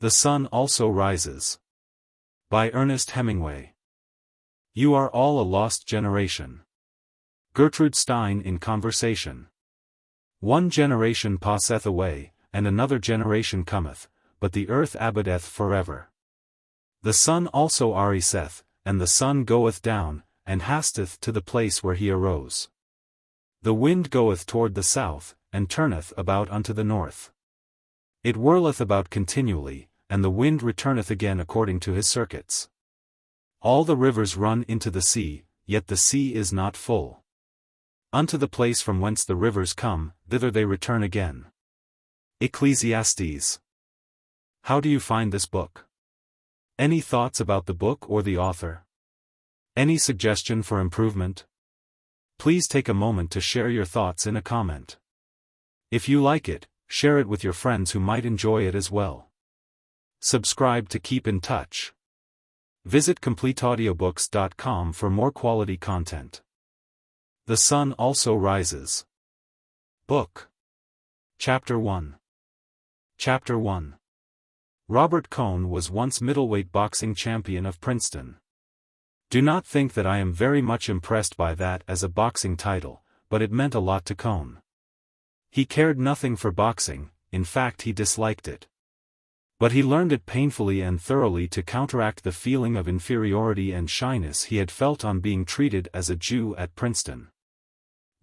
The Sun Also Rises. By Ernest Hemingway. You are all a lost generation. Gertrude Stein in Conversation. One generation passeth away, and another generation cometh, but the earth abideth forever. The sun also ariseth, and the sun goeth down, and hasteth to the place where he arose. The wind goeth toward the south, and turneth about unto the north. It whirleth about continually, and the wind returneth again according to his circuits. All the rivers run into the sea, yet the sea is not full. Unto the place from whence the rivers come, thither they return again. Ecclesiastes. How do you find this book? Any thoughts about the book or the author? Any suggestion for improvement? Please take a moment to share your thoughts in a comment. If you like it, share it with your friends who might enjoy it as well. Subscribe to keep in touch. Visit CompleteAudiobooks.com for more quality content. The Sun Also Rises. Book. Chapter 1. Chapter 1. Robert Cohn was once middleweight boxing champion of Princeton. Do not think that I am very much impressed by that as a boxing title, but it meant a lot to Cohn. He cared nothing for boxing, in fact he disliked it. But he learned it painfully and thoroughly to counteract the feeling of inferiority and shyness he had felt on being treated as a Jew at Princeton.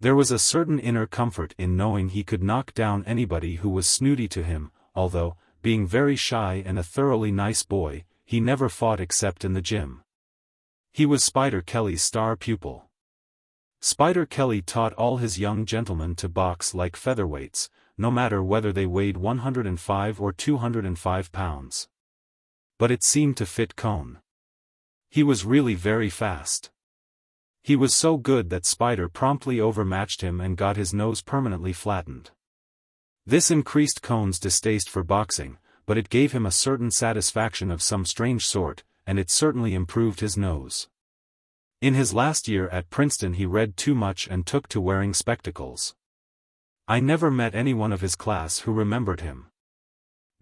There was a certain inner comfort in knowing he could knock down anybody who was snooty to him, although, being very shy and a thoroughly nice boy, he never fought except in the gym. He was Spider Kelly's star pupil. Spider Kelly taught all his young gentlemen to box like featherweights, no matter whether they weighed 105 or 205 pounds. But it seemed to fit Cohn. He was really very fast. He was so good that Spider promptly overmatched him and got his nose permanently flattened. This increased Cohn's distaste for boxing, but it gave him a certain satisfaction of some strange sort, and it certainly improved his nose. In his last year at Princeton he read too much and took to wearing spectacles. I never met anyone of his class who remembered him.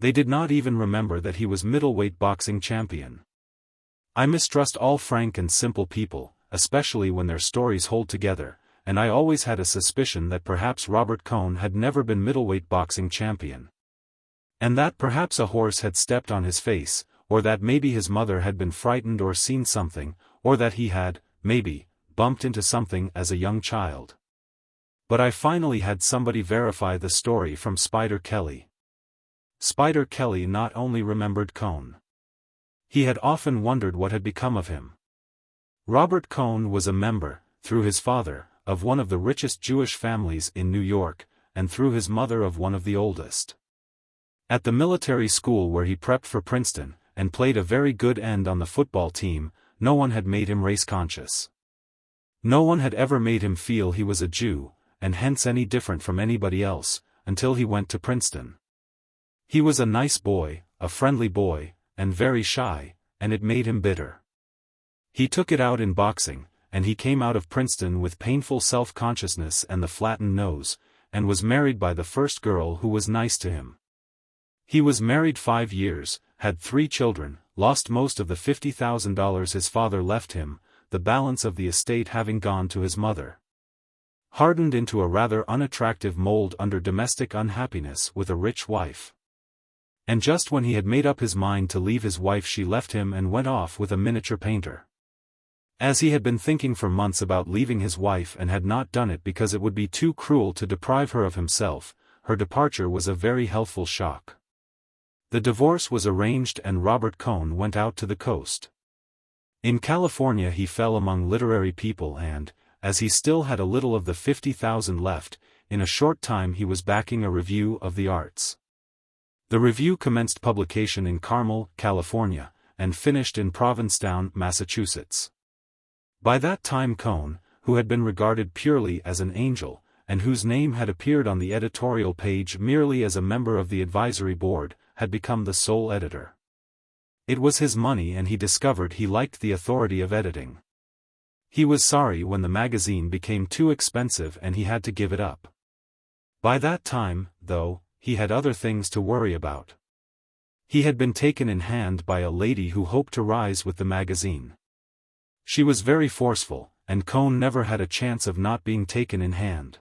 They did not even remember that he was middleweight boxing champion. I mistrust all frank and simple people, especially when their stories hold together, and I always had a suspicion that perhaps Robert Cohn had never been middleweight boxing champion. And that perhaps a horse had stepped on his face, or that maybe his mother had been frightened or seen something, or that he had, maybe, bumped into something as a young child. But I finally had somebody verify the story from Spider Kelly. Spider Kelly not only remembered Cohn. He had often wondered what had become of him. Robert Cohn was a member, through his father, of one of the richest Jewish families in New York, and through his mother of one of the oldest. At the military school where he prepped for Princeton, and played a very good end on the football team, no one had made him race-conscious. No one had ever made him feel he was a Jew, and hence any different from anybody else, until he went to Princeton. He was a nice boy, a friendly boy, and very shy, and it made him bitter. He took it out in boxing, and he came out of Princeton with painful self-consciousness and the flattened nose, and was married by the first girl who was nice to him. He was married 5 years, had 3 children, lost most of the $50,000 his father left him, the balance of the estate having gone to his mother. Hardened into a rather unattractive mold under domestic unhappiness with a rich wife. And just when he had made up his mind to leave his wife she left him and went off with a miniature painter. As he had been thinking for months about leaving his wife and had not done it because it would be too cruel to deprive her of himself, her departure was a very healthful shock. The divorce was arranged and Robert Cohn went out to the coast. In California he fell among literary people and, as he still had a little of the $50,000 left, in a short time he was backing a review of the arts. The review commenced publication in Carmel, California, and finished in Provincetown, Massachusetts. By that time Cohn, who had been regarded purely as an angel, and whose name had appeared on the editorial page merely as a member of the advisory board, had become the sole editor. It was his money and he discovered he liked the authority of editing. He was sorry when the magazine became too expensive and he had to give it up. By that time, though, he had other things to worry about. He had been taken in hand by a lady who hoped to rise with the magazine. She was very forceful, and Cohn never had a chance of not being taken in hand.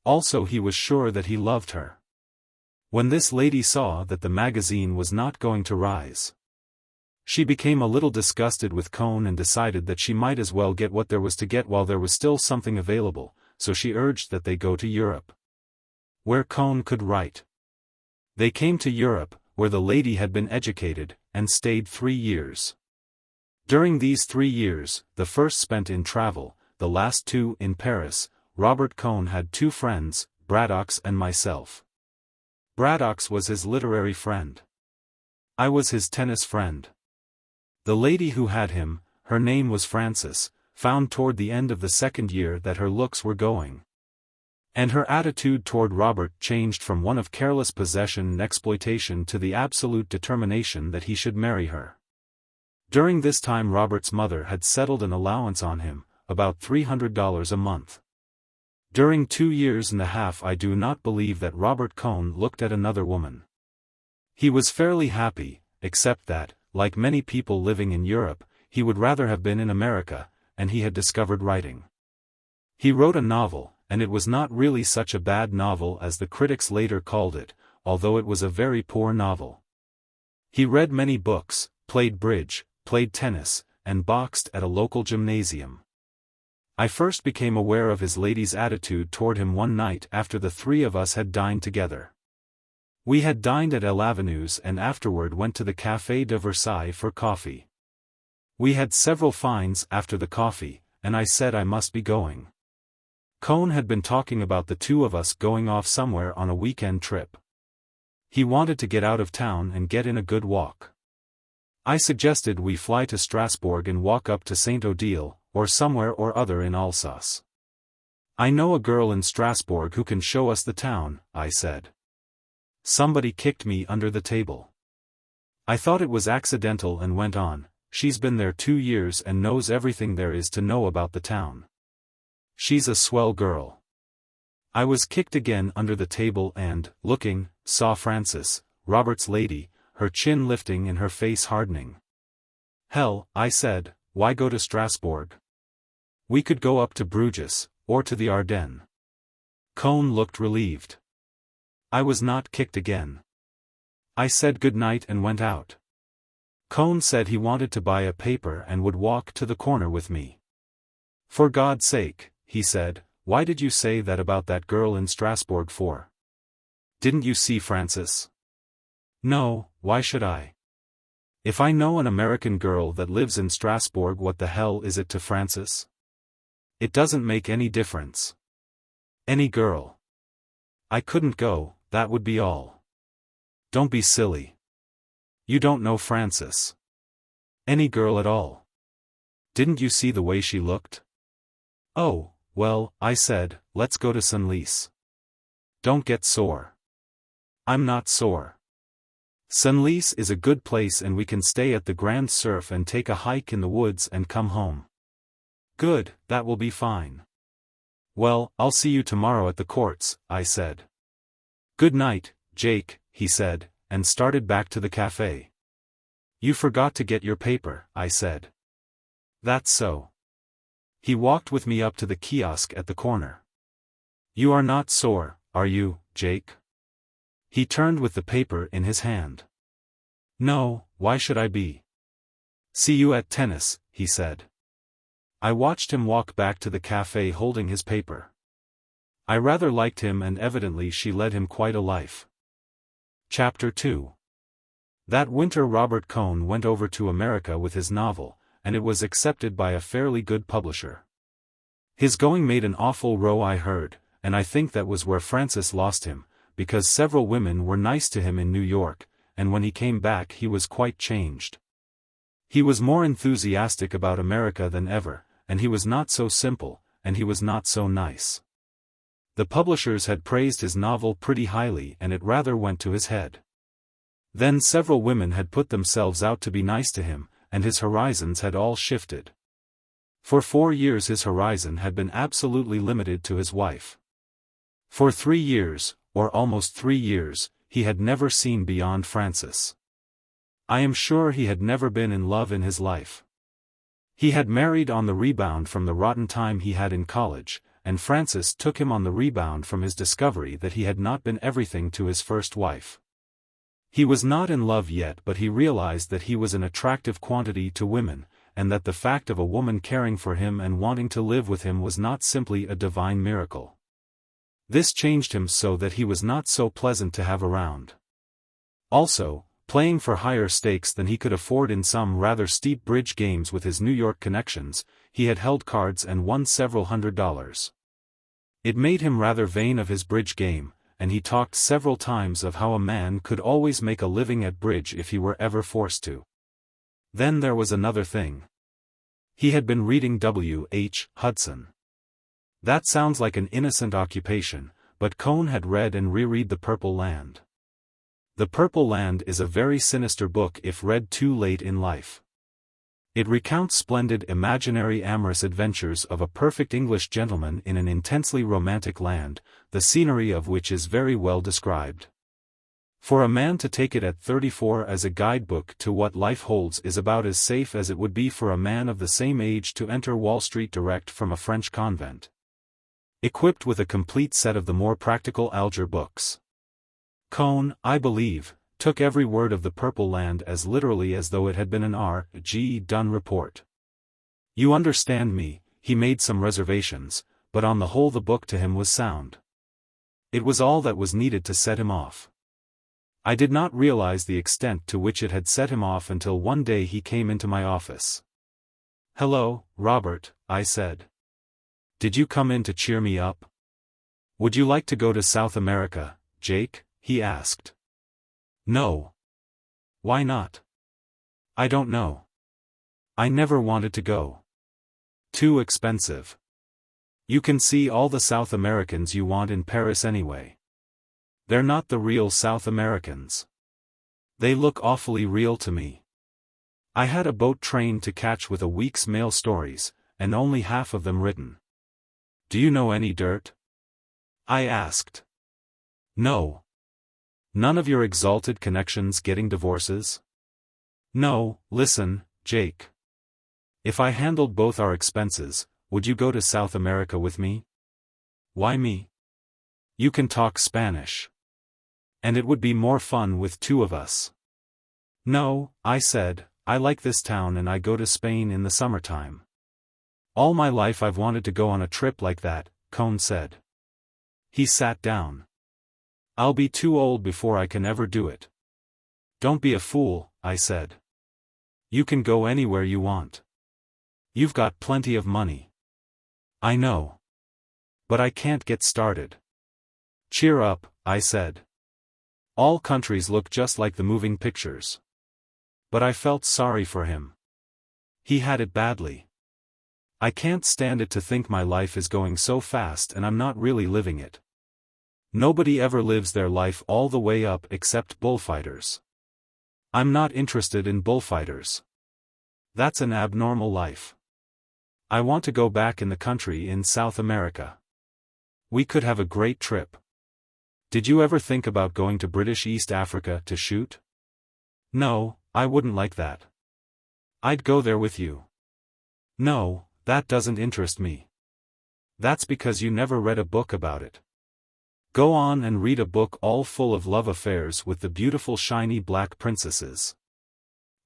Also, he was sure that he loved her. When this lady saw that the magazine was not going to rise, she became a little disgusted with Cohn and decided that she might as well get what there was to get while there was still something available, so she urged that they go to Europe, where Cohn could write. They came to Europe, where the lady had been educated, and stayed 3 years. During these 3 years, the first spent in travel, the last 2 in Paris, Robert Cohn had 2 friends, Braddock's and myself. Braddock's was his literary friend. I was his tennis friend. The lady who had him, her name was Frances, found toward the end of the 2nd year that her looks were going. And her attitude toward Robert changed from one of careless possession and exploitation to the absolute determination that he should marry her. During this time Robert's mother had settled an allowance on him, about $300 a month. During 2 years and a half I do not believe that Robert Cohn looked at another woman. He was fairly happy, except that, like many people living in Europe, he would rather have been in America, and he had discovered writing. He wrote a novel, and it was not really such a bad novel as the critics later called it, although it was a very poor novel. He read many books, played bridge, played tennis, and boxed at a local gymnasium. I first became aware of his lady's attitude toward him one night after the 3 of us had dined together. We had dined at Elle Avenues and afterward went to the Café de Versailles for coffee. We had several fines after the coffee, and I said I must be going. Cohn had been talking about the 2 of us going off somewhere on a weekend trip. He wanted to get out of town and get in a good walk. I suggested we fly to Strasbourg and walk up to Saint Odile, or somewhere or other in Alsace. I know a girl in Strasbourg who can show us the town, I said. Somebody kicked me under the table. I thought it was accidental and went on, she's been there 2 years and knows everything there is to know about the town. She's a swell girl. I was kicked again under the table and, looking, saw Frances, Robert's lady, her chin lifting and her face hardening. Hell, I said, why go to Strasbourg? We could go up to Bruges, or to the Ardennes. Cohn looked relieved. I was not kicked again. I said good night and went out. Cohn said he wanted to buy a paper and would walk to the corner with me. For God's sake, he said, why did you say that about that girl in Strasbourg for? Didn't you see Frances? No, why should I? If I know an American girl that lives in Strasbourg, what the hell is it to Frances? It doesn't make any difference. Any girl. I couldn't go, that would be all. Don't be silly. You don't know Frances. Any girl at all. Didn't you see the way she looked? Oh, well, I said, let's go to Senlis. Don't get sore. I'm not sore. Senlis is a good place and we can stay at the Grand Surf and take a hike in the woods and come home. Good, that will be fine. Well, I'll see you tomorrow at the courts, I said. Good night, Jake, he said, and started back to the café. You forgot to get your paper, I said. That's so. He walked with me up to the kiosk at the corner. You are not sore, are you, Jake? He turned with the paper in his hand. No, why should I be? See you at tennis, he said. I watched him walk back to the café holding his paper. I rather liked him and evidently she led him quite a life. Chapter 2. That winter Robert Cohn went over to America with his novel, and it was accepted by a fairly good publisher. His going made an awful row I heard, and I think that was where Frances lost him, because several women were nice to him in New York, and when he came back he was quite changed. He was more enthusiastic about America than ever, and he was not so simple, and he was not so nice. The publishers had praised his novel pretty highly and it rather went to his head. Then several women had put themselves out to be nice to him, and his horizons had all shifted. For 4 years his horizon had been absolutely limited to his wife. For 3 years, or almost 3 years, he had never seen beyond Frances. I am sure he had never been in love in his life. He had married on the rebound from the rotten time he had in college, and Frances took him on the rebound from his discovery that he had not been everything to his first wife. He was not in love yet, but he realized that he was an attractive quantity to women, and that the fact of a woman caring for him and wanting to live with him was not simply a divine miracle. This changed him so that he was not so pleasant to have around. Also, playing for higher stakes than he could afford in some rather steep bridge games with his New York connections, he had held cards and won several $100s. It made him rather vain of his bridge game, and he talked several times of how a man could always make a living at bridge if he were ever forced to. Then there was another thing. He had been reading W. H. Hudson. That sounds like an innocent occupation, but Cohn had read and reread The Purple Land. The Purple Land is a very sinister book if read too late in life. It recounts splendid imaginary amorous adventures of a perfect English gentleman in an intensely romantic land, the scenery of which is very well described. For a man to take it at 34 as a guidebook to what life holds is about as safe as it would be for a man of the same age to enter Wall Street direct from a French convent. Equipped with a complete set of the more practical Alger books. Cohn, I believe, took every word of The Purple Land as literally as though it had been an R.G. Dunn report. You understand me, he made some reservations, but on the whole the book to him was sound. It was all that was needed to set him off. I did not realize the extent to which it had set him off until one day he came into my office. "Hello, Robert," I said. "Did you come in to cheer me up? Would you like to go to South America, Jake?" he asked. "No." "Why not?" "I don't know. I never wanted to go. Too expensive. You can see all the South Americans you want in Paris anyway. They're not the real South Americans. They look awfully real to me. I had a boat train to catch with a week's mail stories, and only half of them written. Do you know any dirt?" I asked. "No. None of your exalted connections getting divorces?" "No, listen, Jake. If I handled both our expenses, would you go to South America with me?" "Why me?" "You can talk Spanish. And it would be more fun with two of us." "No," I said, "I like this town and I go to Spain in the summertime." "All my life I've wanted to go on a trip like that," Cohn said. He sat down. "I'll be too old before I can ever do it." "Don't be a fool," I said. "You can go anywhere you want. You've got plenty of money." "I know. But I can't get started." "Cheer up," I said. "All countries look just like the moving pictures." But I felt sorry for him. He had it badly. I can't stand it to think my life is going so fast and I'm not really living it. Nobody ever lives their life all the way up except bullfighters. I'm not interested in bullfighters. That's an abnormal life. I want to go back in the country in South America. We could have a great trip. Did you ever think about going to British East Africa to shoot? No, I wouldn't like that. I'd go there with you. No, that doesn't interest me. That's because you never read a book about it. Go on and read a book all full of love affairs with the beautiful shiny black princesses.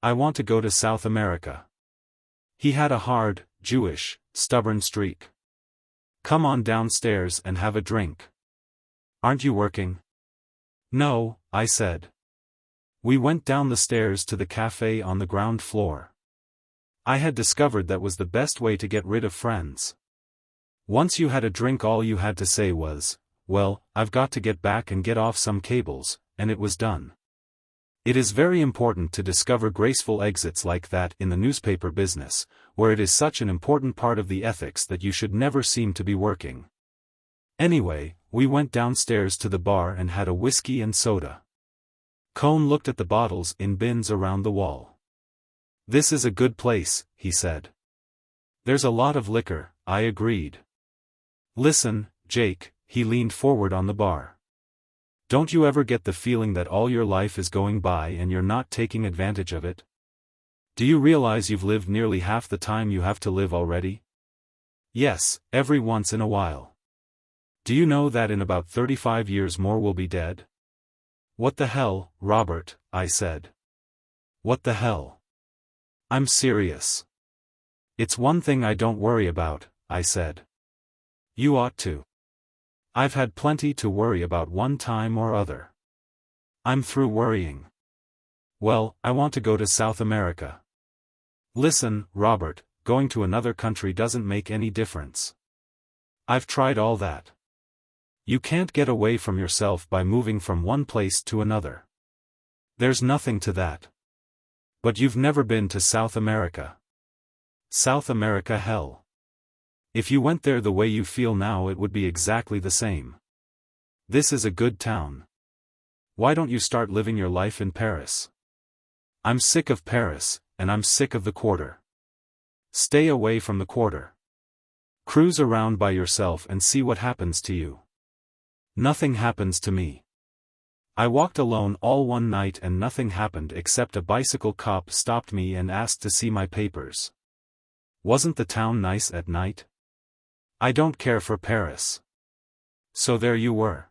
I want to go to South America. He had a hard, Jewish, stubborn streak. Come on downstairs and have a drink. Aren't you working? No, I said. We went down the stairs to the cafe on the ground floor. I had discovered that was the best way to get rid of friends. Once you had a drink, all you had to say was, "Well, I've got to get back and get off some cables," and it was done. It is very important to discover graceful exits like that in the newspaper business, where it is such an important part of the ethics that you should never seem to be working. Anyway, we went downstairs to the bar and had a whiskey and soda. Cohn looked at the bottles in bins around the wall. "This is a good place," he said. "There's a lot of liquor," I agreed. "Listen, Jake," he leaned forward on the bar. Don't you ever get the feeling that all your life is going by and you're not taking advantage of it? Do you realize you've lived nearly half the time you have to live already? Yes, every once in a while. Do you know that in about 35 years more will be dead? What the hell, Robert, I said. What the hell? I'm serious. It's one thing I don't worry about, I said. You ought to. I've had plenty to worry about one time or other. I'm through worrying. Well, I want to go to South America. Listen, Robert, going to another country doesn't make any difference. I've tried all that. You can't get away from yourself by moving from one place to another. There's nothing to that. But you've never been to South America. South America, hell. If you went there the way you feel now, it would be exactly the same. This is a good town. Why don't you start living your life in Paris? I'm sick of Paris, and I'm sick of the Quarter. Stay away from the Quarter. Cruise around by yourself and see what happens to you. Nothing happens to me. I walked alone all one night and nothing happened except a bicycle cop stopped me and asked to see my papers. Wasn't the town nice at night? I don't care for Paris. So there you were.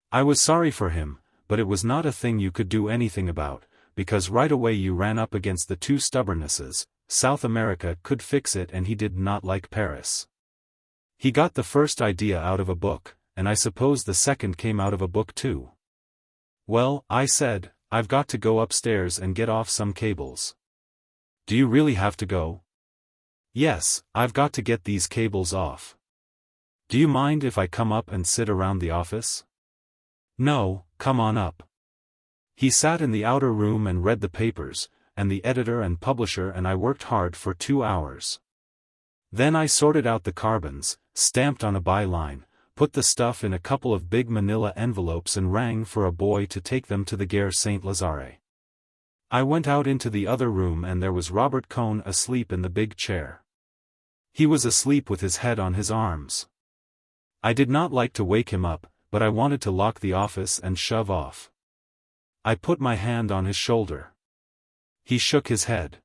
I was sorry for him, but it was not a thing you could do anything about, because right away you ran up against the two stubbornnesses. South America could fix it and he did not like Paris. He got the first idea out of a book, and I suppose the second came out of a book too. Well, I said, I've got to go upstairs and get off some cables. Do you really have to go? Yes, I've got to get these cables off. Do you mind if I come up and sit around the office? No, come on up. He sat in the outer room and read the papers, and the editor and publisher and I worked hard for 2 hours. Then I sorted out the carbons, stamped on a byline, put the stuff in a couple of big manila envelopes and rang for a boy to take them to the Gare Saint-Lazare. I went out into the other room and there was Robert Cohn asleep in the big chair. He was asleep with his head on his arms. I did not like to wake him up, but I wanted to lock the office and shove off. I put my hand on his shoulder. He shook his head.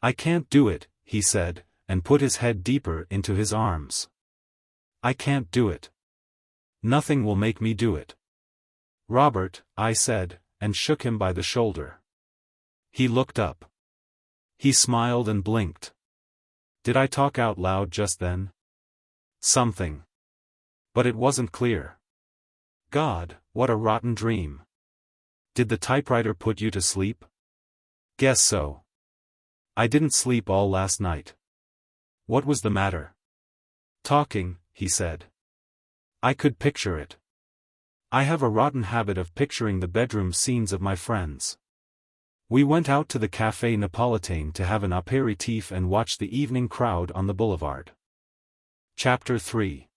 I can't do it, he said, and put his head deeper into his arms. I can't do it. Nothing will make me do it. Robert, I said, and shook him by the shoulder. He looked up. He smiled and blinked. Did I talk out loud just then? Something. But it wasn't clear. God, what a rotten dream. Did the typewriter put you to sleep? Guess so. I didn't sleep all last night. What was the matter? Talking, he said. I could picture it. I have a rotten habit of picturing the bedroom scenes of my friends. We went out to the Café Napolitain to have an apéritif and watch the evening crowd on the boulevard. Chapter 3.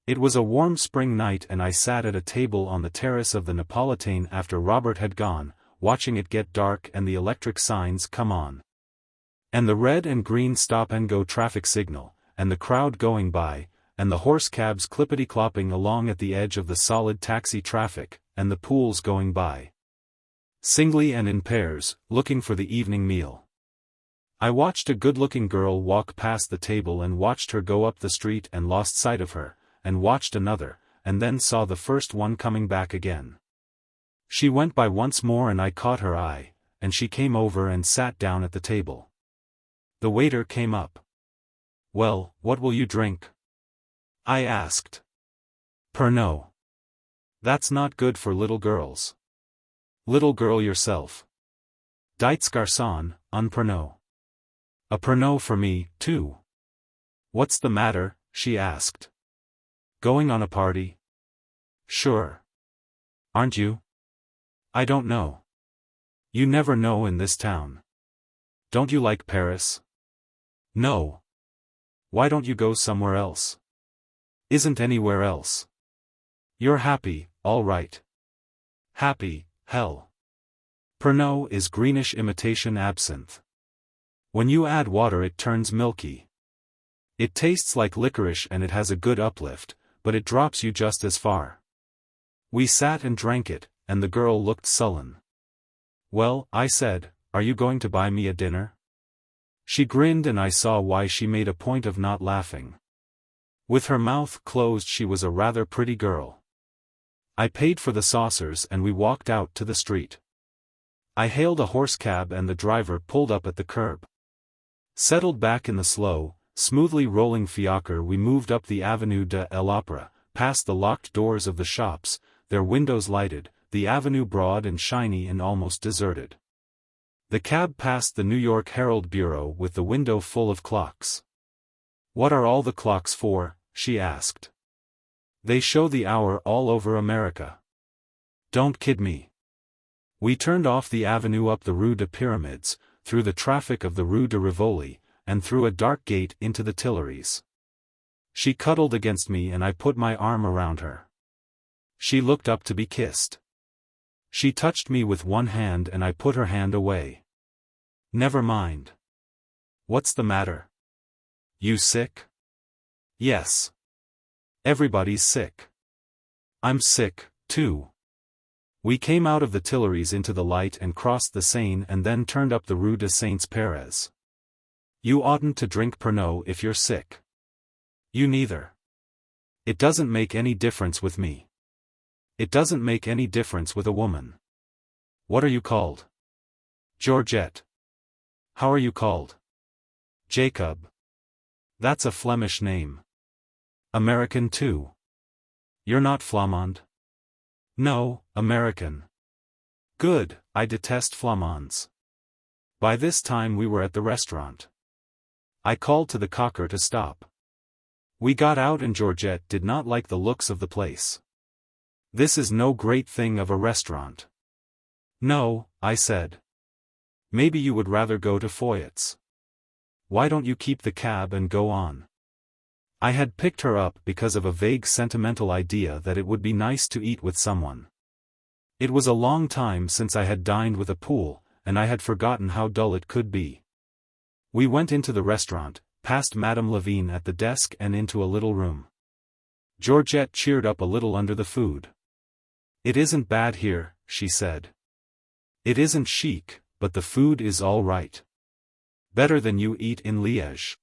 It was a warm spring night and I sat at a table on the terrace of the Napolitain after Robert had gone, watching it get dark and the electric signs come on. And the red and green stop-and-go traffic signal, and the crowd going by, and the horse cabs clippity-clopping along at the edge of the solid taxi traffic, and the pools going by. Singly and in pairs, looking for the evening meal. I watched a good-looking girl walk past the table and watched her go up the street and lost sight of her, and watched another, and then saw the first one coming back again. She went by once more and I caught her eye, and she came over and sat down at the table. The waiter came up. Well, what will you drink? I asked. Pernod. That's not good for little girls. Little girl yourself. Dites garçon, un Pernod. A Pernod for me, too. What's the matter? She asked. Going on a party? Sure. Aren't you? I don't know. You never know in this town. Don't you like Paris? No. Why don't you go somewhere else? Isn't anywhere else. You're happy, all right. Happy, hell. Pernod is greenish imitation absinthe. When you add water it turns milky. It tastes like licorice and it has a good uplift, but it drops you just as far. We sat and drank it, and the girl looked sullen. "Well," I said, "are you going to buy me a dinner?" She grinned and I saw why she made a point of not laughing. With her mouth closed she was a rather pretty girl. I paid for the saucers and we walked out to the street. I hailed a horse cab and the driver pulled up at the curb. Settled back in the slow, smoothly rolling fiacre we moved up the Avenue de l'Opéra, past the locked doors of the shops, their windows lighted, the avenue broad and shiny and almost deserted. The cab passed the New York Herald Bureau with the window full of clocks. "What are all the clocks for?" she asked. "They show the hour all over America." "Don't kid me." We turned off the avenue up the Rue de Pyramids, through the traffic of the Rue de Rivoli, and through a dark gate into the Tuileries. She cuddled against me and I put my arm around her. She looked up to be kissed. She touched me with one hand and I put her hand away. "Never mind." "What's the matter? You sick?" "Yes. Everybody's sick. I'm sick, too." We came out of the Tuileries into the light and crossed the Seine and then turned up the Rue de Saints-Pérez. "You oughtn't to drink Pernod if you're sick." "You neither." "It doesn't make any difference with me." "It doesn't make any difference with a woman." "What are you called?" "Georgette." "How are you called?" "Jacob." "That's a Flemish name." "American too." "You're not Flamand?" "No, American." "Good, I detest Flamands." By this time we were at the restaurant. I called to the cocker to stop. We got out and Georgette did not like the looks of the place. "This is no great thing of a restaurant." "No," I said. "Maybe you would rather go to Foyot's. Why don't you keep the cab and go on?" I had picked her up because of a vague sentimental idea that it would be nice to eat with someone. It was a long time since I had dined with a pool, and I had forgotten how dull it could be. We went into the restaurant, past Madame Levine at the desk and into a little room. Georgette cheered up a little under the food. "It isn't bad here," she said. "It isn't chic, but the food is all right. Better than you eat in Liège."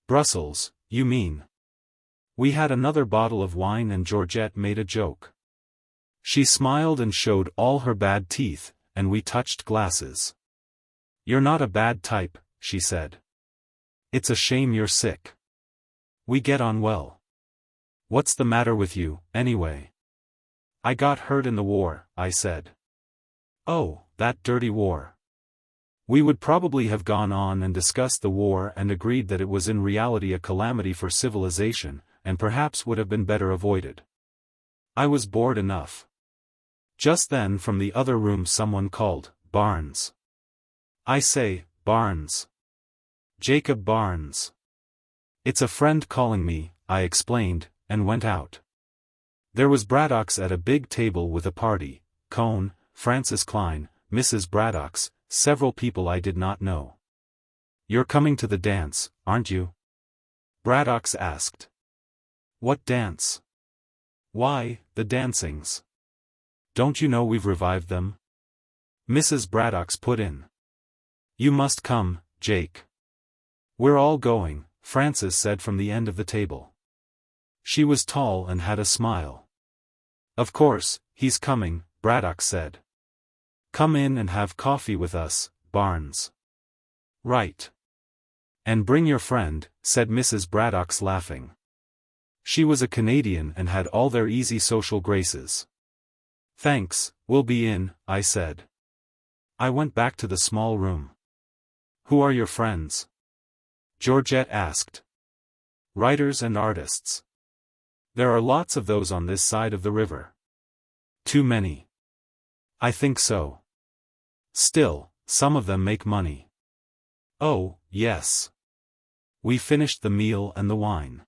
"Brussels, you mean?" We had another bottle of wine and Georgette made a joke. She smiled and showed all her bad teeth, and we touched glasses. "You're not a bad type," she said. "It's a shame you're sick. We get on well. What's the matter with you, anyway?" "I got hurt in the war," I said. "Oh, that dirty war." We would probably have gone on and discussed the war and agreed that it was in reality a calamity for civilization, and perhaps would have been better avoided. I was bored enough. Just then from the other room someone called, "Barnes." "I say, Barnes. Jacob Barnes." "It's a friend calling me," I explained, and went out. There was Braddock's at a big table with a party, Cohn, Francis Clyne, Mrs. Braddock's, several people I did not know. "You're coming to the dance, aren't you?" Braddock's asked. "What dance?" "Why, the dancings. Don't you know we've revived them?" Mrs. Braddock's put in. "You must come, Jake." "We're all going," Francis said from the end of the table. She was tall and had a smile. "Of course, he's coming," Braddock said. "Come in and have coffee with us, Barnes." "Right. And bring your friend," said Mrs. Braddock's laughing. She was a Canadian and had all their easy social graces. "Thanks, we'll be in," I said. I went back to the small room. "Who are your friends?" Georgette asked. "Writers and artists. There are lots of those on this side of the river." "Too many." "I think so. Still, some of them make money." "Oh, yes." We finished the meal and the wine.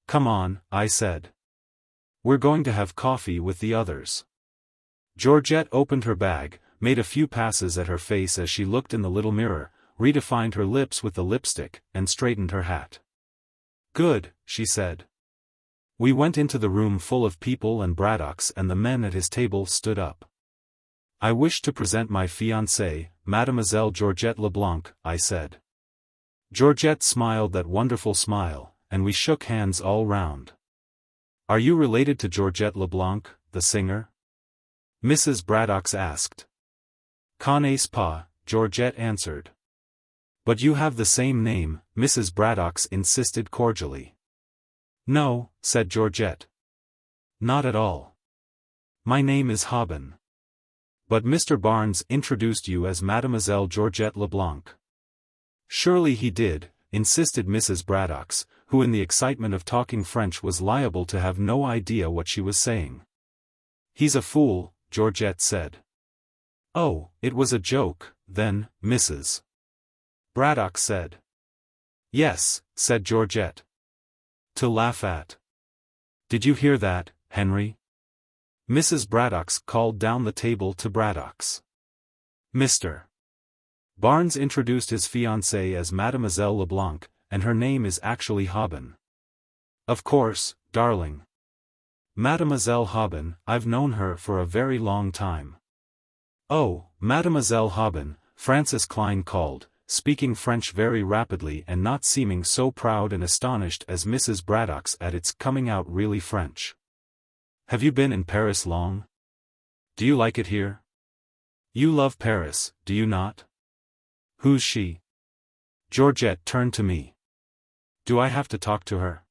"Come on," I said. "We're going to have coffee with the others." Georgette opened her bag, made a few passes at her face as she looked in the little mirror, redefined her lips with the lipstick, and straightened her hat. "Good," she said. We went into the room full of people and Braddock's, and the men at his table stood up. "I wish to present my fiancée, Mademoiselle Georgette Leblanc," I said. Georgette smiled that wonderful smile, and we shook hands all round. "Are you related to Georgette Leblanc, the singer?" Mrs. Braddock asked. "Connais pas," Georgette answered. "But you have the same name," Mrs. Braddock insisted cordially. "No," said Georgette. "Not at all. My name is Hobben." "But Mr. Barnes introduced you as Mademoiselle Georgette Leblanc." "Surely he did," insisted Mrs. Braddock, who in the excitement of talking French was liable to have no idea what she was saying. "He's a fool," Georgette said. "Oh, it was a joke, then, Mrs. Braddock said. "Yes," said Georgette. "To laugh at. Did you hear that, Henry?" Mrs. Braddock called down the table to Braddock. Mr. Barnes introduced his fiancée as Mademoiselle Leblanc, and her name is actually Hobben. "Of course, darling. Mademoiselle Hobben, I've known her for a very long time." "Oh, Mademoiselle Hobben," Francis Clyne called, speaking French very rapidly and not seeming so proud and astonished as Mrs. Braddock's at its coming out really French. "Have you been in Paris long? Do you like it here? You love Paris, do you not? Who's she?" Georgette turned to me. "Do I have to talk to her?"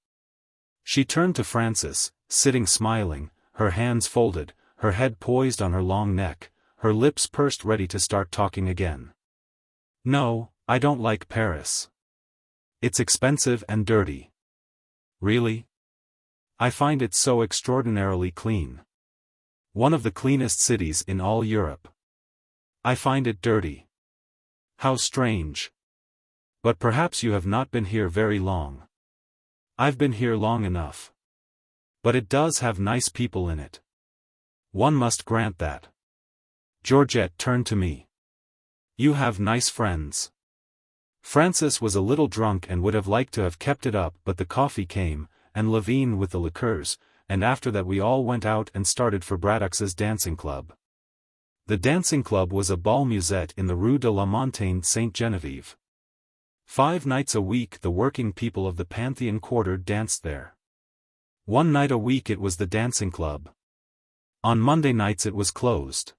She turned to Francis, sitting smiling, her hands folded, her head poised on her long neck, her lips pursed ready to start talking again. "No, I don't like Paris. It's expensive and dirty." "Really?" "I find it so extraordinarily clean. One of the cleanest cities in all Europe." "I find it dirty." "How strange. But perhaps you have not been here very long." "I've been here long enough. But it does have nice people in it. One must grant that." Georgette turned to me. "You have nice friends." Francis was a little drunk and would have liked to have kept it up, but the coffee came, and Levine with the liqueurs, and after that we all went out and started for Braddock's dancing club. The dancing club was a bal musette in the Rue de la Montagne Sainte-Geneviève. 5 nights a week the working people of the Pantheon Quarter danced there. 1 night a week it was the dancing club. On Monday nights it was closed.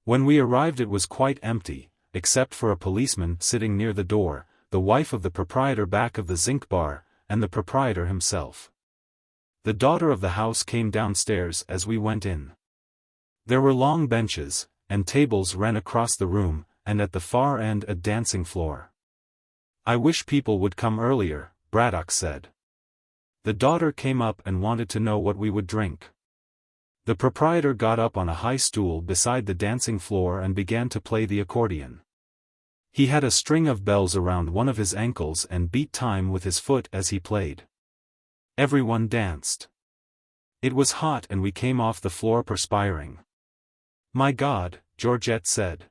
When we arrived it was quite empty, except for a policeman sitting near the door, the wife of the proprietor back of the zinc bar, and the proprietor himself. The daughter of the house came downstairs as we went in. There were long benches, and tables ran across the room, and at the far end a dancing floor. "I wish people would come earlier," Braddock said. The daughter came up and wanted to know what we would drink. The proprietor got up on a high stool beside the dancing floor and began to play the accordion. He had a string of bells around one of his ankles and beat time with his foot as he played. Everyone danced. It was hot and we came off the floor perspiring. "My God," Georgette said.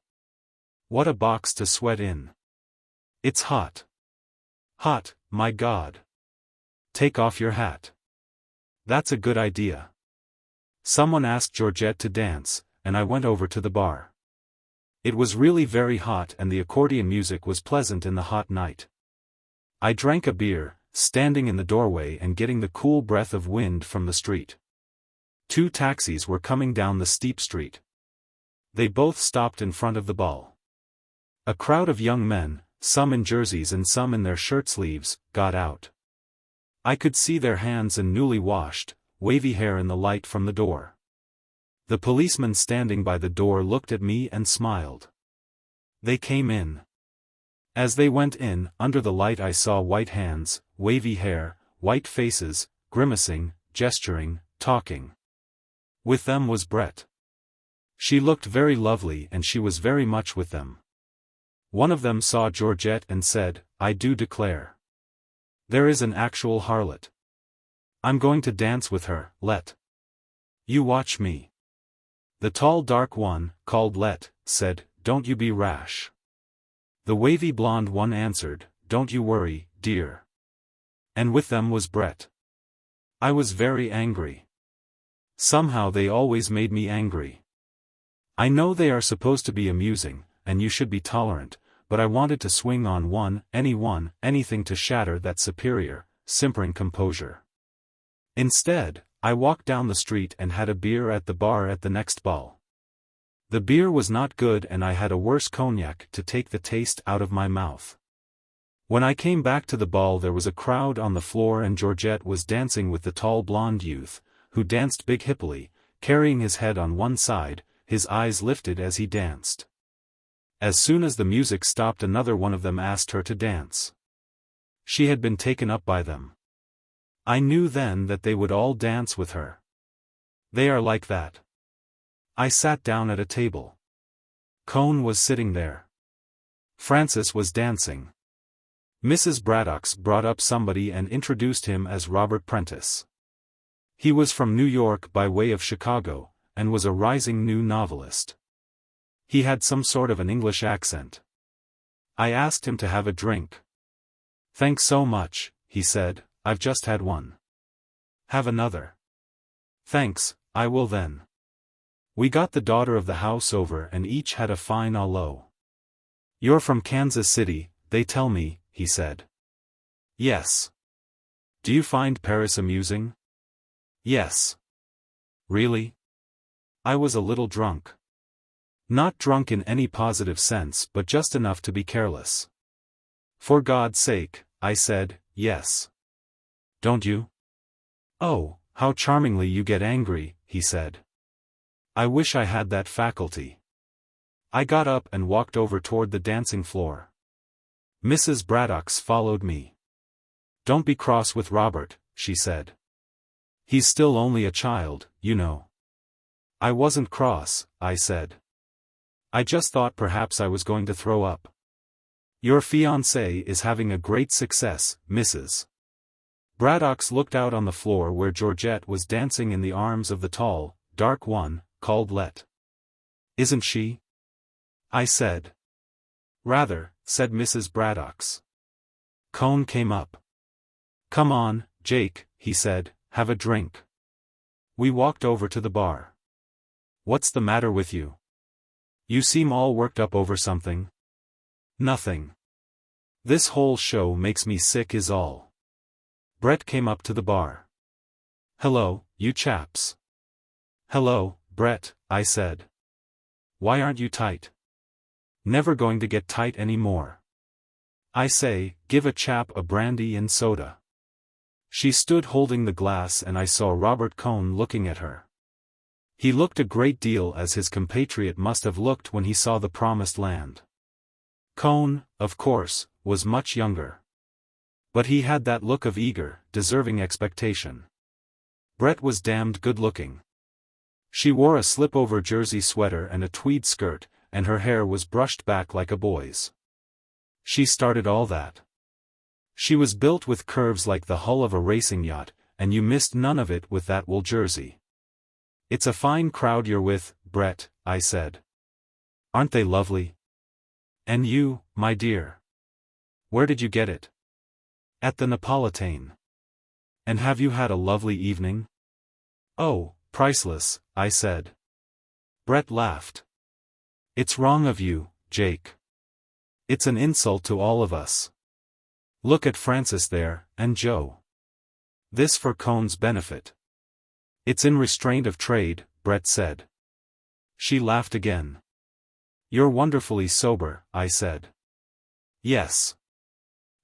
"What a box to sweat in. It's hot. Hot, my God. Take off your hat." "That's a good idea." Someone asked Georgette to dance, and I went over to the bar. It was really very hot and the accordion music was pleasant in the hot night. I drank a beer, standing in the doorway and getting the cool breath of wind from the street. 2 taxis were coming down the steep street. They both stopped in front of the ball. A crowd of young men, some in jerseys and some in their shirt sleeves, got out. I could see their hands and newly washed, wavy hair in the light from the door. The policeman standing by the door looked at me and smiled. They came in. As they went in, under the light I saw white hands, wavy hair, white faces, grimacing, gesturing, talking. With them was Brett. She looked very lovely and she was very much with them. One of them saw Georgette and said, "I do declare. There is an actual harlot. I'm going to dance with her, Let. You watch me." The tall dark one, called Let, said, "Don't you be rash." The wavy blonde one answered, "Don't you worry, dear." And with them was Brett. I was very angry. Somehow they always made me angry. I know they are supposed to be amusing, and you should be tolerant, but I wanted to swing on anything to shatter that superior, simpering composure. Instead, I walked down the street and had a beer at the bar at the next ball. The beer was not good and I had a worse cognac to take the taste out of my mouth. When I came back to the ball there was a crowd on the floor and Georgette was dancing with the tall blonde youth, who danced big hippily, carrying his head on one side, his eyes lifted as he danced. As soon as the music stopped another one of them asked her to dance. She had been taken up by them. I knew then that they would all dance with her. They are like that. I sat down at a table. Cohn was sitting there. Francis was dancing. Mrs. Braddock brought up somebody and introduced him as Robert Prentice. He was from New York by way of Chicago, and was a rising new novelist. He had some sort of an English accent. I asked him to have a drink. "Thanks so much," he said, "I've just had one." "Have another." "Thanks, I will then." We got the daughter of the house over and each had a fine alo. "You're from Kansas City, they tell me," he said. "Yes." "Do you find Paris amusing?" "Yes." "Really?" I was a little drunk. Not drunk in any positive sense but just enough to be careless. "For God's sake," I said, "yes." "Don't you?" "Oh, how charmingly you get angry," he said. "I wish I had that faculty." I got up and walked over toward the dancing floor. Mrs. Braddock followed me. "Don't be cross with Robert," she said. "He's still only a child, you know." "I wasn't cross," I said. "I just thought perhaps I was going to throw up." "Your fiancé is having a great success, Mrs. Braddock looked out on the floor where Georgette was dancing in the arms of the tall, dark one, called Let. "Isn't she?" I said. "Rather," said Mrs. Braddock. Cohn came up. "Come on, Jake," he said, "have a drink." We walked over to the bar. "What's the matter with you? You seem all worked up over something." "Nothing. This whole show makes me sick is all." Brett came up to the bar. "Hello, you chaps." "Hello, Brett," I said. "Why aren't you tight?" "Never going to get tight any more." "I say, give a chap a brandy and soda." She stood holding the glass and I saw Robert Cohn looking at her. He looked a great deal as his compatriot must have looked when he saw the promised land. Cohn, of course, was much younger. But he had that look of eager, deserving expectation. Brett was damned good-looking. She wore a slip-over jersey sweater and a tweed skirt, and her hair was brushed back like a boy's. She started all that. She was built with curves like the hull of a racing yacht, and you missed none of it with that wool jersey. "It's a fine crowd you're with, Brett," I said. "Aren't they lovely? And you, my dear? Where did you get it?" "At the Napolitane." "And have you had a lovely evening?" "Oh, priceless," I said. Brett laughed. "It's wrong of you, Jake. It's an insult to all of us. Look at Francis there, and Joe." This for Cohn's benefit. "It's in restraint of trade," Brett said. She laughed again. "You're wonderfully sober," I said. "Yes.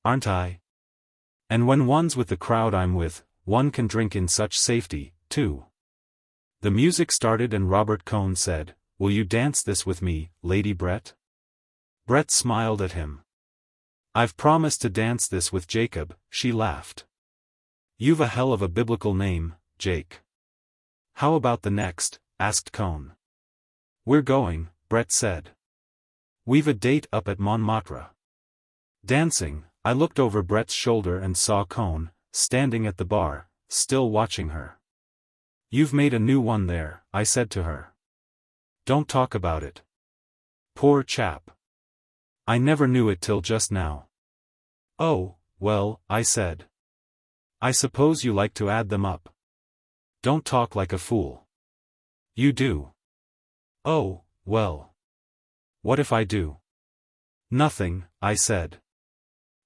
Aren't I? And when one's with the crowd I'm with, one can drink in such safety, too." The music started and Robert Cohn said, "Will you dance this with me, Lady Brett?" Brett smiled at him. "I've promised to dance this with Jacob," she laughed. "You've a hell of a biblical name, Jake." "How about the next?" asked Cohn. "We're going," Brett said. "We've a date up at Montmartre." Dancing, I looked over Brett's shoulder and saw Cohn, standing at the bar, still watching her. "You've made a new one there," I said to her. "Don't talk about it." "Poor chap. I never knew it till just now." "Oh, well," I said. I suppose you like to add them up. Don't talk like a fool. You do. Oh, well. What if I do? Nothing, I said.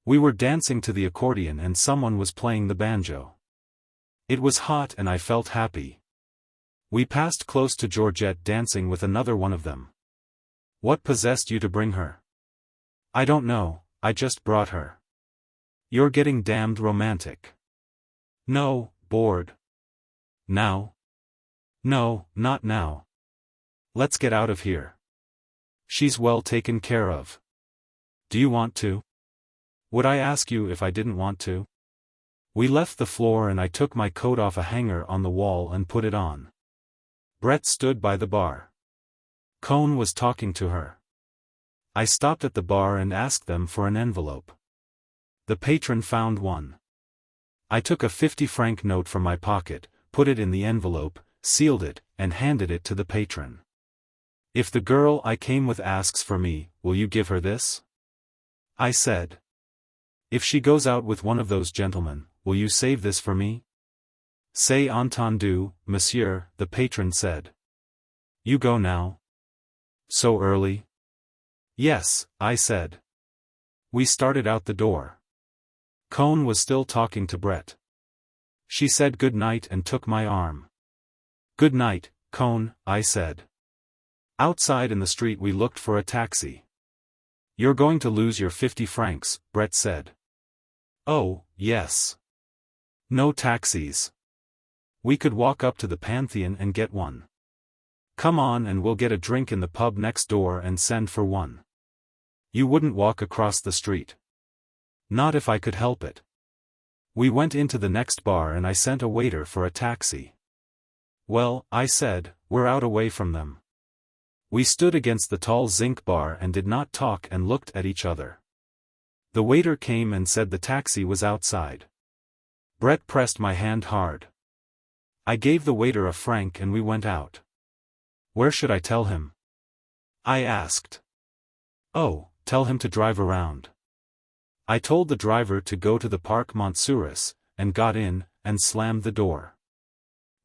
We were dancing to the accordion and someone was playing the banjo. It was hot and I felt happy. We passed close to Georgette dancing with another one of them. What possessed you to bring her? I don't know, I just brought her. You're getting damned romantic. No, bored. Now? No, not now. Let's get out of here. She's well taken care of. Do you want to? Would I ask you if I didn't want to? We left the floor and I took my coat off a hanger on the wall and put it on. Brett stood by the bar. Cohn was talking to her. I stopped at the bar and asked them for an envelope. The patron found one. I took a 50-franc note from my pocket, put it in the envelope, sealed it, and handed it to the patron. If the girl I came with asks for me, will you give her this? I said. If she goes out with one of those gentlemen, will you save this for me? C'est entendu, monsieur, the patron said. You go now? So early? Yes, I said. We started out the door. Cohn was still talking to Brett. She said good night and took my arm. Good night, Cohn, I said. Outside in the street we looked for a taxi. You're going to lose your 50 francs, Brett said. Oh, yes. No taxis. We could walk up to the Pantheon and get one. Come on and we'll get a drink in the pub next door and send for one. You wouldn't walk across the street. Not if I could help it. We went into the next bar and I sent a waiter for a taxi. Well, I said, we're out away from them. We stood against the tall zinc bar and did not talk and looked at each other. The waiter came and said the taxi was outside. Brett pressed my hand hard. I gave the waiter a franc and we went out. Where should I tell him? I asked. Oh, tell him to drive around. I told the driver to go to the Parc Montsouris, and got in, and slammed the door.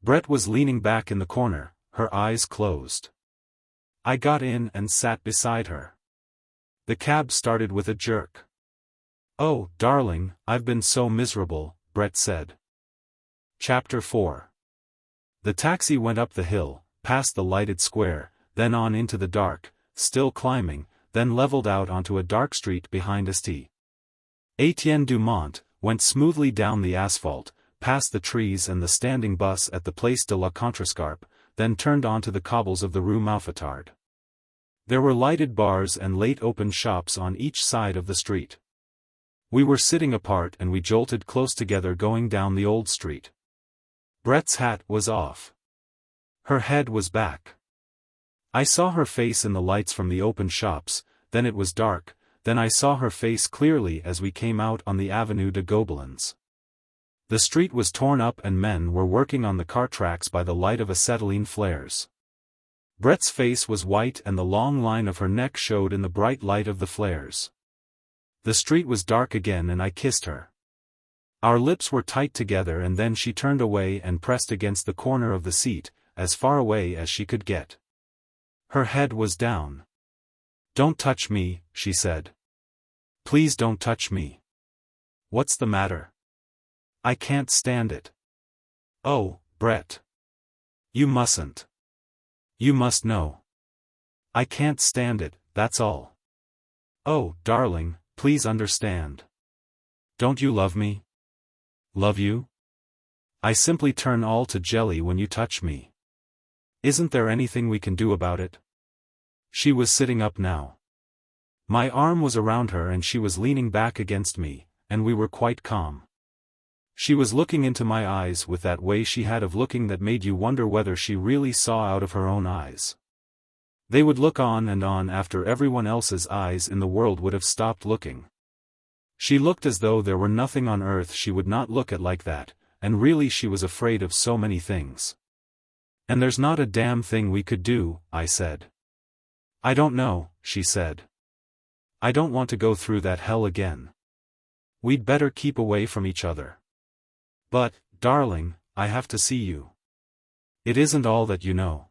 Brett was leaning back in the corner, her eyes closed. I got in and sat beside her. The cab started with a jerk. Oh, darling, I've been so miserable, Brett said. Chapter 4. The taxi went up the hill, past the lighted square, then on into the dark, still climbing, then leveled out onto a dark street behind St. Etienne du Mont, went smoothly down the asphalt, past the trees and the standing bus at the Place de la Contrescarpe, then turned onto the cobbles of the Rue Mouffetard. There were lighted bars and late-open shops on each side of the street. We were sitting apart and we jolted close together going down the old street. Brett's hat was off. Her head was back. I saw her face in the lights from the open shops, then it was dark, then I saw her face clearly as we came out on the Avenue de Gobelins. The street was torn up and men were working on the car tracks by the light of acetylene flares. Brett's face was white and the long line of her neck showed in the bright light of the flares. The street was dark again and I kissed her. Our lips were tight together and then she turned away and pressed against the corner of the seat, as far away as she could get. Her head was down. Don't touch me, she said. Please don't touch me. What's the matter? I can't stand it. Oh, Brett. You mustn't. You must know. I can't stand it, that's all. Oh, darling, please understand. Don't you love me? Love you? I simply turn all to jelly when you touch me. Isn't there anything we can do about it? She was sitting up now. My arm was around her and she was leaning back against me, and we were quite calm. She was looking into my eyes with that way she had of looking that made you wonder whether she really saw out of her own eyes. They would look on and on after everyone else's eyes in the world would have stopped looking. She looked as though there were nothing on earth she would not look at like that, and really she was afraid of so many things. And there's not a damn thing we could do, I said. I don't know, she said. I don't want to go through that hell again. We'd better keep away from each other. But, darling, I have to see you. It isn't all that you know.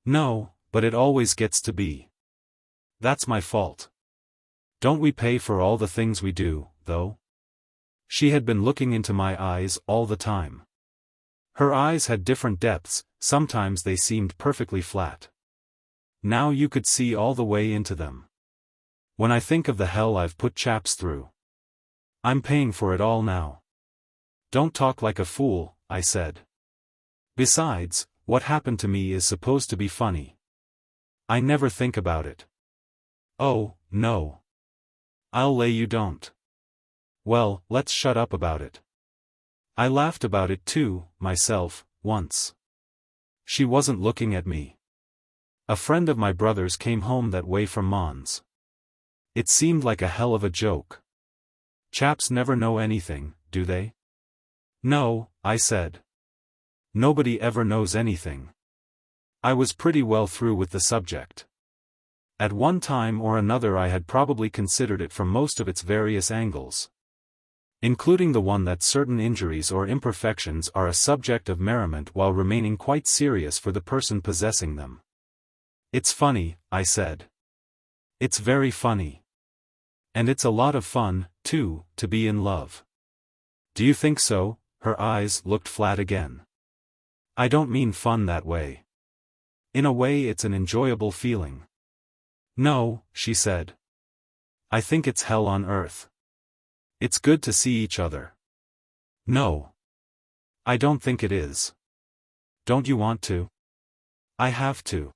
No, but it always gets to be. That's my fault. Don't we pay for all the things we do, though? She had been looking into my eyes all the time. Her eyes had different depths, sometimes they seemed perfectly flat. Now you could see all the way into them. When I think of the hell I've put chaps through. I'm paying for it all now. Don't talk like a fool, I said. Besides, what happened to me is supposed to be funny. I never think about it. Oh, no. I'll lay you don't. Well, let's shut up about it. I laughed about it too, myself, once. She wasn't looking at me. A friend of my brother's came home that way from Mons. It seemed like a hell of a joke. Chaps never know anything, do they? No, I said. Nobody ever knows anything. I was pretty well through with the subject. At one time or another I had probably considered it from most of its various angles. Including the one that certain injuries or imperfections are a subject of merriment while remaining quite serious for the person possessing them. It's funny, I said. It's very funny. And it's a lot of fun, too, to be in love. Do you think so? Her eyes looked flat again. I don't mean fun that way. In a way it's an enjoyable feeling. No, she said. I think it's hell on earth. It's good to see each other. No. I don't think it is. Don't you want to? I have to.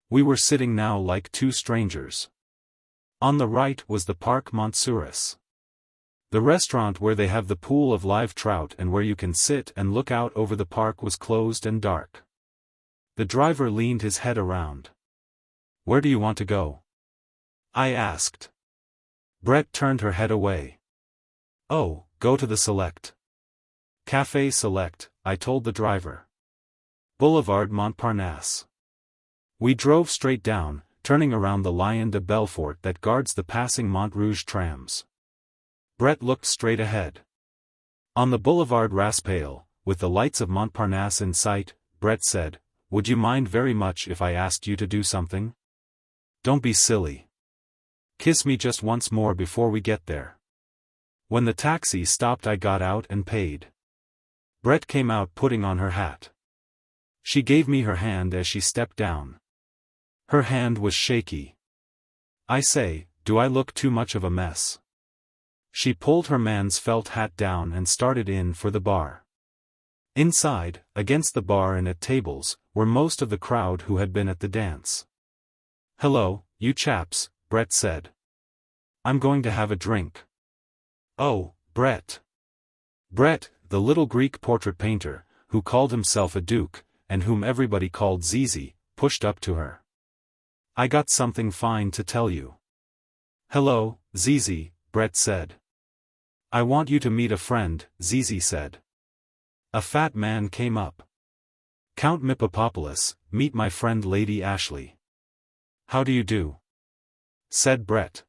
We were sitting now like two strangers. On the right was the Parc Montsouris. The restaurant where they have the pool of live trout and where you can sit and look out over the park was closed and dark. The driver leaned his head around. Where do you want to go? I asked. Brett turned her head away. Oh, go to the Select. Café Select, I told the driver. Boulevard Montparnasse. We drove straight down, turning around the Lion de Belfort that guards the passing Montrouge trams. Brett looked straight ahead. On the Boulevard Raspail, with the lights of Montparnasse in sight, Brett said, Would you mind very much if I asked you to do something? Don't be silly. Kiss me just once more before we get there. When the taxi stopped I got out and paid. Brett came out putting on her hat. She gave me her hand as she stepped down. Her hand was shaky. I say, do I look too much of a mess? She pulled her man's felt hat down and started in for the bar. Inside, against the bar and at tables, were most of the crowd who had been at the dance. Hello, you chaps, Brett said. I'm going to have a drink. Oh, Brett. Brett, the little Greek portrait painter, who called himself a duke, and whom everybody called Zizi, pushed up to her. I got something fine to tell you. Hello, Zizi, Brett said. I want you to meet a friend, Zizi said. A fat man came up. Count Mippopopoulos, meet my friend Lady Ashley. How do you do? Said Brett.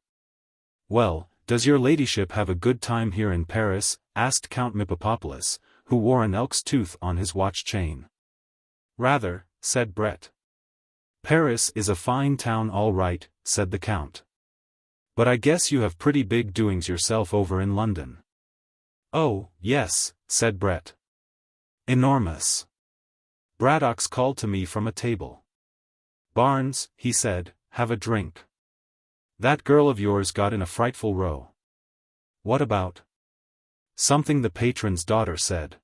Well, does your ladyship have a good time here in Paris? Asked Count Mippopopoulos, who wore an elk's tooth on his watch chain. Rather, said Brett. Paris is a fine town all right, said the Count. But I guess you have pretty big doings yourself over in London. Oh, yes, said Brett. Enormous. Braddock's called to me from a table. Barnes, he said, have a drink. That girl of yours got in a frightful row. What about? Something the patron's daughter said.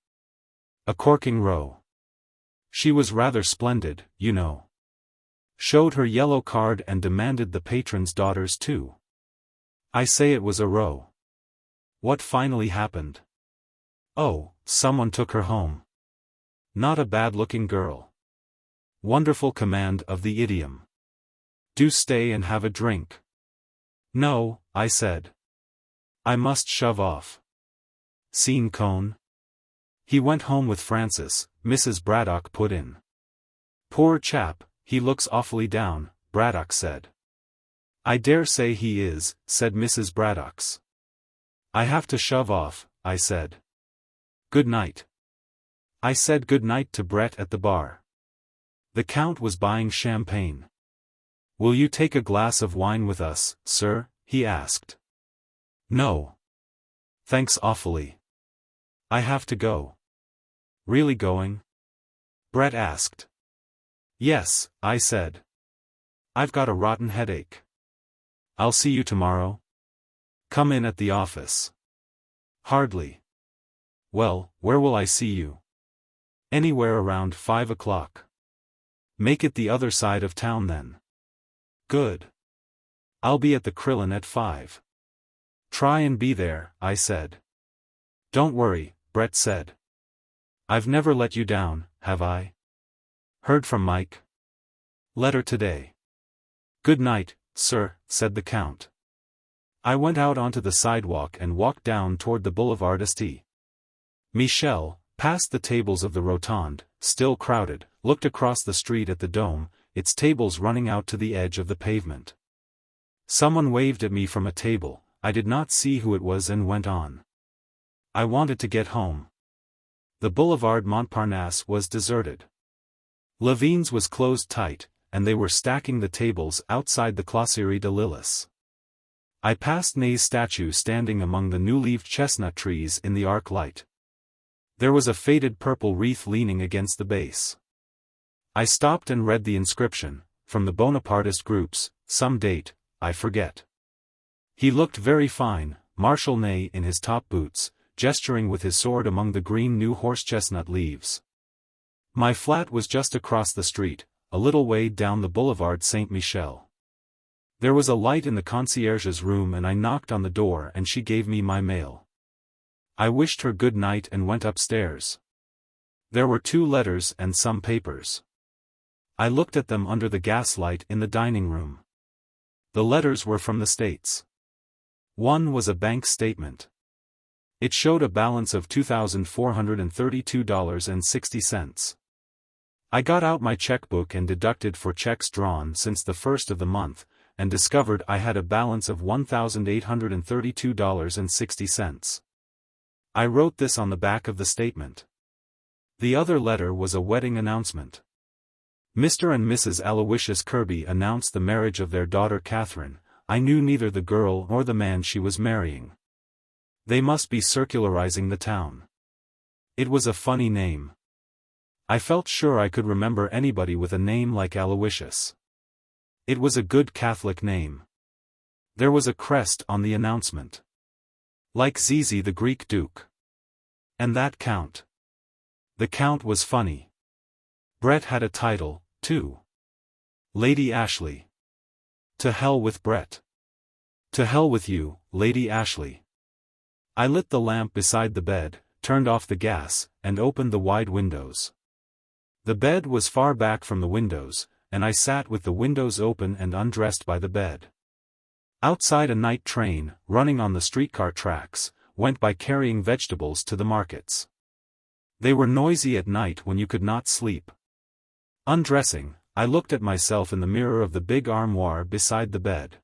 A corking row. She was rather splendid, you know. Showed her yellow card and demanded the patron's daughter's too. I say it was a row. What finally happened? Oh, someone took her home. Not a bad-looking girl. Wonderful command of the idiom. Do stay and have a drink. No, I said. I must shove off. Seen Cohn? He went home with Francis, Mrs. Braddock put in. Poor chap, he looks awfully down, Braddock said. I dare say he is, said Mrs. Braddock's. I have to shove off, I said. Good night. I said good night to Brett at the bar. The Count was buying champagne. Will you take a glass of wine with us, sir? He asked. No. Thanks awfully. I have to go. Really going? Brett asked. Yes, I said. I've got a rotten headache. I'll see you tomorrow. Come in at the office. Hardly. Well, where will I see you? Anywhere around 5 o'clock. Make it the other side of town then. Good. I'll be at the Krillin at 5. Try and be there, I said. Don't worry, Brett said. I've never let you down, have I? Heard from Mike? Letter today. Good night, sir, said the Count. I went out onto the sidewalk and walked down toward the Boulevard St. Michel, past the tables of the Rotonde, still crowded, looked across the street at the Dome, its tables running out to the edge of the pavement. Someone waved at me from a table, I did not see who it was and went on. I wanted to get home. The Boulevard Montparnasse was deserted. Levine's was closed tight, and they were stacking the tables outside the Closerie de Lillis. I passed Ney's statue standing among the new-leaved chestnut trees in the arc light. There was a faded purple wreath leaning against the base. I stopped and read the inscription, from the Bonapartist groups, some date, I forget. He looked very fine, Marshal Ney in his top boots, gesturing with his sword among the green new horsechestnut leaves. My flat was just across the street, a little way down the Boulevard Saint-Michel. There was a light in the concierge's room and I knocked on the door and she gave me my mail. I wished her good night and went upstairs. There were 2 letters and some papers. I looked at them under the gaslight in the dining room. The letters were from the States. One was a bank statement. It showed a balance of $2,432.60. I got out my checkbook and deducted for checks drawn since the first of the month, and discovered I had a balance of $1,832.60. I wrote this on the back of the statement. The other letter was a wedding announcement. Mr. and Mrs. Aloysius Kirby announced the marriage of their daughter Catherine. I knew neither the girl nor the man she was marrying. They must be circularizing the town. It was a funny name. I felt sure I could remember anybody with a name like Aloysius. It was a good Catholic name. There was a crest on the announcement. Like Zizi the Greek Duke. And that Count. The Count was funny. Brett had a title, too. Lady Ashley. To hell with Brett. To hell with you, Lady Ashley. I lit the lamp beside the bed, turned off the gas, and opened the wide windows. The bed was far back from the windows, and I sat with the windows open and undressed by the bed. Outside a night train, running on the streetcar tracks, went by carrying vegetables to the markets. They were noisy at night when you could not sleep. Undressing, I looked at myself in the mirror of the big armoire beside the bed.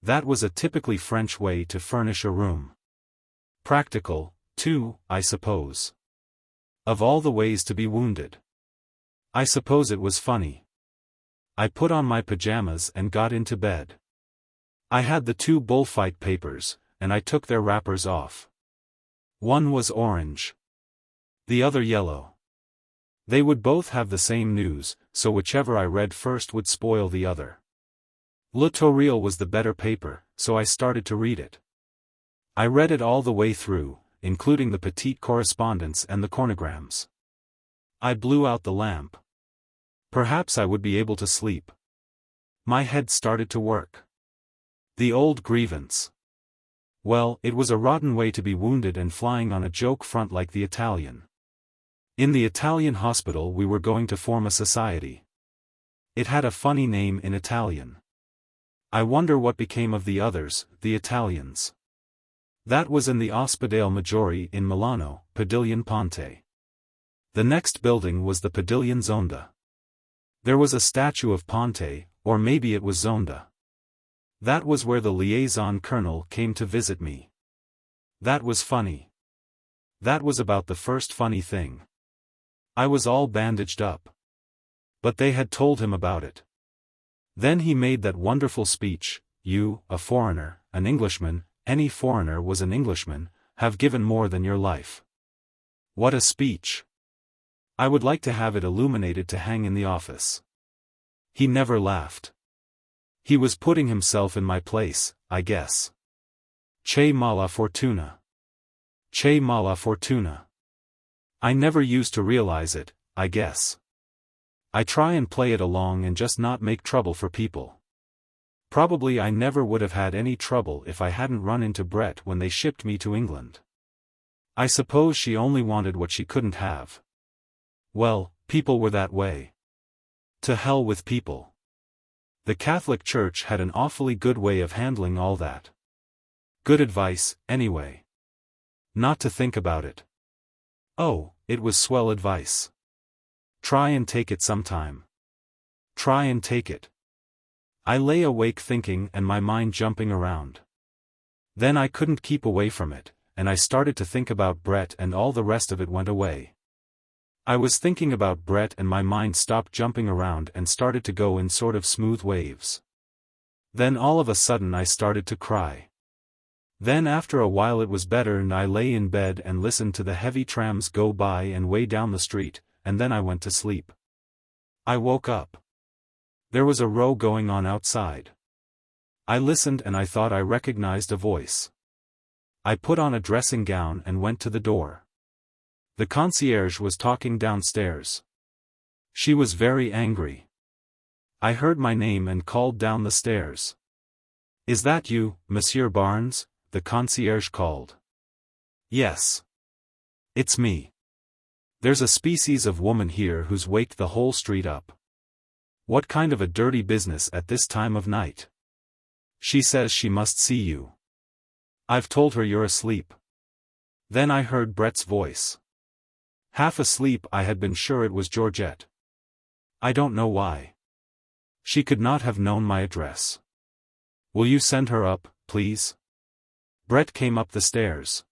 That was a typically French way to furnish a room. Practical, too, I suppose. Of all the ways to be wounded. I suppose it was funny. I put on my pajamas and got into bed. I had the 2 bullfight papers, and I took their wrappers off. One was orange. The other yellow. They would both have the same news, so whichever I read first would spoil the other. Le Tourille was the better paper, so I started to read it. I read it all the way through, including the petite correspondence and the cornograms. I blew out the lamp. Perhaps I would be able to sleep. My head started to work. The old grievance. Well, it was a rotten way to be wounded and flying on a joke front like the Italian. In the Italian hospital we were going to form a society. It had a funny name in Italian. I wonder what became of the others, the Italians. That was in the Ospedale Maggiore in Milano, Padiglione Ponte. The next building was the Padiglione Zonda. There was a statue of Ponte, or maybe it was Zonda. That was where the liaison colonel came to visit me. That was funny. That was about the first funny thing. I was all bandaged up. But they had told him about it. Then he made that wonderful speech, "You, a foreigner, an Englishman, any foreigner was an Englishman, have given more than your life." What a speech! I would like to have it illuminated to hang in the office. He never laughed. He was putting himself in my place, I guess. Che mala fortuna. Che mala fortuna. I never used to realize it, I guess. I try and play it along and just not make trouble for people. Probably I never would have had any trouble if I hadn't run into Brett when they shipped me to England. I suppose she only wanted what she couldn't have. Well, people were that way. To hell with people. The Catholic Church had an awfully good way of handling all that. Good advice, anyway. Not to think about it. Oh, it was swell advice. Try and take it sometime. Try and take it. I lay awake thinking and my mind jumping around. Then I couldn't keep away from it, and I started to think about Brett and all the rest of it went away. I was thinking about Brett and my mind stopped jumping around and started to go in sort of smooth waves. Then all of a sudden I started to cry. Then after a while it was better and I lay in bed and listened to the heavy trams go by and way down the street, and then I went to sleep. I woke up. There was a row going on outside. I listened and I thought I recognized a voice. I put on a dressing gown and went to the door. The concierge was talking downstairs. She was very angry. I heard my name and called down the stairs. "Is that you, Monsieur Barnes?" the concierge called. "Yes. It's me. There's a species of woman here who's waked the whole street up. What kind of a dirty business at this time of night? She says she must see you. I've told her you're asleep." Then I heard Brett's voice. Half asleep I had been sure it was Georgette. I don't know why. She could not have known my address. "Will you send her up, please?" Brett came up the stairs.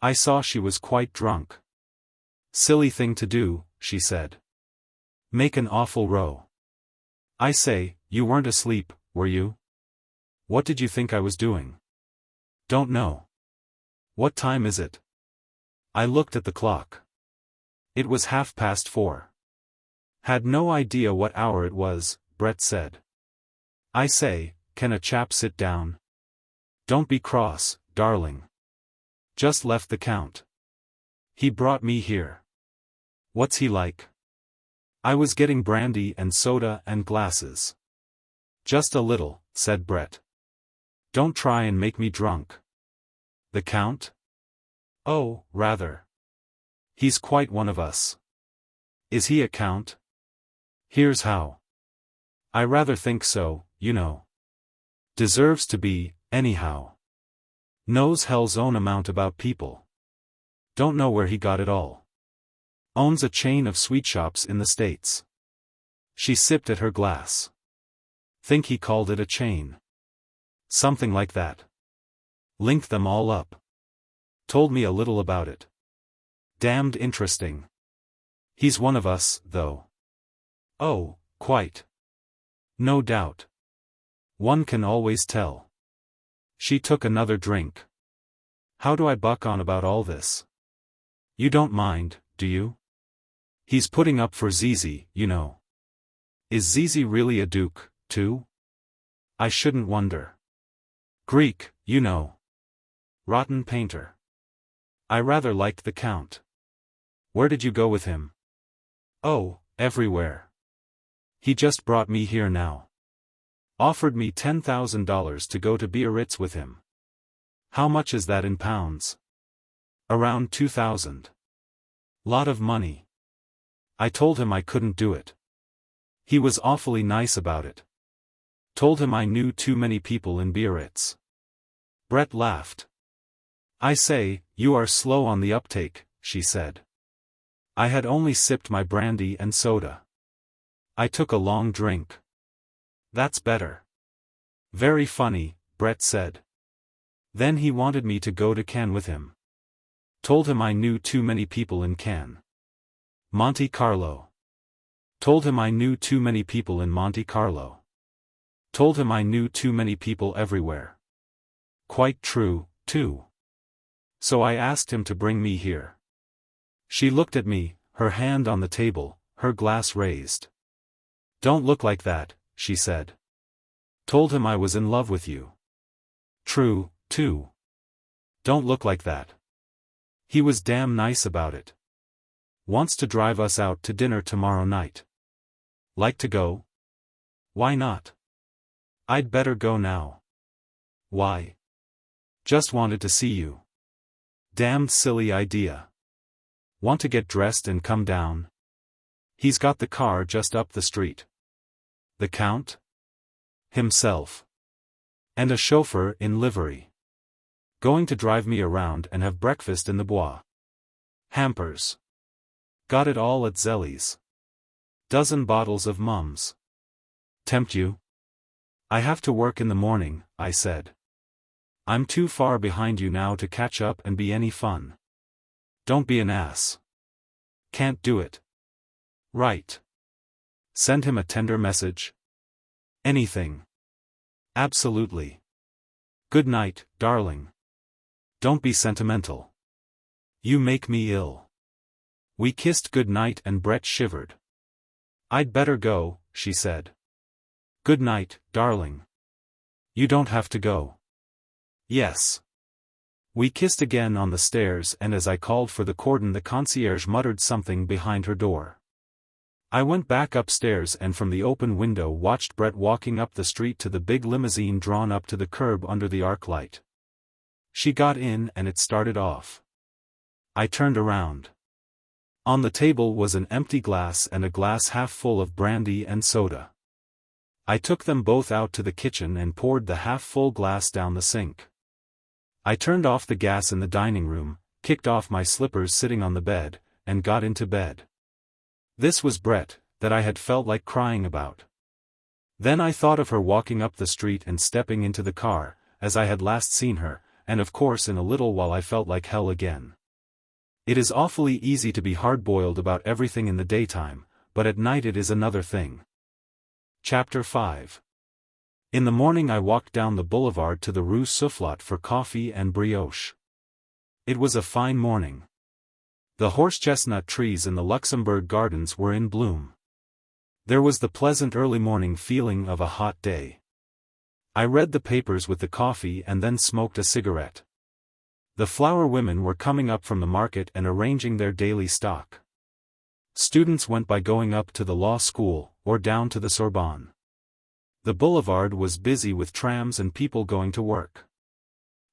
I saw she was quite drunk. "Silly thing to do," she said. "Make an awful row. I say, you weren't asleep, were you? What did you think I was doing?" "Don't know. What time is it?" I looked at the clock. It was 4:30. "Had no idea what hour it was," Brett said. "I say, can a chap sit down? Don't be cross, darling. Just left the Count. He brought me here." "What's he like?" "I was getting brandy and soda and glasses." "Just a little," said Brett. "Don't try and make me drunk." "The Count?" "Oh, rather. He's quite one of us." "Is he a count?" "Here's how. I rather think so, you know. Deserves to be, anyhow. Knows hell's own amount about people. Don't know where he got it all. Owns a chain of sweet shops in the States." She sipped at her glass. "Think he called it a chain. Something like that. Linked them all up. Told me a little about it. Damned interesting. He's one of us, though." "Oh, quite. No doubt. One can always tell." She took another drink. "How do I buck on about all this?" "You don't mind, do you? He's putting up for XIII, you know." "Is XIII really a duke, too?" "I shouldn't wonder. Greek, you know. Rotten painter. I rather liked the Count." "Where did you go with him?" "Oh, everywhere. He just brought me here now. Offered me $10,000 to go to Biarritz with him." "How much is that in pounds?" "Around 2,000. Lot of money." I told him I couldn't do it. He was awfully nice about it. Told him I knew too many people in Biarritz. Brett laughed. "I say, you are slow on the uptake," she said. I had only sipped my brandy and soda. I took a long drink. "That's better." "Very funny," Brett said. Then he wanted me to go to Cannes with him. Told him I knew too many people in Monte Carlo. Told him I knew too many people in Monte Carlo. Told him I knew too many people everywhere. Quite true, too. So I asked him to bring me here. She looked at me, her hand on the table, her glass raised. Don't look like that, she said. Told him I was in love with you. True, too. Don't look like that. He was damn nice about it. Wants to drive us out to dinner tomorrow night. Like to go? Why not? I'd better go now. Why? Just wanted to see you. Damned silly idea. Want to get dressed and come down? He's got the car just up the street. The Count? Himself. And a chauffeur in livery. Going to drive me around and have breakfast in the Bois. Hampers. Got it all at Zelli's. Dozen bottles of Mums. Tempt you? I have to work in the morning, I said. I'm too far behind you now to catch up and be any fun. Don't be an ass. Can't do it. Right. Send him a tender message? Anything. Absolutely. Good night, darling. Don't be sentimental. You make me ill. We kissed good night and Brett shivered. I'd better go, she said. Good night, darling. You don't have to go. Yes. We kissed again on the stairs, and as I called for the cordon the concierge muttered something behind her door. I went back upstairs and from the open window watched Brett walking up the street to the big limousine drawn up to the curb under the arc light. She got in and it started off. I turned around. On the table was an empty glass and a glass half full of brandy and soda. I took them both out to the kitchen and poured the half-full glass down the sink. I turned off the gas in the dining room, kicked off my slippers sitting on the bed, and got into bed. This was Brett, that I had felt like crying about. Then I thought of her walking up the street and stepping into the car, as I had last seen her, and of course in a little while I felt like hell again. It is awfully easy to be hard-boiled about everything in the daytime, but at night it is another thing. Chapter 5. In the morning I walked down the boulevard to the Rue Soufflot for coffee and brioche. It was a fine morning. The horse-chestnut trees in the Luxembourg Gardens were in bloom. There was the pleasant early morning feeling of a hot day. I read the papers with the coffee and then smoked a cigarette. The flower women were coming up from the market and arranging their daily stock. Students went by going up to the law school, or down to the Sorbonne. The boulevard was busy with trams and people going to work.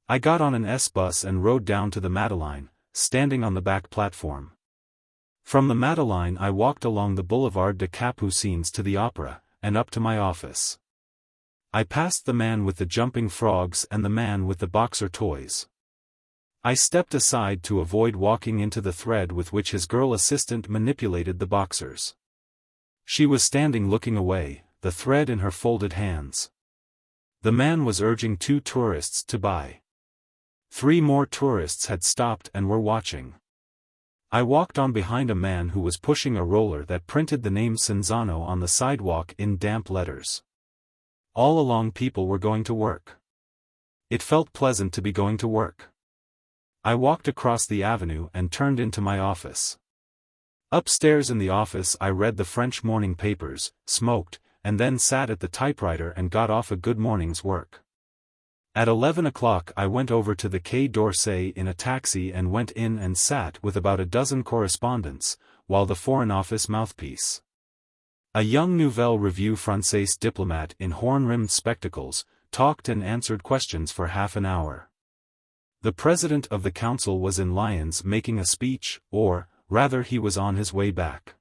I got on an S-bus and rode down to the Madeleine, standing on the back platform. From the Madeleine I walked along the Boulevard des Capucines to the Opera, and up to my office. I passed the man with the jumping frogs and the man with the boxer toys. I stepped aside to avoid walking into the thread with which his girl assistant manipulated the boxers. She was standing looking away, the thread in her folded hands. The man was urging 2 tourists to buy. 3 more tourists had stopped and were watching. I walked on behind a man who was pushing a roller that printed the name Cinzano on the sidewalk in damp letters. All along people were going to work. It felt pleasant to be going to work. I walked across the avenue and turned into my office. Upstairs in the office I read the French morning papers, smoked, and then sat at the typewriter and got off a good morning's work. At 11 o'clock I went over to the Quai d'Orsay in a taxi and went in and sat with about a dozen correspondents, while the Foreign Office mouthpiece, a young Nouvelle Revue Française diplomat in horn-rimmed spectacles, talked and answered questions for half an hour. The president of the council was in Lyons making a speech, or, rather he was on his way back.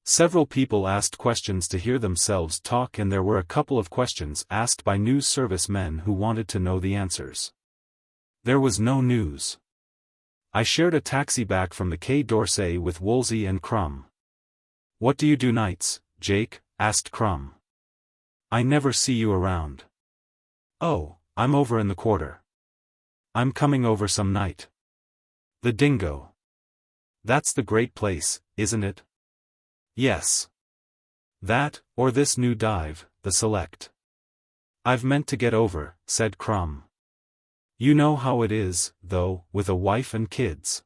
Several people asked questions to hear themselves talk and there were a couple of questions asked by news service men who wanted to know the answers. There was no news. I shared a taxi back from the Quai d'Orsay with Woolsey and Crumb. "What do you do nights, Jake?" asked Crumb. "I never see you around." "Oh, I'm over in the quarter. I'm coming over some night." The Dingo. That's the great place, isn't it? Yes. That, or this new dive, the Select. I've meant to get over, said Crumb. You know how it is, though, with a wife and kids.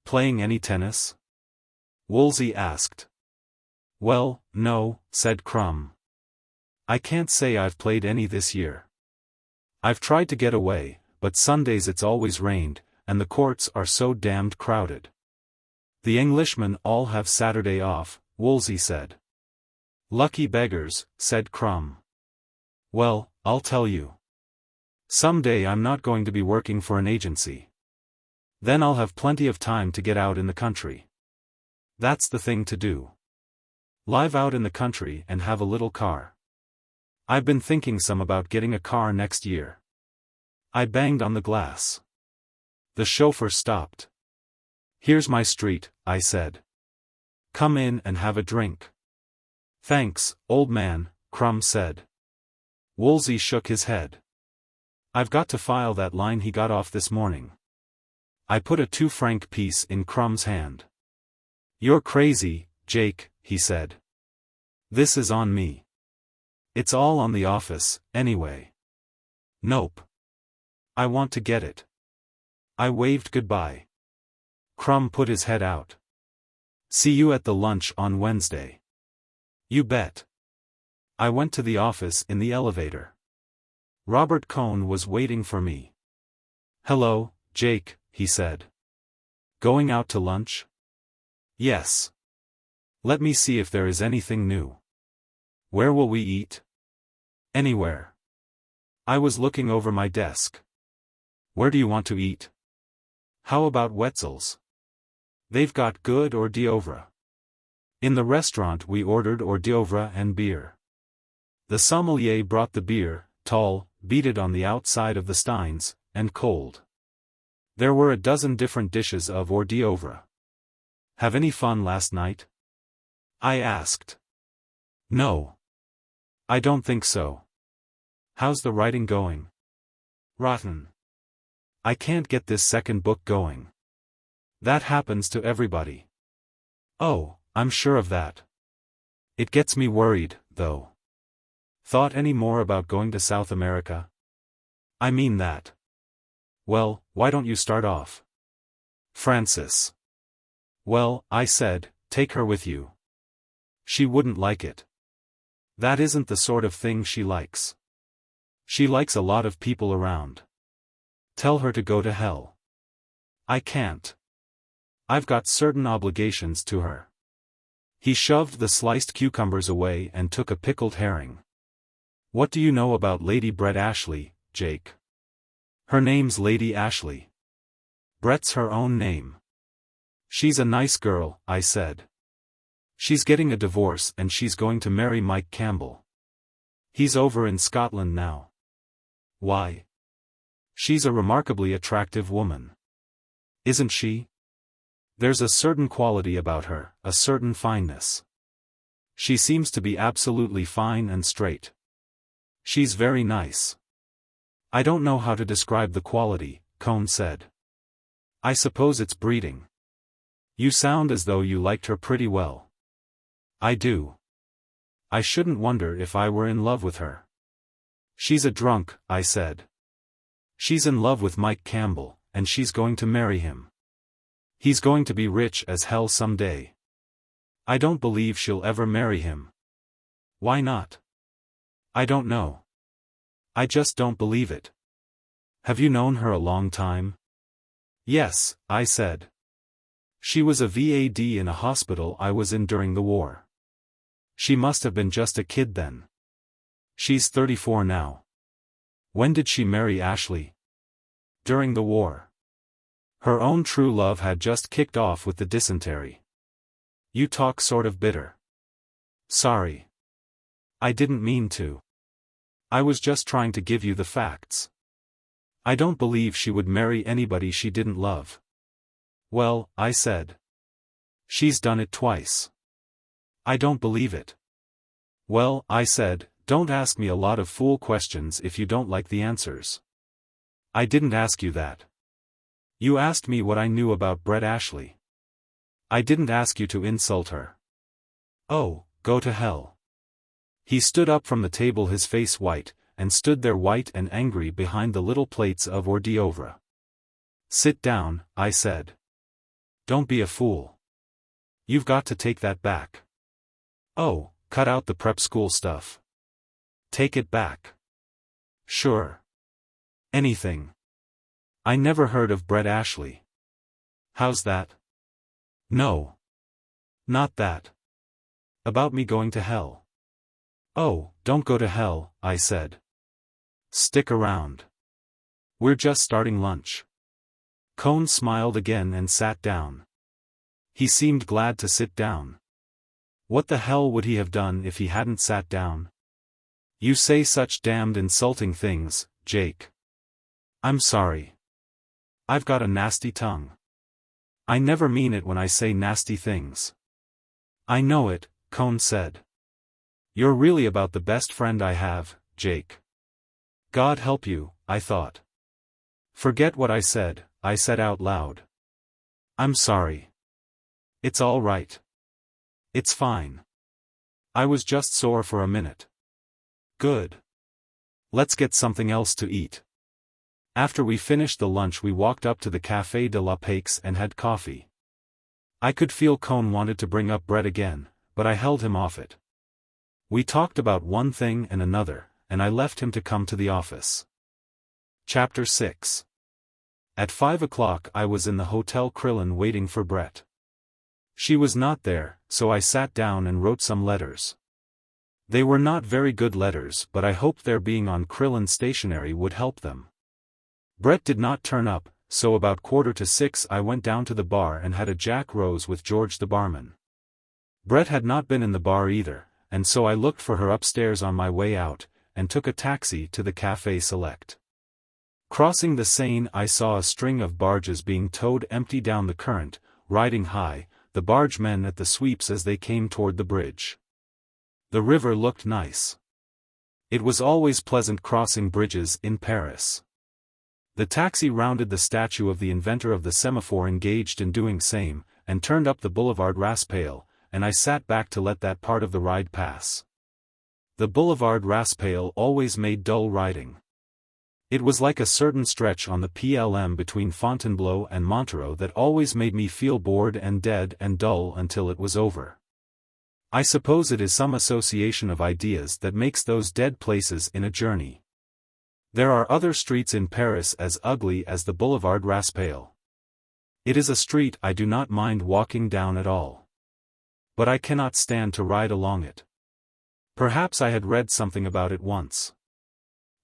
Playing any tennis? Woolsey asked. Well, no, said Crumb. I can't say I've played any this year. I've tried to get away, but Sundays it's always rained, and the courts are so damned crowded. The Englishmen all have Saturday off, Woolsey said. Lucky beggars, said Crumb. Well, I'll tell you. Someday I'm not going to be working for an agency. Then I'll have plenty of time to get out in the country. That's the thing to do. Live out in the country and have a little car. I've been thinking some about getting a car next year. I banged on the glass. The chauffeur stopped. Here's my street, I said. Come in and have a drink. Thanks, old man, Crumb said. Woolsey shook his head. I've got to file that line he got off this morning. I put a 2-franc piece in Crumb's hand. You're crazy, Jake, he said. This is on me. It's all on the office, anyway. Nope. I want to get it. I waved goodbye. Crumb put his head out. See you at the lunch on Wednesday. You bet. I went to the office in the elevator. Robert Cohn was waiting for me. Hello, Jake, he said. Going out to lunch? Yes. Let me see if there is anything new. Where will we eat? Anywhere. I was looking over my desk. Where do you want to eat? How about Wetzel's? They've got good hors d'oeuvre. In the restaurant we ordered hors d'oeuvre and beer. The sommelier brought the beer, tall, beaded on the outside of the steins, and cold. There were a dozen different dishes of hors d'oeuvre. Have any fun last night? I asked. No. I don't think so. How's the writing going? Rotten. I can't get this second book going. That happens to everybody. Oh, I'm sure of that. It gets me worried, though. Thought any more about going to South America? I mean that. Well, why don't you start off? Francis. Well, I said, take her with you. She wouldn't like it. That isn't the sort of thing she likes. She likes a lot of people around. Tell her to go to hell. I can't. I've got certain obligations to her. He shoved the sliced cucumbers away and took a pickled herring. What do you know about Lady Brett Ashley, Jake? Her name's Lady Ashley. Brett's her own name. She's a nice girl, I said. She's getting a divorce and she's going to marry Mike Campbell. He's over in Scotland now. Why? She's a remarkably attractive woman. Isn't she? There's a certain quality about her, a certain fineness. She seems to be absolutely fine and straight. She's very nice. I don't know how to describe the quality, Cohn said. I suppose it's breeding. You sound as though you liked her pretty well. I do. I shouldn't wonder if I were in love with her. She's a drunk, I said. She's in love with Mike Campbell, and she's going to marry him. He's going to be rich as hell someday. I don't believe she'll ever marry him. Why not? I don't know. I just don't believe it. Have you known her a long time? Yes, I said. She was a VAD in a hospital I was in during the war. She must have been just a kid then. She's 34 now. When did she marry Ashley? During the war. Her own true love had just kicked off with the dysentery. You talk sort of bitter. Sorry. I didn't mean to. I was just trying to give you the facts. I don't believe she would marry anybody she didn't love. Well, I said. She's done it twice. I don't believe it. Well, I said, don't ask me a lot of fool questions if you don't like the answers. I didn't ask you that. You asked me what I knew about Brett Ashley. I didn't ask you to insult her. Oh, go to hell. He stood up from the table, his face white, and stood there white and angry behind the little plates of hors d'oeuvre. Sit down, I said. Don't be a fool. You've got to take that back. Oh, cut out the prep school stuff. Take it back. Sure. Anything. I never heard of Brett Ashley. How's that? No. Not that. About me going to hell. Oh, don't go to hell, I said. Stick around. We're just starting lunch. Cohn smiled again and sat down. He seemed glad to sit down. What the hell would he have done if he hadn't sat down? You say such damned insulting things, Jake. I'm sorry. I've got a nasty tongue. I never mean it when I say nasty things. I know it, Cohn said. You're really about the best friend I have, Jake. God help you, I thought. Forget what I said out loud. I'm sorry. It's all right. It's fine. I was just sore for a minute. Good. Let's get something else to eat. After we finished the lunch, we walked up to the Café de la Paix and had coffee. I could feel Cohn wanted to bring up Brett again, but I held him off it. We talked about one thing and another, and I left him to come to the office. Chapter 6. At 5 o'clock I was in the Hotel Clyne waiting for Brett. She was not there, so I sat down and wrote some letters. They were not very good letters, but I hoped their being on Clyne stationery would help them. Brett did not turn up, so about 5:45 I went down to the bar and had a Jack Rose with George the barman. Brett had not been in the bar either, and so I looked for her upstairs on my way out, and took a taxi to the Café Select. Crossing the Seine, I saw a string of barges being towed empty down the current, riding high, the bargemen at the sweeps as they came toward the bridge. The river looked nice. It was always pleasant crossing bridges in Paris. The taxi rounded the statue of the inventor of the semaphore engaged in doing same, and turned up the Boulevard Raspail, and I sat back to let that part of the ride pass. The Boulevard Raspail always made dull riding. It was like a certain stretch on the PLM between Fontainebleau and Montereau that always made me feel bored and dead and dull until it was over. I suppose it is some association of ideas that makes those dead places in a journey. There are other streets in Paris as ugly as the Boulevard Raspail. It is a street I do not mind walking down at all. But I cannot stand to ride along it. Perhaps I had read something about it once.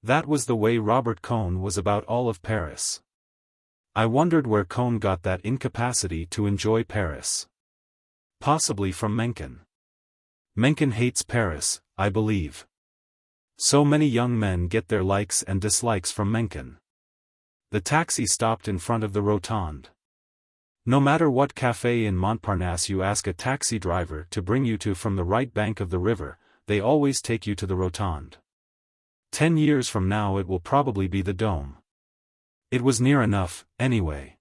That was the way Robert Cohn was about all of Paris. I wondered where Cohn got that incapacity to enjoy Paris. Possibly from Mencken. Mencken hates Paris, I believe. So many young men get their likes and dislikes from Mencken. The taxi stopped in front of the Rotonde. No matter what café in Montparnasse you ask a taxi driver to bring you to from the right bank of the river, they always take you to the Rotonde. 10 years from now it will probably be the Dome. It was near enough, anyway.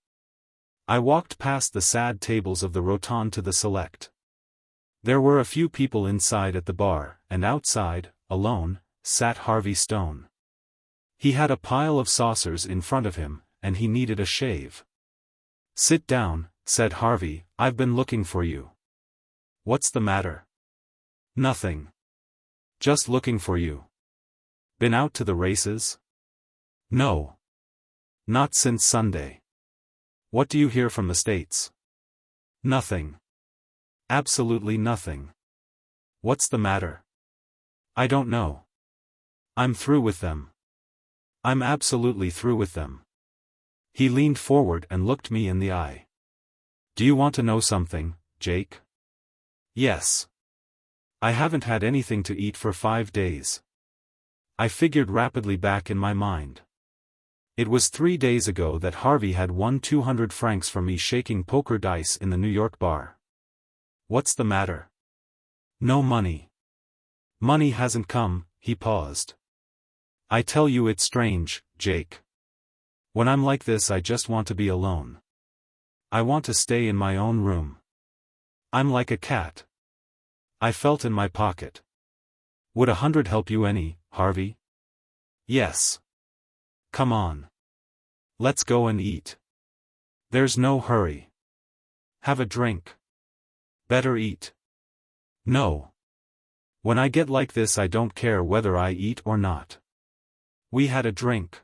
I walked past the sad tables of the Rotonde to the Select. There were a few people inside at the bar, and outside, alone, sat Harvey Stone. He had a pile of saucers in front of him, and he needed a shave. "Sit down," said Harvey, "I've been looking for you." "What's the matter?" "Nothing. Just looking for you." "Been out to the races?" "No. Not since Sunday." "What do you hear from the States?" "Nothing. Absolutely nothing." "What's the matter?" "I don't know. I'm through with them. I'm absolutely through with them." He leaned forward and looked me in the eye. "Do you want to know something, Jake?" "Yes. I haven't had anything to eat for 5 days." I figured rapidly back in my mind. It was 3 days ago that Harvey had won 200 francs from me shaking poker dice in the New York bar. "What's the matter?" "No money." "Money hasn't come," he paused. "I tell you it's strange, Jake. When I'm like this I just want to be alone. I want to stay in my own room. I'm like a cat. I felt in my pocket. Would 100 help you any, Harvey? Yes. Come on. Let's go and eat. There's no hurry. Have a drink. Better eat. No. When I get like this I don't care whether I eat or not. We had a drink.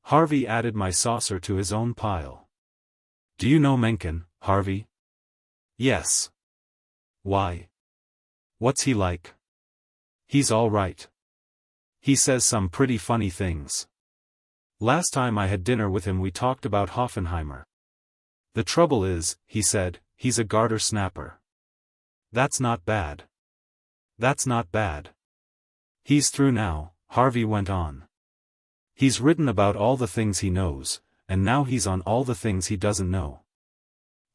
Harvey added my saucer to his own pile. Do you know Mencken, Harvey? Yes. Why? What's he like? He's all right. He says some pretty funny things. Last time I had dinner with him we talked about Hoffenheimer. The trouble is, he said, he's a garter snapper. That's not bad. That's not bad. He's through now, Harvey went on. He's written about all the things he knows, and now he's on all the things he doesn't know.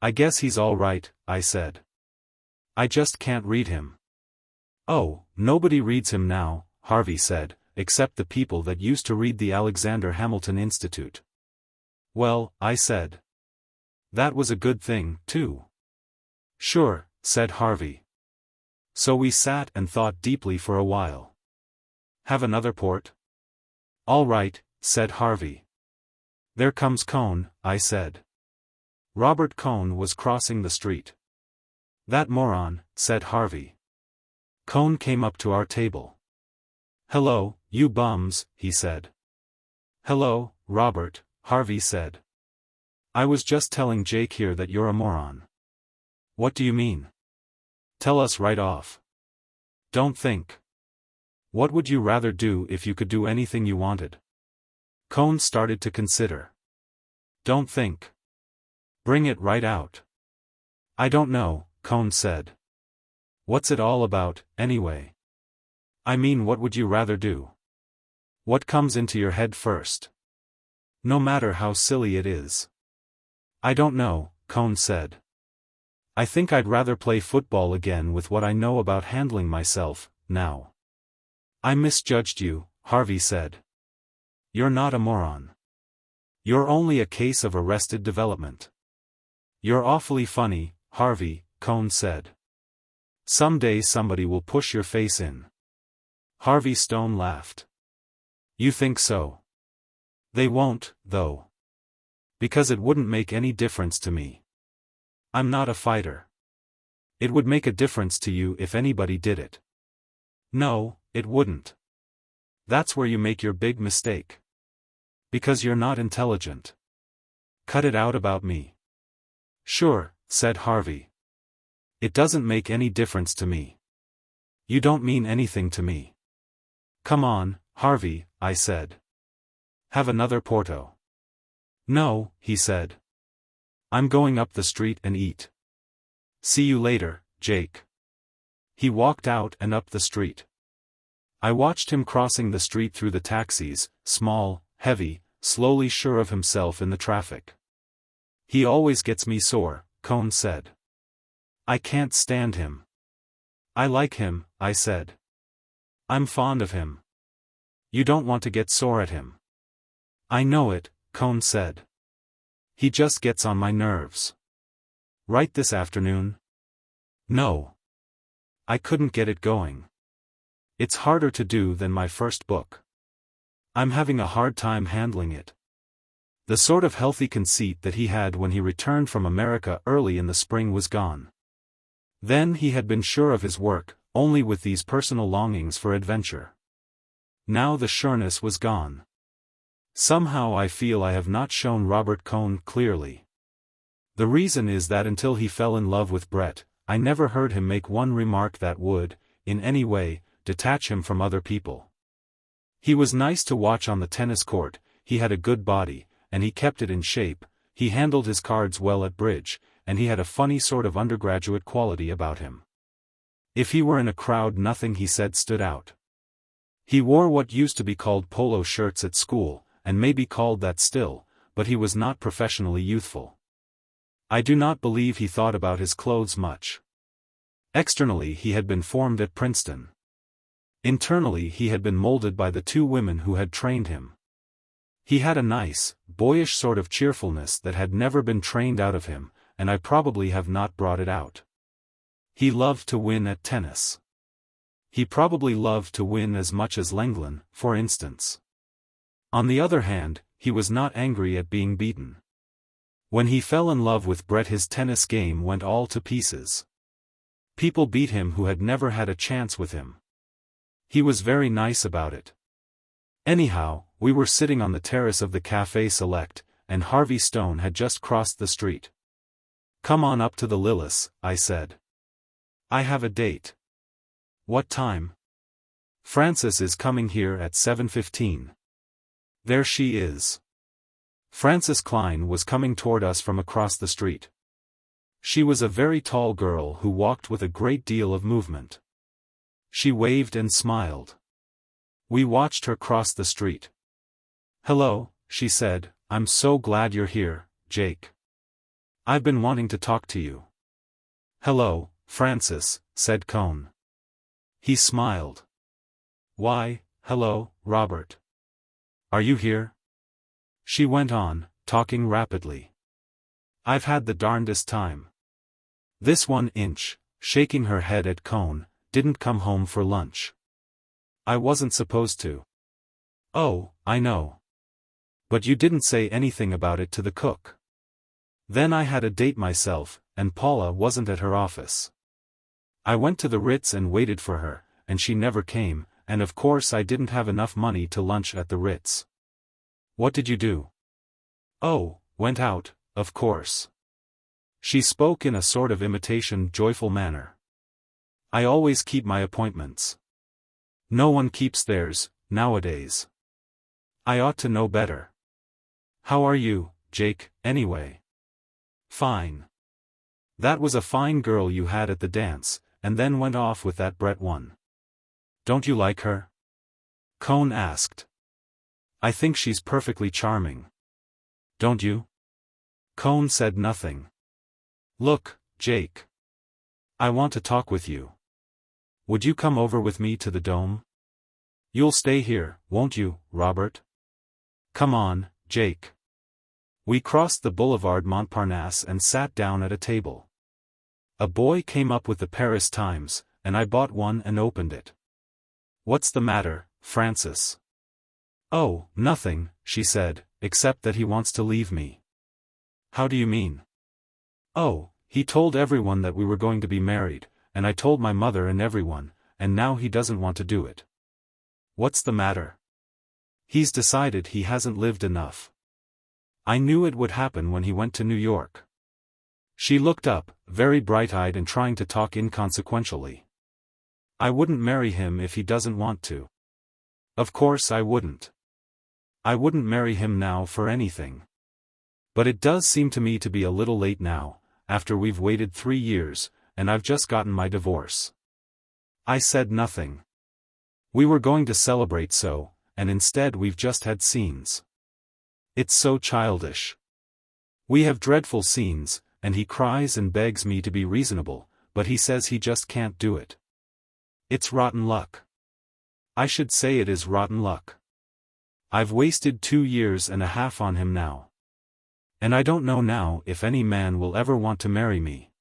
I guess he's all right, I said. I just can't read him. Oh, nobody reads him now, Harvey said, except the people that used to read the Alexander Hamilton Institute. Well, I said. That was a good thing, too. Sure, said Harvey. So we sat and thought deeply for a while. Have another port? All right, said Harvey. There comes Cohn, I said. Robert Cohn was crossing the street. That moron, said Harvey. Cohn came up to our table. Hello, you bums, he said. Hello, Robert, Harvey said. I was just telling Jake here that you're a moron. What do you mean? Tell us right off. Don't think. What would you rather do if you could do anything you wanted? Cohn started to consider. Don't think. Bring it right out. I don't know, Cohn said. What's it all about, anyway? I mean, what would you rather do? What comes into your head first? No matter how silly it is. I don't know, Cohn said. I think I'd rather play football again with what I know about handling myself, now. I misjudged you, Harvey said. You're not a moron. You're only a case of arrested development. You're awfully funny, Harvey, Cohn said. Someday somebody will push your face in. Harvey Stone laughed. You think so? They won't, though. Because it wouldn't make any difference to me. I'm not a fighter. It would make a difference to you if anybody did it. No, it wouldn't. That's where you make your big mistake. Because you're not intelligent. Cut it out about me. Sure, said Harvey. It doesn't make any difference to me. You don't mean anything to me. Come on, Harvey, I said. Have another Porto. No, he said. I'm going up the street and eat. See you later, Jake. He walked out and up the street. I watched him crossing the street through the taxis, small, heavy, slowly sure of himself in the traffic. He always gets me sore, Cohn said. I can't stand him. I like him, I said. I'm fond of him. You don't want to get sore at him. I know it, Cohn said. He just gets on my nerves. Write this afternoon? No. I couldn't get it going. It's harder to do than my first book. I'm having a hard time handling it. The sort of healthy conceit that he had when he returned from America early in the spring was gone. Then he had been sure of his work, only with these personal longings for adventure. Now the sureness was gone. Somehow I feel I have not shown Robert Cohn clearly. The reason is that until he fell in love with Brett, I never heard him make one remark that would, in any way, detach him from other people. He was nice to watch on the tennis court, he had a good body, and he kept it in shape, he handled his cards well at bridge, and he had a funny sort of undergraduate quality about him. If he were in a crowd nothing he said stood out. He wore what used to be called polo shirts at school, and may be called that still, but he was not professionally youthful. I do not believe he thought about his clothes much. Externally he had been formed at Princeton. Internally he had been molded by the two women who had trained him. He had a nice, boyish sort of cheerfulness that had never been trained out of him, and I probably have not brought it out. He loved to win at tennis. He probably loved to win as much as Lenglen, for instance. On the other hand, he was not angry at being beaten. When he fell in love with Brett, his tennis game went all to pieces. People beat him who had never had a chance with him. He was very nice about it. Anyhow, we were sitting on the terrace of the Café Select, and Harvey Stone had just crossed the street. "Come on up to the Lillis," I said. "I have a date." "What time?" "Frances is coming here at 7:15. There she is." Frances Clyne was coming toward us from across the street. She was a very tall girl who walked with a great deal of movement. She waved and smiled. We watched her cross the street. "Hello," she said, "I'm so glad you're here, Jake. I've been wanting to talk to you." "Hello, Frances," said Cohn. He smiled. "Why, hello, Robert. Are you here?" She went on, talking rapidly. "I've had the darndest time. This 1-inch, shaking her head at Cohn, didn't come home for lunch. I wasn't supposed to." "Oh, I know. But you didn't say anything about it to the cook." "Then I had a date myself, and Paula wasn't at her office. I went to the Ritz and waited for her, and she never came, and of course I didn't have enough money to lunch at the Ritz." "What did you do?" "Oh, went out, of course." She spoke in a sort of imitation joyful manner. "I always keep my appointments. No one keeps theirs, nowadays. I ought to know better. How are you, Jake, anyway?" "Fine. That was a fine girl you had at the dance, and then went off with that Brett one. Don't you like her?" Cohn asked. "I think she's perfectly charming. Don't you?" Cohn said nothing. "Look, Jake. I want to talk with you. Would you come over with me to the Dome? You'll stay here, won't you, Robert? Come on, Jake." We crossed the Boulevard Montparnasse and sat down at a table. A boy came up with the Paris Times, and I bought one and opened it. "What's the matter, Frances?" "Oh, nothing," she said, "except that he wants to leave me." "How do you mean?" "Oh, he told everyone that we were going to be married, and I told my mother and everyone, and now he doesn't want to do it." "What's the matter?" "He's decided he hasn't lived enough. I knew it would happen when he went to New York." She looked up, very bright-eyed and trying to talk inconsequentially. "I wouldn't marry him if he doesn't want to." "Of course I wouldn't. I wouldn't marry him now for anything. But it does seem to me to be a little late now, after we've waited 3 years, and I've just gotten my divorce." I said nothing. We were going to celebrate so, and instead we've just had scenes. It's so childish. We have dreadful scenes, and he cries and begs me to be reasonable, but he says he just can't do it. It's rotten luck. I should say it is rotten luck. I've wasted 2.5 years on him now. And I don't know now if any man will ever want to marry me.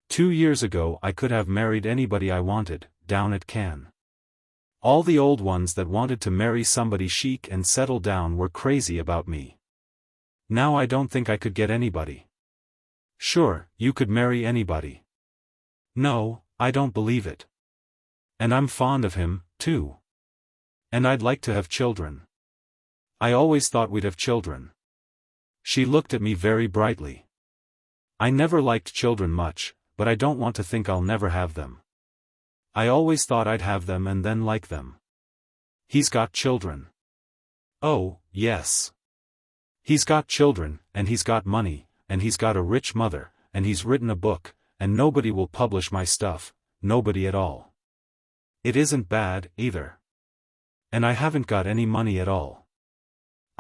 2 years ago I could have married anybody I wanted, down at Cannes. All the old ones that wanted to marry somebody chic and settle down were crazy about me. Now I don't think I could get anybody." "Sure, you could marry anybody." "No, I don't believe it. And I'm fond of him, too. And I'd like to have children. I always thought we'd have children." She looked at me very brightly. "I never liked children much, but I don't want to think I'll never have them. I always thought I'd have them and then like them." "He's got children." "Oh, yes. He's got children, and he's got money, and he's got a rich mother, and he's written a book, and nobody will publish my stuff, nobody at all. It isn't bad, either. And I haven't got any money at all.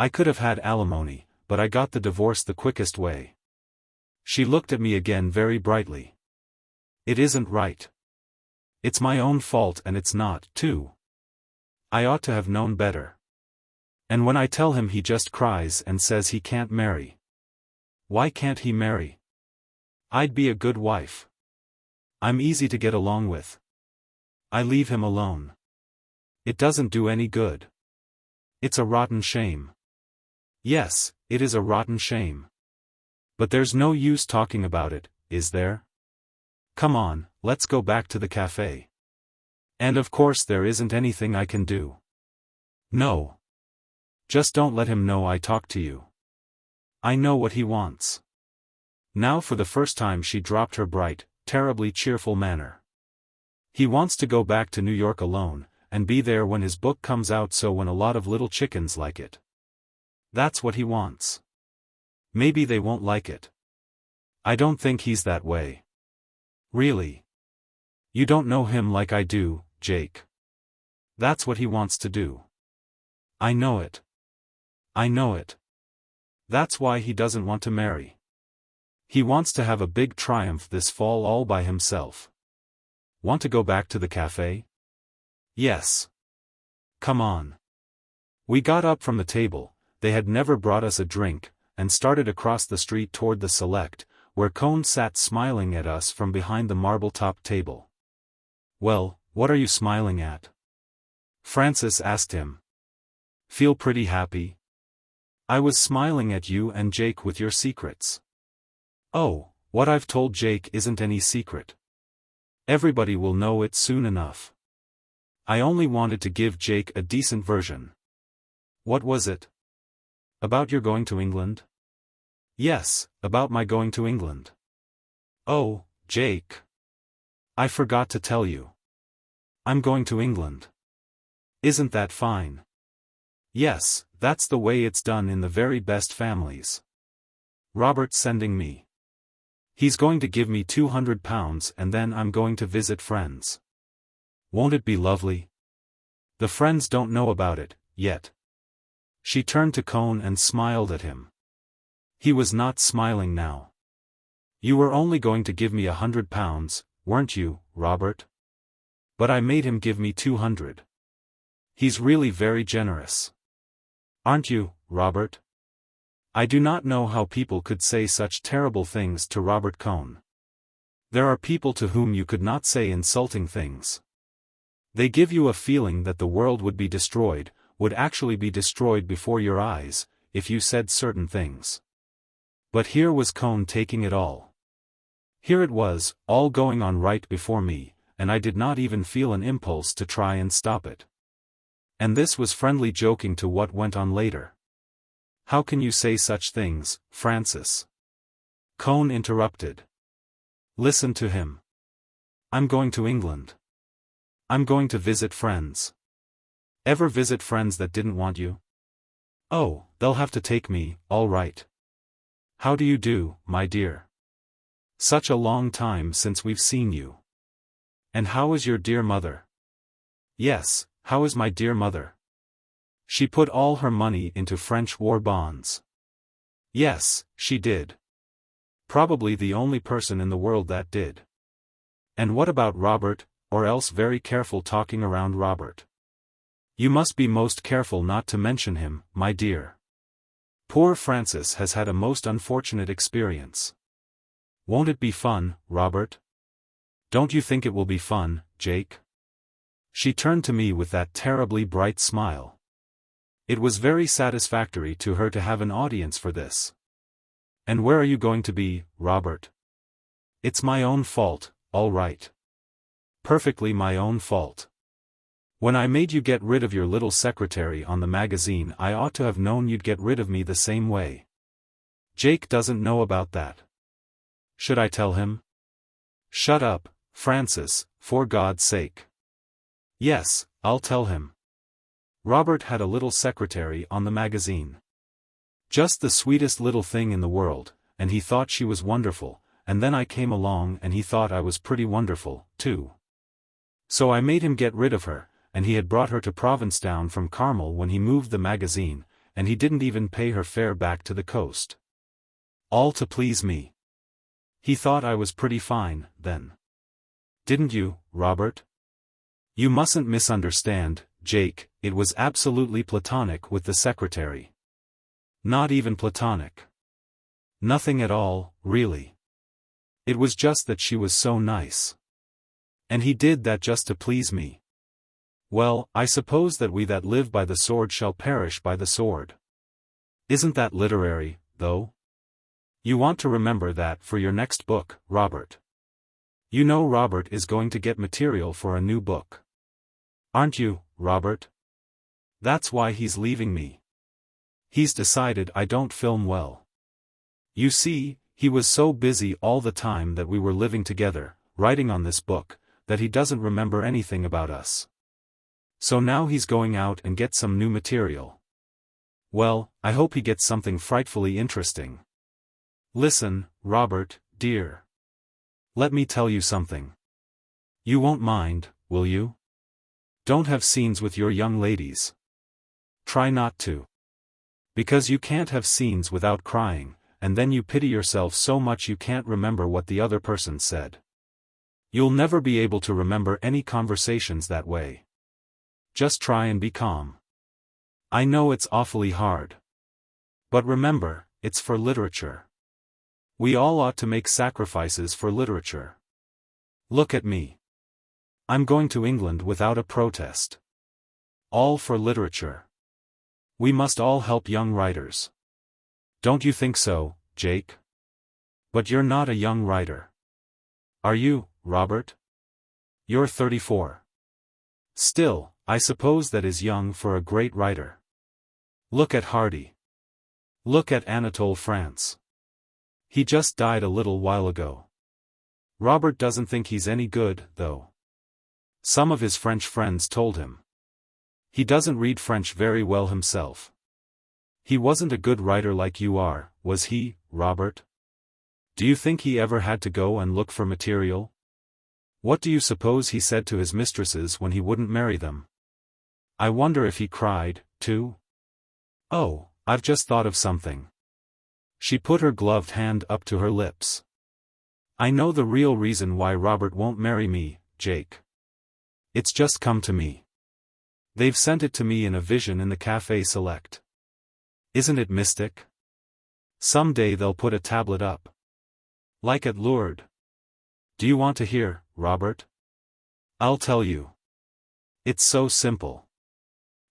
I could have had alimony, but I got the divorce the quickest way." She looked at me again very brightly. "It isn't right. It's my own fault and it's not, too. I ought to have known better. And when I tell him, he just cries and says he can't marry. Why can't he marry? I'd be a good wife. I'm easy to get along with. I leave him alone. It doesn't do any good. It's a rotten shame. Yes, it is a rotten shame. But there's no use talking about it, is there? Come on, let's go back to the cafe. And of course there isn't anything I can do. No. Just don't let him know I talked to you. I know what he wants. Now for the first time she dropped her bright, terribly cheerful manner. He wants to go back to New York alone, and be there when his book comes out, so when a lot of little chickens like it. That's what he wants. Maybe they won't like it. I don't think he's that way. Really. You don't know him like I do, Jake. That's what he wants to do. I know it. I know it. That's why he doesn't want to marry. He wants to have a big triumph this fall all by himself. Want to go back to the cafe? Yes. Come on. We got up from the table, they had never brought us a drink, and started across the street toward the Select, where Cohn sat smiling at us from behind the marble-topped table. Well, what are you smiling at? Francis asked him. Feel pretty happy? I was smiling at you and Jake with your secrets. Oh, what I've told Jake isn't any secret. Everybody will know it soon enough. I only wanted to give Jake a decent version. What was it? About your going to England? Yes, about my going to England. Oh, Jake. I forgot to tell you. I'm going to England. Isn't that fine? Yes, that's the way it's done in the very best families. Robert's sending me. He's going to give me £200 and then I'm going to visit friends. Won't it be lovely? The friends don't know about it, yet. She turned to Cohn and smiled at him. He was not smiling now. You were only going to give me £100, weren't you, Robert? But I made him give me 200. He's really very generous. Aren't you, Robert? I do not know how people could say such terrible things to Robert Cohn. There are people to whom you could not say insulting things. They give you a feeling that the world would be destroyed, would actually be destroyed before your eyes, if you said certain things. But here was Cohn taking it all. Here it was, all going on right before me, and I did not even feel an impulse to try and stop it. And this was friendly joking to what went on later. How can you say such things, Francis? Cohn interrupted. Listen to him. I'm going to England. I'm going to visit friends. Ever visit friends that didn't want you? Oh, they'll have to take me, all right. How do you do, my dear? Such a long time since we've seen you. And how is your dear mother? Yes, how is my dear mother? She put all her money into French war bonds. Yes, she did. Probably the only person in the world that did. And what about Robert, or else very careful talking around Robert. You must be most careful not to mention him, my dear. Poor Francis has had a most unfortunate experience. Won't it be fun, Robert? Don't you think it will be fun, Jake? She turned to me with that terribly bright smile. It was very satisfactory to her to have an audience for this. And where are you going to be, Robert? It's my own fault, all right. Perfectly my own fault. When I made you get rid of your little secretary on the magazine, I ought to have known you'd get rid of me the same way. Jake doesn't know about that. Should I tell him? Shut up, Francis, for God's sake. Yes, I'll tell him. Robert had a little secretary on the magazine. Just the sweetest little thing in the world, and he thought she was wonderful, and then I came along and he thought I was pretty wonderful, too. So I made him get rid of her, and he had brought her to Provincetown from Carmel when he moved the magazine, and he didn't even pay her fare back to the coast. All to please me. He thought I was pretty fine, then. Didn't you, Robert? You mustn't misunderstand, Jake, it was absolutely platonic with the secretary. Not even platonic. Nothing at all, really. It was just that she was so nice. And he did that just to please me. Well, I suppose that we that live by the sword shall perish by the sword. Isn't that literary, though? You want to remember that for your next book, Robert. You know Robert is going to get material for a new book. Aren't you, Robert? That's why he's leaving me. He's decided I don't film well. You see, he was so busy all the time that we were living together, writing on this book, that he doesn't remember anything about us. So now he's going out and get some new material. Well, I hope he gets something frightfully interesting. Listen, Robert, dear. Let me tell you something. You won't mind, will you? Don't have scenes with your young ladies. Try not to. Because you can't have scenes without crying, and then you pity yourself so much you can't remember what the other person said. You'll never be able to remember any conversations that way. Just try and be calm. I know it's awfully hard. But remember, it's for literature. We all ought to make sacrifices for literature. Look at me. I'm going to England without a protest. All for literature. We must all help young writers. Don't you think so, Jake? But you're not a young writer. Are you, Robert? You're 34. Still, I suppose that is young for a great writer. Look at Hardy. Look at Anatole France. He just died a little while ago. Robert doesn't think he's any good, though. Some of his French friends told him. He doesn't read French very well himself. He wasn't a good writer like you are, was he, Robert? Do you think he ever had to go and look for material? What do you suppose he said to his mistresses when he wouldn't marry them? I wonder if he cried, too? Oh, I've just thought of something. She put her gloved hand up to her lips. I know the real reason why Robert won't marry me, Jake. It's just come to me. They've sent it to me in a vision in the Café Select. Isn't it mystic? Someday they'll put a tablet up. Like at Lourdes. Do you want to hear, Robert? I'll tell you. It's so simple.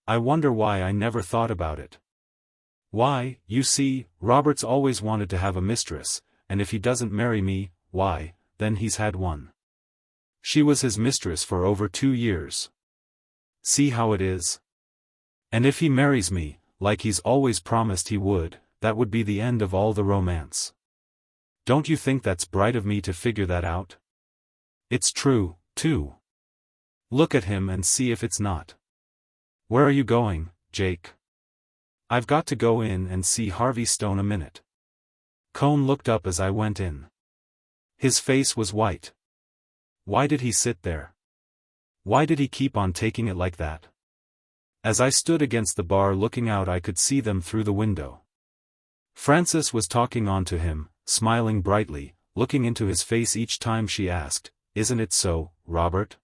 I wonder why I never thought about it. Why, you see, Robert's always wanted to have a mistress, and if he doesn't marry me, why, then he's had one. She was his mistress for over 2 years. See how it is? And if he marries me, like he's always promised he would, that would be the end of all the romance. Don't you think that's bright of me to figure that out? It's true, too. Look at him and see if it's not. Where are you going, Jake? I've got to go in and see Harvey Stone a minute. Cohn looked up as I went in. His face was white. Why did he sit there? Why did he keep on taking it like that? As I stood against the bar looking out I could see them through the window. Frances was talking on to him, smiling brightly, looking into his face each time she asked, "Isn't it so, Robert?"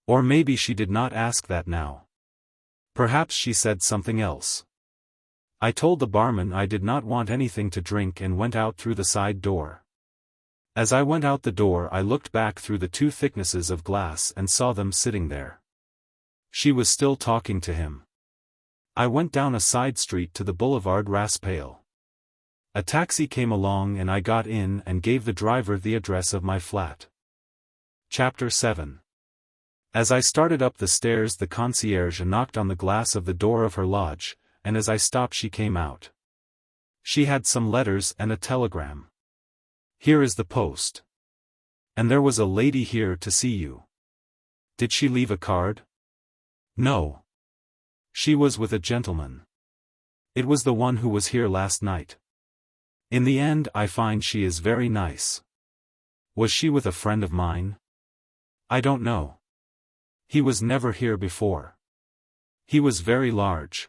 Or maybe she did not ask that now. Perhaps she said something else. I told the barman I did not want anything to drink and went out through the side door. As I went out the door I looked back through the 2 thicknesses of glass and saw them sitting there. She was still talking to him. I went down a side street to the Boulevard Raspail. A taxi came along and I got in and gave the driver the address of my flat. Chapter 7. As I started up the stairs the concierge knocked on the glass of the door of her lodge, and as I stopped she came out. She had some letters and a telegram. Here is the post. And there was a lady here to see you. Did she leave a card? No. She was with a gentleman. It was the one who was here last night. In the end I find she is very nice. Was she with a friend of mine? I don't know. He was never here before. He was very large.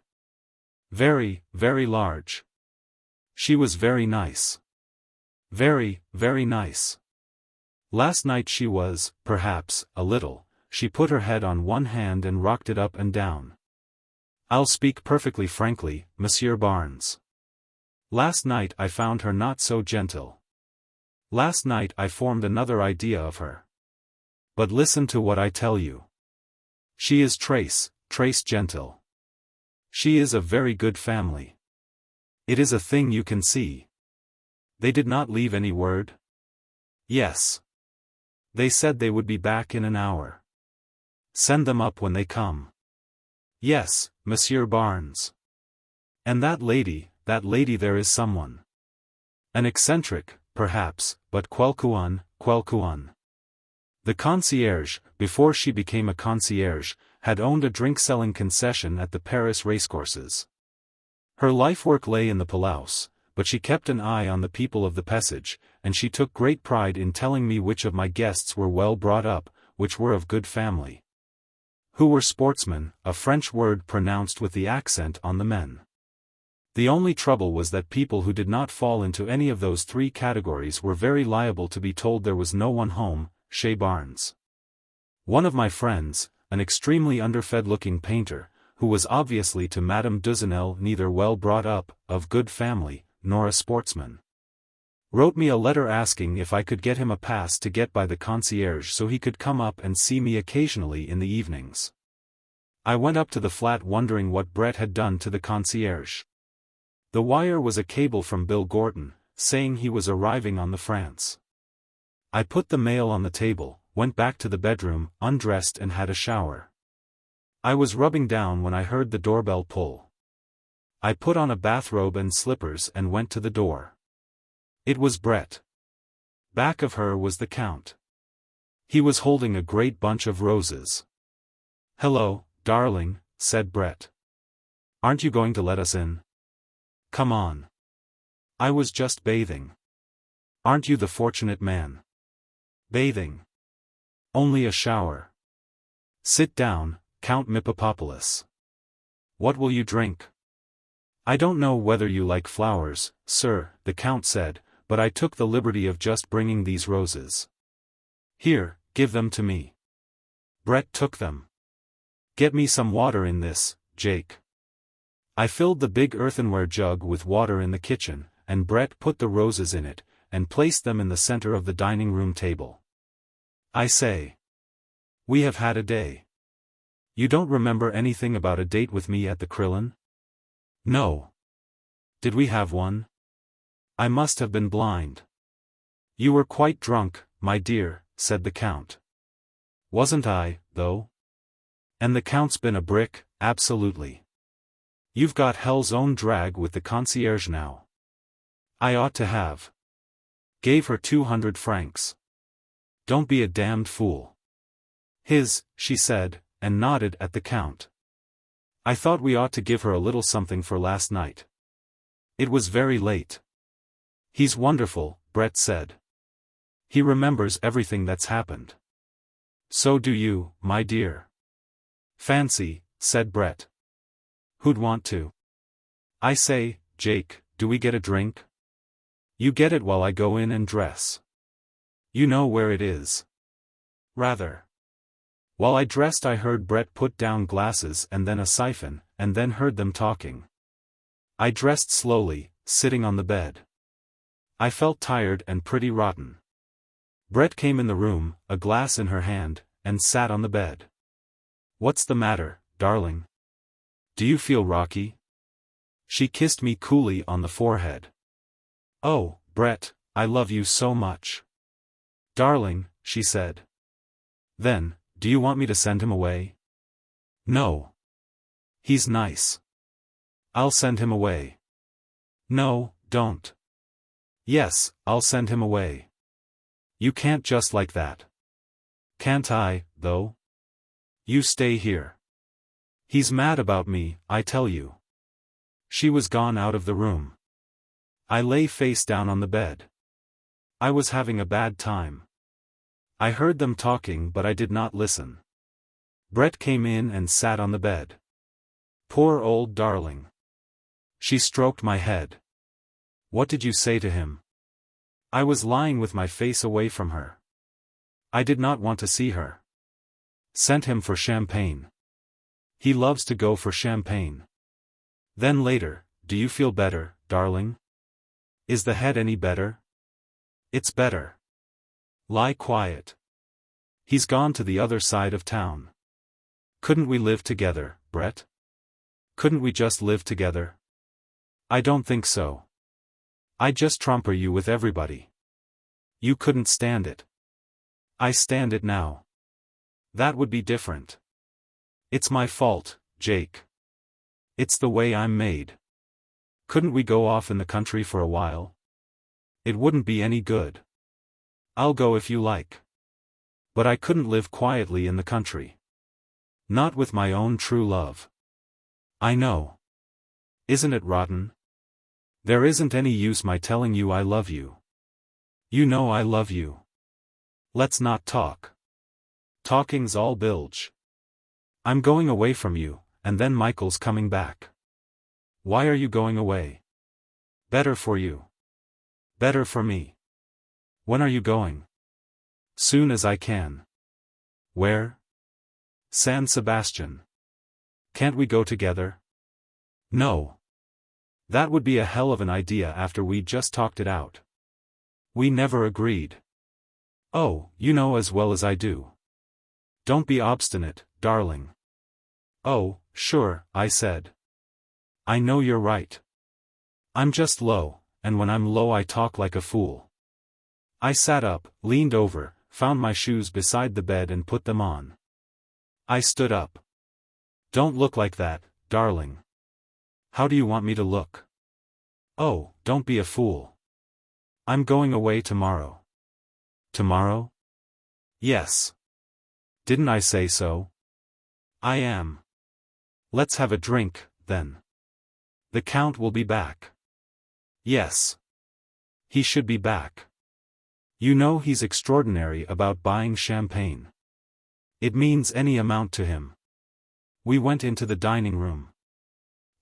Very, very large. She was very nice. Very, very nice. Last night she was, perhaps, a little, she put her head on one hand and rocked it up and down. I'll speak perfectly frankly, Monsieur Barnes. Last night I found her not so gentle. Last night I formed another idea of her. But listen to what I tell you. She is trace gentle. She is a very good family. It is a thing you can see. They did not leave any word? Yes. They said they would be back in an hour. Send them up when they come. Yes, Monsieur Barnes. And that lady there is someone. An eccentric, perhaps, but quelqu'un. The concierge, before she became a concierge, had owned a drink-selling concession at the Paris racecourses. Her life-work lay in the Palaus, but she kept an eye on the people of the passage, and she took great pride in telling me which of my guests were well brought up, which were of good family. Who were sportsmen, a French word pronounced with the accent on the men. The only trouble was that people who did not fall into any of those three categories were very liable to be told there was no one home, chez Barnes. One of my friends, an extremely underfed-looking painter, who was obviously to Madame Duzenel neither well brought up, of good family, nor a sportsman, wrote me a letter asking if I could get him a pass to get by the concierge so he could come up and see me occasionally in the evenings. I went up to the flat wondering what Brett had done to the concierge. The wire was a cable from Bill Gorton, saying he was arriving on the France. I put the mail on the table, went back to the bedroom, undressed and had a shower. I was rubbing down when I heard the doorbell pull. I put on a bathrobe and slippers and went to the door. It was Brett. Back of her was the Count. He was holding a great bunch of roses. "Hello, darling," said Brett. "Aren't you going to let us in? Come on. I was just bathing. Aren't you the fortunate man? Bathing. Only a shower. Sit down, Count Mippopopoulos. What will you drink?" "I don't know whether you like flowers, sir," the Count said, "but I took the liberty of just bringing these roses. Here, give them to me." Brett took them. "Get me some water in this, Jake." I filled the big earthenware jug with water in the kitchen, and Brett put the roses in it, and placed them in the center of the dining room table. "I say. We have had a day. You don't remember anything about a date with me at the Crillon?" "No. Did we have one? I must have been blind." "You were quite drunk, my dear," said the Count. "Wasn't I, though? And the Count's been a brick, absolutely. You've got hell's own drag with the concierge now." "I ought to have. Gave her 200 francs. Don't be a damned fool." She said, and nodded at the Count. "I thought we ought to give her a little something for last night. It was very late." "He's wonderful," Brett said. "He remembers everything that's happened." "So do you, my dear." "Fancy," said Brett. "Who'd want to? I say, Jake, do we get a drink? You get it while I go in and dress. You know where it is." "Rather." While I dressed I heard Brett put down glasses and then a siphon, and then heard them talking. I dressed slowly, sitting on the bed. I felt tired and pretty rotten. Brett came in the room, a glass in her hand, and sat on the bed. "What's the matter, darling? Do you feel rocky?" She kissed me coolly on the forehead. "Oh, Brett, I love you so much." "Darling," she said. "Then, do you want me to send him away?" "No. He's nice. I'll send him away." "No, don't." "Yes, I'll send him away." "You can't just like that." "Can't I, though? You stay here. He's mad about me, I tell you." She was gone out of the room. I lay face down on the bed. I was having a bad time. I heard them talking but I did not listen. Brett came in and sat on the bed. "Poor old darling." She stroked my head. "What did you say to him?" I was lying with my face away from her. I did not want to see her. "Sent him for champagne. He loves to go for champagne. Then later, do you feel better, darling? Is the head any better? It's better. Lie quiet. He's gone to the other side of town. Couldn't we live together, Brett? Couldn't we just live together? I don't think so. I'd just trumper you with everybody. You couldn't stand it. I stand it now. That would be different. It's my fault, Jake. It's the way I'm made. Couldn't we go off in the country for a while? It wouldn't be any good. I'll go if you like. But I couldn't live quietly in the country. Not with my own true love. I know. Isn't it rotten? There isn't any use my telling you I love you. You know I love you. Let's not talk. Talking's all bilge. I'm going away from you, and then Michael's coming back. Why are you going away? Better for you. Better for me. When are you going? Soon as I can. Where? San Sebastian. Can't we go together? No. That would be a hell of an idea after we just talked it out. We never agreed. Oh, you know as well as I do. Don't be obstinate, darling. Oh, sure, I said. I know you're right. I'm just low, and when I'm low I talk like a fool. I sat up, leaned over, found my shoes beside the bed and put them on. I stood up. Don't look like that, darling. How do you want me to look? Oh, don't be a fool. I'm going away tomorrow. Tomorrow? Yes. Didn't I say so? I am. Let's have a drink, then. The Count will be back. Yes. He should be back. You know he's extraordinary about buying champagne. It means any amount to him. We went into the dining room.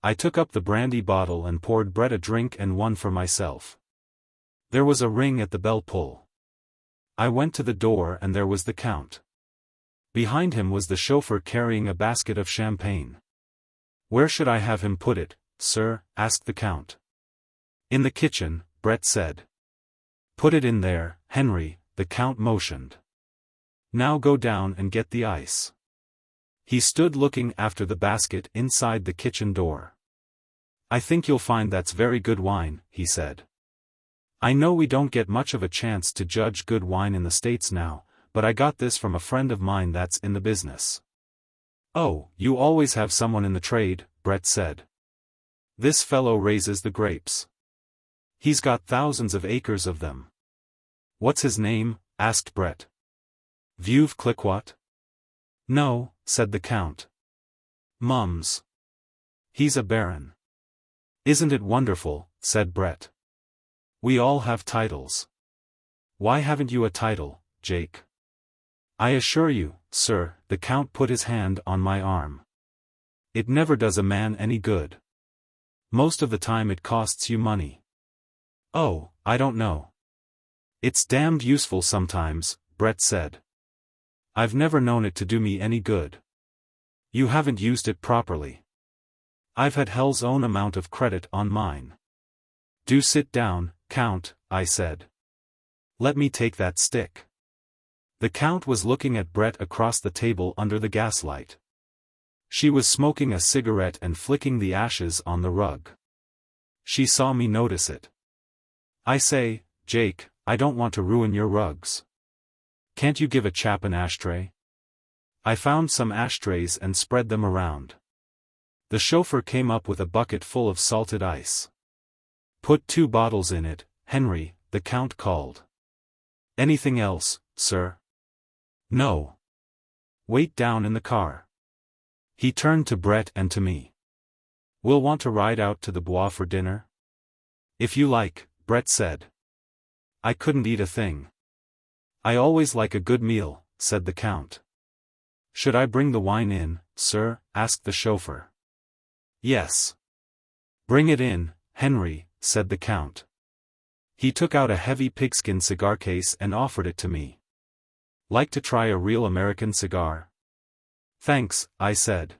I took up the brandy bottle and poured Brett a drink and one for myself. There was a ring at the bell pull. I went to the door and there was the Count. Behind him was the chauffeur carrying a basket of champagne. Where should I have him put it, sir? Asked the Count. In the kitchen, Brett said. Put it in there, Henry, the Count motioned. Now go down and get the ice. He stood looking after the basket inside the kitchen door. I think you'll find that's very good wine, he said. I know we don't get much of a chance to judge good wine in the States now, but I got this from a friend of mine that's in the business. Oh, you always have someone in the trade, Brett said. This fellow raises the grapes. He's got thousands of acres of them. What's his name? Asked Brett. Veuve Clicquot? No, said the Count. Mums. He's a baron. Isn't it wonderful, said Brett. We all have titles. Why haven't you a title, Jake? I assure you, sir, the Count put his hand on my arm. It never does a man any good. Most of the time it costs you money. Oh, I don't know. It's damned useful sometimes, Brett said. I've never known it to do me any good. You haven't used it properly. I've had hell's own amount of credit on mine. Do sit down, Count, I said. Let me take that stick. The Count was looking at Brett across the table under the gaslight. She was smoking a cigarette and flicking the ashes on the rug. She saw me notice it. I say, Jake, I don't want to ruin your rugs. Can't you give a chap an ashtray? I found some ashtrays and spread them around. The chauffeur came up with a bucket full of salted ice. Put 2 bottles in it, Henry, the Count called. Anything else, sir? No. Wait down in the car. He turned to Brett and to me. We'll want to ride out to the Bois for dinner? If you like, Brett said. I couldn't eat a thing. I always like a good meal, said the Count. Should I bring the wine in, sir? Asked the chauffeur. Yes. Bring it in, Henry, said the Count. He took out a heavy pigskin cigar case and offered it to me. Like to try a real American cigar? Thanks, I said.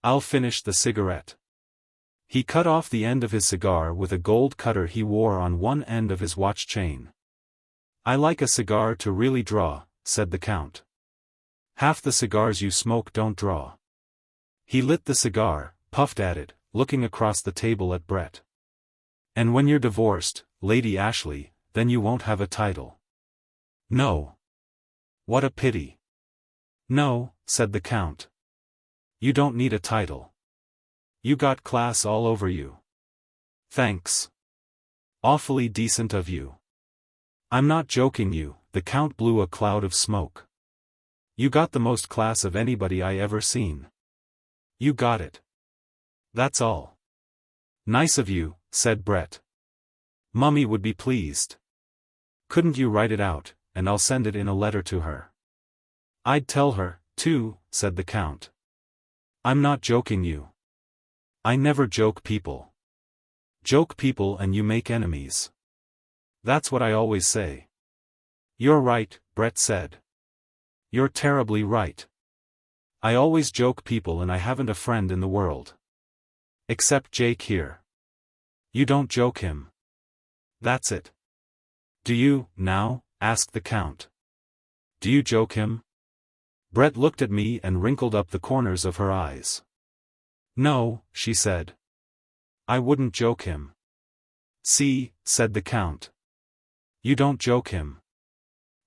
I'll finish the cigarette. He cut off the end of his cigar with a gold cutter he wore on one end of his watch chain. I like a cigar to really draw, said the Count. Half the cigars you smoke don't draw. He lit the cigar, puffed at it, looking across the table at Brett. And when you're divorced, Lady Ashley, then you won't have a title. No. What a pity. No, said the Count. You don't need a title. You got class all over you. Thanks. Awfully decent of you. I'm not joking you, the Count blew a cloud of smoke. You got the most class of anybody I ever seen. You got it. That's all. Nice of you, said Brett. Mummy would be pleased. Couldn't you write it out, and I'll send it in a letter to her? I'd tell her, too, said the Count. I'm not joking you. I never joke people. Joke people and you make enemies. That's what I always say. You're right, Brett said. You're terribly right. I always joke people and I haven't a friend in the world. Except Jake here. You don't joke him. That's it. Do you, now? Asked the Count. Do you joke him? Brett looked at me and wrinkled up the corners of her eyes. No, she said. I wouldn't joke him. See, said the Count. You don't joke him.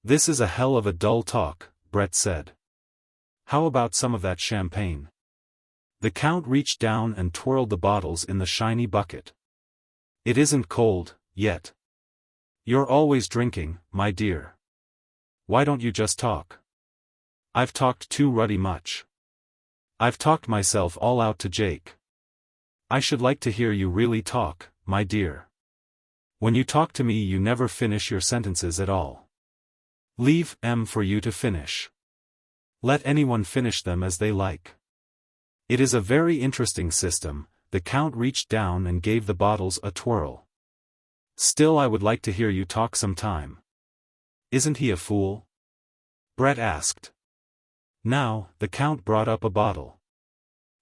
This is a hell of a dull talk, Brett said. How about some of that champagne? The Count reached down and twirled the bottles in the shiny bucket. It isn't cold, yet. You're always drinking, my dear. Why don't you just talk? I've talked too ruddy much. I've talked myself all out to Jake. I should like to hear you really talk, my dear. When you talk to me you never finish your sentences at all. Leave them for you to finish. Let anyone finish them as they like. It is a very interesting system. The Count reached down and gave the bottles a twirl. Still I would like to hear you talk sometime. Isn't he a fool? Brett asked. Now, the Count brought up a bottle.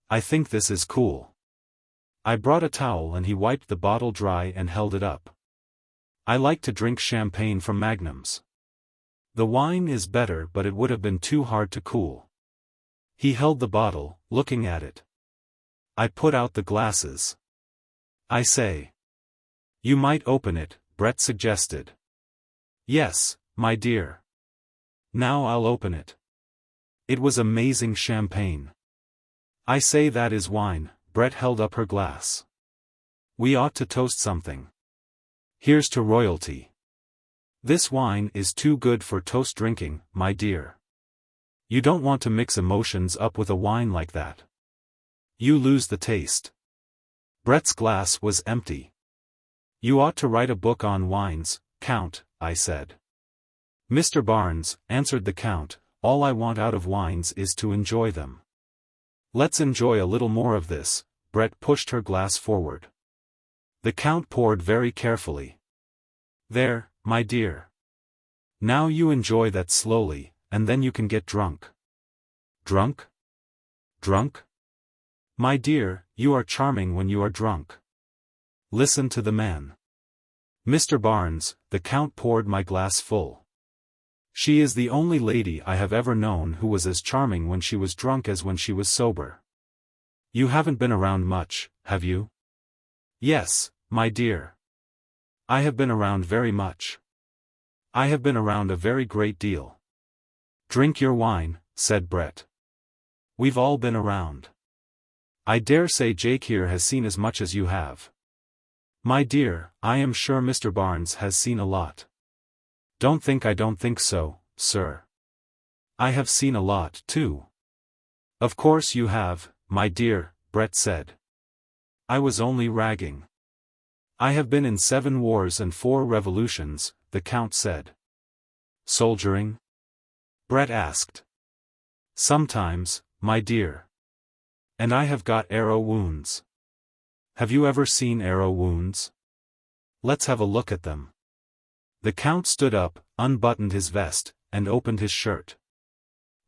I think this is cool. I brought a towel and he wiped the bottle dry and held it up. I like to drink champagne from magnums. The wine is better but it would have been too hard to cool. He held the bottle, looking at it. I put out the glasses. I say. You might open it, Brett suggested. Yes, my dear. Now I'll open it. It was amazing champagne. I say that is wine, Brett held up her glass. We ought to toast something. Here's to royalty. This wine is too good for toast drinking, my dear. You don't want to mix emotions up with a wine like that. You lose the taste. Brett's glass was empty. You ought to write a book on wines, Count, I said. Mr. Barnes, answered the Count, all I want out of wines is to enjoy them. Let's enjoy a little more of this. Brett pushed her glass forward. The Count poured very carefully. There, my dear. Now you enjoy that slowly, and then you can get drunk. Drunk? Drunk? My dear, you are charming when you are drunk. Listen to the man. Mr. Barnes, the Count poured my glass full. She is the only lady I have ever known who was as charming when she was drunk as when she was sober. You haven't been around much, have you? Yes, my dear. I have been around very much. I have been around a very great deal. Drink your wine, said Brett. We've all been around. I dare say Jake here has seen as much as you have. My dear, I am sure Mr. Barnes has seen a lot. Don't think I don't think so, sir. I have seen a lot, too. Of course you have, my dear, Brett said. I was only ragging. I have been in 7 wars and 4 revolutions, the Count said. Soldiering? Brett asked. Sometimes, my dear. And I have got arrow wounds. Have you ever seen arrow wounds? Let's have a look at them. The Count stood up, unbuttoned his vest, and opened his shirt.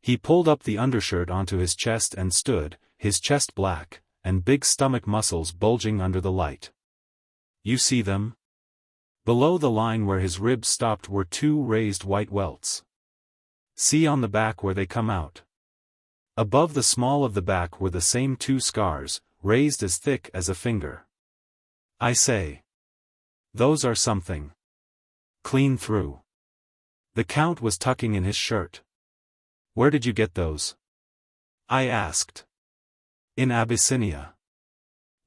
He pulled up the undershirt onto his chest and stood, his chest black, and big stomach muscles bulging under the light. You see them? Below the line where his ribs stopped were two raised white welts. See on the back where they come out. Above the small of the back were the same two scars, raised as thick as a finger. I say. Those are something. Clean through. The Count was tucking in his shirt. Where did you get those? I asked. In Abyssinia.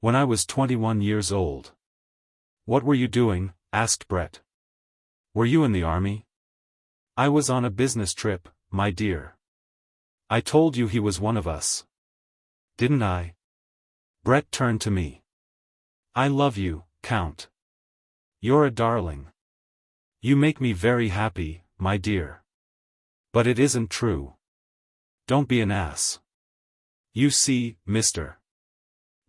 When I was 21 years old. What were you doing? Asked Brett. Were you in the army? I was on a business trip, my dear. I told you he was one of us. Didn't I? Brett turned to me. I love you, Count. You're a darling. You make me very happy, my dear. But it isn't true. Don't be an ass. You see, Mr.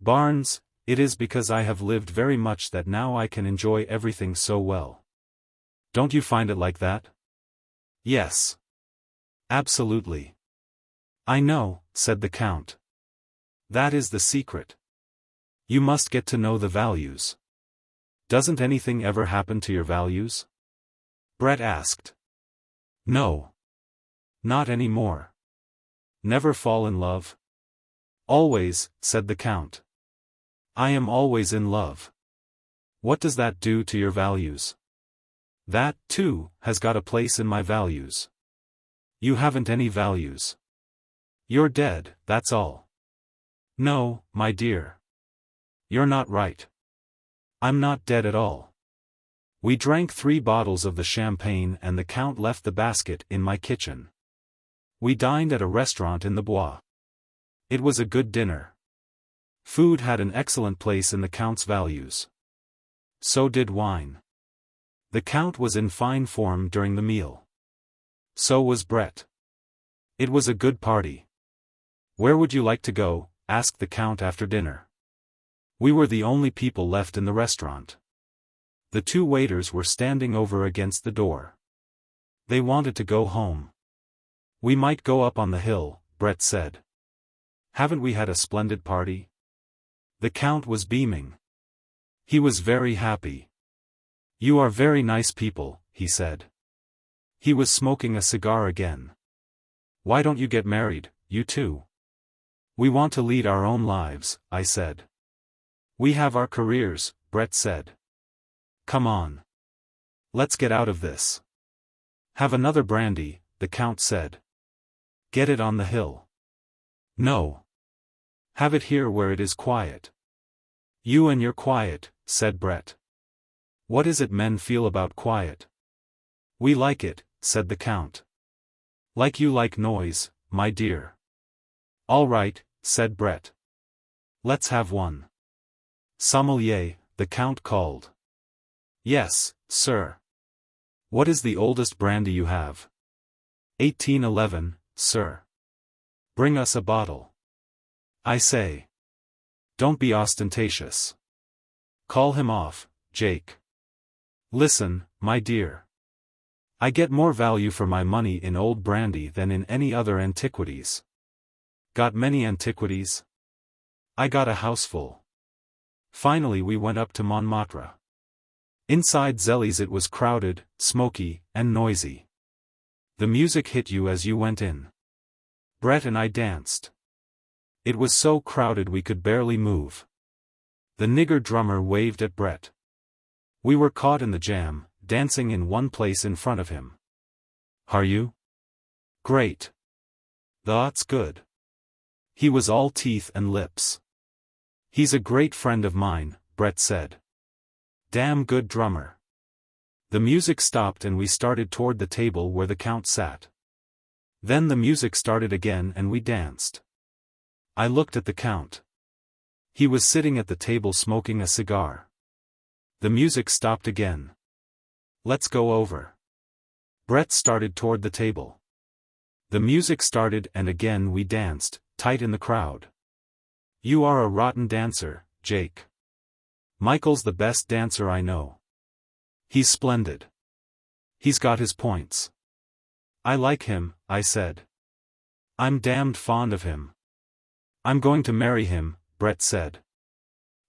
Barnes, it is because I have lived very much that now I can enjoy everything so well. Don't you find it like that? Yes. Absolutely. I know, said the Count. That is the secret. You must get to know the values. Doesn't anything ever happen to your values? Brett asked. No. Not anymore. Never fall in love? Always, said the Count. I am always in love. What does that do to your values? That, too, has got a place in my values. You haven't any values. You're dead, that's all. No, my dear. You're not right. I'm not dead at all. We drank 3 bottles of the champagne and the Count left the basket in my kitchen. We dined at a restaurant in the Bois. It was a good dinner. Food had an excellent place in the Count's values. So did wine. The Count was in fine form during the meal. So was Brett. It was a good party. Where would you like to go? Asked the Count after dinner. We were the only people left in the restaurant. The 2 waiters were standing over against the door. They wanted to go home. We might go up on the hill, Brett said. Haven't we had a splendid party? The Count was beaming. He was very happy. You are very nice people, he said. He was smoking a cigar again. Why don't you get married, you two? We want to lead our own lives, I said. We have our careers, Brett said. Come on. Let's get out of this. Have another brandy, the Count said. Get it on the hill. No. Have it here where it is quiet. You and your quiet, said Brett. What is it men feel about quiet? We like it, said the Count. Like you like noise, my dear. All right, said Brett. Let's have one. Sommelier, the Count called. Yes, sir. What is the oldest brandy you have? 1811, sir. Bring us a bottle. I say. Don't be ostentatious. Call him off, Jake. Listen, my dear. I get more value for my money in old brandy than in any other antiquities. Got many antiquities? I got a houseful. Finally we went up to Montmartre. Inside Zellie's it was crowded, smoky, and noisy. The music hit you as you went in. Brett and I danced. It was so crowded we could barely move. The nigger drummer waved at Brett. We were caught in the jam, dancing in one place in front of him. Are you? Great. That's good. He was all teeth and lips. He's a great friend of mine, Brett said. Damn good drummer. The music stopped and we started toward the table where the Count sat. Then the music started again and we danced. I looked at the Count. He was sitting at the table smoking a cigar. The music stopped again. Let's go over. Brett started toward the table. The music started and again we danced, tight in the crowd. You are a rotten dancer, Jake. Michael's the best dancer I know. He's splendid. He's got his points. I like him, I said. I'm damned fond of him. I'm going to marry him, Brett said.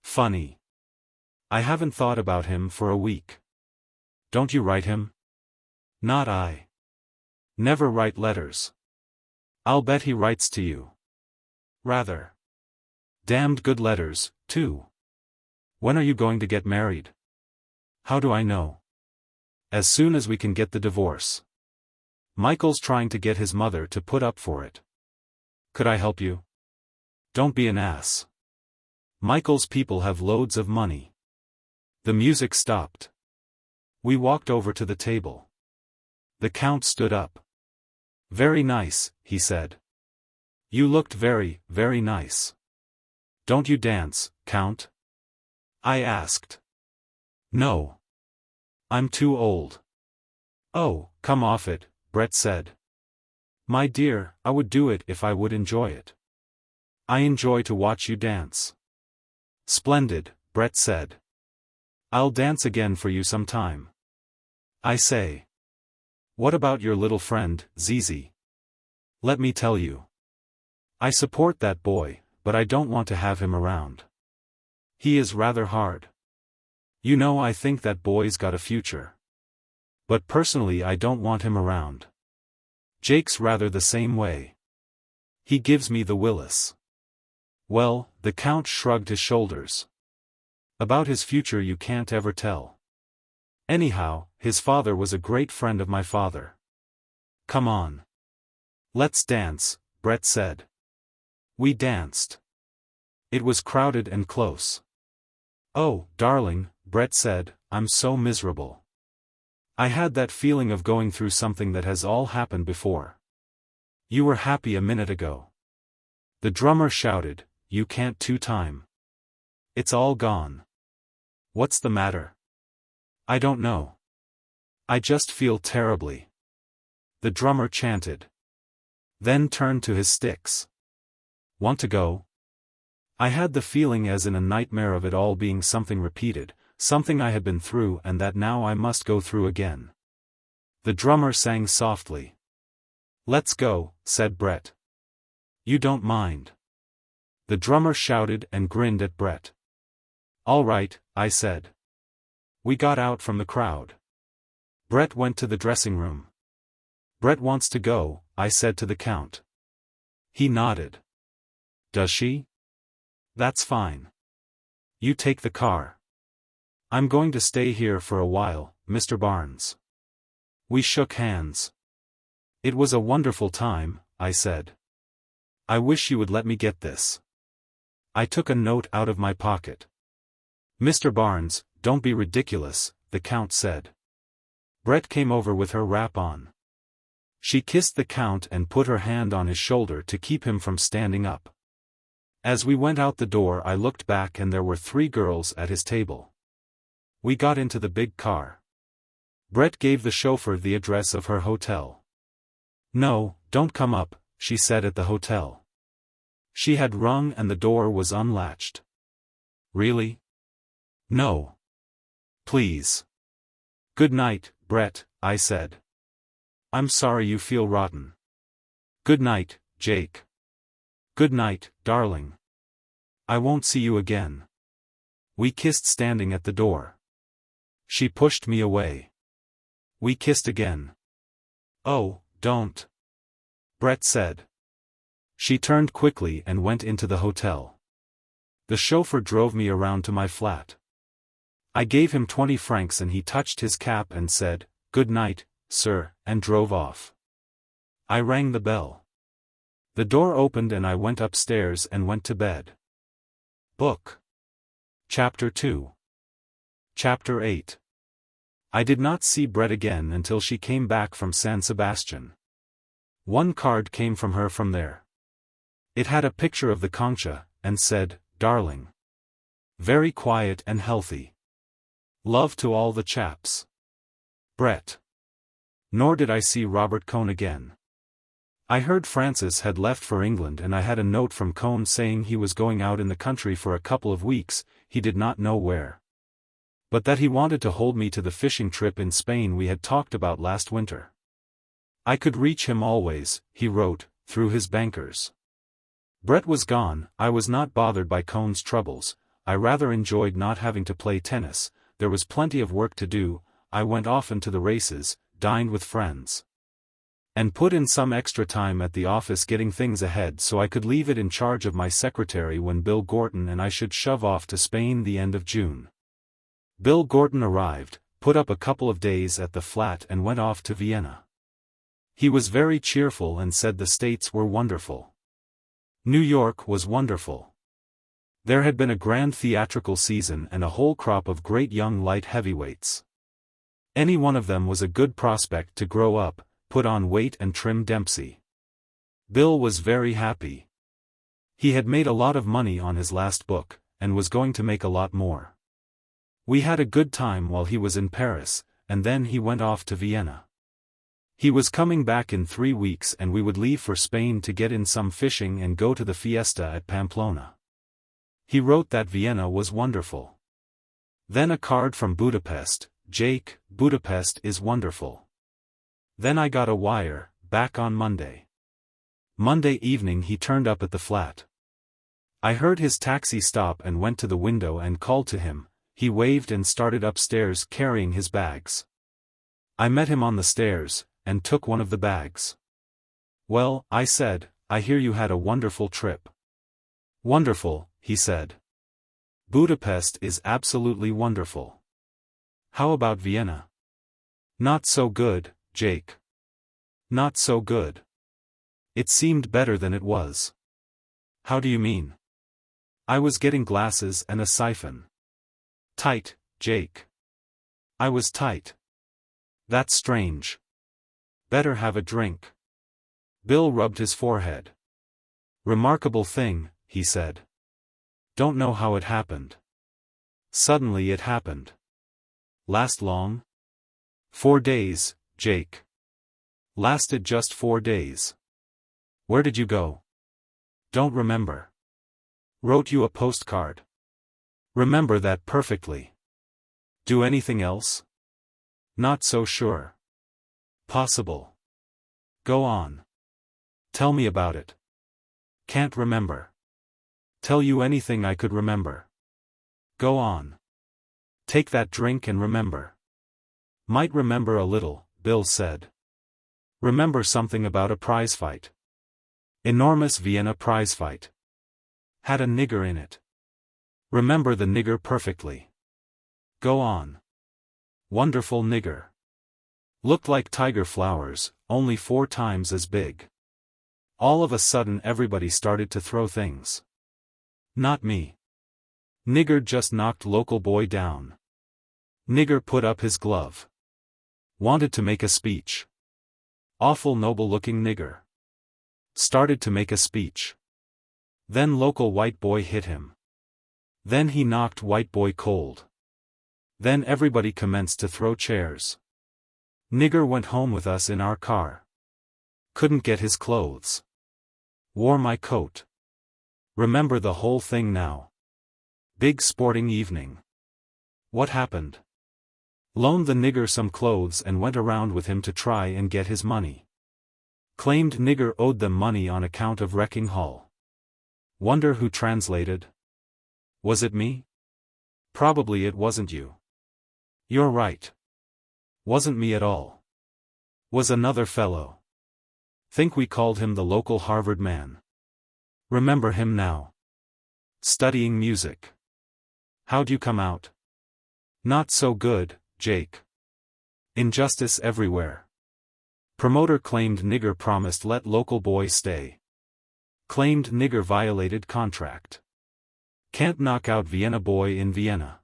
Funny. I haven't thought about him for a week. Don't you write him? Not I. Never write letters. I'll bet he writes to you. Rather. Damned good letters, too. When are you going to get married? How do I know? As soon as we can get the divorce. Michael's trying to get his mother to put up for it. Could I help you? Don't be an ass. Michael's people have loads of money. The music stopped. We walked over to the table. The Count stood up. Very nice, he said. You looked very, very nice. Don't you dance, Count? I asked. No. I'm too old. Oh, come off it, Brett said. My dear, I would do it if I would enjoy it. I enjoy to watch you dance. Splendid, Brett said. I'll dance again for you sometime. I say. What about your little friend, Zizi? Let me tell you. I support that boy, but I don't want to have him around. He is rather hard. You know, I think that boy's got a future. But personally I don't want him around. Jake's rather the same way. He gives me the Willis. Well, the Count shrugged his shoulders. About his future you can't ever tell. Anyhow, his father was a great friend of my father. Come on. Let's dance, Brett said. We danced. It was crowded and close. Oh, darling, Brett said, I'm so miserable. I had that feeling of going through something that has all happened before. You were happy a minute ago. The drummer shouted, you can't two-time. It's all gone. What's the matter? I don't know. I just feel terribly. The drummer chanted. Then turned to his sticks. Want to go? I had the feeling as in a nightmare of it all being something repeated, something I had been through and that now I must go through again. The drummer sang softly. Let's go, said Brett. You don't mind. The drummer shouted and grinned at Brett. All right, I said. We got out from the crowd. Brett went to the dressing room. Brett wants to go, I said to the Count. He nodded. Does she? That's fine. You take the car. I'm going to stay here for a while, Mr. Barnes. We shook hands. It was a wonderful time, I said. I wish you would let me get this. I took a note out of my pocket. Mr. Barnes, don't be ridiculous, the Count said. Brett came over with her wrap on. She kissed the Count and put her hand on his shoulder to keep him from standing up. As we went out the door I looked back and there were 3 girls at his table. We got into the big car. Brett gave the chauffeur the address of her hotel. No, don't come up, she said at the hotel. She had rung and the door was unlatched. Really? No. Please. Good night, Brett, I said. I'm sorry you feel rotten. Good night, Jake. Good night, darling. I won't see you again. We kissed standing at the door. She pushed me away. We kissed again. Oh, don't. Brett said. She turned quickly and went into the hotel. The chauffeur drove me around to my flat. I gave him 20 francs and he touched his cap and said, "Good night, sir," and drove off. I rang the bell. The door opened and I went upstairs and went to bed. Book. Chapter 2. Chapter 8. I did not see Brett again until she came back from San Sebastian. One card came from her from there. It had a picture of the Concha, and said, "Darling. Very quiet and healthy. Love to all the chaps. Brett." Nor did I see Robert Cohn again. I heard Francis had left for England and I had a note from Cohn saying he was going out in the country for a couple of weeks, he did not know where. But that he wanted to hold me to the fishing trip in Spain we had talked about last winter. I could reach him always, he wrote, through his bankers. Brett was gone. I was not bothered by Cohn's troubles. I rather enjoyed not having to play tennis. There was plenty of work to do. I went often to the races, dined with friends, and put in some extra time at the office getting things ahead so I could leave it in charge of my secretary when Bill Gorton and I should shove off to Spain the end of June. Bill Gorton arrived, put up a couple of days at the flat and went off to Vienna. He was very cheerful and said the States were wonderful. New York was wonderful. There had been a grand theatrical season and a whole crop of great young light heavyweights. Any one of them was a good prospect to grow up, put on weight and trim Dempsey. Bill was very happy. He had made a lot of money on his last book, and was going to make a lot more. We had a good time while he was in Paris, and then he went off to Vienna. He was coming back in 3 weeks and we would leave for Spain to get in some fishing and go to the fiesta at Pamplona. He wrote that Vienna was wonderful. Then a card from Budapest, Jake, Budapest is wonderful. Then I got a wire, back on Monday. Monday evening he turned up at the flat. I heard his taxi stop and went to the window and called to him. He waved and started upstairs carrying his bags. I met him on the stairs, and took one of the bags. Well, I said, I hear you had a wonderful trip. Wonderful, he said. Budapest is absolutely wonderful. How about Vienna? Not so good, Jake. Not so good. It seemed better than it was. How do you mean? I was getting glasses and a siphon. Tight, Jake. I was tight. That's strange. Better have a drink. Bill rubbed his forehead. Remarkable thing, he said. Don't know how it happened. Suddenly it happened. Last long? 4 days, Jake. Lasted just 4 days. Where did you go? Don't remember. Wrote you a postcard. Remember that perfectly. Do anything else? Not so sure. Possible. Go on. Tell me about it. Can't remember. Tell you anything I could remember. Go on. Take that drink and remember. Might remember a little, Bill said. Remember something about a prize fight. Enormous Vienna prize fight. Had a nigger in it. Remember the nigger perfectly. Go on. Wonderful nigger. Looked like tiger flowers, only 4 times as big. All of a sudden everybody started to throw things. Not me. Nigger just knocked local boy down. Nigger put up his glove. Wanted to make a speech. Awful noble-looking nigger. Started to make a speech. Then local white boy hit him. Then he knocked white boy cold. Then everybody commenced to throw chairs. Nigger went home with us in our car. Couldn't get his clothes. Wore my coat. Remember the whole thing now. Big sporting evening. What happened? Loaned the nigger some clothes and went around with him to try and get his money. Claimed nigger owed them money on account of wrecking Hull. Wonder who translated? Was it me? Probably it wasn't you. You're right. Wasn't me at all. Was another fellow. Think we called him the local Harvard man. Remember him now. Studying music. How'd you come out? Not so good, Jake. Injustice everywhere. Promoter claimed nigger promised let local boy stay. Claimed nigger violated contract. Can't knock out Vienna boy in Vienna.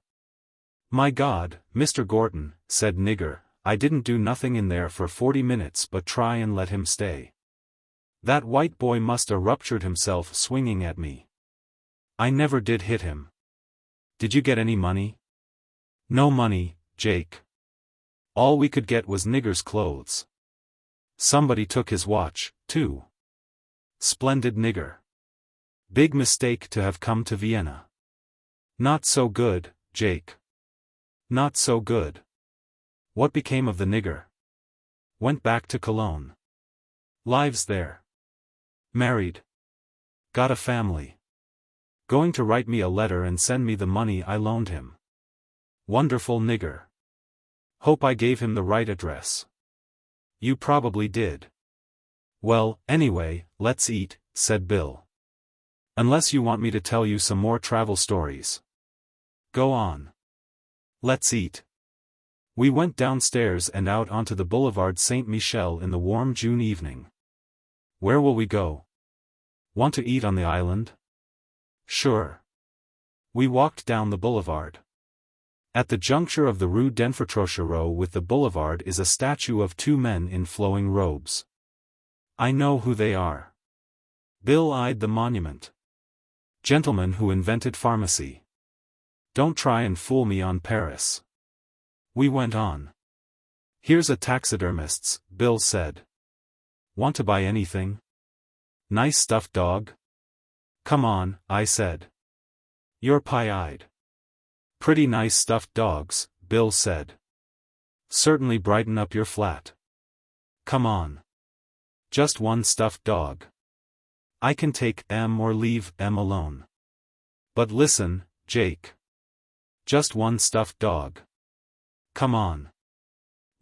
My God, Mr. Gorton, said nigger, I didn't do nothing in there for 40 minutes but try and let him stay. That white boy must-a ruptured himself swinging at me. I never did hit him. Did you get any money? No money, Jake. All we could get was nigger's clothes. Somebody took his watch, too. Splendid nigger. Big mistake to have come to Vienna. Not so good, Jake. Not so good. What became of the nigger? Went back to Cologne. Lives there. Married. Got a family. Going to write me a letter and send me the money I loaned him. Wonderful nigger. Hope I gave him the right address. You probably did. Well, anyway, let's eat, said Bill. Unless you want me to tell you some more travel stories. Go on. Let's eat. We went downstairs and out onto the Boulevard Saint-Michel in the warm June evening. Where will we go? Want to eat on the island? Sure. We walked down the boulevard. At the juncture of the Rue d'Enfrotrochereau with the boulevard is a statue of two men in flowing robes. I know who they are. Bill eyed the monument. Gentlemen who invented pharmacy. Don't try and fool me on Paris. We went on. Here's a taxidermist's, Bill said. Want to buy anything? Nice stuffed dog? Come on, I said. You're pie-eyed. Pretty nice stuffed dogs, Bill said. Certainly brighten up your flat. Come on. Just one stuffed dog. I can take M or leave M alone. But listen, Jake. Just one stuffed dog. Come on.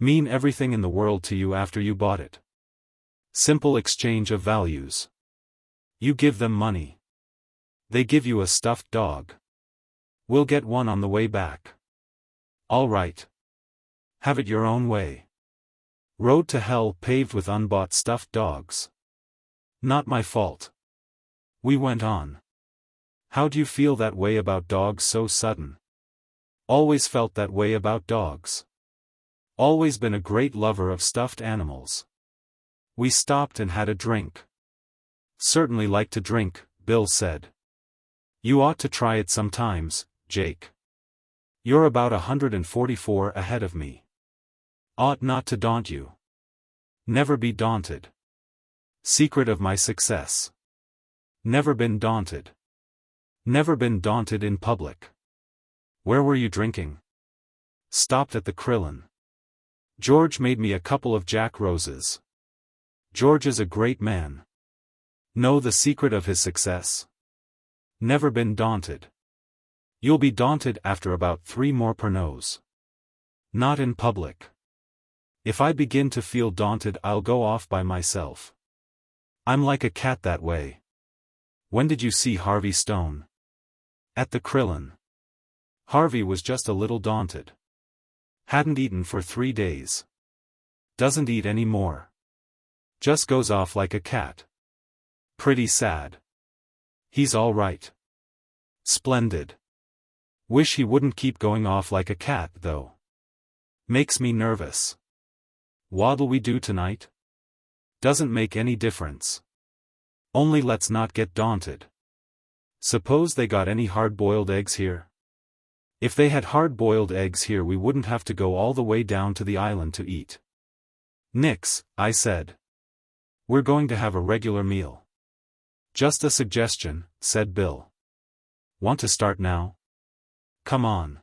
Mean everything in the world to you after you bought it. Simple exchange of values. You give them money. They give you a stuffed dog. We'll get one on the way back. All right. Have it your own way. Road to hell paved with unbought stuffed dogs. Not my fault. We went on. How'd you feel that way about dogs so sudden? Always felt that way about dogs. Always been a great lover of stuffed animals. We stopped and had a drink. Certainly like to drink, Bill said. You ought to try it sometimes, Jake. You're about 144 ahead of me. Ought not to daunt you. Never be daunted. Secret of my success. Never been daunted. Never been daunted in public. Where were you drinking? Stopped at the Krillin. George made me a couple of Jack Roses. George is a great man. Know the secret of his success? Never been daunted. You'll be daunted after about 3 more Pernots. Not in public. If I begin to feel daunted, I'll go off by myself. I'm like a cat that way. When did you see Harvey Stone? At the Krillin. Harvey was just a little daunted. Hadn't eaten for 3 days. Doesn't eat any more. Just goes off like a cat. Pretty sad. He's all right. Splendid. Wish he wouldn't keep going off like a cat, though. Makes me nervous. What'll we do tonight? Doesn't make any difference. Only let's not get daunted. Suppose they got any hard-boiled eggs here? If they had hard-boiled eggs here, we wouldn't have to go all the way down to the island to eat. Nix, I said. We're going to have a regular meal. Just a suggestion, said Bill. Want to start now? Come on.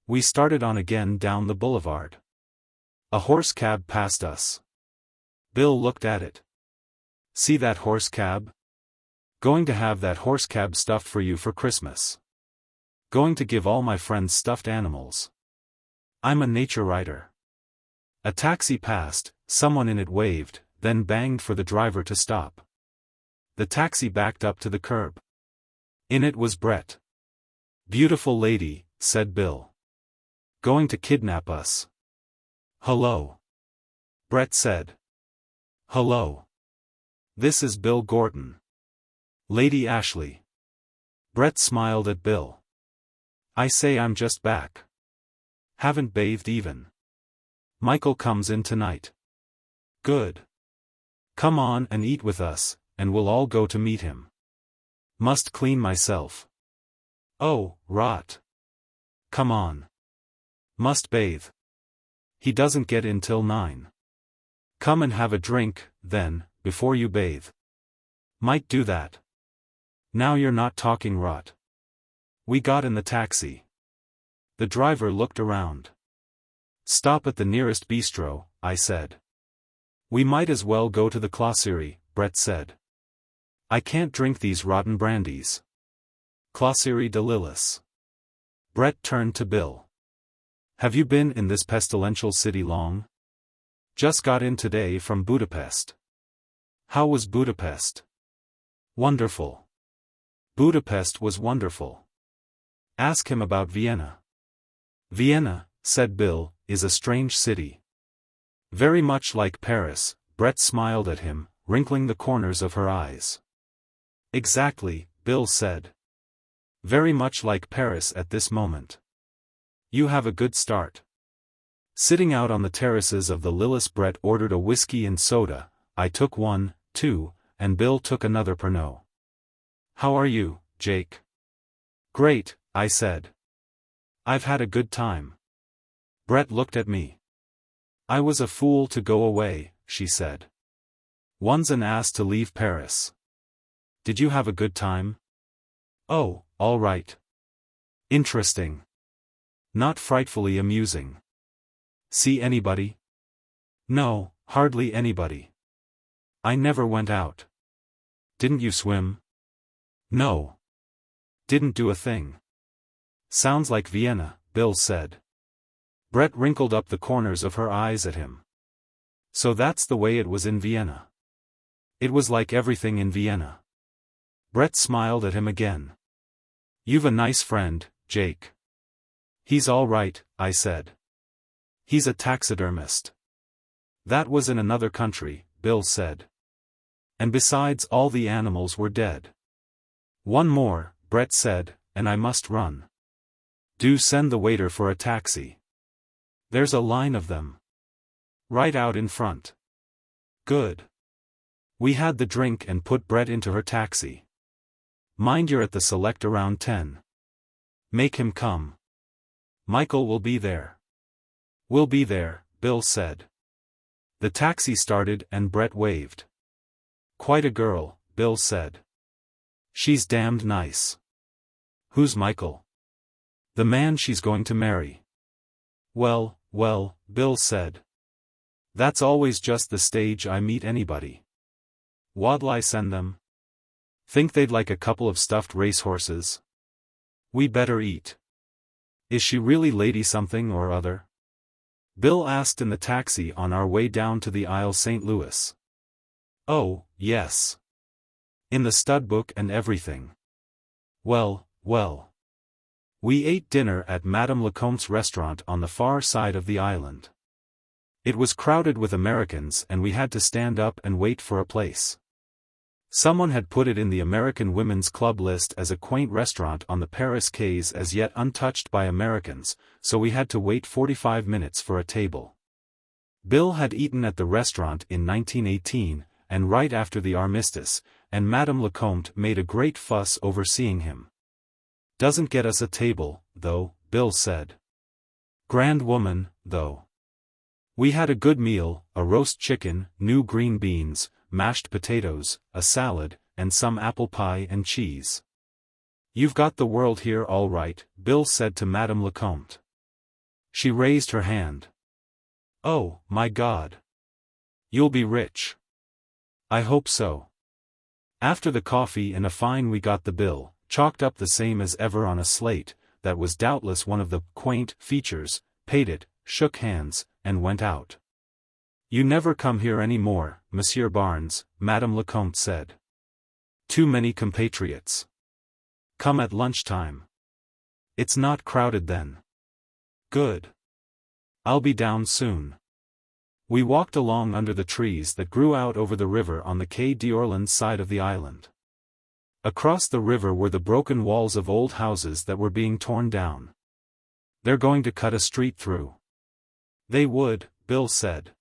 We started on again down the boulevard. A horse cab passed us. Bill looked at it. See that horse cab? Going to have that horse cab stuffed for you for Christmas. Going to give all my friends stuffed animals. I'm a nature writer. A taxi passed, someone in it waved, then banged for the driver to stop. The taxi backed up to the curb. In it was Brett. Beautiful lady, said Bill. Going to kidnap us. Hello. Brett said. Hello. This is Bill Gorton. Lady Ashley. Brett smiled at Bill. I say I'm just back. Haven't bathed even. Michael comes in tonight. Good. Come on and eat with us, and we'll all go to meet him. Must clean myself. Oh, rot. Come on. Must bathe. He doesn't get in till 9. Come and have a drink, then, before you bathe. Might do that. Now you're not talking rot. We got in the taxi. The driver looked around. Stop at the nearest bistro, I said. We might as well go to the Classerie, Brett said. I can't drink these rotten brandies. Clausiri de Lillis. Brett turned to Bill. Have you been in this pestilential city long? Just got in today from Budapest. How was Budapest? Wonderful. Budapest was wonderful. Ask him about Vienna. Vienna, said Bill, is a strange city. Very much like Paris. Brett smiled at him, wrinkling the corners of her eyes. Exactly, Bill said. Very much like Paris at this moment. You have a good start. Sitting out on the terraces of the Lillis, Brett ordered a whiskey and soda. I took one, too, and Bill took another Pernod. How are you, Jake? Great, I said. I've had a good time. Brett looked at me. I was a fool to go away, she said. One's an ass to leave Paris. Did you have a good time? Oh, all right. Interesting. Not frightfully amusing. See anybody? No, hardly anybody. I never went out. Didn't you swim? No. Didn't do a thing. Sounds like Vienna, Bill said. Brett wrinkled up the corners of her eyes at him. So that's the way it was in Vienna. It was like everything in Vienna. Brett smiled at him again. You've a nice friend, Jake. He's all right, I said. He's a taxidermist. That was in another country, Bill said. And besides, all the animals were dead. One more, Brett said, and I must run. Do send the waiter for a taxi. There's a line of them. Right out in front. Good. We had the drink and put Brett into her taxi. Mind you're at the Select around 10. Make him come. Michael will be there. We'll be there, Bill said. The taxi started and Brett waved. Quite a girl, Bill said. She's damned nice. Who's Michael? The man she's going to marry. Well, Bill said. That's always just the stage I meet anybody. What'll I send them? Think they'd like a couple of stuffed racehorses? We better eat. Is she really lady something or other? Bill asked in the taxi on our way down to the Isle St. Louis. Oh, yes. In the stud book and everything. Well. We ate dinner at Madame Lecomte's restaurant on the far side of the island. It was crowded with Americans and we had to stand up and wait for a place. Someone had put it in the American Women's Club list as a quaint restaurant on the Paris quays as yet untouched by Americans, so we had to wait 45 minutes for a table. Bill had eaten at the restaurant in 1918, and right after the armistice, and Madame Lecomte made a great fuss over seeing him. Doesn't get us a table, though, Bill said. Grand woman, though. We had a good meal, a roast chicken, new green beans, mashed potatoes, a salad, and some apple pie and cheese. You've got the world here all right, Bill said to Madame Lecomte. She raised her hand. Oh, my God. You'll be rich. I hope so. After the coffee and a fine we got the bill, chalked up the same as ever on a slate, that was doubtless one of the quaint features, paid it, shook hands, and went out. You never come here any more, Monsieur Barnes, Madame Lecomte said. Too many compatriots. Come at lunchtime. It's not crowded then. Good. I'll be down soon. We walked along under the trees that grew out over the river on the Quai d'Orléans side of the island. Across the river were the broken walls of old houses that were being torn down. They're going to cut a street through. They would, Bill said.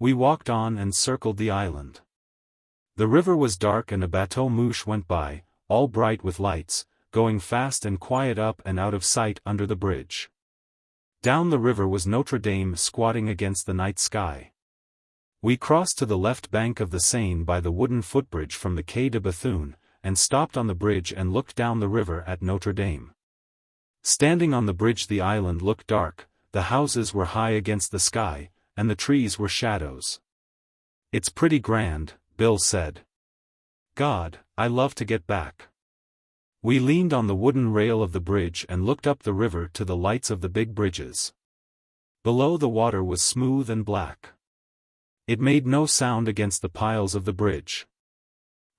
We walked on and circled the island. The river was dark and a bateau mouche went by, all bright with lights, going fast and quiet up and out of sight under the bridge. Down the river was Notre Dame squatting against the night sky. We crossed to the left bank of the Seine by the wooden footbridge from the Quai de Bethune, and stopped on the bridge and looked down the river at Notre Dame. Standing on the bridge the island looked dark, the houses were high against the sky, and the trees were shadows. It's pretty grand, Bill said. God, I love to get back. We leaned on the wooden rail of the bridge and looked up the river to the lights of the big bridges. Below, the water was smooth and black. It made no sound against the piles of the bridge.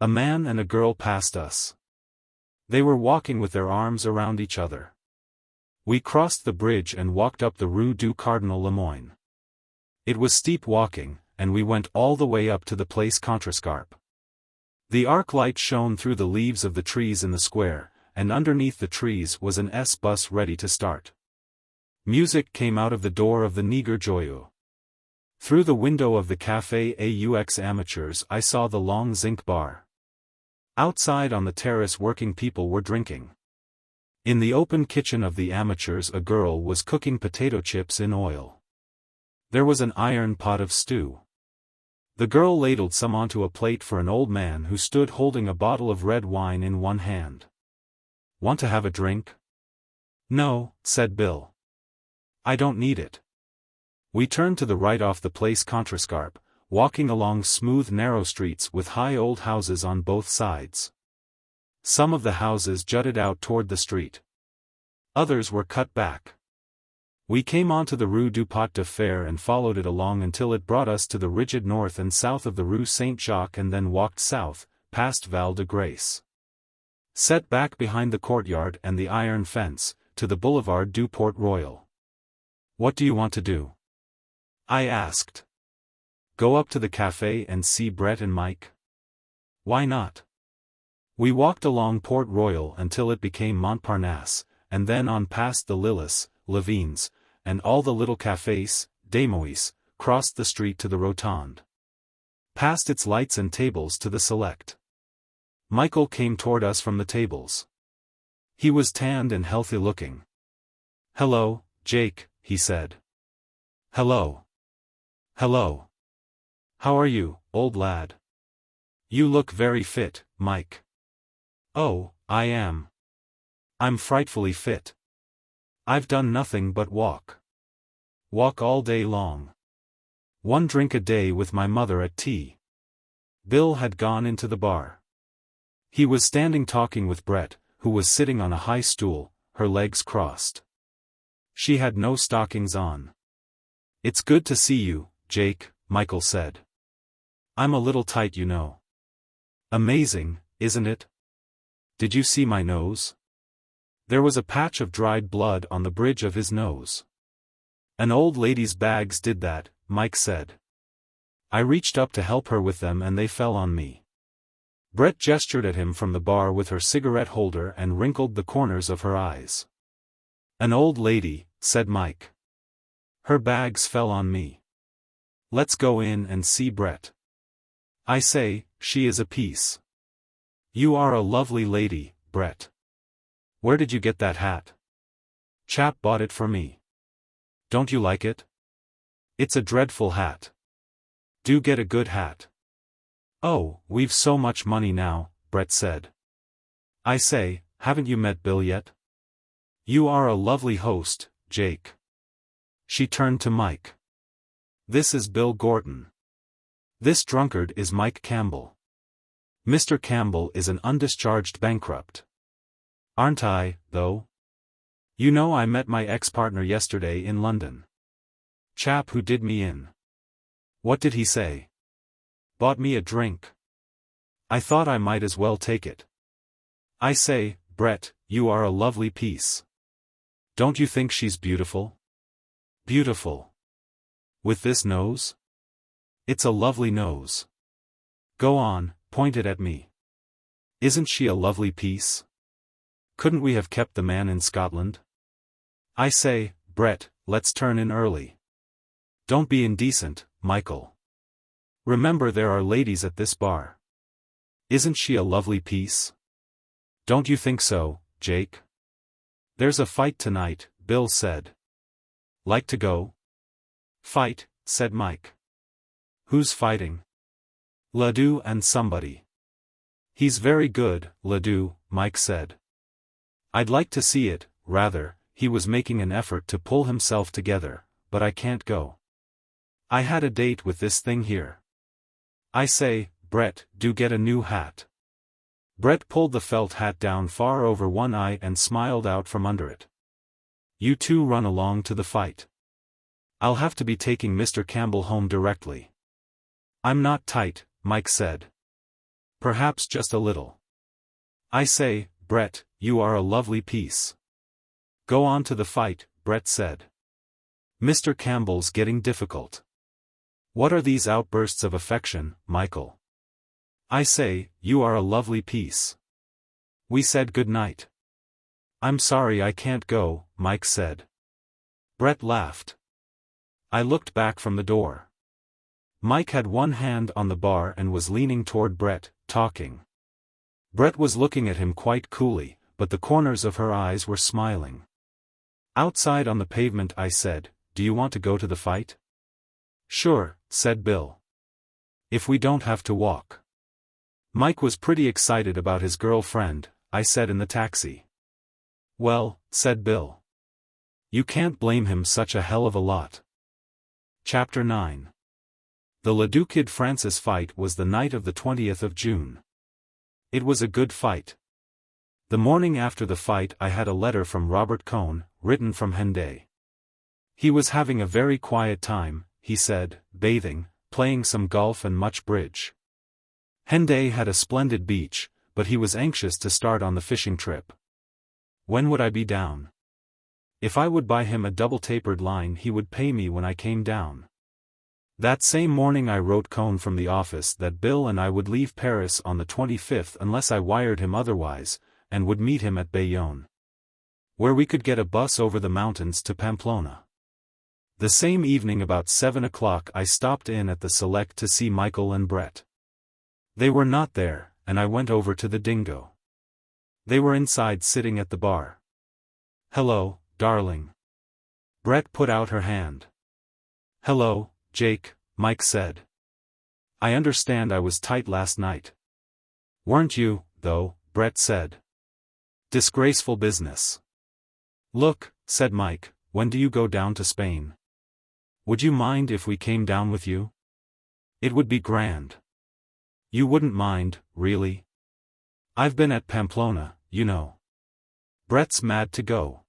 A man and a girl passed us. They were walking with their arms around each other. We crossed the bridge and walked up the Rue du Cardinal Lemoyne. It was steep walking, and we went all the way up to the Place Contrescarpe. The arc light shone through the leaves of the trees in the square, and underneath the trees was an S-bus ready to start. Music came out of the door of the Niger Joyeux. Through the window of the Café aux Amateurs I saw the long zinc bar. Outside on the terrace working people were drinking. In the open kitchen of the amateurs a girl was cooking potato chips in oil. There was an iron pot of stew. The girl ladled some onto a plate for an old man who stood holding a bottle of red wine in one hand. "Want to have a drink?" "No," said Bill. "I don't need it." We turned to the right off the Place Contrescarpe, walking along smooth narrow streets with high old houses on both sides. Some of the houses jutted out toward the street. Others were cut back. We came onto the Rue du Pot de Fer and followed it along until it brought us to the rigid north and south of the Rue Saint-Jacques and then walked south, past Val de Grace. Set back behind the courtyard and the iron fence, to the Boulevard du Port Royal. "What do you want to do?" I asked. "Go up to the café and see Brett and Mike?" "Why not?" We walked along Port Royal until it became Montparnasse, and then on past the Lillis, Levine's, and all the little cafés, Desmois, crossed the street to the Rotonde. Past its lights and tables to the Select. Michael came toward us from the tables. He was tanned and healthy looking. "Hello, Jake," he said. "Hello. Hello. How are you, old lad? You look very fit, Mike." "Oh, I am. I'm frightfully fit. I've done nothing but walk. Walk all day long. One drink a day with my mother at tea." Bill had gone into the bar. He was standing talking with Brett, who was sitting on a high stool, her legs crossed. She had no stockings on. "It's good to see you, Jake," Michael said. "I'm a little tight, you know." "Amazing, isn't it? Did you see my nose?" There was a patch of dried blood on the bridge of his nose. "An old lady's bags did that," Mike said. "I reached up to help her with them and they fell on me." Brett gestured at him from the bar with her cigarette holder and wrinkled the corners of her eyes. "An old lady," said Mike. "Her bags fell on me. Let's go in and see Brett. I say, she is a piece. You are a lovely lady, Brett. Where did you get that hat?" "Chap bought it for me." "Don't you like it?" "It's a dreadful hat. Do get a good hat." "Oh, we've so much money now," Brett said. "I say, haven't you met Bill yet? You are a lovely host, Jake." She turned to Mike. "This is Bill Gorton. This drunkard is Mike Campbell. Mr. Campbell is an undischarged bankrupt. Aren't I, though? You know I met my ex-partner yesterday in London. Chap who did me in. What did he say? Bought me a drink. I thought I might as well take it. I say, Brett, you are a lovely piece. Don't you think she's beautiful? Beautiful. With this nose? It's a lovely nose. Go on, point it at me. Isn't she a lovely piece? Couldn't we have kept the man in Scotland? I say, Brett, let's turn in early. Don't be indecent, Michael. Remember there are ladies at this bar. Isn't she a lovely piece? Don't you think so, Jake? There's a fight tonight, Bill said. Like to go? Fight, said Mike. Who's fighting? Ledoux and somebody. He's very good, Ledoux, Mike said. I'd like to see it, rather. He was making an effort to pull himself together, but I can't go. I had a date with this thing here. I say, Brett, do get a new hat. Brett pulled the felt hat down far over one eye and smiled out from under it. You two run along to the fight. I'll have to be taking Mr. Campbell home directly. I'm not tight, Mike said. Perhaps just a little. I say, Brett, you are a lovely piece. Go on to the fight, Brett said. Mr. Campbell's getting difficult. What are these outbursts of affection, Michael? I say, you are a lovely piece. We said good night. I'm sorry I can't go, Mike said. Brett laughed. I looked back from the door. Mike had one hand on the bar and was leaning toward Brett, talking. Brett was looking at him quite coolly, but the corners of her eyes were smiling. Outside on the pavement I said, do you want to go to the fight? Sure, said Bill. If we don't have to walk. Mike was pretty excited about his girlfriend, I said in the taxi. Well, said Bill. You can't blame him such a hell of a lot. Chapter 9. The Leduc Francis fight was the night of the 20th of June. It was a good fight. The morning after the fight I had a letter from Robert Cohn, written from Henday. He was having a very quiet time, he said, bathing, playing some golf and much bridge. Henday had a splendid beach, but he was anxious to start on the fishing trip. When would I be down? If I would buy him a double-tapered line he would pay me when I came down. That same morning I wrote Cohn from the office that Bill and I would leave Paris on the 25th unless I wired him otherwise, and would meet him at Bayonne, where we could get a bus over the mountains to Pamplona. The same evening about 7 o'clock I stopped in at the Select to see Michael and Brett. They were not there, and I went over to the Dingo. They were inside sitting at the bar. Hello, darling. Brett put out her hand. Hello, Jake, Mike said. I understand I was tight last night. Weren't you, though, Brett said. Disgraceful business. Look, said Mike, when do you go down to Spain? Would you mind if we came down with you? It would be grand. You wouldn't mind, really? I've been at Pamplona, you know. Brett's mad to go.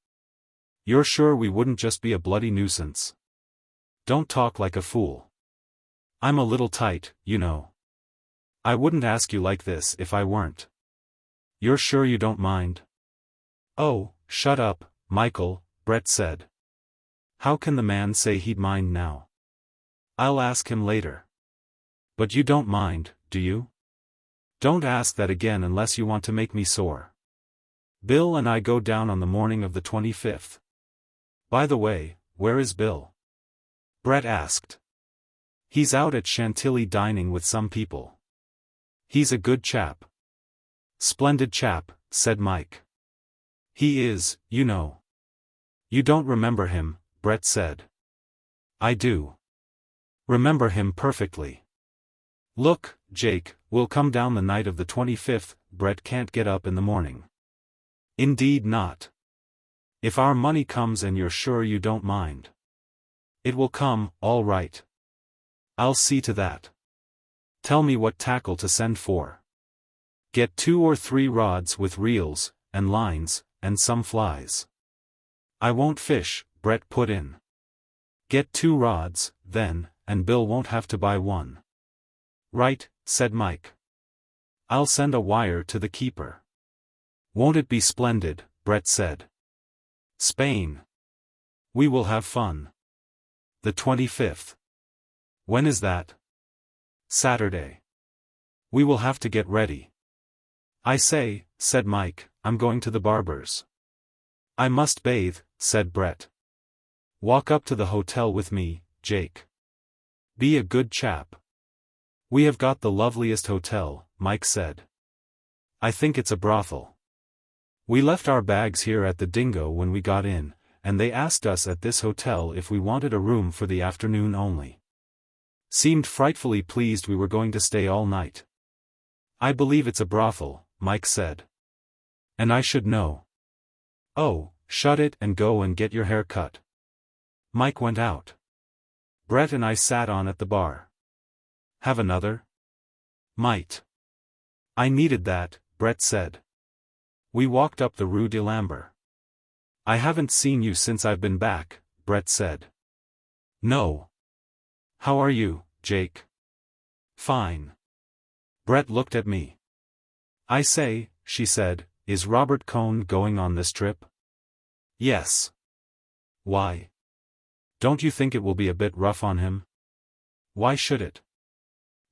You're sure we wouldn't just be a bloody nuisance? Don't talk like a fool. I'm a little tight, you know. I wouldn't ask you like this if I weren't. You're sure you don't mind? Oh, shut up, Michael, Brett said. How can the man say he'd mind now? I'll ask him later. But you don't mind, do you? Don't ask that again unless you want to make me sore. Bill and I go down on the morning of the 25th. By the way, where is Bill? Brett asked. He's out at Chantilly dining with some people. He's a good chap. Splendid chap, said Mike. He is, you know. You don't remember him, Brett said. I do. Remember him perfectly. Look, Jake, we'll come down the night of the 25th, Brett can't get up in the morning. Indeed not. If our money comes and you're sure you don't mind. It will come, all right. I'll see to that. Tell me what tackle to send for. Get 2 or 3 rods with reels, and lines, and some flies. I won't fish, Brett put in. Get 2 rods, then, and Bill won't have to buy one. Right, said Mike. I'll send a wire to the keeper. Won't it be splendid, Brett said. Spain. We will have fun. The 25th. When is that? Saturday. We will have to get ready. I say, said Mike, I'm going to the barber's. I must bathe, said Brett. Walk up to the hotel with me, Jake. Be a good chap. We have got the loveliest hotel, Mike said. I think it's a brothel. We left our bags here at the Dingo when we got in, and they asked us at this hotel if we wanted a room for the afternoon only. Seemed frightfully pleased we were going to stay all night. I believe it's a brothel, Mike said. And I should know. Oh, shut it and go and get your hair cut. Mike went out. Brett and I sat on at the bar. Have another? Might. I needed that, Brett said. We walked up the Rue de Lambert. I haven't seen you since I've been back, Brett said. No. How are you, Jake? Fine. Brett looked at me. I say, she said, is Robert Cohn going on this trip? Yes. Why? Don't you think it will be a bit rough on him? Why should it?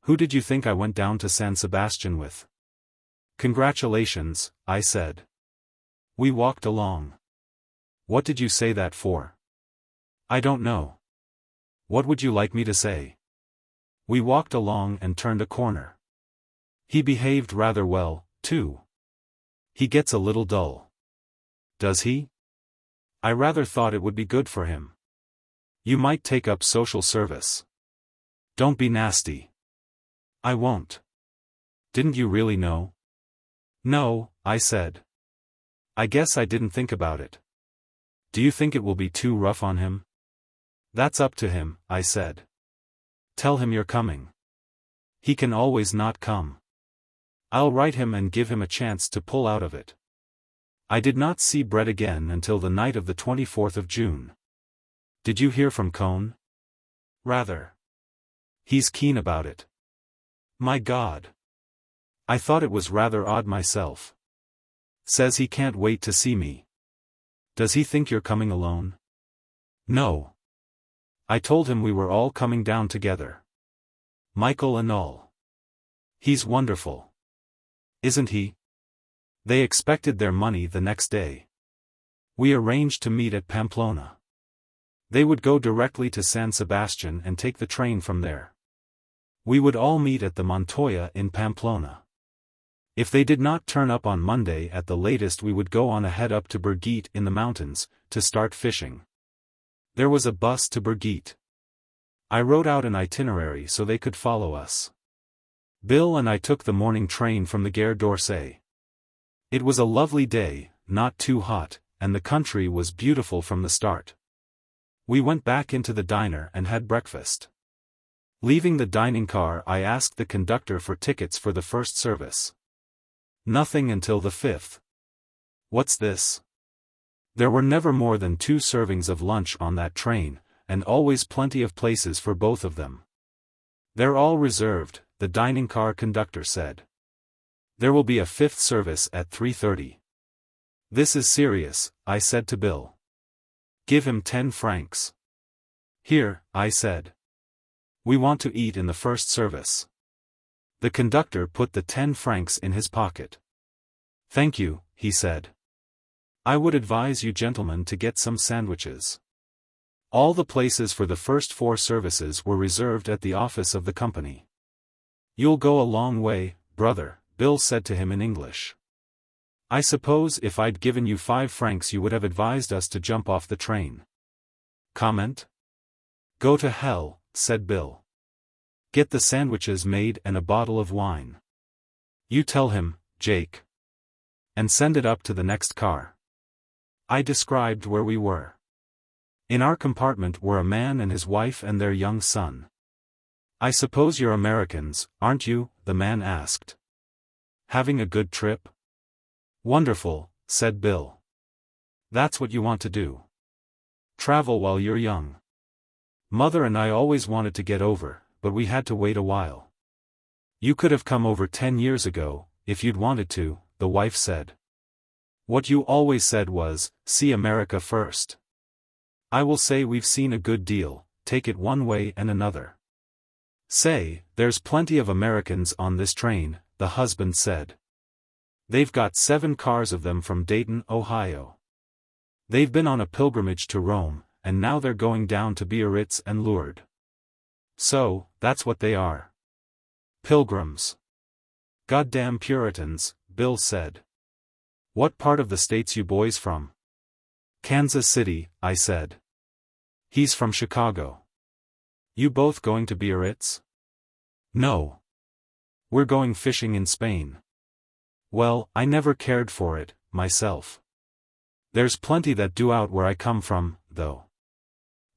Who did you think I went down to San Sebastian with? Congratulations, I said. We walked along. What did you say that for? I don't know. What would you like me to say? We walked along and turned a corner. He behaved rather well, too. He gets a little dull. Does he? I rather thought it would be good for him. You might take up social service. Don't be nasty. I won't. Didn't you really know? No, I said. I guess I didn't think about it. Do you think it will be too rough on him? That's up to him, I said. Tell him you're coming. He can always not come. I'll write him and give him a chance to pull out of it. I did not see Brett again until the night of the 24th of June. Did you hear from Cohn? Rather. He's keen about it. My God. I thought it was rather odd myself. Says he can't wait to see me. Does he think you're coming alone? No. I told him we were all coming down together. Michael and all. He's wonderful. Isn't he? They expected their money the next day. We arranged to meet at Pamplona. They would go directly to San Sebastian and take the train from there. We would all meet at the Montoya in Pamplona. If they did not turn up on Monday at the latest, we would go on ahead up to Birgit in the mountains, to start fishing. There was a bus to Birgit. I wrote out an itinerary so they could follow us. Bill and I took the morning train from the Gare d'Orsay. It was a lovely day, not too hot, and the country was beautiful from the start. We went back into the diner and had breakfast. Leaving the dining car, I asked the conductor for tickets for the first service. Nothing until the 5th. What's this? There were never more than 2 servings of lunch on that train, and always plenty of places for both of them. They're all reserved, the dining car conductor said. There will be a 5th service at 3:30. This is serious, I said to Bill. Give him 10 francs. Here, I said. We want to eat in the first service. The conductor put the 10 francs in his pocket. Thank you, he said. I would advise you gentlemen to get some sandwiches. All the places for the first 4 services were reserved at the office of the company. You'll go a long way, brother, Bill said to him in English. I suppose if I'd given you 5 francs you would have advised us to jump off the train. Comment? Go to hell, said Bill. Get the sandwiches made and a bottle of wine. You tell him, Jake. And send it up to the next car. I described where we were. In our compartment were a man and his wife and their young son. I suppose you're Americans, aren't you? The man asked. Having a good trip? Wonderful, said Bill. That's what you want to do. Travel while you're young. Mother and I always wanted to get over, but we had to wait a while. You could have come over 10 years ago, if you'd wanted to, the wife said. What you always said was, see America first. I will say we've seen a good deal, take it one way and another. Say, there's plenty of Americans on this train, the husband said. They've got 7 cars of them from Dayton, Ohio. They've been on a pilgrimage to Rome, and now they're going down to Biarritz and Lourdes. So, that's what they are. Pilgrims. Goddamn Puritans, Bill said. What part of the States you boys from? Kansas City, I said. He's from Chicago. You both going to Biarritz? No. We're going fishing in Spain. Well, I never cared for it, myself. There's plenty that do out where I come from, though.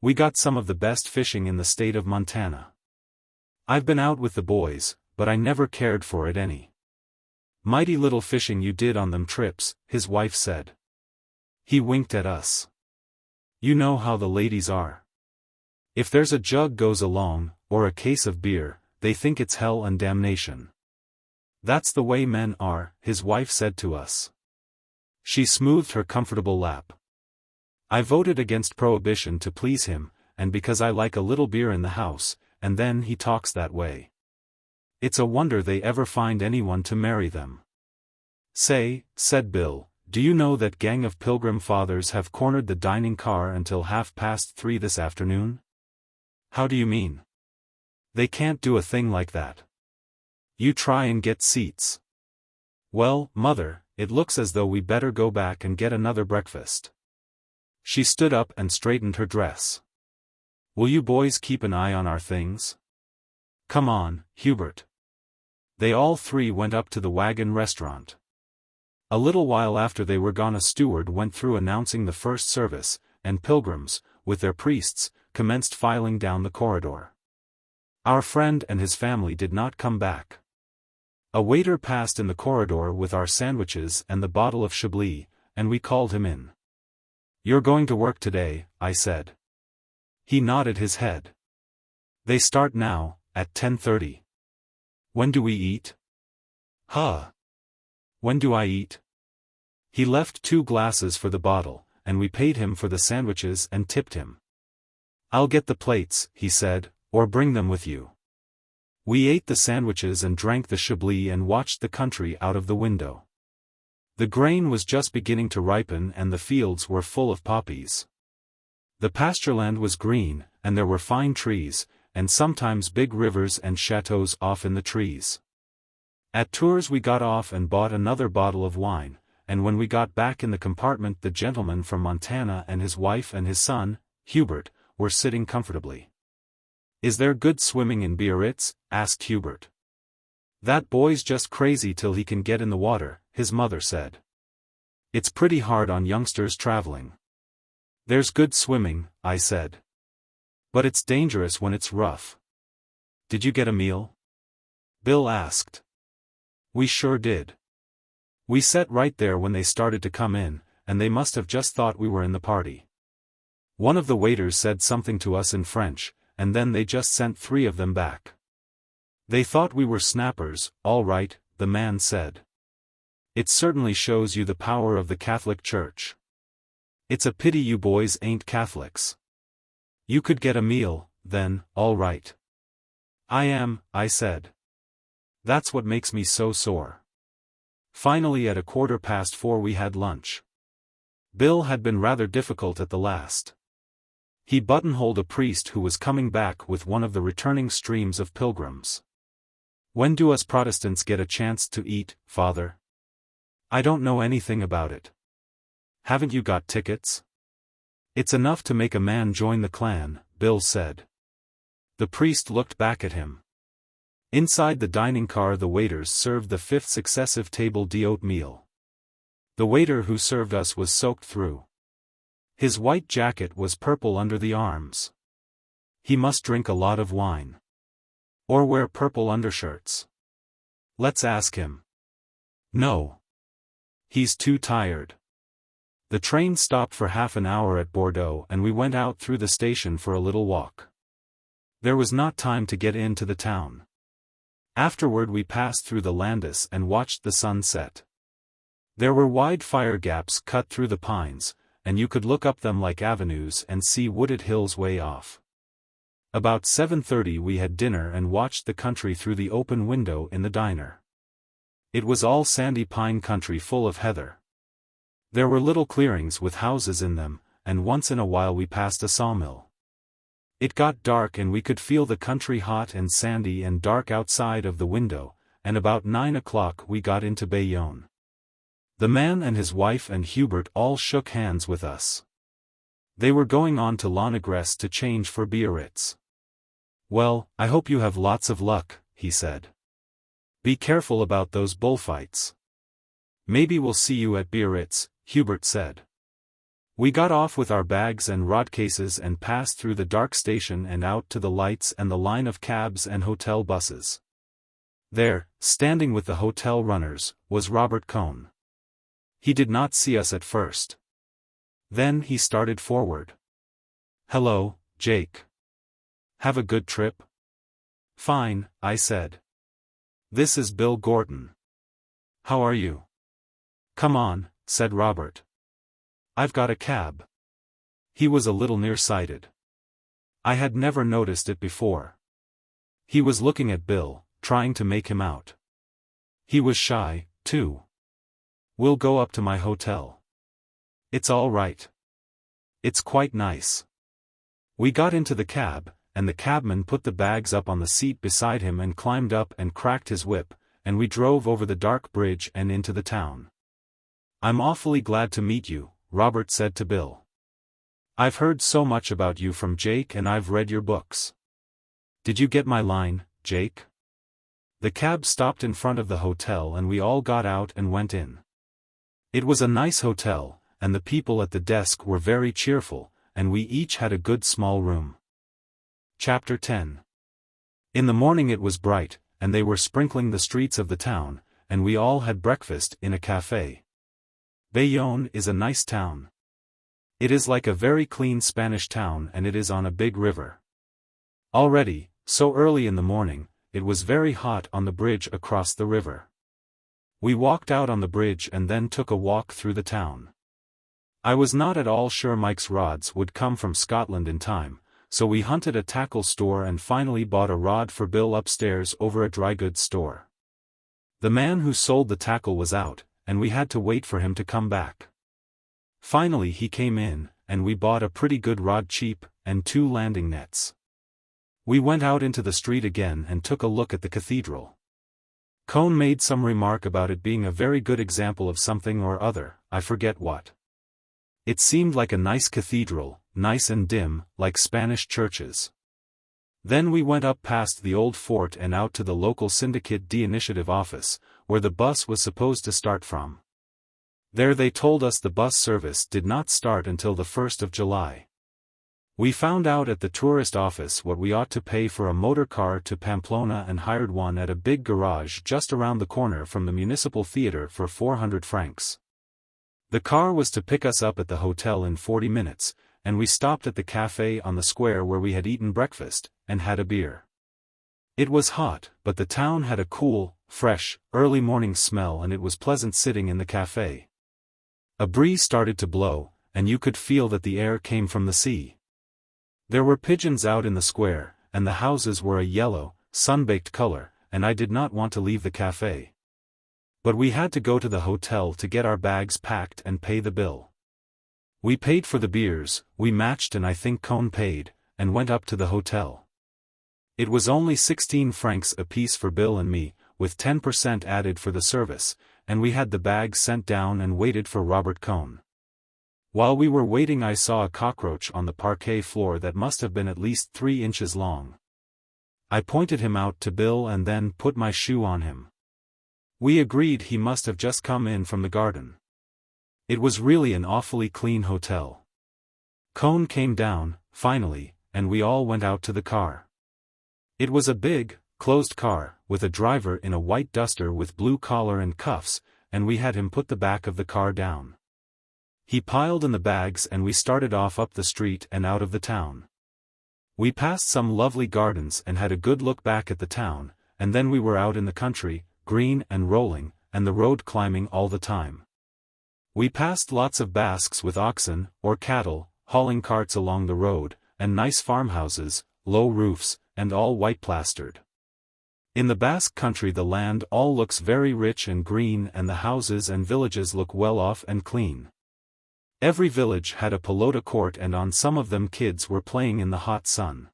We got some of the best fishing in the state of Montana. I've been out with the boys, but I never cared for it any. Mighty little fishing you did on them trips, his wife said. He winked at us. You know how the ladies are. If there's a jug goes along, or a case of beer, they think it's hell and damnation. That's the way men are, his wife said to us. She smoothed her comfortable lap. I voted against prohibition to please him, and because I like a little beer in the house, and then he talks that way. It's a wonder they ever find anyone to marry them. Say, said Bill, do you know that gang of Pilgrim Fathers have cornered the dining car until 3:30 this afternoon? How do you mean? They can't do a thing like that. You try and get seats. Well, Mother, it looks as though we better go back and get another breakfast. She stood up and straightened her dress. Will you boys keep an eye on our things? Come on, Hubert. They all three went up to the wagon restaurant. A little while after they were gone, a steward went through announcing the first service, and pilgrims, with their priests, commenced filing down the corridor. Our friend and his family did not come back. A waiter passed in the corridor with our sandwiches and the bottle of Chablis, and we called him in. You're going to work today, I said. He nodded his head. They start now, at 10:30. When do we eat? Huh. When do I eat? He left 2 glasses for the bottle, and we paid him for the sandwiches and tipped him. I'll get the plates, he said, or bring them with you. We ate the sandwiches and drank the Chablis and watched the country out of the window. The grain was just beginning to ripen and the fields were full of poppies. The pastureland was green, and there were fine trees, and sometimes big rivers and chateaux off in the trees. At Tours we got off and bought another bottle of wine, and when we got back in the compartment the gentleman from Montana and his wife and his son, Hubert, were sitting comfortably. Is there good swimming in Biarritz? Asked Hubert. That boy's just crazy till he can get in the water, his mother said. It's pretty hard on youngsters traveling. There's good swimming, I said. But it's dangerous when it's rough. Did you get a meal? Bill asked. We sure did. We sat right there when they started to come in, and they must have just thought we were in the party. One of the waiters said something to us in French, and then they just sent 3 of them back. They thought we were snappers. All right, the man said. It certainly shows you the power of the Catholic Church. It's a pity you boys ain't Catholics. You could get a meal, then, all right. I am, I said. That's what makes me so sore. Finally at 4:15 we had lunch. Bill had been rather difficult at the last. He buttonholed a priest who was coming back with one of the returning streams of pilgrims. When do us Protestants get a chance to eat, Father? I don't know anything about it. Haven't you got tickets? It's enough to make a man join the clan, Bill said. The priest looked back at him. Inside the dining car the waiters served the 5th successive table d'hôte meal. The waiter who served us was soaked through. His white jacket was purple under the arms. He must drink a lot of wine. Or wear purple undershirts. Let's ask him. No. He's too tired. The train stopped for half an hour at Bordeaux and we went out through the station for a little walk. There was not time to get into the town. Afterward we passed through the Landis and watched the sun set. There were wide fire gaps cut through the pines, and you could look up them like avenues and see wooded hills way off. About 7:30 we had dinner and watched the country through the open window in the diner. It was all sandy pine country full of heather. There were little clearings with houses in them, and once in a while we passed a sawmill. It got dark and we could feel the country hot and sandy and dark outside of the window, and about 9 o'clock we got into Bayonne. The man and his wife and Hubert all shook hands with us. They were going on to Lonnegresse to change for Biarritz. Well, I hope you have lots of luck, he said. Be careful about those bullfights. Maybe we'll see you at Biarritz, Hubert said. We got off with our bags and rod cases and passed through the dark station and out to the lights and the line of cabs and hotel buses. There, standing with the hotel runners, was Robert Cohn. He did not see us at first. Then he started forward. "Hello, Jake. Have a good trip?" "Fine," I said. "This is Bill Gordon. How are you?" "Come on," said Robert. "I've got a cab." He was a little nearsighted. I had never noticed it before. He was looking at Bill, trying to make him out. He was shy, too. "We'll go up to my hotel." "It's all right. It's quite nice." We got into the cab, and the cabman put the bags up on the seat beside him and climbed up and cracked his whip, and we drove over the dark bridge and into the town. "I'm awfully glad to meet you," Robert said to Bill. "I've heard so much about you from Jake and I've read your books. Did you get my line, Jake?" The cab stopped in front of the hotel and we all got out and went in. It was a nice hotel, and the people at the desk were very cheerful, and we each had a good small room. Chapter 10. In the morning it was bright, and they were sprinkling the streets of the town, and we all had breakfast in a café. Bayonne is a nice town. It is like a very clean Spanish town and it is on a big river. Already, so early in the morning, it was very hot on the bridge across the river. We walked out on the bridge and then took a walk through the town. I was not at all sure Mike's rods would come from Scotland in time, so we hunted a tackle store and finally bought a rod for Bill upstairs over a dry goods store. The man who sold the tackle was out, and we had to wait for him to come back. Finally he came in, and we bought a pretty good rod cheap, and 2 landing nets. We went out into the street again and took a look at the cathedral. Cohn made some remark about it being a very good example of something or other, I forget what. It seemed like a nice cathedral, nice and dim, like Spanish churches. Then we went up past the old fort and out to the local Syndicate D Initiative office, where the bus was supposed to start from. There they told us the bus service did not start until the 1st of July. We found out at the tourist office what we ought to pay for a motor car to Pamplona and hired one at a big garage just around the corner from the municipal theater for 400 francs. The car was to pick us up at the hotel in 40 minutes, and we stopped at the cafe on the square where we had eaten breakfast, and had a beer. It was hot, but the town had a cool, fresh, early morning smell and it was pleasant sitting in the cafe. A breeze started to blow, and you could feel that the air came from the sea. There were pigeons out in the square, and the houses were a yellow, sun-baked color, and I did not want to leave the cafe. But we had to go to the hotel to get our bags packed and pay the bill. We paid for the beers, we matched and I think Cohn paid, and went up to the hotel. It was only 16 francs apiece for Bill and me, with 10% added for the service, and we had the bags sent down and waited for Robert Cohn. While we were waiting I saw a cockroach on the parquet floor that must have been at least 3 inches long. I pointed him out to Bill and then put my shoe on him. We agreed he must have just come in from the garden. It was really an awfully clean hotel. Cohn came down, finally, and we all went out to the car. It was a big, closed car, with a driver in a white duster with blue collar and cuffs, and we had him put the back of the car down. He piled in the bags and we started off up the street and out of the town. We passed some lovely gardens and had a good look back at the town, and then we were out in the country, green and rolling, and the road climbing all the time. We passed lots of Basques with oxen, or cattle, hauling carts along the road, and nice farmhouses, low roofs, and all white plastered. In the Basque country the land all looks very rich and green and the houses and villages look well off and clean. Every village had a pelota court and on some of them kids were playing in the hot sun.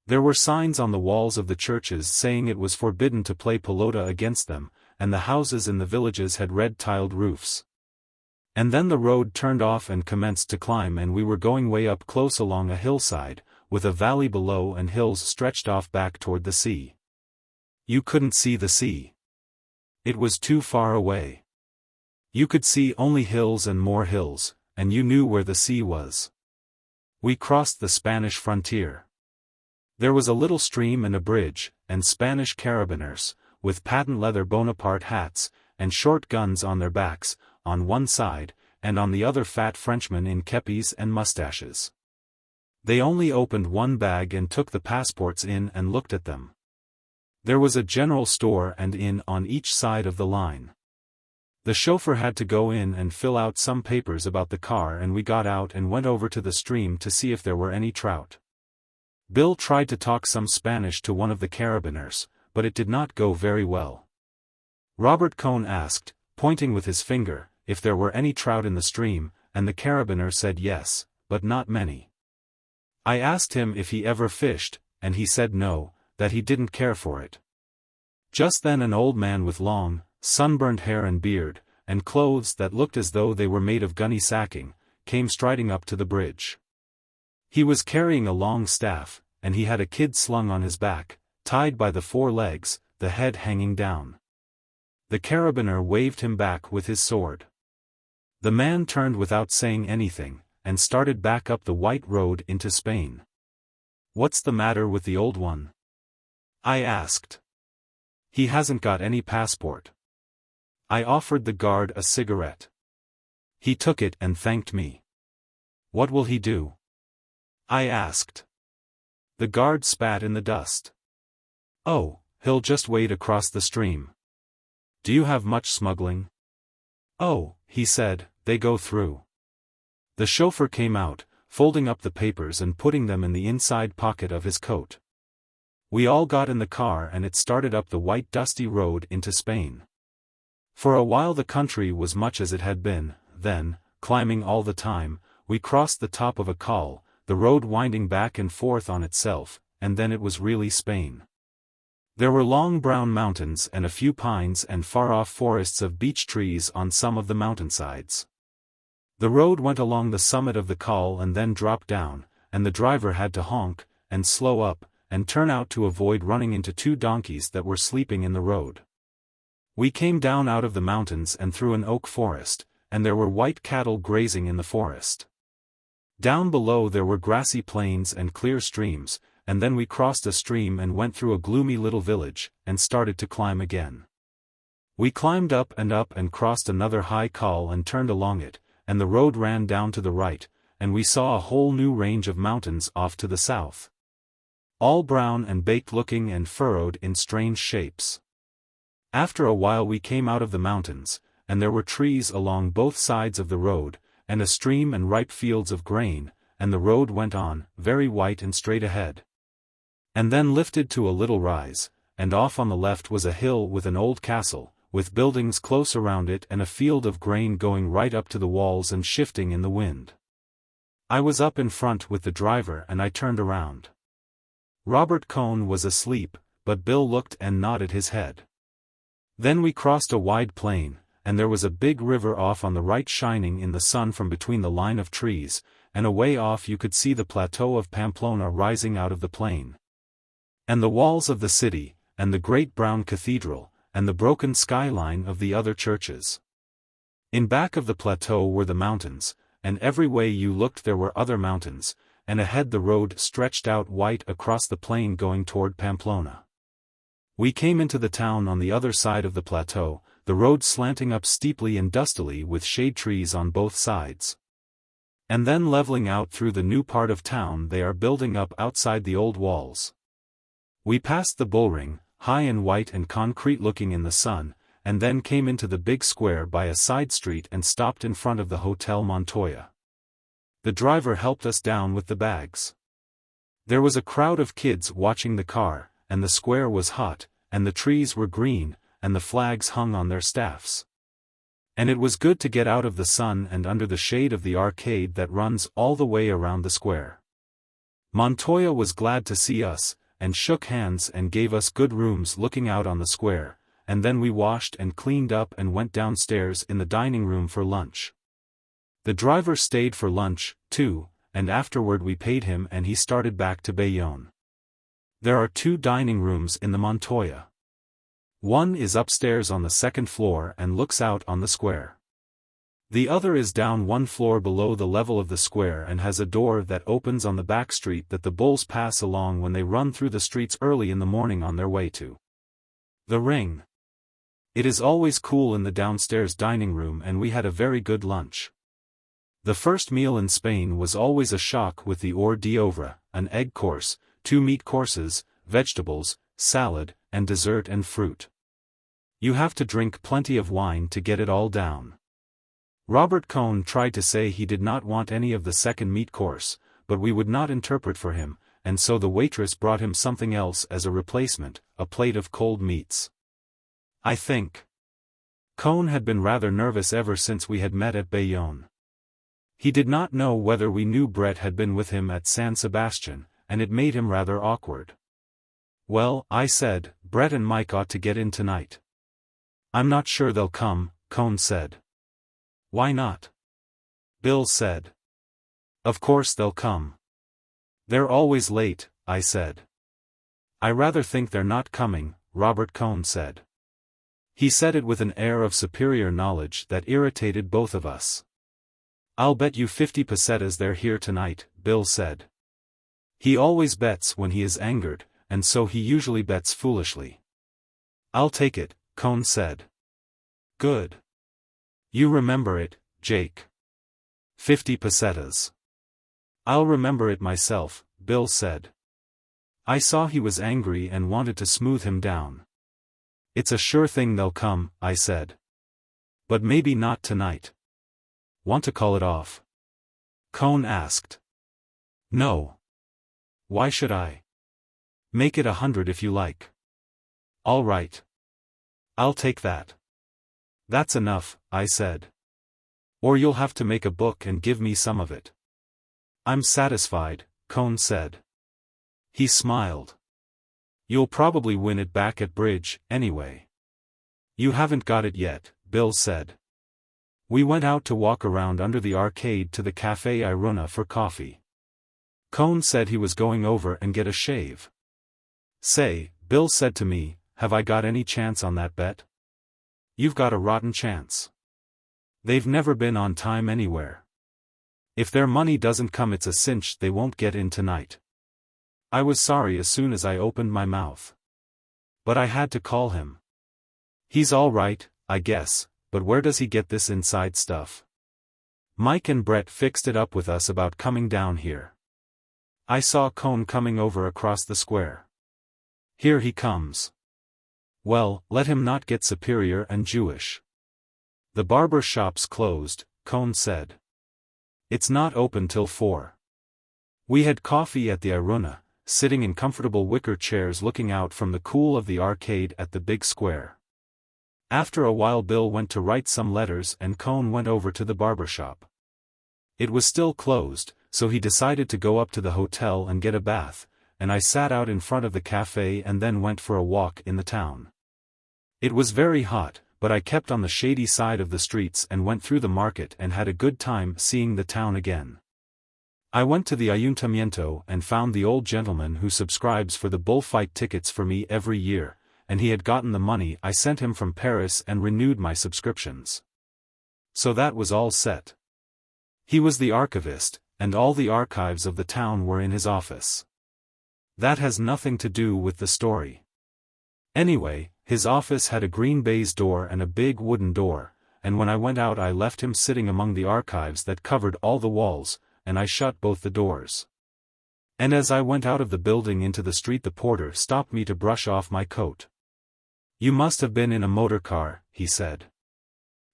There were signs on the walls of the churches saying it was forbidden to play pelota against them, and the houses in the villages had red-tiled roofs. And then the road turned off and commenced to climb and we were going way up close along a hillside, with a valley below and hills stretched off back toward the sea. You couldn't see the sea. It was too far away. You could see only hills and more hills, and you knew where the sea was. We crossed the Spanish frontier. There was a little stream and a bridge, and Spanish carabiners, with patent leather Bonaparte hats, and short guns on their backs, on one side, and on the other fat Frenchmen in kepis and mustaches. They only opened one bag and took the passports in and looked at them. There was a general store and inn on each side of the line. The chauffeur had to go in and fill out some papers about the car, and we got out and went over to the stream to see if there were any trout. Bill tried to talk some Spanish to one of the carabiners, but it did not go very well. Robert Cohn asked, pointing with his finger, if there were any trout in the stream, and the carabiner said yes, but not many. I asked him if he ever fished, and he said no, that he didn't care for it. Just then an old man with long, sunburned hair and beard, and clothes that looked as though they were made of gunny sacking, came striding up to the bridge. He was carrying a long staff, and he had a kid slung on his back, tied by the four legs, the head hanging down. The carabiner waved him back with his sword. The man turned without saying anything, and started back up the white road into Spain. "What's the matter with the old one?" I asked. "He hasn't got any passport." I offered the guard a cigarette. He took it and thanked me. "What will he do?" I asked. The guard spat in the dust. "Oh, he'll just wade across the stream." "Do you have much smuggling?" "Oh," he said, "they go through." The chauffeur came out, folding up the papers and putting them in the inside pocket of his coat. We all got in the car and it started up the white dusty road into Spain. For a while the country was much as it had been, then, climbing all the time, we crossed the top of a col, the road winding back and forth on itself, and then it was really Spain. There were long brown mountains and a few pines and far-off forests of beech trees on some of the mountainsides. The road went along the summit of the col and then dropped down, and the driver had to honk, and slow up, and turn out to avoid running into two donkeys that were sleeping in the road. We came down out of the mountains and through an oak forest, and there were white cattle grazing in the forest. Down below there were grassy plains and clear streams, and then we crossed a stream and went through a gloomy little village, and started to climb again. We climbed up and crossed another high col and turned along it, and the road ran down to the right, and we saw a whole new range of mountains off to the south. All brown and baked looking and furrowed in strange shapes. After a while we came out of the mountains, and there were trees along both sides of the road, and a stream and ripe fields of grain, and the road went on, very white and straight ahead. And then lifted to a little rise, and off on the left was a hill with an old castle, with buildings close around it and a field of grain going right up to the walls and shifting in the wind. I was up in front with the driver and I turned around. Robert Cohn was asleep, but Bill looked and nodded his head. Then we crossed a wide plain, and there was a big river off on the right shining in the sun from between the line of trees, and away off you could see the plateau of Pamplona rising out of the plain. And the walls of the city, and the great brown cathedral, and the broken skyline of the other churches. In back of the plateau were the mountains, and every way you looked there were other mountains, and ahead the road stretched out white across the plain going toward Pamplona. We came into the town on the other side of the plateau, the road slanting up steeply and dustily with shade trees on both sides. And then leveling out through the new part of town they are building up outside the old walls. We passed the bullring, high and white and concrete looking in the sun, and then came into the big square by a side street and stopped in front of the Hotel Montoya. The driver helped us down with the bags. There was a crowd of kids watching the car, and the square was hot, and the trees were green, and the flags hung on their staffs. And it was good to get out of the sun and under the shade of the arcade that runs all the way around the square. Montoya was glad to see us, and shook hands and gave us good rooms looking out on the square, and then we washed and cleaned up and went downstairs in the dining room for lunch. The driver stayed for lunch, too, and afterward we paid him and he started back to Bayonne. There are two dining rooms in the Montoya. One is upstairs on the second floor and looks out on the square. The other is down one floor below the level of the square and has a door that opens on the back street that the bulls pass along when they run through the streets early in the morning on their way to The ring. It is always cool in the downstairs dining room and we had a very good lunch. The first meal in Spain was always a shock with the hors d'oeuvre, an egg course, 2 meat courses, vegetables, salad, and dessert and fruit. You have to drink plenty of wine to get it all down. Robert Cohn tried to say he did not want any of the second meat course, but we would not interpret for him, and so the waitress brought him something else as a replacement, a plate of cold meats. I think Cohn had been rather nervous ever since we had met at Bayonne. He did not know whether we knew Brett had been with him at San Sebastian, and it made him rather awkward. Well, I said, Brett and Mike ought to get in tonight. I'm not sure they'll come, Cohn said. Why not? Bill said. Of course they'll come. They're always late, I said. I rather think they're not coming, Robert Cohn said. He said it with an air of superior knowledge that irritated both of us. I'll bet you 50 pesetas they're here tonight, Bill said. He always bets when he is angered, and so he usually bets foolishly. I'll take it, Cohn said. Good. You remember it, Jake. 50 pesetas. I'll remember it myself, Bill said. I saw he was angry and wanted to smooth him down. It's a sure thing they'll come, I said. But maybe not tonight. Want to call it off? Cohn asked. No. Why should I? Make it 100 if you like. All right. I'll take that. That's enough, I said. Or you'll have to make a book and give me some of it. I'm satisfied, Cohn said. He smiled. You'll probably win it back at bridge, anyway. You haven't got it yet, Bill said. We went out to walk around under the arcade to the Café Iruna for coffee. Cohn said he was going over and get a shave. Say, Bill said to me, have I got any chance on that bet? You've got a rotten chance. They've never been on time anywhere. If their money doesn't come it's a cinch they won't get in tonight. I was sorry as soon as I opened my mouth. But I had to call him. He's all right, I guess, but where does he get this inside stuff? Mike and Brett fixed it up with us about coming down here. I saw Cohn coming over across the square. Here he comes. Well, let him not get superior and Jewish. The barber shop's closed, Cohn said. It's not open till 4. We had coffee at the Iruna, sitting in comfortable wicker chairs looking out from the cool of the arcade at the big square. After a while Bill went to write some letters and Cohn went over to the barber shop. It was still closed, so he decided to go up to the hotel and get a bath, and I sat out in front of the cafe and then went for a walk in the town. It was very hot, but I kept on the shady side of the streets and went through the market and had a good time seeing the town again. I went to the Ayuntamiento and found the old gentleman who subscribes for the bullfight tickets for me every year, and he had gotten the money I sent him from Paris and renewed my subscriptions. So that was all set. He was the archivist, and all the archives of the town were in his office. That has nothing to do with the story. Anyway, his office had a green baize door and a big wooden door, and when I went out I left him sitting among the archives that covered all the walls, and I shut both the doors. And as I went out of the building into the street the porter stopped me to brush off my coat. You must have been in a motor car, he said.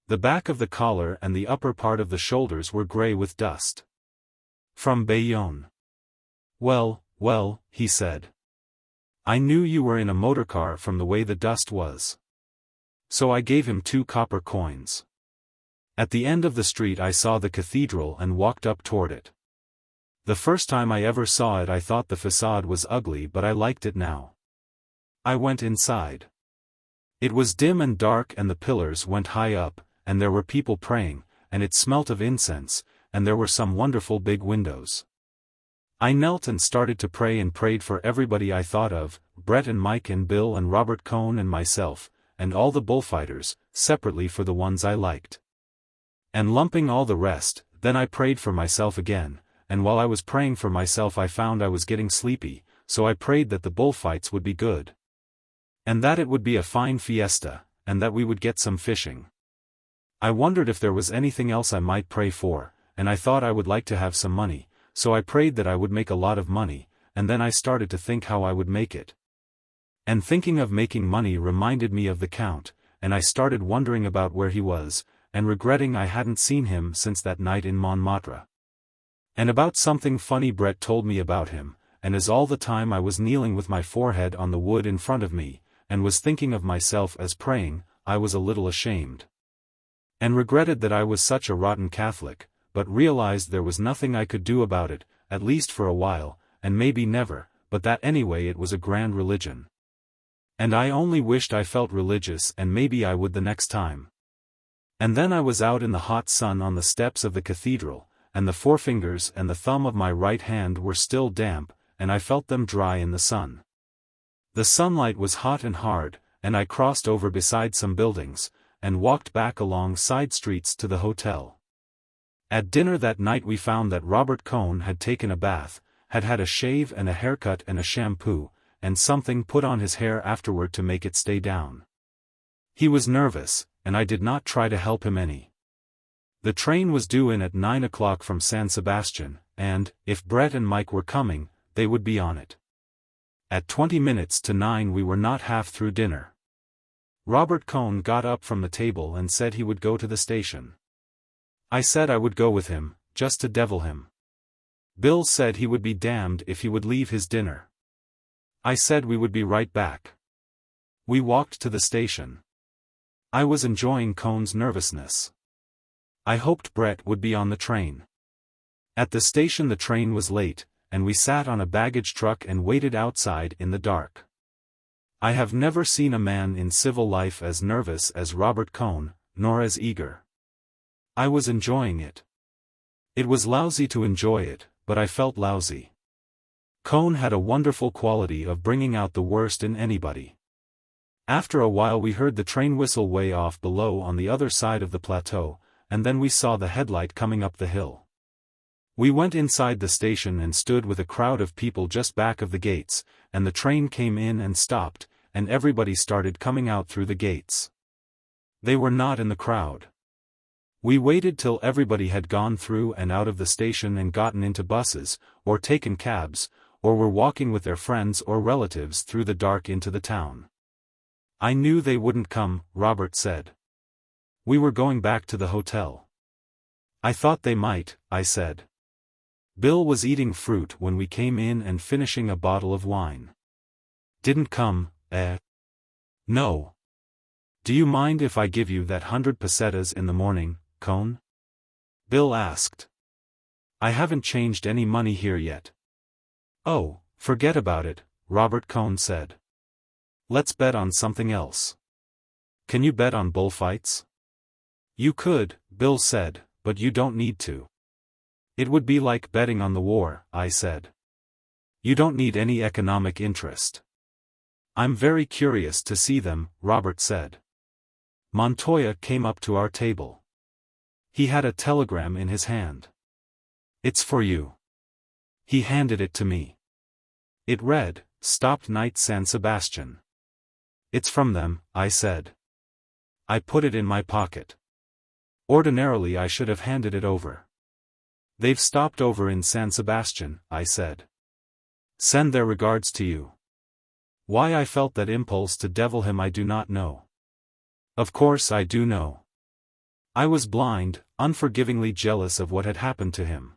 The back of the collar and the upper part of the shoulders were grey with dust. From Bayonne. Well, he said. I knew you were in a motor car from the way the dust was. So I gave him 2 copper coins. At the end of the street I saw the cathedral and walked up toward it. The first time I ever saw it I thought the facade was ugly but I liked it now. I went inside. It was dim and dark and the pillars went high up, and there were people praying, and it smelt of incense, and there were some wonderful big windows. I knelt and started to pray and prayed for everybody I thought of, Brett and Mike and Bill and Robert Cohn and myself, and all the bullfighters, separately for the ones I liked. And lumping all the rest, then I prayed for myself again, and while I was praying for myself I found I was getting sleepy, so I prayed that the bullfights would be good. And that it would be a fine fiesta, and that we would get some fishing. I wondered if there was anything else I might pray for, and I thought I would like to have some money, so I prayed that I would make a lot of money, and then I started to think how I would make it. And thinking of making money reminded me of the Count, and I started wondering about where he was, and regretting I hadn't seen him since that night in Montmartre. And about something funny Brett told me about him, and as all the time I was kneeling with my forehead on the wood in front of me, and was thinking of myself as praying, I was a little ashamed. And regretted that I was such a rotten Catholic, but realized there was nothing I could do about it, at least for a while, and maybe never, but that anyway it was a grand religion. And I only wished I felt religious, and maybe I would the next time. And then I was out in the hot sun on the steps of the cathedral, and the forefingers and the thumb of my right hand were still damp, and I felt them dry in the sun. The sunlight was hot and hard, and I crossed over beside some buildings, and walked back along side streets to the hotel. At dinner that night we found that Robert Cohn had taken a bath, had had a shave and a haircut and a shampoo, and something put on his hair afterward to make it stay down. He was nervous, and I did not try to help him any. The train was due in at 9 o'clock from San Sebastian, and, if Brett and Mike were coming, they would be on it. At 20 minutes to 9 we were not half through dinner. Robert Cohn got up from the table and said he would go to the station. I said I would go with him, just to devil him. Bill said he would be damned if he would leave his dinner. I said we would be right back. We walked to the station. I was enjoying Cohn's nervousness. I hoped Brett would be on the train. At the station the train was late, and we sat on a baggage truck and waited outside in the dark. I have never seen a man in civil life as nervous as Robert Cohn, nor as eager. I was enjoying it. It was lousy to enjoy it, but I felt lousy. Cohn had a wonderful quality of bringing out the worst in anybody. After a while we heard the train whistle way off below on the other side of the plateau, and then we saw the headlight coming up the hill. We went inside the station and stood with a crowd of people just back of the gates, and the train came in and stopped, and everybody started coming out through the gates. They were not in the crowd. We waited till everybody had gone through and out of the station and gotten into buses, or taken cabs, or were walking with their friends or relatives through the dark into the town. I knew they wouldn't come, Robert said. We were going back to the hotel. I thought they might, I said. Bill was eating fruit when we came in and finishing a bottle of wine. Didn't come, eh? No. Do you mind if I give you that 100 pesetas in the morning, Cohn? Bill asked. I haven't changed any money here yet. Oh, forget about it, Robert Cohn said. Let's bet on something else. Can you bet on bullfights? You could, Bill said, but you don't need to. It would be like betting on the war, I said. You don't need any economic interest. I'm very curious to see them, Robert said. Montoya came up to our table. He had a telegram in his hand. It's for you. He handed it to me. It read, Stopped night San Sebastian. It's from them, I said. I put it in my pocket. Ordinarily I should have handed it over. They've stopped over in San Sebastian, I said. Send their regards to you. Why I felt that impulse to devil him I do not know. Of course I do know. I was blind, unforgivingly jealous of what had happened to him.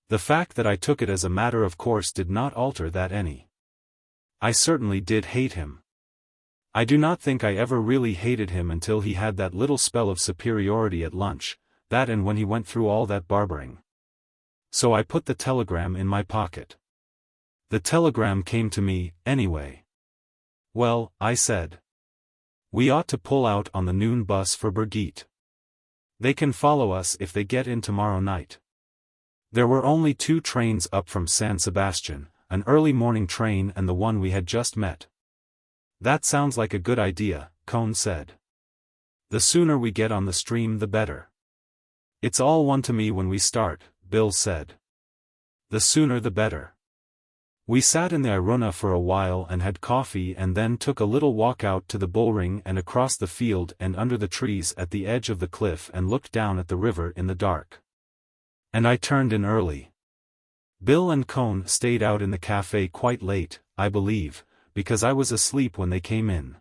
The fact that I took it as a matter of course did not alter that any. I certainly did hate him. I do not think I ever really hated him until he had that little spell of superiority at lunch, that and when he went through all that barbering. So I put the telegram in my pocket. The telegram came to me, anyway. Well, I said. We ought to pull out on the noon bus for Brigitte. They can follow us if they get in tomorrow night. There were only 2 trains up from San Sebastian, an early morning train and the one we had just met. That sounds like a good idea, Cohn said. The sooner we get on the stream the better. It's all one to me when we start, Bill said. The sooner the better. We sat in the Iruna for a while and had coffee and then took a little walk out to the bullring and across the field and under the trees at the edge of the cliff and looked down at the river in the dark. And I turned in early. Bill and Cohn stayed out in the cafe quite late, I believe, because I was asleep when they came in.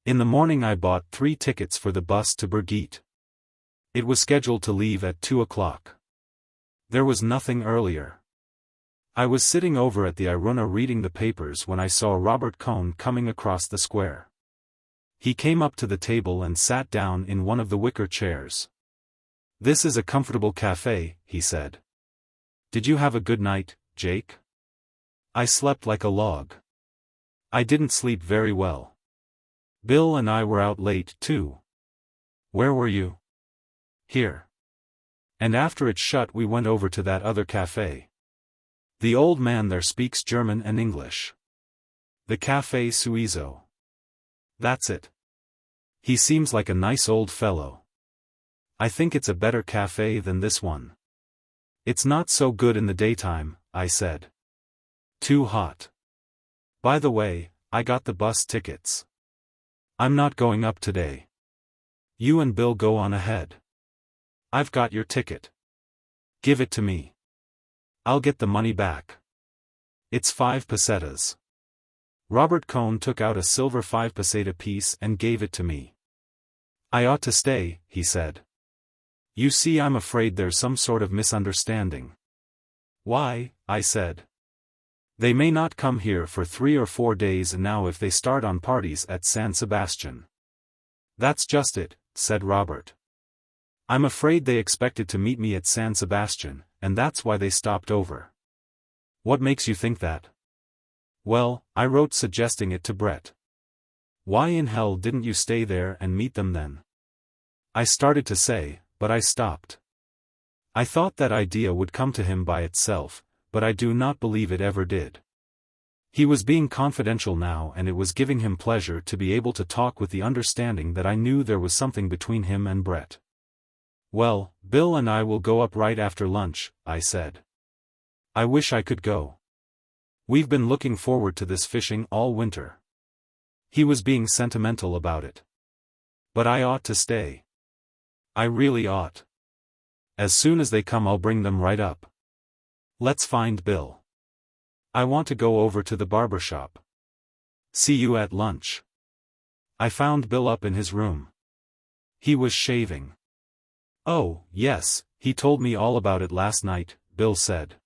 In the morning I bought 3 tickets for the bus to Brigitte. It was scheduled to leave at 2 o'clock. There was nothing earlier. I was sitting over at the Iruna reading the papers when I saw Robert Cohn coming across the square. He came up to the table and sat down in one of the wicker chairs. "This is a comfortable cafe," he said. "Did you have a good night, Jake?" "I slept like a log." "I didn't sleep very well. Bill and I were out late, too." "Where were you?" "Here. And after it shut we went over to that other cafe. The old man there speaks German and English. The Café Suizo." "That's it. He seems like a nice old fellow. I think it's a better cafe than this one." "It's not so good in the daytime," I said. "Too hot. By the way, I got the bus tickets. I'm not going up today. You and Bill go on ahead. I've got your ticket. Give it to me. I'll get the money back. It's 5 pesetas." Robert Cohn took out a silver 5 peseta piece and gave it to me. "I ought to stay," he said. "You see, I'm afraid there's some sort of misunderstanding." "Why?" I said. "They may not come here for 3 or 4 days now if they start on parties at San Sebastian." "That's just it," said Robert. "I'm afraid they expected to meet me at San Sebastian, and that's why they stopped over." "What makes you think that?" "Well, I wrote suggesting it to Brett." "Why in hell didn't you stay there and meet them then?" I started to say, but I stopped. I thought that idea would come to him by itself, but I do not believe it ever did. He was being confidential now, and it was giving him pleasure to be able to talk with the understanding that I knew there was something between him and Brett. "Well, Bill and I will go up right after lunch," I said. "I wish I could go. We've been looking forward to this fishing all winter." He was being sentimental about it. "But I ought to stay. I really ought. As soon as they come I'll bring them right up. Let's find Bill. I want to go over to the barber shop. See you at lunch." I found Bill up in his room. He was shaving. "Oh, yes, he told me all about it last night," Bill said.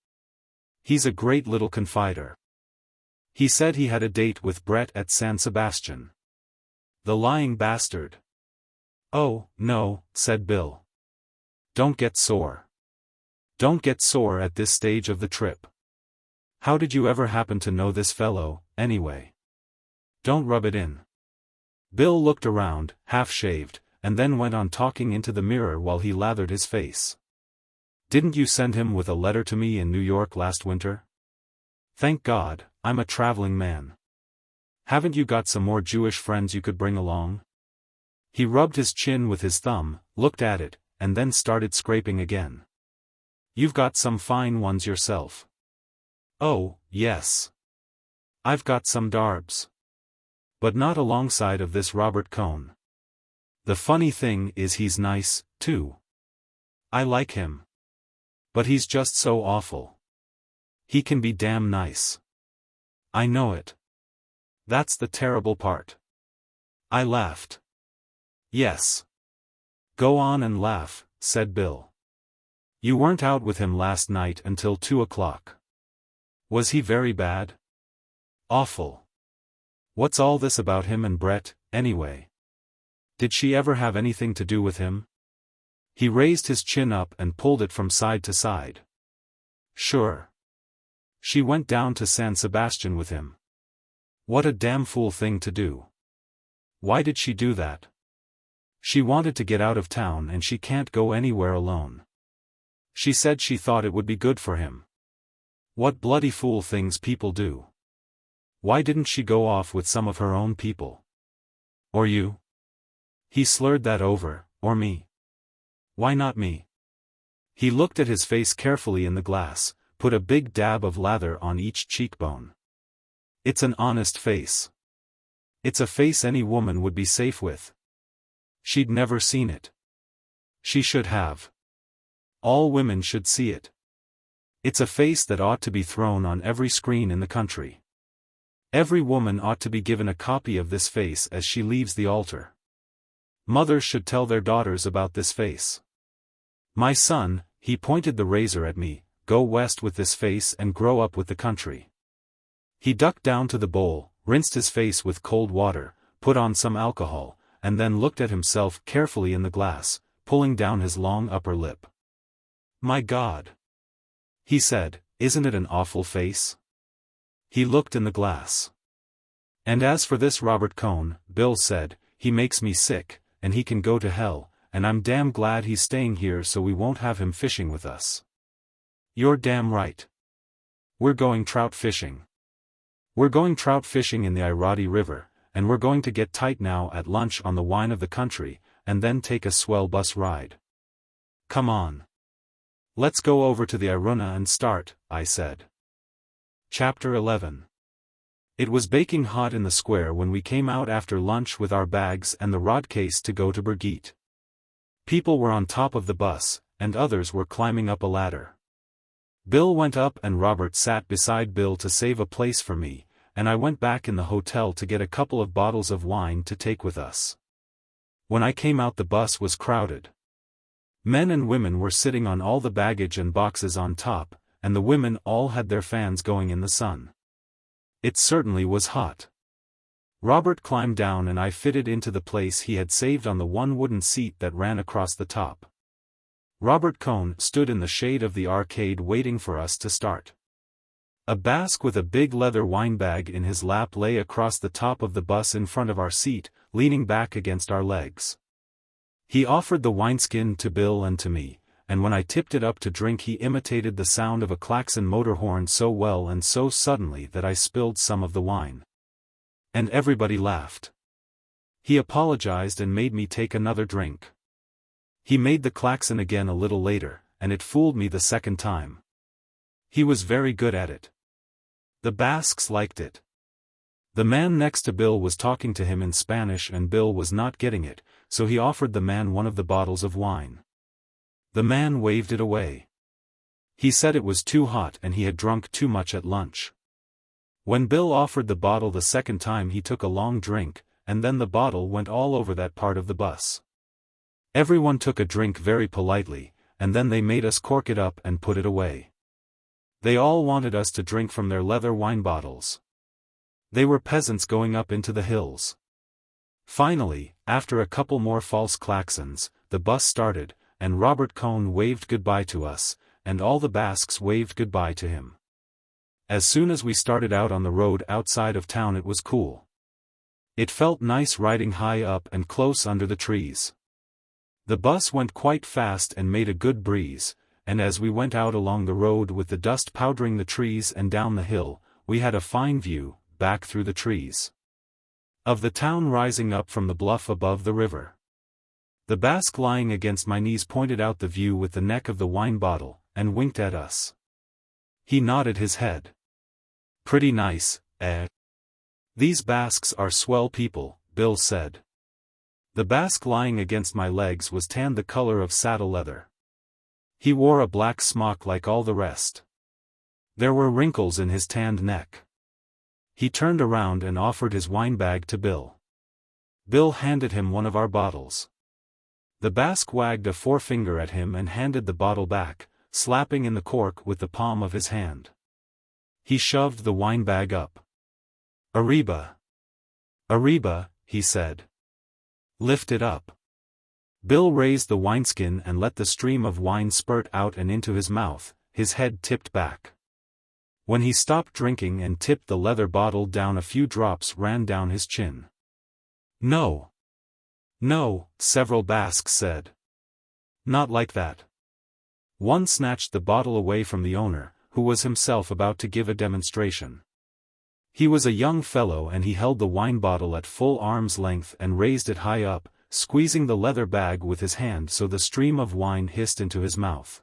"He's a great little confider. He said he had a date with Brett at San Sebastian." "The lying bastard." "Oh, no," said Bill. "Don't get sore. Don't get sore at this stage of the trip. How did you ever happen to know this fellow, anyway? Don't rub it in." Bill looked around, half-shaved, and then went on talking into the mirror while he lathered his face. "Didn't you send him with a letter to me in New York last winter? Thank God, I'm a traveling man. Haven't you got some more Jewish friends you could bring along?" He rubbed his chin with his thumb, looked at it, and then started scraping again. "You've got some fine ones yourself." "Oh, yes. I've got some darbs. But not alongside of this Robert Cohn. The funny thing is he's nice, too. I like him. But he's just so awful. He can be damn nice. I know it. That's the terrible part." I laughed. "Yes. Go on and laugh," said Bill. "You weren't out with him last night until 2 o'clock. Was he very bad?" "Awful. What's all this about him and Brett, anyway? Did she ever have anything to do with him?" He raised his chin up and pulled it from side to side. "Sure. She went down to San Sebastian with him. What a damn fool thing to do. Why did she do that? She wanted to get out of town and she can't go anywhere alone. She said she thought it would be good for him. What bloody fool things people do. Why didn't she go off with some of her own people? Or you?" He slurred that over, "or me. Why not me?" He looked at his face carefully in the glass, put a big dab of lather on each cheekbone. It's an honest face. It's a face any woman would be safe with. She'd never seen it. She should have. All women should see it. It's a face that ought to be thrown on every screen in the country. Every woman ought to be given a copy of this face as she leaves the altar. Mothers should tell their daughters about this face. My son, he pointed the razor at me, go west with this face and grow up with the country. He ducked down to the bowl, rinsed his face with cold water, put on some alcohol, and then looked at himself carefully in the glass, pulling down his long upper lip. My God! He said, isn't it an awful face? He looked in the glass. And as for this Robert Cohn, Bill said, he makes me sick, and he can go to hell, and I'm damn glad he's staying here so we won't have him fishing with us. You're damn right. We're going trout fishing. We're going trout fishing in the Irati River, and we're going to get tight now at lunch on the wine of the country, and then take a swell bus ride. Come on. Let's go over to the Iruna and start, I said. Chapter 11. It was baking hot in the square when we came out after lunch with our bags and the rod case to go to Birgit. People were on top of the bus, and others were climbing up a ladder. Bill went up and Robert sat beside Bill to save a place for me, and I went back in the hotel to get a couple of bottles of wine to take with us. When I came out the bus was crowded. Men and women were sitting on all the baggage and boxes on top, and the women all had their fans going in the sun. It certainly was hot. Robert climbed down and I fitted into the place he had saved on the one wooden seat that ran across the top. Robert Cohn stood in the shade of the arcade waiting for us to start. A Basque with a big leather wine bag in his lap lay across the top of the bus in front of our seat, leaning back against our legs. He offered the wineskin to Bill and to me, and when I tipped it up to drink he imitated the sound of a klaxon motor horn so well and so suddenly that I spilled some of the wine. And everybody laughed. He apologized and made me take another drink. He made the klaxon again a little later, and it fooled me the second time. He was very good at it. The Basques liked it. The man next to Bill was talking to him in Spanish and Bill was not getting it, so he offered the man one of the bottles of wine. The man waved it away. He said it was too hot and he had drunk too much at lunch. When Bill offered the bottle the second time he took a long drink, and then the bottle went all over that part of the bus. Everyone took a drink very politely, and then they made us cork it up and put it away. They all wanted us to drink from their leather wine bottles. They were peasants going up into the hills. Finally, after a couple more false klaxons, the bus started, and Robert Cohn waved goodbye to us, and all the Basques waved goodbye to him. As soon as we started out on the road outside of town it was cool. It felt nice riding high up and close under the trees. The bus went quite fast and made a good breeze, and as we went out along the road with the dust powdering the trees and down the hill, we had a fine view, back through the trees, of the town rising up from the bluff above the river. The Basque lying against my knees pointed out the view with the neck of the wine bottle, and winked at us. He nodded his head. Pretty nice, eh? These Basques are swell people, Bill said. The Basque lying against my legs was tanned the color of saddle leather. He wore a black smock like all the rest. There were wrinkles in his tanned neck. He turned around and offered his wine bag to Bill. Bill handed him one of our bottles. The Basque wagged a forefinger at him and handed the bottle back, slapping in the cork with the palm of his hand. He shoved the wine bag up. Arriba. Arriba, he said. Lift it up. Bill raised the wineskin and let the stream of wine spurt out and into his mouth, his head tipped back. When he stopped drinking and tipped the leather bottle down a few drops ran down his chin. No. No, several Basques said. Not like that. One snatched the bottle away from the owner, who was himself about to give a demonstration. He was a young fellow and he held the wine bottle at full arm's length and raised it high up, squeezing the leather bag with his hand so the stream of wine hissed into his mouth.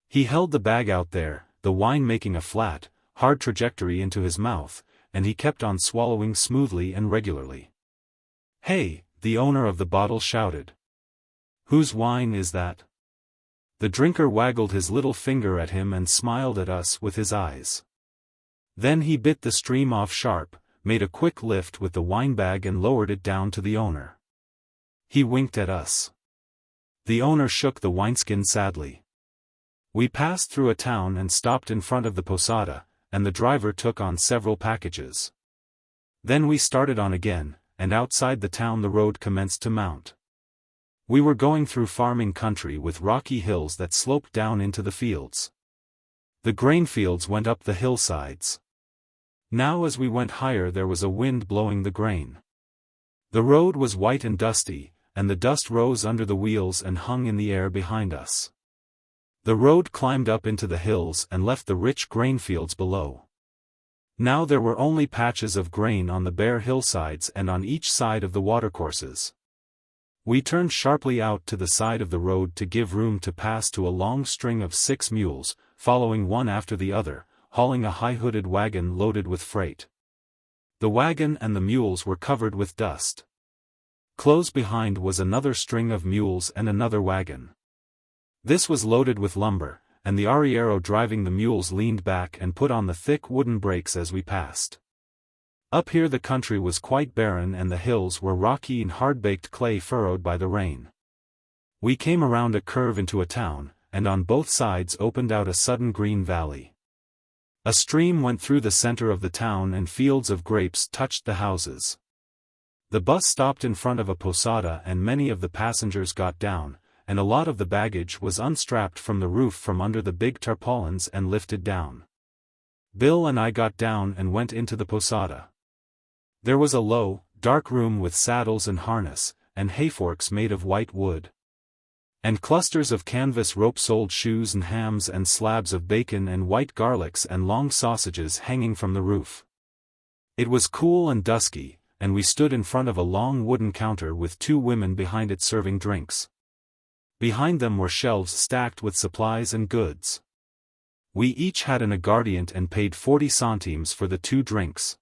He held the bag out there, the wine making a flat, hard trajectory into his mouth, and he kept on swallowing smoothly and regularly. "Hey," the owner of the bottle shouted. "Whose wine is that?" The drinker waggled his little finger at him and smiled at us with his eyes. Then he bit the stream off sharp, made a quick lift with the wine bag and lowered it down to the owner. He winked at us. The owner shook the wineskin sadly. We passed through a town and stopped in front of the posada, and the driver took on several packages. Then we started on again, and outside the town the road commenced to mount. We were going through farming country with rocky hills that sloped down into the fields. The grain fields went up the hillsides. Now as we went higher there was a wind blowing the grain. The road was white and dusty, and the dust rose under the wheels and hung in the air behind us. The road climbed up into the hills and left the rich grain fields below. Now there were only patches of grain on the bare hillsides and on each side of the watercourses. We turned sharply out to the side of the road to give room to pass to a long string of 6 mules, following one after the other, hauling a high-hooded wagon loaded with freight. The wagon and the mules were covered with dust. Close behind was another string of mules and another wagon. This was loaded with lumber, and the arriero driving the mules leaned back and put on the thick wooden brakes as we passed. Up here the country was quite barren and the hills were rocky and hard-baked clay furrowed by the rain. We came around a curve into a town, and on both sides opened out a sudden green valley. A stream went through the center of the town and fields of grapes touched the houses. The bus stopped in front of a posada and many of the passengers got down, and a lot of the baggage was unstrapped from the roof from under the big tarpaulins and lifted down. Bill and I got down and went into the posada. There was a low, dark room with saddles and harness, and hayforks made of white wood. And clusters of canvas rope-soled shoes and hams and slabs of bacon and white garlics and long sausages hanging from the roof. It was cool and dusky, and we stood in front of a long wooden counter with 2 women behind it serving drinks. Behind them were shelves stacked with supplies and goods. We each had an aguardiente and paid 40 centimes for the 2 drinks.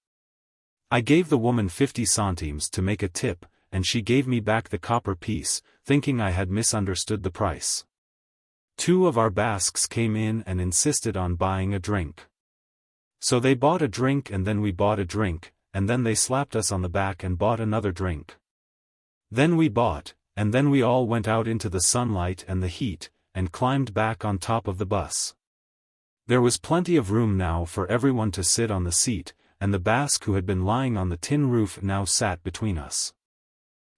I gave the woman 50 centimes to make a tip, and she gave me back the copper piece, thinking I had misunderstood the price. 2 of our Basques came in and insisted on buying a drink. So they bought a drink and then we bought a drink, and then they slapped us on the back and bought another drink. Then we bought, and then we all went out into the sunlight and the heat, and climbed back on top of the bus. There was plenty of room now for everyone to sit on the seat, and the Basque who had been lying on the tin roof now sat between us.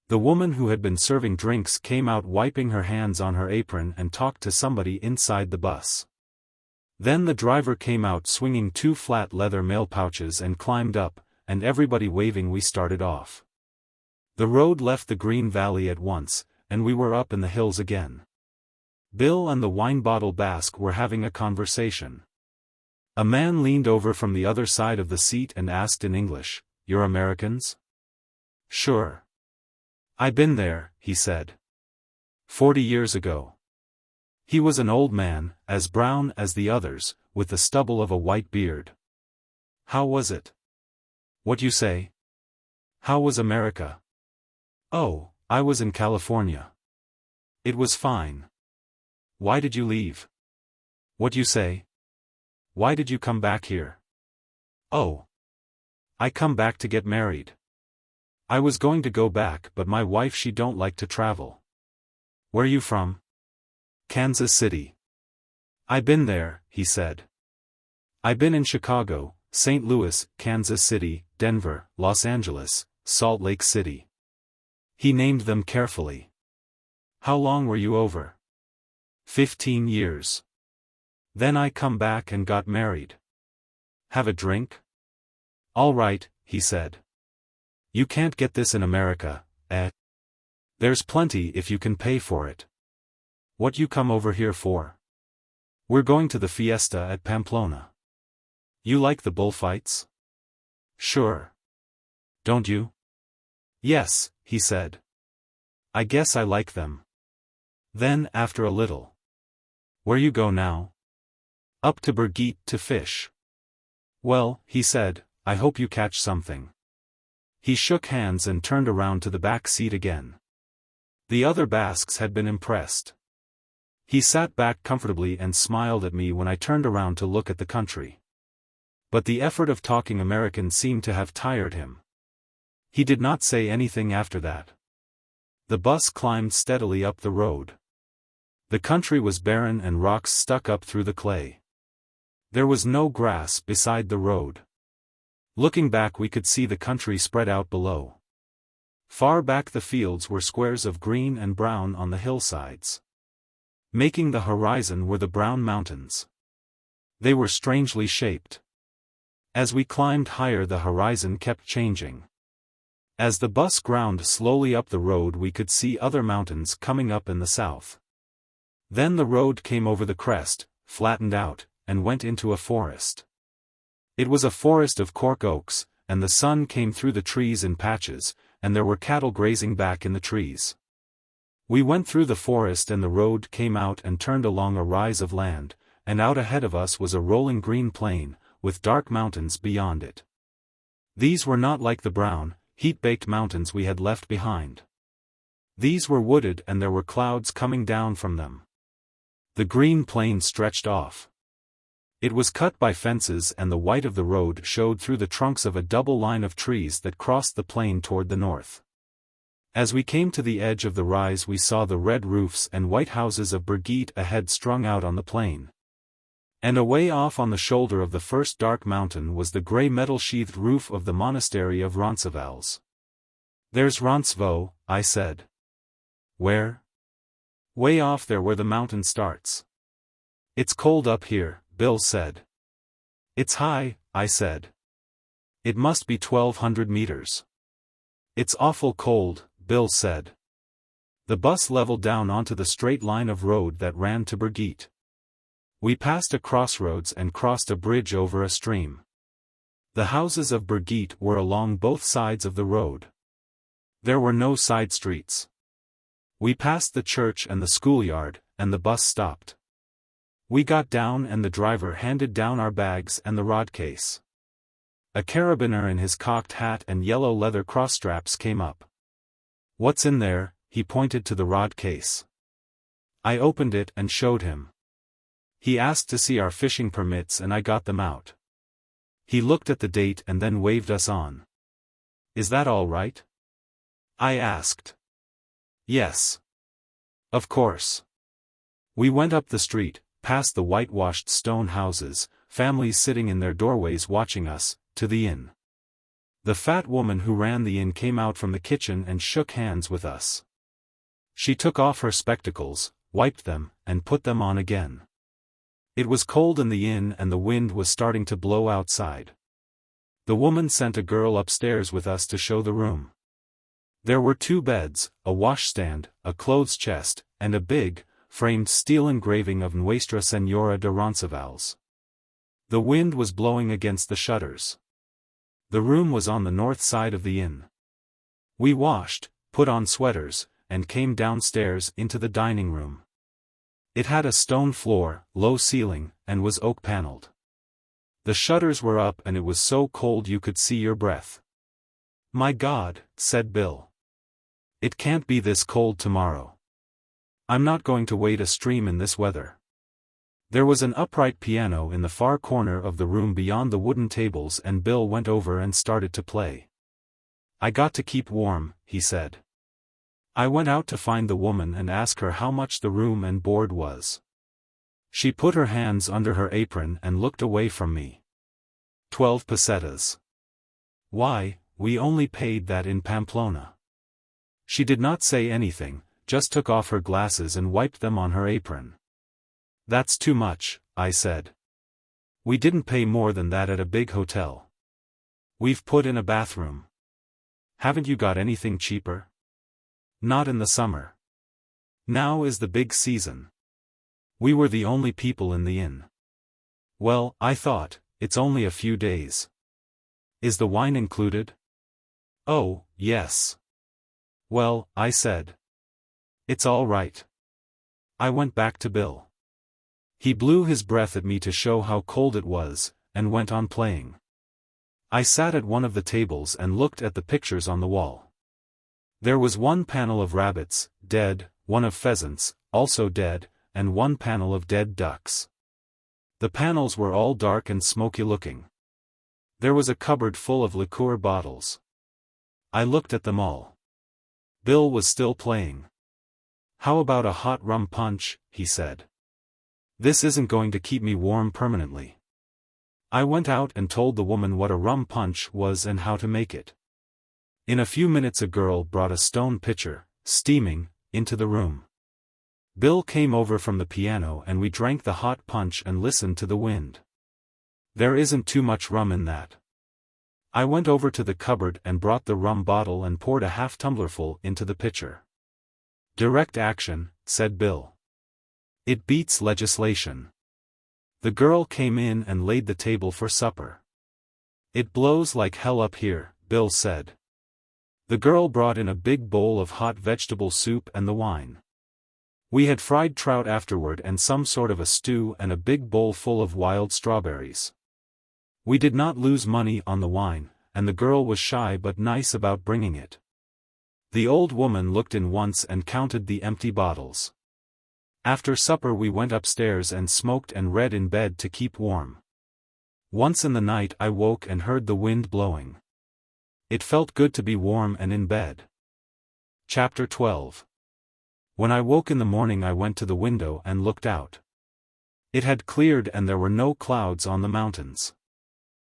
The woman who had been serving drinks came out wiping her hands on her apron and talked to somebody inside the bus. Then the driver came out swinging 2 flat leather mail pouches and climbed up, and everybody waving we started off. The road left the green valley at once, and we were up in the hills again. Bill and the wine bottle Basque were having a conversation. A man leaned over from the other side of the seat and asked in English, "You're Americans?" "Sure. I been there," he said. 40 years ago. He was an old man, as brown as the others, with the stubble of a white beard. "How was it?" "What you say?" "How was America?" "Oh, I was in California. It was fine." "Why did you leave?" "What you say?" "Why did you come back here?" "Oh. I come back to get married. I was going to go back but my wife she don't like to travel." "Where you from?" "Kansas City." "I been there," he said. "I been in Chicago, St. Louis, Kansas City, Denver, Los Angeles, Salt Lake City." He named them carefully. "How long were you over?" 15 years. Then I come back and got married." "Have a drink?" "All right," he said. "You can't get this in America, eh? There's plenty if you can pay for it." "What you come over here for?" "We're going to the fiesta at Pamplona." "You like the bullfights?" "Sure." "Don't you?" "Yes," he said. "I guess I like them." Then after a little, "Where you go now?" Up to Birgit to fish. Well, he said, I hope you catch something. He shook hands and turned around to the back seat again. The other Basques had been impressed. He sat back comfortably and smiled at me when I turned around to look at the country. But the effort of talking American seemed to have tired him. He did not say anything after that. The bus climbed steadily up the road. The country was barren and rocks stuck up through the clay. There was no grass beside the road. Looking back we could see the country spread out below. Far back the fields were squares of green and brown on the hillsides. Making the horizon were the brown mountains. They were strangely shaped. As we climbed higher the horizon kept changing. As the bus ground slowly up the road we could see other mountains coming up in the south. Then the road came over the crest, flattened out, and went into a forest. It was a forest of cork oaks, and the sun came through the trees in patches, and there were cattle grazing back in the trees. We went through the forest and the road came out and turned along a rise of land, and out ahead of us was a rolling green plain, with dark mountains beyond it. These were not like the brown, heat-baked mountains we had left behind. These were wooded and there were clouds coming down from them. The green plain stretched off. It was cut by fences and the white of the road showed through the trunks of a double line of trees that crossed the plain toward the north. As we came to the edge of the rise we saw the red roofs and white houses of Birgit ahead strung out on the plain. And away off on the shoulder of the first dark mountain was the grey metal-sheathed roof of the monastery of Roncesvalles. There's Roncesvalles, I said. Where? Way off there where the mountain starts. It's cold up here, Bill said. It's high, I said. It must be 1,200 meters. It's awful cold, Bill said. The bus leveled down onto the straight line of road that ran to Birgit. We passed a crossroads and crossed a bridge over a stream. The houses of Birgit were along both sides of the road. There were no side streets. We passed the church and the schoolyard, and the bus stopped. We got down and the driver handed down our bags and the rod case. A carabiner in his cocked hat and yellow leather cross-straps came up. What's in there? He pointed to the rod case. I opened it and showed him. He asked to see our fishing permits and I got them out. He looked at the date and then waved us on. Is that all right? I asked. Yes. Of course. We went up the street, past the whitewashed stone houses, families sitting in their doorways watching us, to the inn. The fat woman who ran the inn came out from the kitchen and shook hands with us. She took off her spectacles, wiped them, and put them on again. It was cold in the inn and the wind was starting to blow outside. The woman sent a girl upstairs with us to show the room. There were 2 beds, a washstand, a clothes chest, and a big, framed steel engraving of Nuestra Señora de Roncesvalles. The wind was blowing against the shutters. The room was on the north side of the inn. We washed, put on sweaters, and came downstairs into the dining room. It had a stone floor, low ceiling, and was oak-paneled. The shutters were up and it was so cold you could see your breath. My God, said Bill. It can't be this cold tomorrow. I'm not going to wade a stream in this weather. There was an upright piano in the far corner of the room beyond the wooden tables and Bill went over and started to play. I got to keep warm, he said. I went out to find the woman and ask her how much the room and board was. She put her hands under her apron and looked away from me. 12 pesetas. Why, we only paid that in Pamplona. She did not say anything, just took off her glasses and wiped them on her apron. That's too much, I said. We didn't pay more than that at a big hotel. We've put in a bathroom. Haven't you got anything cheaper? Not in the summer. Now is the big season. We were the only people in the inn. Well, I thought, it's only a few days. Is the wine included? Oh, yes. Well, I said. It's all right. I went back to Bill. He blew his breath at me to show how cold it was, and went on playing. I sat at one of the tables and looked at the pictures on the wall. There was one panel of rabbits, dead, one of pheasants, also dead, and one panel of dead ducks. The panels were all dark and smoky-looking. There was a cupboard full of liqueur bottles. I looked at them all. Bill was still playing. "How about a hot rum punch?" he said. "This isn't going to keep me warm permanently." I went out and told the woman what a rum punch was and how to make it. In a few minutes a girl brought a stone pitcher, steaming, into the room. Bill came over from the piano and we drank the hot punch and listened to the wind. "There isn't too much rum in that." I went over to the cupboard and brought the rum bottle and poured a half-tumblerful into the pitcher. "Direct action," said Bill. "It beats legislation." The girl came in and laid the table for supper. "It blows like hell up here," Bill said. The girl brought in a big bowl of hot vegetable soup and the wine. We had fried trout afterward and some sort of a stew and a big bowl full of wild strawberries. We did not lose money on the wine, and the girl was shy but nice about bringing it. The old woman looked in once and counted the empty bottles. After supper we went upstairs and smoked and read in bed to keep warm. Once in the night I woke and heard the wind blowing. It felt good to be warm and in bed. Chapter 12. When I woke in the morning I went to the window and looked out. It had cleared and there were no clouds on the mountains.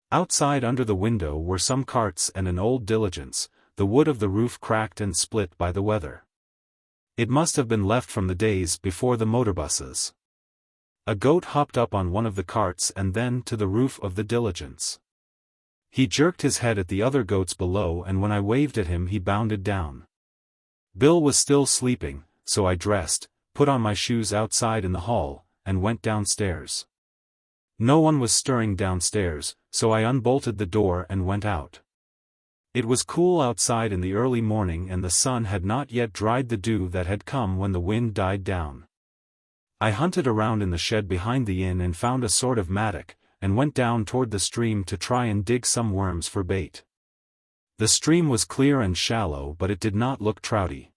Outside under the window were some carts and an old diligence, the wood of the roof cracked and split by the weather. It must have been left from the days before the motorbuses. A goat hopped up on one of the carts and then to the roof of the diligence. He jerked his head at the other goats below and when I waved at him he bounded down. Bill was still sleeping, so I dressed, put on my shoes outside in the hall, and went downstairs. No one was stirring downstairs, so I unbolted the door and went out. It was cool outside in the early morning and the sun had not yet dried the dew that had come when the wind died down. I hunted around in the shed behind the inn and found a sort of mattock, and went down toward the stream to try and dig some worms for bait. The stream was clear and shallow but it did not look trouty.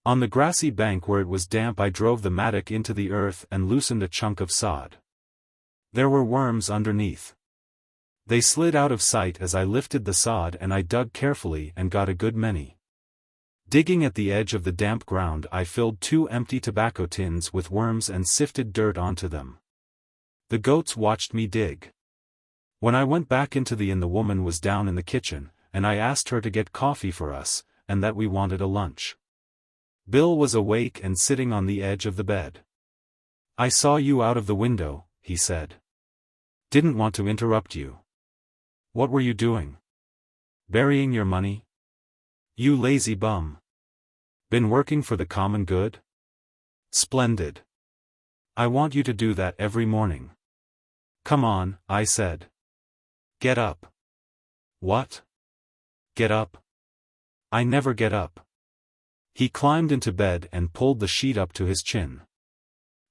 On the grassy bank where it was damp I drove the mattock into the earth and loosened a chunk of sod. There were worms underneath. They slid out of sight as I lifted the sod and I dug carefully and got a good many. Digging at the edge of the damp ground I filled 2 empty tobacco tins with worms and sifted dirt onto them. The goats watched me dig. When I went back into the inn the woman was down in the kitchen, and I asked her to get coffee for us, and that we wanted a lunch. Bill was awake and sitting on the edge of the bed. "I saw you out of the window," he said. "Didn't want to interrupt you. What were you doing? Burying your money? You lazy bum. Been working for the common good? Splendid. I want you to do that every morning." "Come on," I said. "Get up." "What? Get up? I never get up." He climbed into bed and pulled the sheet up to his chin.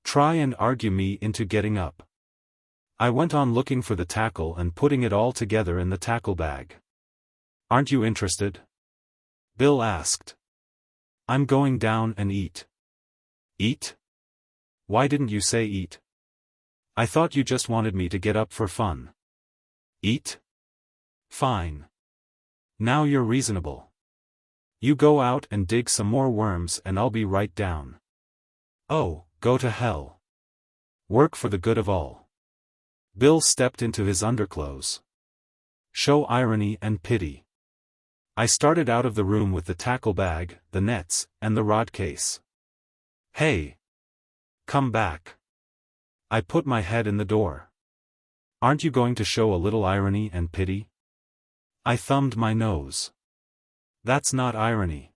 "Try and argue me into getting up." I went on looking for the tackle and putting it all together in the tackle bag. "Aren't you interested?" Bill asked. "I'm going down and eat." "Eat? Why didn't you say eat? I thought you just wanted me to get up for fun." "Eat? Fine. Now you're reasonable. You go out and dig some more worms and I'll be right down." "Oh, go to hell. Work for the good of all." Bill stepped into his underclothes. Show irony and pity. I started out of the room with the tackle bag, the nets, and the rod case. "Hey! Come back." I put my head in the door. "Aren't you going to show a little irony and pity?" I thumbed my nose. "That's not irony."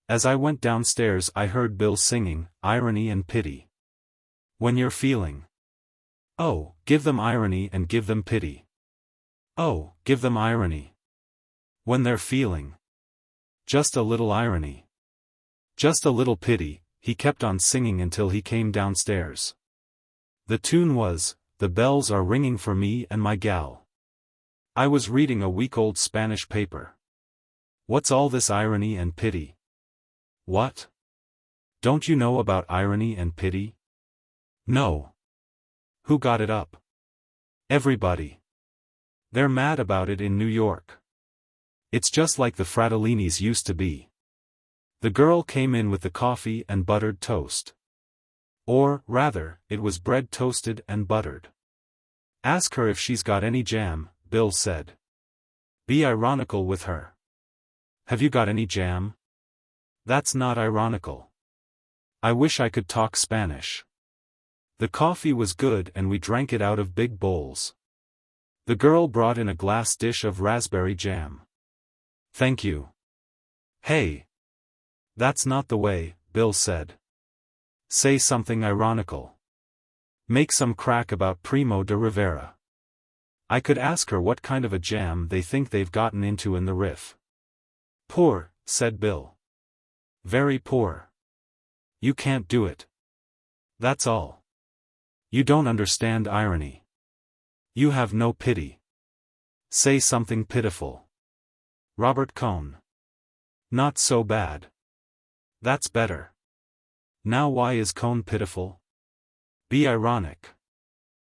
As I went downstairs I heard Bill singing, "Irony and pity. When you're feeling. Oh, give them irony and give them pity. Oh, give them irony. When they're feeling. Just a little irony. Just a little pity." He kept on singing until he came downstairs. The tune was, "The bells are ringing for me and my gal." I was reading a week-old Spanish paper. What's all this irony and pity? What? Don't you know about irony and pity? No. Who got it up? Everybody. They're mad about it in New York. It's just like the Fratellinis used to be. The girl came in with the coffee and buttered toast. Or, rather, it was bread toasted and buttered. "Ask her if she's got any jam," Bill said. "Be ironical with her. Have you got any jam?" That's not ironical. I wish I could talk Spanish. The coffee was good and we drank it out of big bowls. The girl brought in a glass dish of raspberry jam. "Thank you." "Hey. That's not the way," Bill said. "Say something ironical. Make some crack about Primo de Rivera." I could ask her what kind of a jam they think they've gotten into in the riff. "Poor," said Bill. "Very poor. You can't do it. That's all. You don't understand irony. You have no pity. Say something pitiful." Robert Cohn. "Not so bad. That's better. Now why is Cohn pitiful? Be ironic."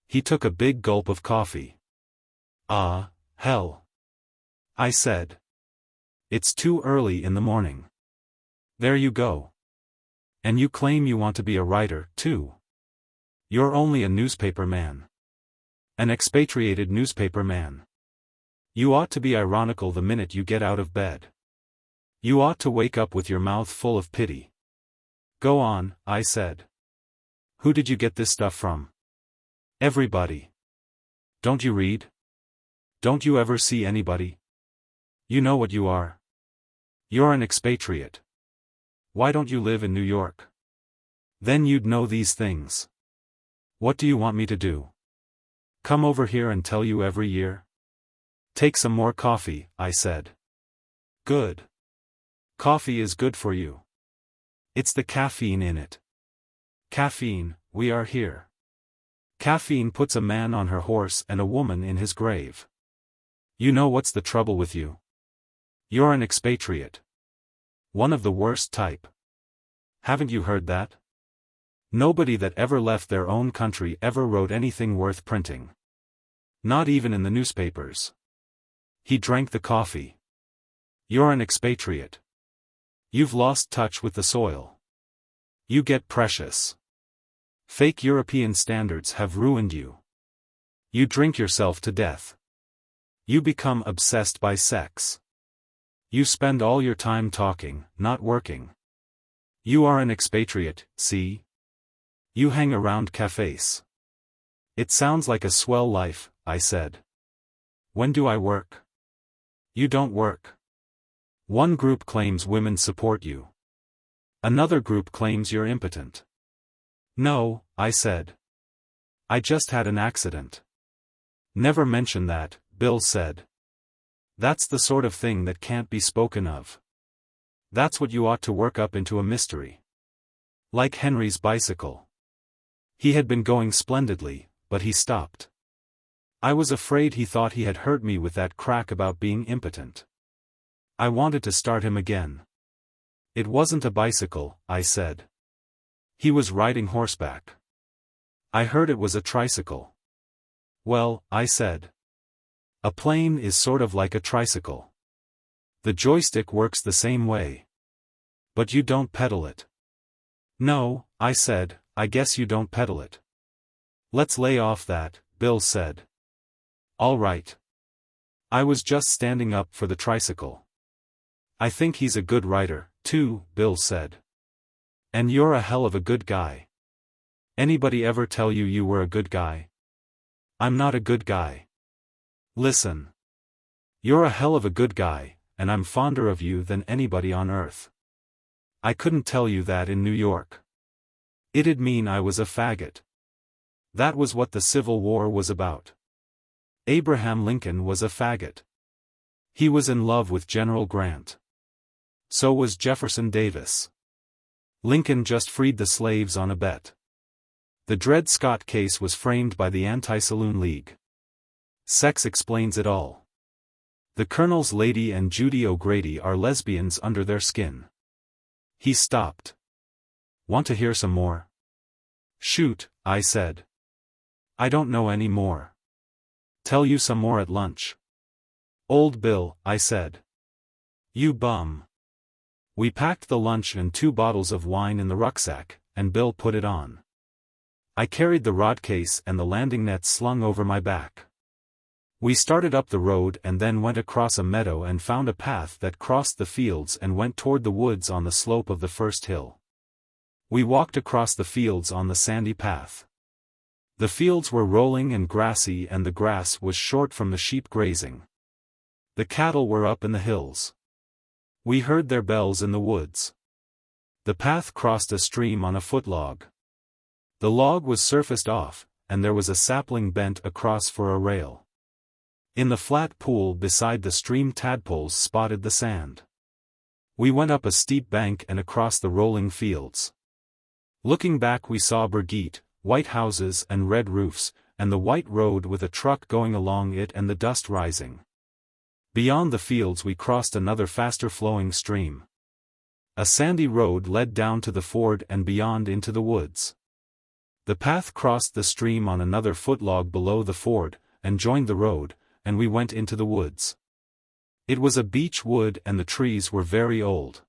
He took a big gulp of coffee. "Ah, hell," I said. "It's too early in the morning." "There you go. And you claim you want to be a writer, too. You're only a newspaper man. An expatriated newspaper man. You ought to be ironical the minute you get out of bed. You ought to wake up with your mouth full of pity." "Go on," I said. "Who did you get this stuff from?" "Everybody." "Don't you read? Don't you ever see anybody? You know what you are. You're an expatriate. Why don't you live in New York? Then you'd know these things. What do you want me to do? Come over here and tell you every year?" "Take some more coffee," I said. "Good. Coffee is good for you. It's the caffeine in it. Caffeine, we are here. Caffeine puts a man on her horse and a woman in his grave. You know what's the trouble with you? You're an expatriate. One of the worst type. Haven't you heard that? Nobody that ever left their own country ever wrote anything worth printing. Not even in the newspapers." He drank the coffee. "You're an expatriate. You've lost touch with the soil. You get precious. Fake European standards have ruined you. You drink yourself to death. You become obsessed by sex. You spend all your time talking, not working. You are an expatriate, see? You hang around cafes. It sounds like a swell life," I said. "When do I work?" "You don't work. One group claims women support you. Another group claims you're impotent." "No," I said. "I just had an accident." "Never mention that," Bill said. "That's the sort of thing that can't be spoken of. That's what you ought to work up into a mystery. Like Henry's bicycle. He had been going splendidly, but he stopped. I was afraid he thought he had hurt me with that crack about being impotent. I wanted to start him again. It wasn't a bicycle," I said. "He was riding horseback. I heard it was a tricycle." "Well," I said. "A plane is sort of like a tricycle. The joystick works the same way. But you don't pedal it." "No," I said, "I guess you don't pedal it." "Let's lay off that," Bill said. "All right. I was just standing up for the tricycle." "I think he's a good writer, too," Bill said. "And you're a hell of a good guy. Anybody ever tell you you were a good guy?" "I'm not a good guy." "Listen. You're a hell of a good guy, and I'm fonder of you than anybody on earth. I couldn't tell you that in New York. It'd mean I was a faggot. That was what the Civil War was about. Abraham Lincoln was a faggot. He was in love with General Grant. So was Jefferson Davis. Lincoln just freed the slaves on a bet. The Dred Scott case was framed by the Anti-Saloon League. Sex explains it all. The Colonel's lady and Judy O'Grady are lesbians under their skin. He stopped. Want to hear some more? Shoot, I said. I don't know any more. Tell you some more at lunch. Old Bill, I said. You bum. We packed the lunch and 2 bottles of wine in the rucksack, and Bill put it on. I carried the rod case and the landing net slung over my back. We started up the road and then went across a meadow and found a path that crossed the fields and went toward the woods on the slope of the first hill. We walked across the fields on the sandy path. The fields were rolling and grassy and the grass was short from the sheep grazing. The cattle were up in the hills. We heard their bells in the woods. The path crossed a stream on a footlog. The log was surfaced off, and there was a sapling bent across for a rail. In the flat pool beside the stream tadpoles spotted the sand. We went up a steep bank and across the rolling fields. Looking back we saw Brigitte, white houses and red roofs, and the white road with a truck going along it and the dust rising. Beyond the fields we crossed another faster flowing stream. A sandy road led down to the ford and beyond into the woods. The path crossed the stream on another footlog below the ford, and joined the road, and we went into the woods. It was a beech wood and the trees were very old.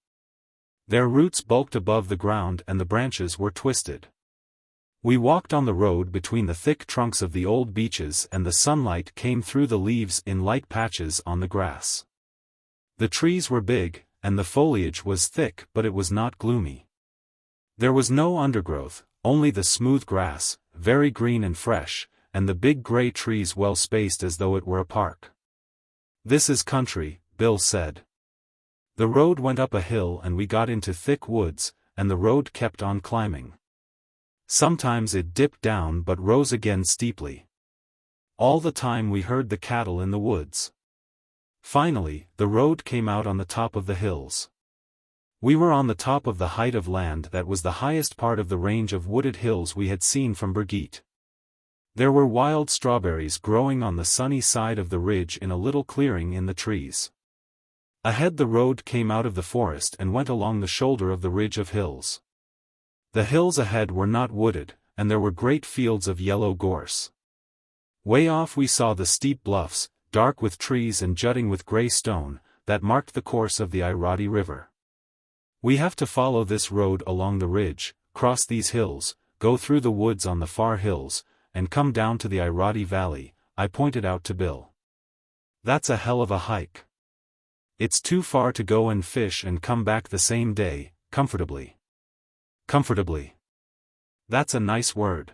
Their roots bulked above the ground and the branches were twisted. We walked on the road between the thick trunks of the old beeches and the sunlight came through the leaves in light patches on the grass. The trees were big, and the foliage was thick but it was not gloomy. There was no undergrowth, only the smooth grass, very green and fresh, and the big gray trees well spaced as though it were a park. This is country, Bill said. The road went up a hill and we got into thick woods, and the road kept on climbing. Sometimes it dipped down but rose again steeply. All the time we heard the cattle in the woods. Finally, the road came out on the top of the hills. We were on the top of the height of land that was the highest part of the range of wooded hills we had seen from Brigitte. There were wild strawberries growing on the sunny side of the ridge in a little clearing in the trees. Ahead the road came out of the forest and went along the shoulder of the ridge of hills. The hills ahead were not wooded, and there were great fields of yellow gorse. Way off we saw the steep bluffs, dark with trees and jutting with gray stone, that marked the course of the Irati River. We have to follow this road along the ridge, cross these hills, go through the woods on the far hills, and come down to the Irati Valley, I pointed out to Bill. That's a hell of a hike. It's too far to go and fish and come back the same day, comfortably. Comfortably. That's a nice word.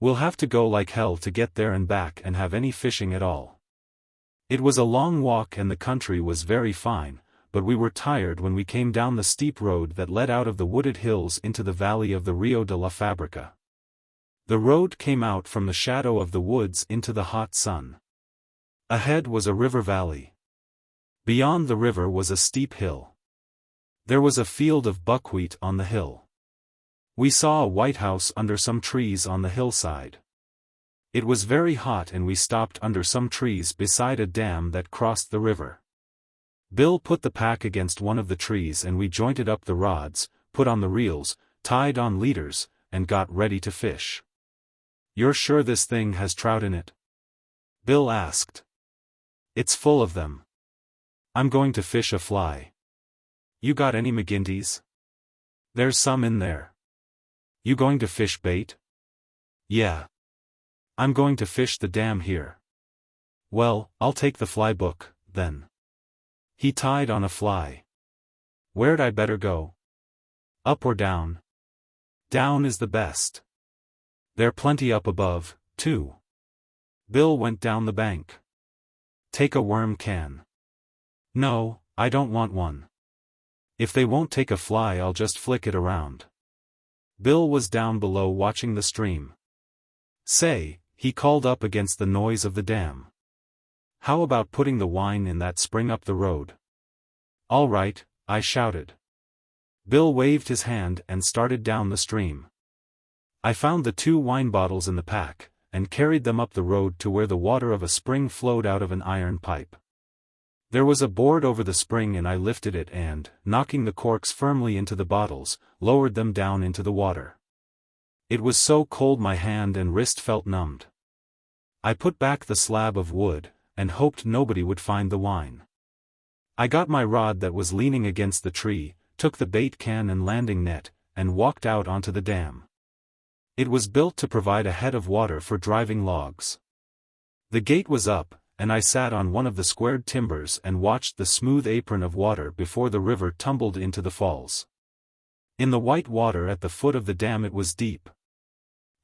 We'll have to go like hell to get there and back and have any fishing at all. It was a long walk and the country was very fine, but we were tired when we came down the steep road that led out of the wooded hills into the valley of the Rio de la Fabrica. The road came out from the shadow of the woods into the hot sun. Ahead was a river valley. Beyond the river was a steep hill. There was a field of buckwheat on the hill. We saw a white house under some trees on the hillside. It was very hot and we stopped under some trees beside a dam that crossed the river. Bill put the pack against one of the trees and we jointed up the rods, put on the reels, tied on leaders, and got ready to fish. You're sure this thing has trout in it? Bill asked. It's full of them. I'm going to fish a fly. You got any McGinty's? There's some in there. You going to fish bait? Yeah. I'm going to fish the dam here. Well, I'll take the fly book, then. He tied on a fly. Where'd I better go? Up or down? Down is the best. There plenty up above, too. Bill went down the bank. Take a worm can. No, I don't want one. If they won't take a fly I'll just flick it around. Bill was down below watching the stream. Say, he called up against the noise of the dam. How about putting the wine in that spring up the road? All right, I shouted. Bill waved his hand and started down the stream. I found the 2 wine bottles in the pack, and carried them up the road to where the water of a spring flowed out of an iron pipe. There was a board over the spring and I lifted it and, knocking the corks firmly into the bottles, lowered them down into the water. It was so cold my hand and wrist felt numbed. I put back the slab of wood, and hoped nobody would find the wine. I got my rod that was leaning against the tree, took the bait can and landing net, and walked out onto the dam. It was built to provide a head of water for driving logs. The gate was up, and I sat on one of the squared timbers and watched the smooth apron of water before the river tumbled into the falls. In the white water at the foot of the dam it was deep.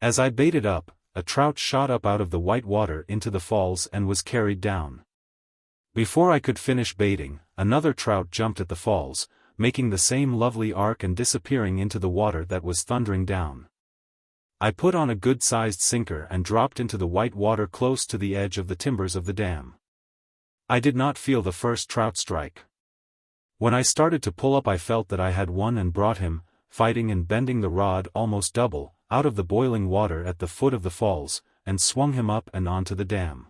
As I baited up, a trout shot up out of the white water into the falls and was carried down. Before I could finish baiting, another trout jumped at the falls, making the same lovely arc and disappearing into the water that was thundering down. I put on a good-sized sinker and dropped into the white water close to the edge of the timbers of the dam. I did not feel the first trout strike. When I started to pull up I felt that I had won and brought him, fighting and bending the rod almost double, out of the boiling water at the foot of the falls, and swung him up and onto the dam.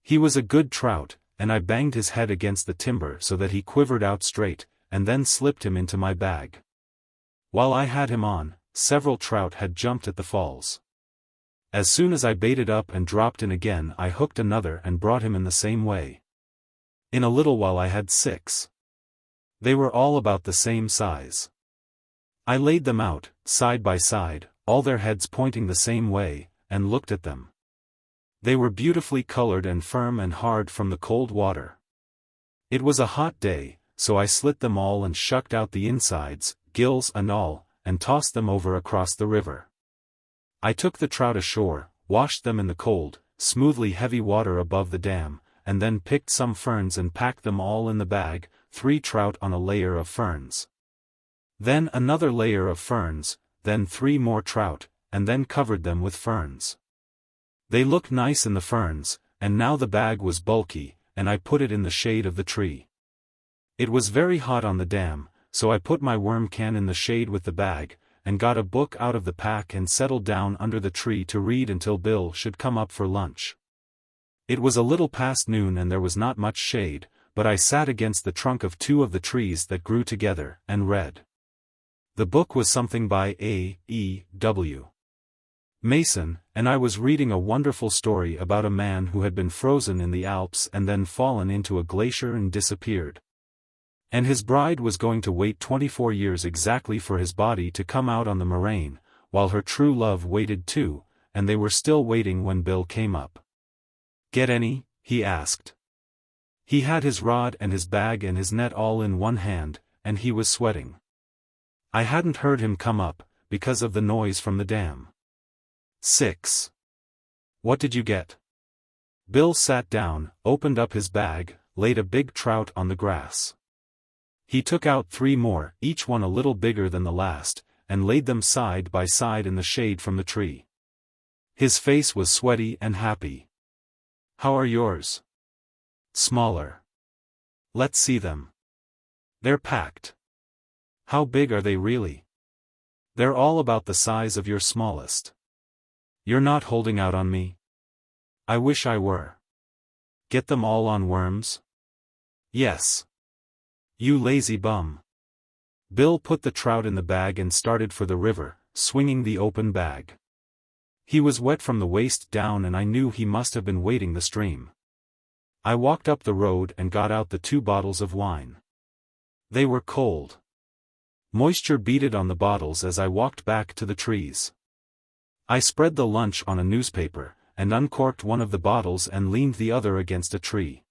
He was a good trout, and I banged his head against the timber so that he quivered out straight, and then slipped him into my bag. While I had him on, several trout had jumped at the falls. As soon as I baited up and dropped in again I hooked another and brought him in the same way. In a little while I had 6. They were all about the same size. I laid them out, side by side, all their heads pointing the same way, and looked at them. They were beautifully colored and firm and hard from the cold water. It was a hot day, so I slit them all and shucked out the insides, gills and all, and tossed them over across the river. I took the trout ashore, washed them in the cold, smoothly heavy water above the dam, and then picked some ferns and packed them all in the bag, 3 trout on a layer of ferns. Then another layer of ferns, then 3 more trout, and then covered them with ferns. They looked nice in the ferns, and now the bag was bulky, and I put it in the shade of the tree. It was very hot on the dam, so I put my worm can in the shade with the bag, and got a book out of the pack and settled down under the tree to read until Bill should come up for lunch. It was a little past noon and there was not much shade, but I sat against the trunk of 2 of the trees that grew together, and read. The book was something by A.E.W. Mason, and I was reading a wonderful story about a man who had been frozen in the Alps and then fallen into a glacier and disappeared. And his bride was going to wait 24 years exactly for his body to come out on the moraine, while her true love waited too, and they were still waiting when Bill came up. "Get any?" he asked. He had his rod and his bag and his net all in one hand, and he was sweating. I hadn't heard him come up, because of the noise from the dam. 6. What did you get? Bill sat down, opened up his bag, laid a big trout on the grass. He took out 3 more, each one a little bigger than the last, and laid them side by side in the shade from the tree. His face was sweaty and happy. "How are yours?" "Smaller." "Let's see them." "They're packed." "How big are they really?" "They're all about the size of your smallest." "You're not holding out on me?" "I wish I were." "Get them all on worms?" "Yes." "You lazy bum." Bill put the trout in the bag and started for the river, swinging the open bag. He was wet from the waist down and I knew he must have been wading the stream. I walked up the road and got out the 2 bottles of wine. They were cold. Moisture beaded on the bottles as I walked back to the trees. I spread the lunch on a newspaper, and uncorked one of the bottles and leaned the other against a tree.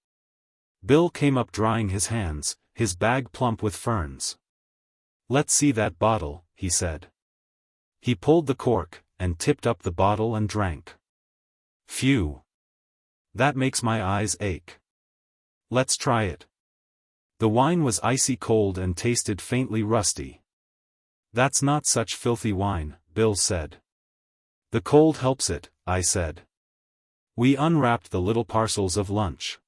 Bill came up drying his hands, his bag plump with ferns. "Let's see that bottle," he said. He pulled the cork, and tipped up the bottle and drank. "Phew! That makes my eyes ache. Let's try it." The wine was icy cold and tasted faintly rusty. "That's not such filthy wine," Bill said. "The cold helps it," I said. We unwrapped the little parcels of lunch.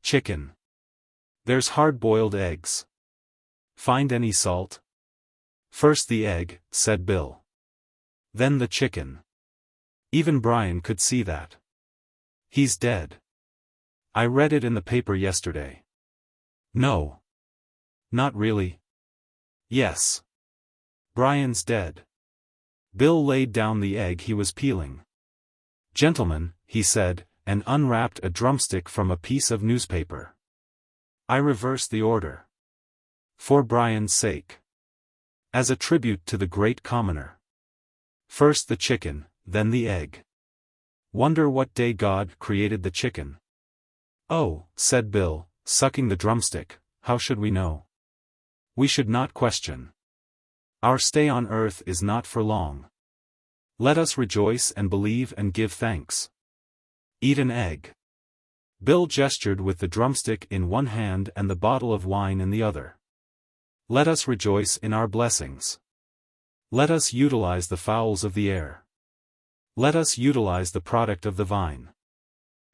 "Chicken. There's hard-boiled eggs. Find any salt?" "First the egg," said Bill. Then the chicken. Even Brian could see that. He's dead. I read it in the paper yesterday. No. Not really. Yes. Brian's dead. Bill laid down the egg he was peeling. Gentlemen, he said, and unwrapped a drumstick from a piece of newspaper. I reversed the order. For Brian's sake. As a tribute to the great commoner. First the chicken, then the egg. Wonder what day God created the chicken. Oh, said Bill, sucking the drumstick, how should we know? We should not question. Our stay on earth is not for long. Let us rejoice and believe and give thanks. Eat an egg. Bill gestured with the drumstick in one hand and the bottle of wine in the other. Let us rejoice in our blessings. Let us utilize the fowls of the air. Let us utilize the product of the vine.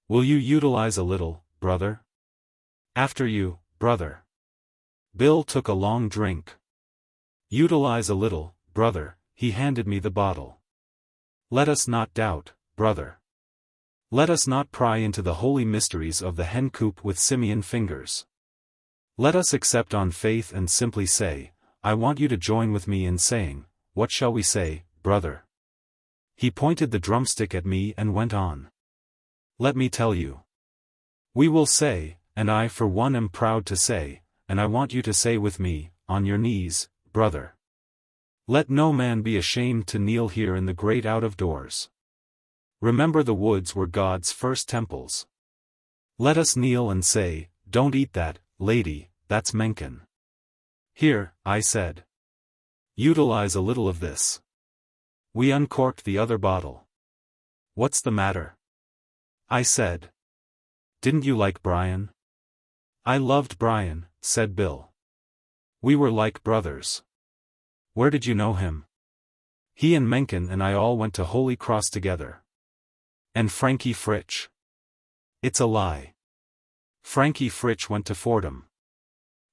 Will you utilize a little, brother? After you, brother. Bill took a long drink. Utilize a little, brother, he handed me the bottle. Let us not doubt, brother. Let us not pry into the holy mysteries of the hen coop with simian fingers. Let us accept on faith and simply say, I want you to join with me in saying, what shall we say, brother? He pointed the drumstick at me and went on. Let me tell you. We will say, and I for one am proud to say, and I want you to say with me, on your knees, brother. Let no man be ashamed to kneel here in the great out of doors. Remember the woods were God's first temples. Let us kneel and say, don't eat that, lady, that's Mencken. Here, I said. Utilize a little of this. We uncorked the other bottle. What's the matter? I said. Didn't you like Brian? I loved Brian, said Bill. We were like brothers. Where did you know him? He and Mencken and I all went to Holy Cross together. And Frankie Fritsch? It's a lie. Frankie Fritsch went to Fordham.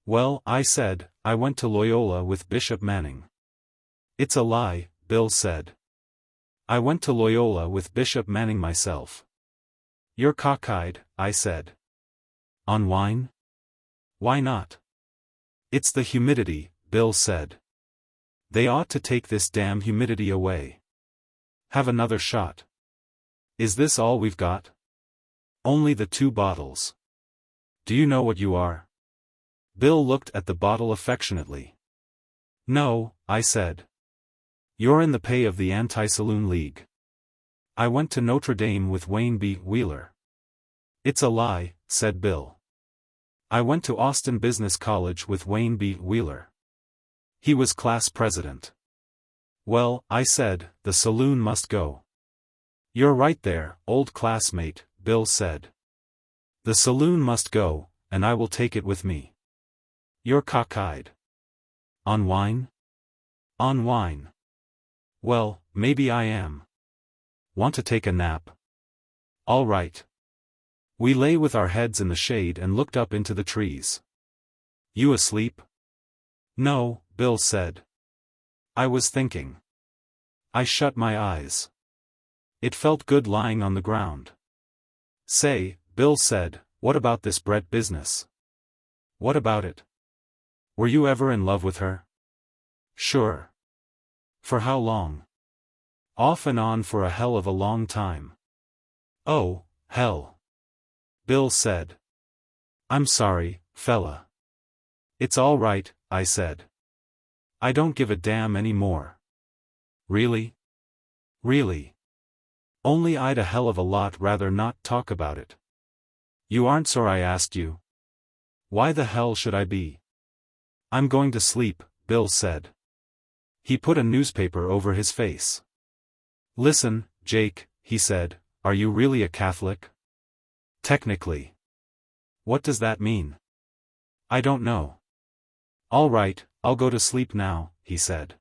Well, I said, I went to Loyola with Bishop Manning. It's a lie, Bill said. I went to Loyola with Bishop Manning myself. You're cockeyed, I said. On wine? Why not? It's the humidity, Bill said. They ought to take this damn humidity away. Have another shot. Is this all we've got? Only the 2 bottles. Do you know what you are? Bill looked at the bottle affectionately. No, I said. You're in the pay of the Anti-Saloon League. I went to Notre Dame with Wayne B. Wheeler. It's a lie, said Bill. I went to Austin Business College with Wayne B. Wheeler. He was class president. Well, I said, the saloon must go. You're right there, old classmate, Bill said. The saloon must go, and I will take it with me. You're cockeyed. On wine? On wine. Well, maybe I am. Want to take a nap? All right. We lay with our heads in the shade and looked up into the trees. You asleep? No, Bill said. I was thinking. I shut my eyes. It felt good lying on the ground. Say, Bill said, what about this Brett business? What about it? Were you ever in love with her? Sure. For how long? Off and on for a hell of a long time. Oh, hell. Bill said. I'm sorry, fella. It's all right, I said. I don't give a damn anymore. Really? Really? Only I'd a hell of a lot rather not talk about it. You aren't sore I asked you? Why the hell should I be? I'm going to sleep, Bill said. He put a newspaper over his face. Listen, Jake, he said, are you really a Catholic? Technically. What does that mean? I don't know. All right, I'll go to sleep now, he said.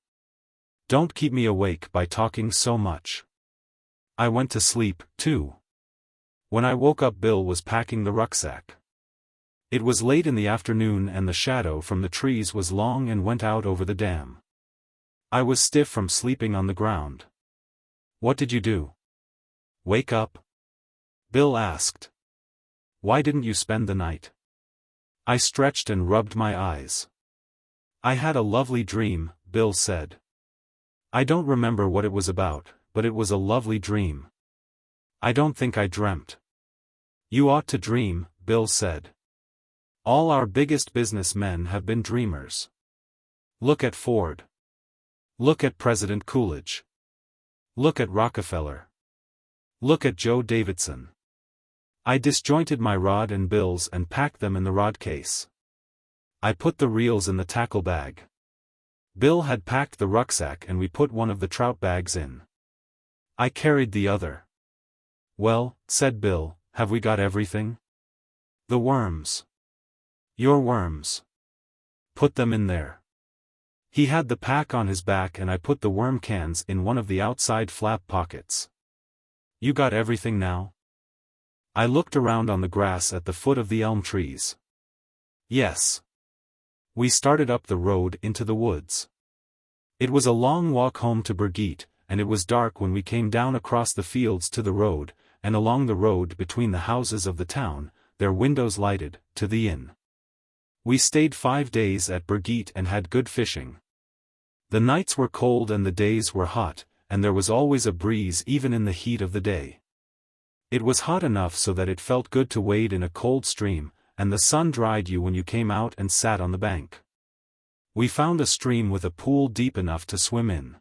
Don't keep me awake by talking so much. I went to sleep, too. When I woke up, Bill was packing the rucksack. It was late in the afternoon and the shadow from the trees was long and went out over the dam. I was stiff from sleeping on the ground. What did you do? Wake up? Bill asked. Why didn't you spend the night? I stretched and rubbed my eyes. I had a lovely dream, Bill said. I don't remember what it was about, but it was a lovely dream. I don't think I dreamt. You ought to dream, Bill said. All our biggest businessmen have been dreamers. Look at Ford. Look at President Coolidge. Look at Rockefeller. Look at Joe Davidson. I disjointed my rod and bills and packed them in the rod case. I put the reels in the tackle bag. Bill had packed the rucksack and we put one of the trout bags in. I carried the other. Well, said Bill, have we got everything? The worms. Your worms. Put them in there. He had the pack on his back and I put the worm cans in one of the outside flap pockets. You got everything now? I looked around on the grass at the foot of the elm trees. Yes. We started up the road into the woods. It was a long walk home to Brigitte, and it was dark when we came down across the fields to the road, and along the road between the houses of the town, their windows lighted, to the inn. We stayed 5 days at Brigitte and had good fishing. The nights were cold and the days were hot, and there was always a breeze even in the heat of the day. It was hot enough so that it felt good to wade in a cold stream, and the sun dried you when you came out and sat on the bank. We found a stream with a pool deep enough to swim in.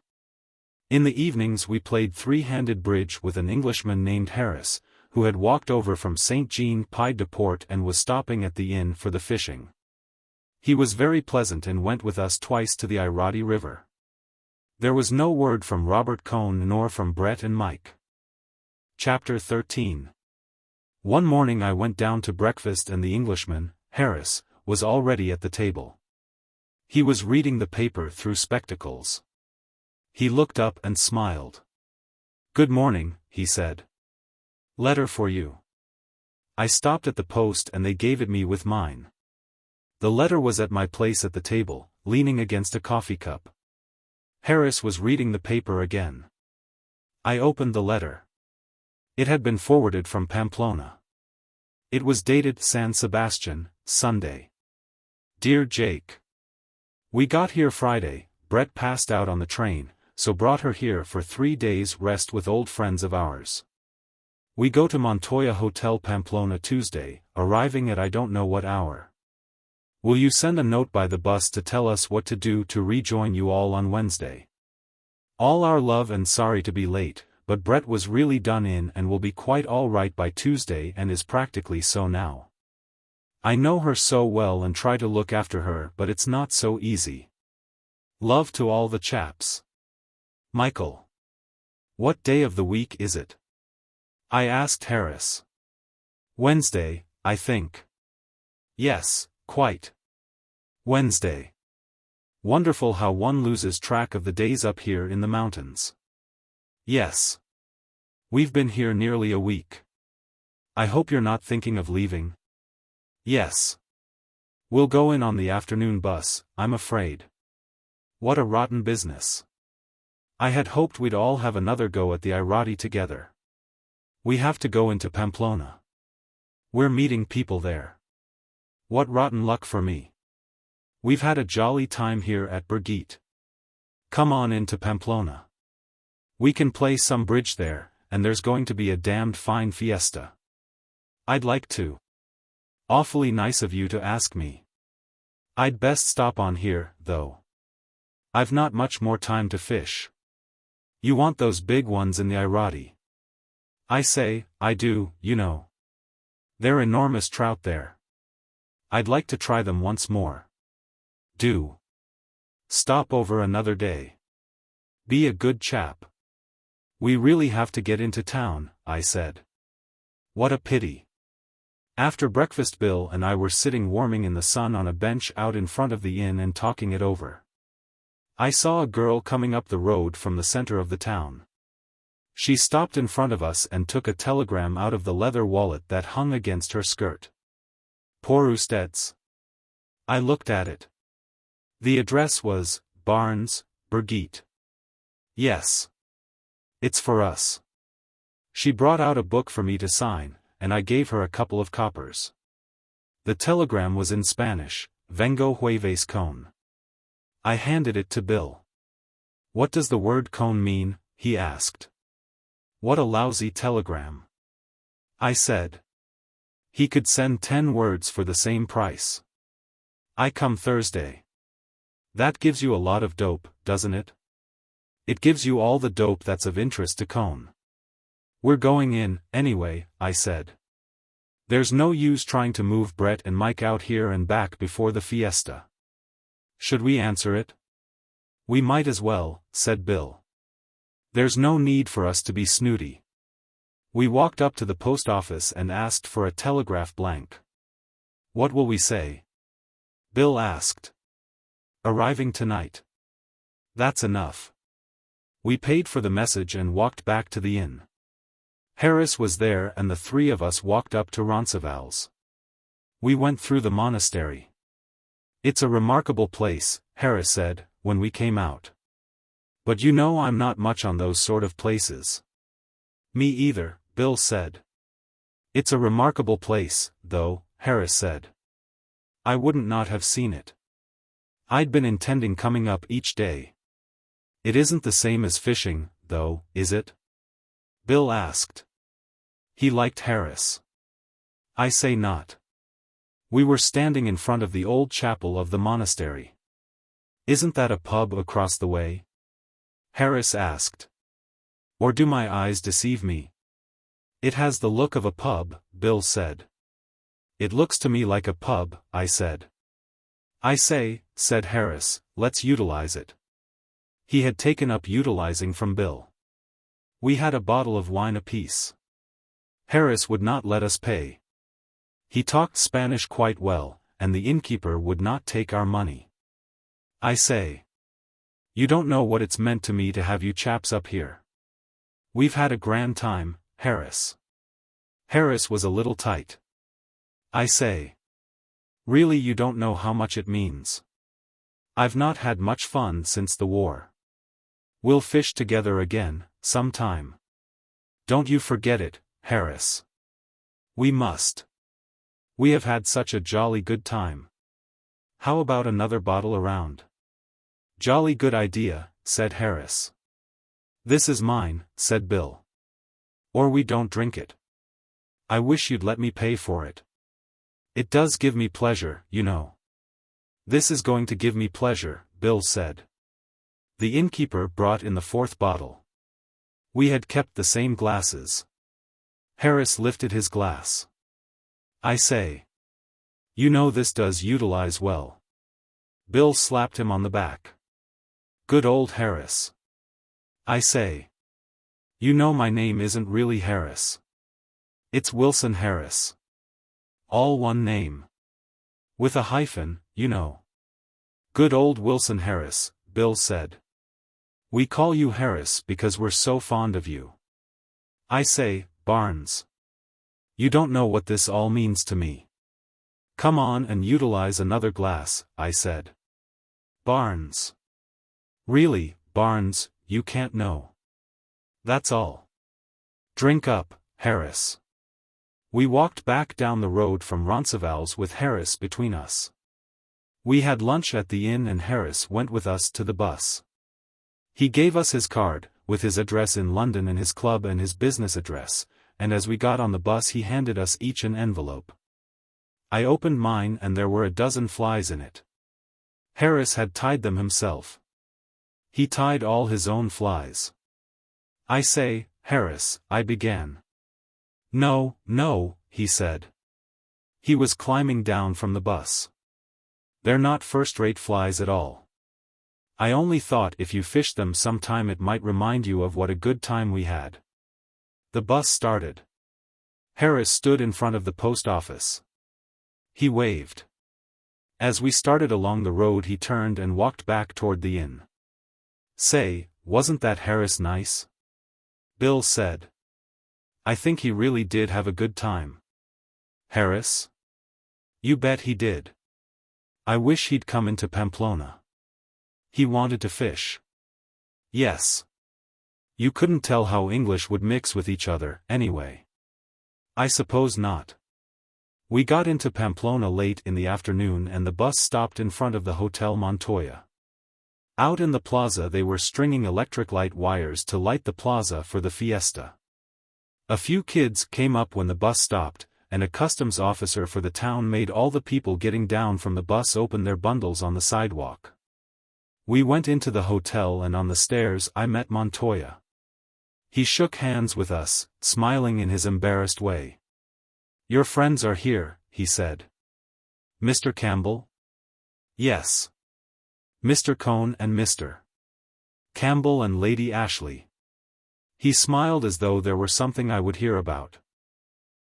In the evenings we played three-handed bridge with an Englishman named Harris, who had walked over from St. Jean-Pied-de-Port and was stopping at the inn for the fishing. He was very pleasant and went with us twice to the Irati River. There was no word from Robert Cohn nor from Brett and Mike. Chapter 13. One morning I went down to breakfast and the Englishman, Harris, was already at the table. He was reading the paper through spectacles. He looked up and smiled. Good morning, he said. Letter for you. I stopped at the post and they gave it me with mine. The letter was at my place at the table, leaning against a coffee cup. Harris was reading the paper again. I opened the letter. It had been forwarded from Pamplona. It was dated San Sebastian, Sunday. Dear Jake. We got here Friday. Brett passed out on the train, so brought her here for 3 days' rest with old friends of ours. We go to Montoya Hotel Pamplona Tuesday, arriving at I don't know what hour. Will you send a note by the bus to tell us what to do to rejoin you all on Wednesday? All our love and sorry to be late, but Brett was really done in and will be quite all right by Tuesday and is practically so now. I know her so well and try to look after her but it's not so easy. Love to all the chaps. Michael. What day of the week is it? I asked Harris. Wednesday, I think. Yes, quite. Wednesday. Wonderful how one loses track of the days up here in the mountains. Yes. We've been here nearly a week. I hope you're not thinking of leaving. Yes. We'll go in on the afternoon bus, I'm afraid. What a rotten business. I had hoped we'd all have another go at the Irati together. We have to go into Pamplona. We're meeting people there. What rotten luck for me. We've had a jolly time here at Brigitte. Come on into Pamplona. We can play some bridge there, and there's going to be a damned fine fiesta. I'd like to. Awfully nice of you to ask me. I'd best stop on here, though. I've not much more time to fish. You want those big ones in the Irati? I say, I do, you know. They're enormous trout there. I'd like to try them once more. Do. Stop over another day. Be a good chap. We really have to get into town, I said. What a pity. After breakfast Bill and I were sitting warming in the sun on a bench out in front of the inn and talking it over. I saw a girl coming up the road from the center of the town. She stopped in front of us and took a telegram out of the leather wallet that hung against her skirt. Pour Usteds. I looked at it. The address was, Barnes, Brigitte. Yes. It's for us. She brought out a book for me to sign, and I gave her a couple of coppers. The telegram was in Spanish, Vengo jueves con. I handed it to Bill. What does the word con mean? He asked. What a lousy telegram. I said. He could send 10 words for the same price. I come Thursday. That gives you a lot of dope, doesn't it? It gives you all the dope that's of interest to Cohn. We're going in, anyway, I said. There's no use trying to move Brett and Mike out here and back before the fiesta. Should we answer it? We might as well, said Bill. There's no need for us to be snooty. We walked up to the post office and asked for a telegraph blank. What will we say? Bill asked. Arriving tonight. That's enough. We paid for the message and walked back to the inn. Harris was there and the three of us walked up to Roncesvalles. We went through the monastery. It's a remarkable place, Harris said, when we came out. But you know I'm not much on those sort of places. Me either, Bill said. It's a remarkable place, though, Harris said. I wouldn't not have seen it. I'd been intending coming up each day. It isn't the same as fishing, though, is it? Bill asked. He liked Harris. I say not. We were standing in front of the old chapel of the monastery. Isn't that a pub across the way? Harris asked. Or do my eyes deceive me? It has the look of a pub, Bill said. It looks to me like a pub, I said. I say, said Harris, let's utilize it. He had taken up utilizing from Bill. We had a bottle of wine apiece. Harris would not let us pay. He talked Spanish quite well, and the innkeeper would not take our money. I say. You don't know what it's meant to me to have you chaps up here. We've had a grand time, Harris. Harris was a little tight. I say. Really, you don't know how much it means. I've not had much fun since the war. We'll fish together again, sometime. Don't you forget it, Harris. We must. We have had such a jolly good time. How about another bottle around? Jolly good idea, said Harris. This is mine, said Bill. Or we don't drink it. I wish you'd let me pay for it. It does give me pleasure, you know. This is going to give me pleasure, Bill said. The innkeeper brought in the 4th bottle. We had kept the same glasses. Harris lifted his glass. I say. You know this does utilize well. Bill slapped him on the back. Good old Harris. I say. You know my name isn't really Harris. It's Wilson Harris. All one name. With a hyphen, you know. Good old Wilson Harris, Bill said. We call you Harris because we're so fond of you. I say, Barnes. You don't know what this all means to me. Come on and utilize another glass, I said. Barnes. Really, Barnes, you can't know. That's all. Drink up, Harris. We walked back down the road from Roncesvalles with Harris between us. We had lunch at the inn and Harris went with us to the bus. He gave us his card, with his address in London and his club and his business address, and as we got on the bus he handed us each an envelope. I opened mine and there were a dozen flies in it. Harris had tied them himself. He tied all his own flies. I say, Harris, I began. No, no, he said. He was climbing down from the bus. They're not first-rate flies at all. I only thought if you fished them sometime it might remind you of what a good time we had. The bus started. Harris stood in front of the post office. He waved. As we started along the road he turned and walked back toward the inn. Say, wasn't that Harris nice? Bill said. I think he really did have a good time. Harris? You bet he did. I wish he'd come into Pamplona. He wanted to fish. Yes. You couldn't tell how English would mix with each other, anyway. I suppose not. We got into Pamplona late in the afternoon and the bus stopped in front of the Hotel Montoya. Out in the plaza they were stringing electric light wires to light the plaza for the fiesta. A few kids came up when the bus stopped, and a customs officer for the town made all the people getting down from the bus open their bundles on the sidewalk. We went into the hotel and on the stairs I met Montoya. He shook hands with us, smiling in his embarrassed way. "Your friends are here," he said. "Mr. Campbell?" "Yes. Mr. Cohn and Mr. Campbell and Lady Ashley." He smiled as though there were something I would hear about.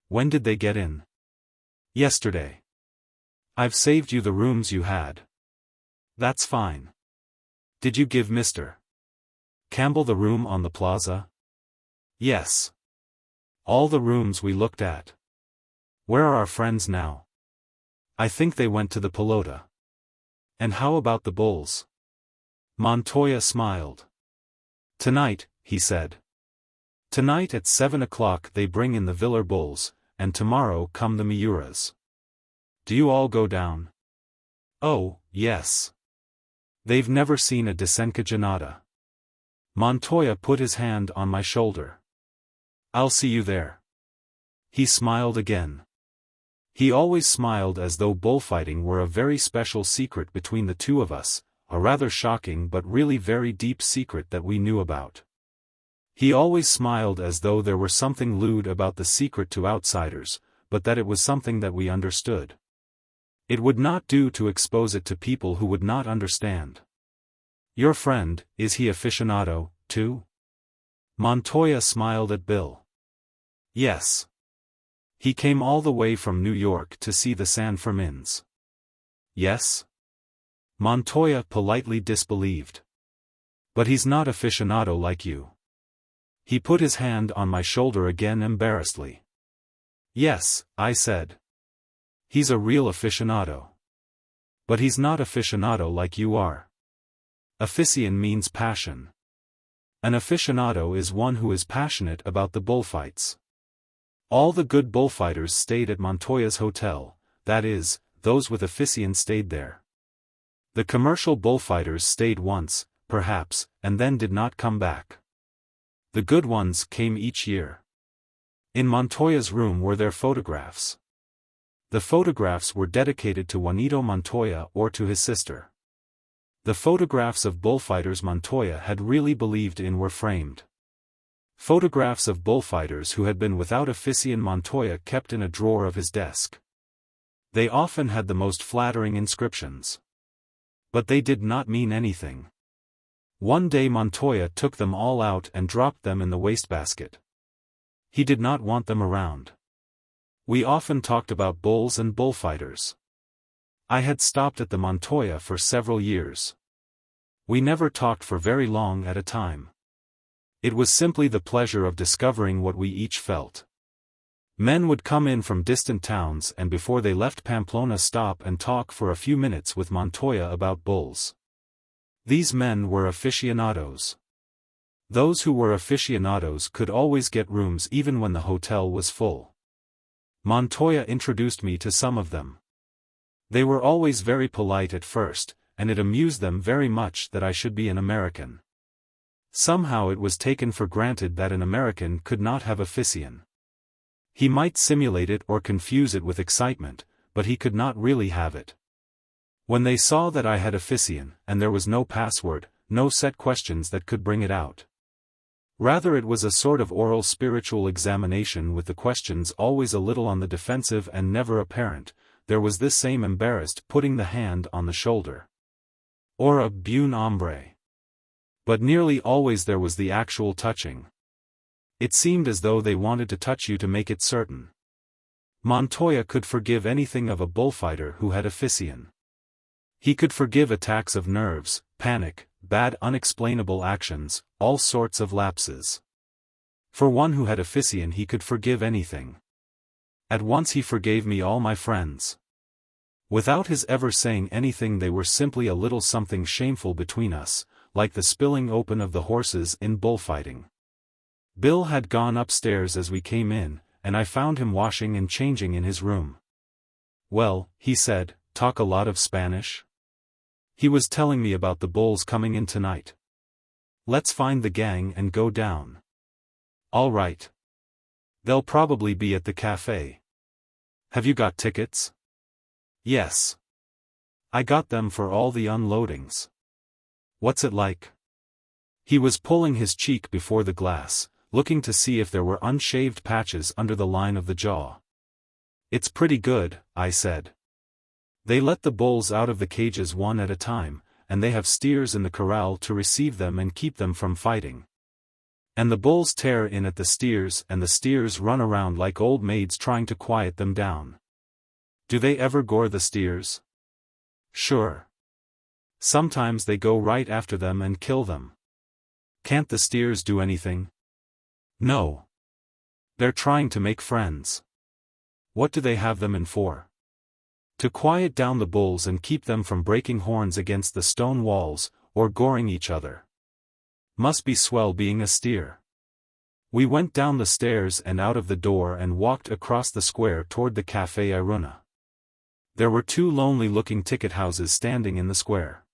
"When did they get in?" "Yesterday. I've saved you the rooms you had." "That's fine. Did you give Mr. Campbell the room on the plaza?" "Yes. All the rooms we looked at." "Where are our friends now?" "I think they went to the Pelota." "And how about the Bulls?" Montoya smiled. "Tonight," he said. "Tonight at 7 o'clock they bring in the Villars Bulls, and tomorrow come the Miuras." "Do you all go down?" "Oh, yes. They've never seen a desencadenada." Montoya put his hand on my shoulder. "I'll see you there." He smiled again. He always smiled as though bullfighting were a very special secret between the two of us, a rather shocking but really very deep secret that we knew about. He always smiled as though there were something lewd about the secret to outsiders, but that it was something that we understood. It would not do to expose it to people who would not understand. "Your friend, is he aficionado, too?" Montoya smiled at Bill. "Yes. He came all the way from New York to see the San Fermins." "Yes?" Montoya politely disbelieved. "But he's not aficionado like you." He put his hand on my shoulder again embarrassedly. "Yes," I said. "He's a real aficionado. But he's not aficionado like you are. Afición means passion. An aficionado is one who is passionate about the bullfights. All the good bullfighters stayed at Montoya's hotel, that is, those with afición stayed there. The commercial bullfighters stayed once, perhaps, and then did not come back. The good ones came each year. In Montoya's room were their photographs. The photographs were dedicated to Juanito Montoya or to his sister. The photographs of bullfighters Montoya had really believed in were framed. Photographs of bullfighters who had been without afición Montoya kept in a drawer of his desk. They often had the most flattering inscriptions. But they did not mean anything. One day Montoya took them all out and dropped them in the wastebasket. He did not want them around. We often talked about bulls and bullfighters. I had stopped at the Montoya for several years. We never talked for very long at a time. It was simply the pleasure of discovering what we each felt. Men would come in from distant towns and before they left Pamplona stop and talk for a few minutes with Montoya about bulls. These men were aficionados. Those who were aficionados could always get rooms even when the hotel was full. Montoya introduced me to some of them. They were always very polite at first, and it amused them very much that I should be an American. Somehow it was taken for granted that an American could not have afición. He might simulate it or confuse it with excitement, but he could not really have it. When they saw that I had afición, and there was no password, no set questions that could bring it out. Rather it was a sort of oral spiritual examination with the questions always a little on the defensive and never apparent, there was this same embarrassed putting the hand on the shoulder. Or a buen hombre. But nearly always there was the actual touching. It seemed as though they wanted to touch you to make it certain. Montoya could forgive anything of a bullfighter who had afición. He could forgive attacks of nerves, panic, bad unexplainable actions, all sorts of lapses. For one who had afición he could forgive anything. At once he forgave me all my friends. Without his ever saying anything they were simply a little something shameful between us, like the spilling open of the horses in bullfighting. Bill had gone upstairs as we came in, and I found him washing and changing in his room. "Well," he said, "talk a lot of Spanish?" He was telling me about the Bulls coming in tonight. "Let's find the gang and go down." "All right. They'll probably be at the cafe." "Have you got tickets?" "Yes. I got them for all the unloadings." "What's it like?" He was pulling his cheek before the glass, looking to see if there were unshaved patches under the line of the jaw. "It's pretty good," I said. "They let the bulls out of the cages one at a time, and they have steers in the corral to receive them and keep them from fighting. And the bulls tear in at the steers and the steers run around like old maids trying to quiet them down." "Do they ever gore the steers?" "Sure. Sometimes they go right after them and kill them." "Can't the steers do anything?" "No. They're trying to make friends." "What do they have them in for?" "To quiet down the bulls and keep them from breaking horns against the stone walls, or goring each other." "Must be swell being a steer." We went down the stairs and out of the door and walked across the square toward the Café Iruna. There were two lonely-looking ticket houses standing in the square.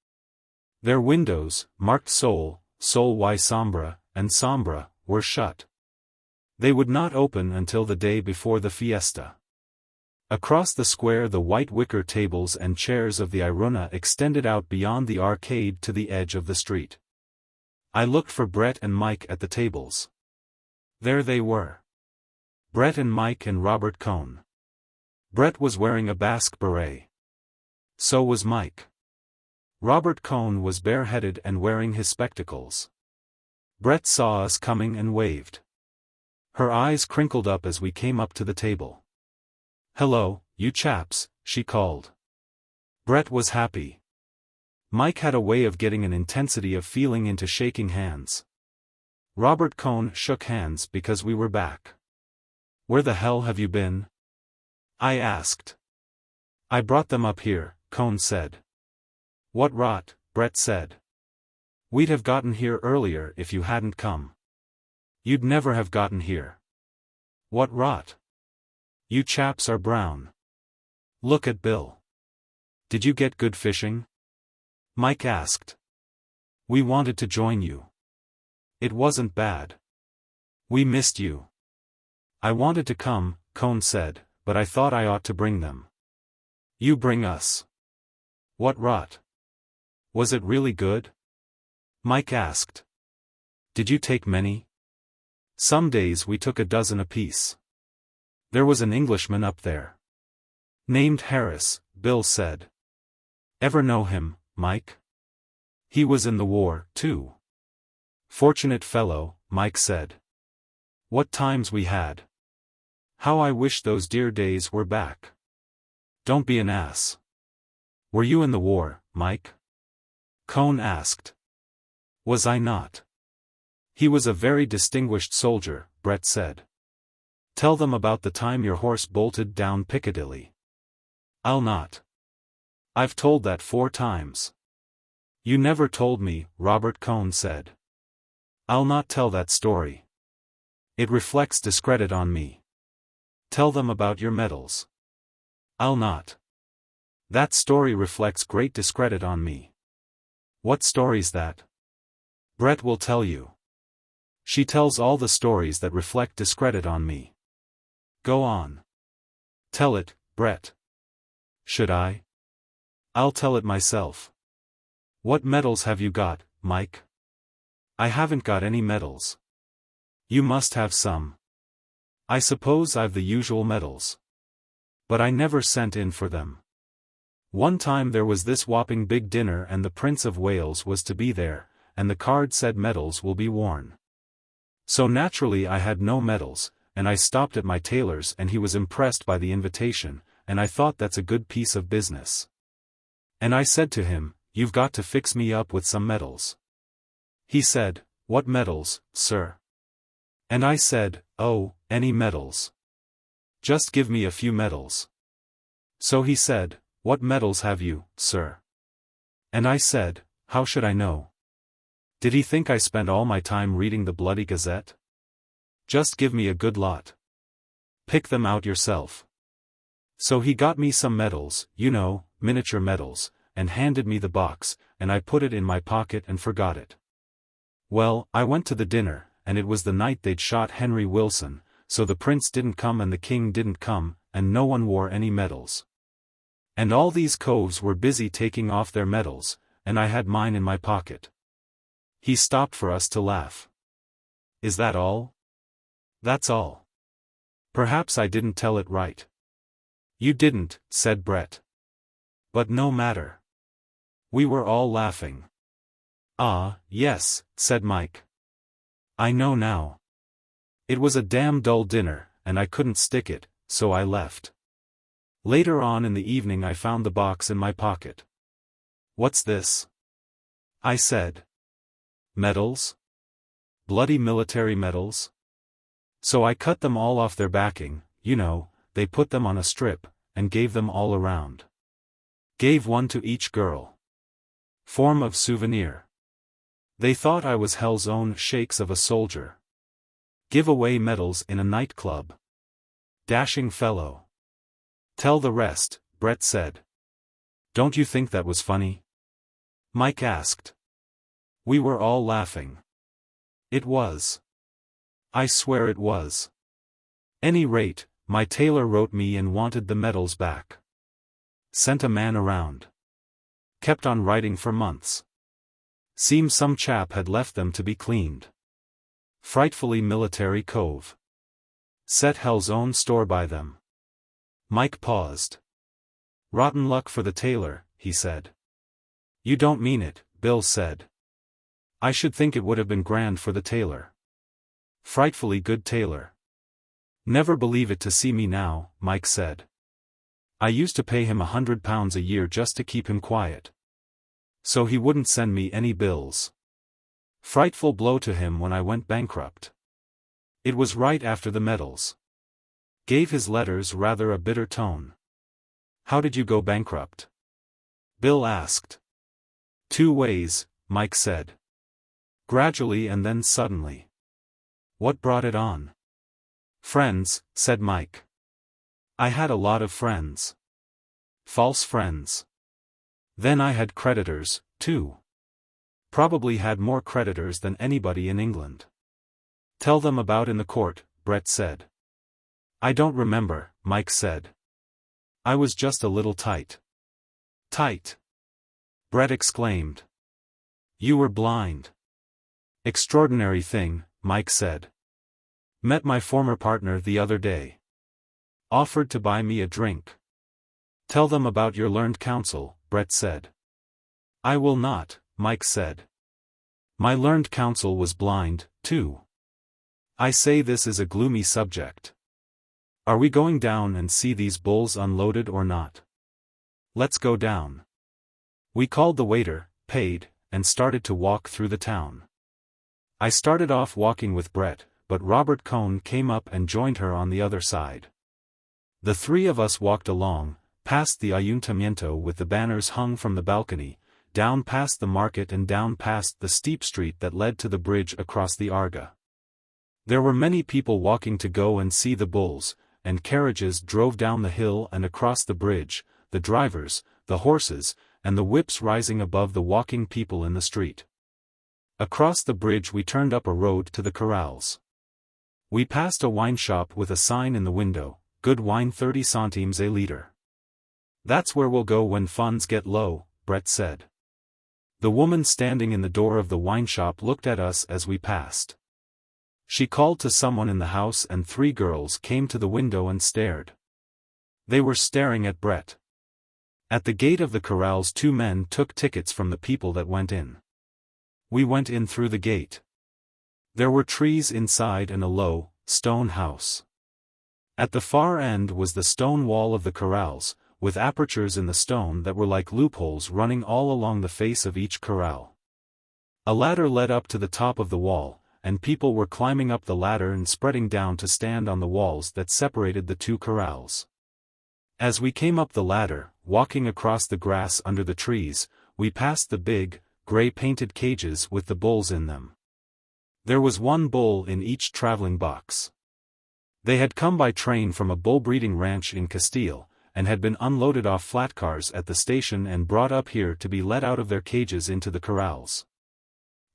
Their windows, marked Sol, Sol y Sombra, and Sombra, were shut. They would not open until the day before the fiesta. Across the square the white wicker tables and chairs of the Iruna extended out beyond the arcade to the edge of the street. I looked for Brett and Mike at the tables. There they were. Brett and Mike and Robert Cohn. Brett was wearing a Basque beret. So was Mike. Robert Cohn was bareheaded and wearing his spectacles. Brett saw us coming and waved. Her eyes crinkled up as we came up to the table. "Hello, you chaps," she called. Brett was happy. Mike had a way of getting an intensity of feeling into shaking hands. Robert Cohn shook hands because we were back. "Where the hell have you been?" I asked. "I brought them up here," Cohn said. "What rot," Brett said. "We'd have gotten here earlier if you hadn't come." "You'd never have gotten here." "What rot? You chaps are brown. Look at Bill. Did you get good fishing?" Mike asked. "We wanted to join you. It wasn't bad. We missed you." "I wanted to come," Cohn said, "but I thought I ought to bring them." "You bring us." "What rot? Was it really good?" Mike asked. "Did you take many?" "Some days we took a dozen apiece. There was an Englishman up there. Named Harris," Bill said. "Ever know him, Mike?" "He was in the war, too." "Fortunate fellow," Mike said. "What times we had. How I wish those dear days were back." "Don't be an ass. Were you in the war, Mike?" Cohn asked. "Was I not?" "He was a very distinguished soldier," Brett said. "Tell them about the time your horse bolted down Piccadilly." "I'll not. I've told that 4 times. "You never told me," Robert Cohn said. "I'll not tell that story. It reflects discredit on me." "Tell them about your medals." "I'll not. That story reflects great discredit on me." "What story's that?" "Brett will tell you. She tells all the stories that reflect discredit on me." "Go on. Tell it, Brett." "Should I?" "I'll tell it myself." "What medals have you got, Mike?" "I haven't got any medals." "You must have some." "I suppose I've the usual medals. But I never sent in for them. One time there was this whopping big dinner and the Prince of Wales was to be there, and the card said medals will be worn. So naturally I had no medals, and I stopped at my tailor's and he was impressed by the invitation, and I thought that's a good piece of business. And I said to him, 'You've got to fix me up with some medals.' He said, 'What medals, sir?' And I said, 'Oh, any medals. Just give me a few medals.' So he said, 'What medals have you, sir?' And I said, 'How should I know?' Did he think I spent all my time reading the bloody Gazette? Just give me a good lot. Pick them out yourself. So he got me some medals, miniature medals, and handed me the box, and I put it in my pocket and forgot it. Well, I went to the dinner, and it was the night they'd shot Henry Wilson, so the prince didn't come and the king didn't come, and no one wore any medals. And all these coves were busy taking off their medals, and I had mine in my pocket. He stopped for us to laugh. Is that all? That's all. Perhaps I didn't tell it right. You didn't, said Brett. But no matter. We were all laughing. Ah, yes, said Mike. I know now. It was a damn dull dinner, and I couldn't stick it, so I left. Later on in the evening I found the box in my pocket. What's this? I said. Medals? Bloody military medals? So I cut them all off their backing, they put them on a strip, and gave them all around. Gave one to each girl. Form of souvenir. They thought I was hell's own shakes of a soldier. Give away medals in a nightclub. Dashing fellow. Tell the rest, Brett said. Don't you think that was funny? Mike asked. We were all laughing. It was. I swear it was. Any rate, my tailor wrote me and wanted the medals back. Sent a man around. Kept on writing for months. Seems some chap had left them to be cleaned. Frightfully military cove. Set hell's own store by them. Mike paused. Rotten luck for the tailor, he said. You don't mean it, Bill said. I should think it would have been grand for the tailor. Frightfully good tailor. Never believe it to see me now, Mike said. I used to pay him £100 a year just to keep him quiet. So he wouldn't send me any bills. Frightful blow to him when I went bankrupt. It was right after the medals. Gave his letters rather a bitter tone. How did you go bankrupt? Bill asked. 2 ways, Mike said. Gradually and then suddenly. What brought it on? Friends, said Mike. I had a lot of friends. False friends. Then I had creditors, too. Probably had more creditors than anybody in England. Tell them about in the court, Brett said. I don't remember, Mike said. I was just a little tight. Tight? Brett exclaimed. You were blind. Extraordinary thing, Mike said. Met my former partner the other day. Offered to buy me a drink. Tell them about your learned counsel, Brett said. I will not, Mike said. My learned counsel was blind, too. I say this is a gloomy subject. Are we going down and see these bulls unloaded or not? Let's go down. We called the waiter, paid, and started to walk through the town. I started off walking with Brett, but Robert Cohn came up and joined her on the other side. The 3 of us walked along, past the ayuntamiento with the banners hung from the balcony, down past the market and down past the steep street that led to the bridge across the Arga. There were many people walking to go and see the bulls, and carriages drove down the hill and across the bridge, the drivers, the horses, and the whips rising above the walking people in the street. Across the bridge we turned up a road to the corrals. We passed a wine shop with a sign in the window, good wine 30 centimes a liter. That's where we'll go when funds get low, Brett said. The woman standing in the door of the wine shop looked at us as we passed. She called to someone in the house and 3 girls came to the window and stared. They were staring at Brett. At the gate of the corrals 2 men took tickets from the people that went in. We went in through the gate. There were trees inside and a low, stone house. At the far end was the stone wall of the corrals, with apertures in the stone that were like loopholes running all along the face of each corral. A ladder led up to the top of the wall, and people were climbing up the ladder and spreading down to stand on the walls that separated the 2 corrals. As we came up the ladder, walking across the grass under the trees, we passed the big, gray painted cages with the bulls in them. There was one bull in each traveling box. They had come by train from a bull-breeding ranch in Castile, and had been unloaded off flat cars at the station and brought up here to be let out of their cages into the corrals.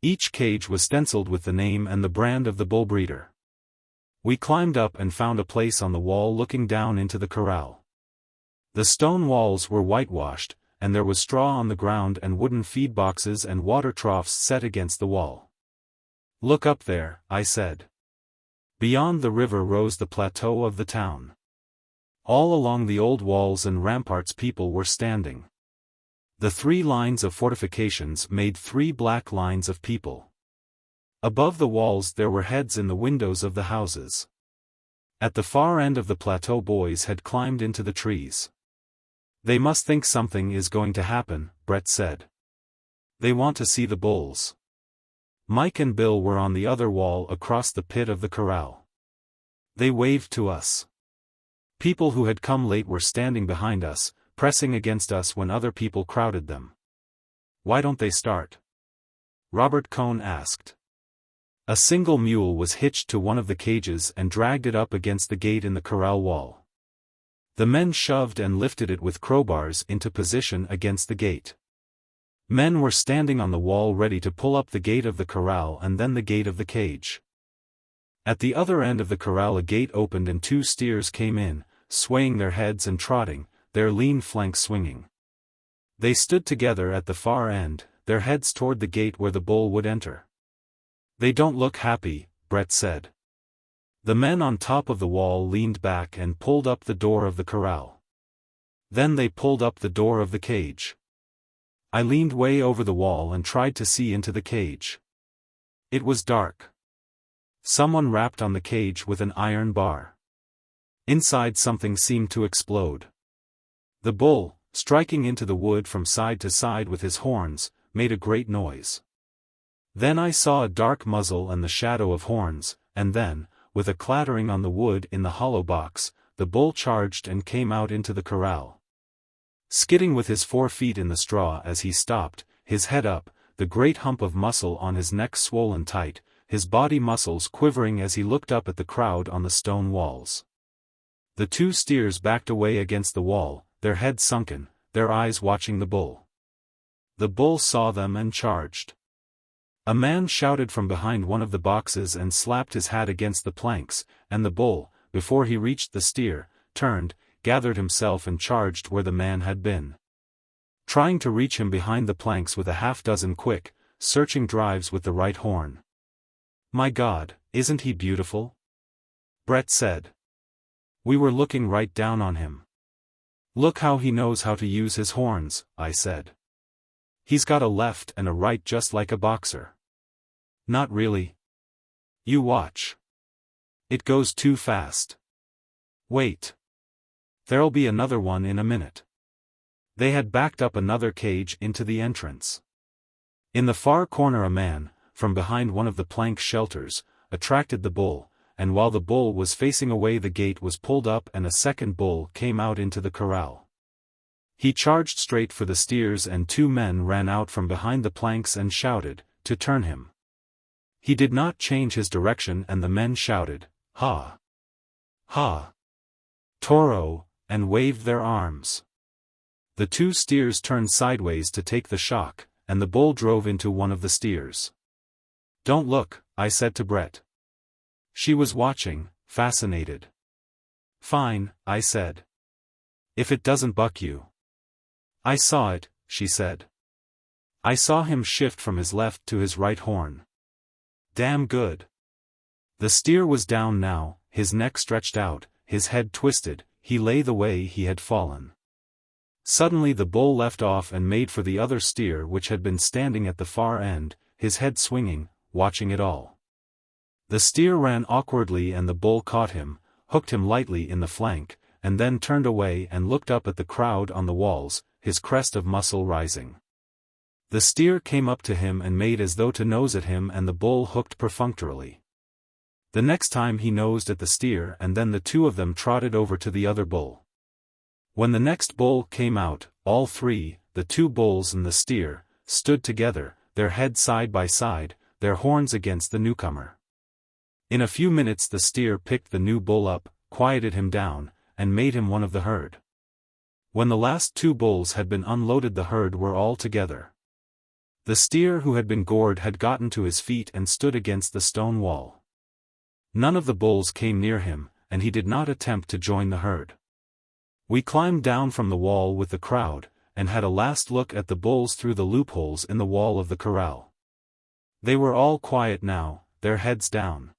Each cage was stenciled with the name and the brand of the bull breeder. We climbed up and found a place on the wall looking down into the corral. The stone walls were whitewashed, and there was straw on the ground and wooden feed boxes and water troughs set against the wall. "Look up there," I said. Beyond the river rose the plateau of the town. All along the old walls and ramparts people were standing. The 3 lines of fortifications made 3 black lines of people. Above the walls there were heads in the windows of the houses. At the far end of the plateau boys had climbed into the trees. "They must think something is going to happen," Brett said. "They want to see the bulls." Mike and Bill were on the other wall across the pit of the corral. They waved to us. People who had come late were standing behind us, pressing against us when other people crowded them. "Why don't they start?" Robert Cohn asked. A single mule was hitched to one of the cages and dragged it up against the gate in the corral wall. The men shoved and lifted it with crowbars into position against the gate. Men were standing on the wall ready to pull up the gate of the corral and then the gate of the cage. At the other end of the corral a gate opened and 2 steers came in, swaying their heads and trotting, their lean flanks swinging. They stood together at the far end, their heads toward the gate where the bull would enter. "They don't look happy," Brett said. The men on top of the wall leaned back and pulled up the door of the corral. Then they pulled up the door of the cage. I leaned way over the wall and tried to see into the cage. It was dark. Someone rapped on the cage with an iron bar. Inside something seemed to explode. The bull, striking into the wood from side to side with his horns, made a great noise. Then I saw a dark muzzle and the shadow of horns, and then, with a clattering on the wood in the hollow box, the bull charged and came out into the corral. Skidding with his 4 feet in the straw as he stopped, his head up, the great hump of muscle on his neck swollen tight, his body muscles quivering as he looked up at the crowd on the stone walls. The 2 steers backed away against the wall, their heads sunken, their eyes watching the bull. The bull saw them and charged. A man shouted from behind one of the boxes and slapped his hat against the planks, and the bull, before he reached the steer, turned, gathered himself and charged where the man had been. Trying to reach him behind the planks with a 6 quick, searching drives with the right horn. "My God, isn't he beautiful?" Brett said. We were looking right down on him. "Look how he knows how to use his horns," I said. "He's got a left and a right just like a boxer." "Not really. You watch. It goes too fast. Wait. There'll be another one in a minute." They had backed up another cage into the entrance. In the far corner a man, from behind one of the plank shelters, attracted the bull, and while the bull was facing away the gate was pulled up and a second bull came out into the corral. He charged straight for the steers and 2 men ran out from behind the planks and shouted, to turn him. He did not change his direction and the men shouted, "Ha! Ha! Toro!" and waved their arms. The 2 steers turned sideways to take the shock, and the bull drove into one of the steers. "Don't look," I said to Brett. She was watching, fascinated. "Fine," I said. "If it doesn't buck you." "I saw it," she said. "I saw him shift from his left to his right horn. Damn good." The steer was down now, his neck stretched out, his head twisted, he lay the way he had fallen. Suddenly the bull left off and made for the other steer which had been standing at the far end, his head swinging, watching it all. The steer ran awkwardly and the bull caught him, hooked him lightly in the flank, and then turned away and looked up at the crowd on the walls, his crest of muscle rising. The steer came up to him and made as though to nose at him and the bull hooked perfunctorily. The next time he nosed at the steer and then the 2 of them trotted over to the other bull. When the next bull came out, all 3, the 2 bulls and the steer, stood together, their heads side by side, their horns against the newcomer. In a few minutes the steer picked the new bull up, quieted him down, and made him one of the herd. When the last 2 bulls had been unloaded, the herd were all together. The steer who had been gored had gotten to his feet and stood against the stone wall. None of the bulls came near him, and he did not attempt to join the herd. We climbed down from the wall with the crowd, and had a last look at the bulls through the loopholes in the wall of the corral. They were all quiet now, their heads down.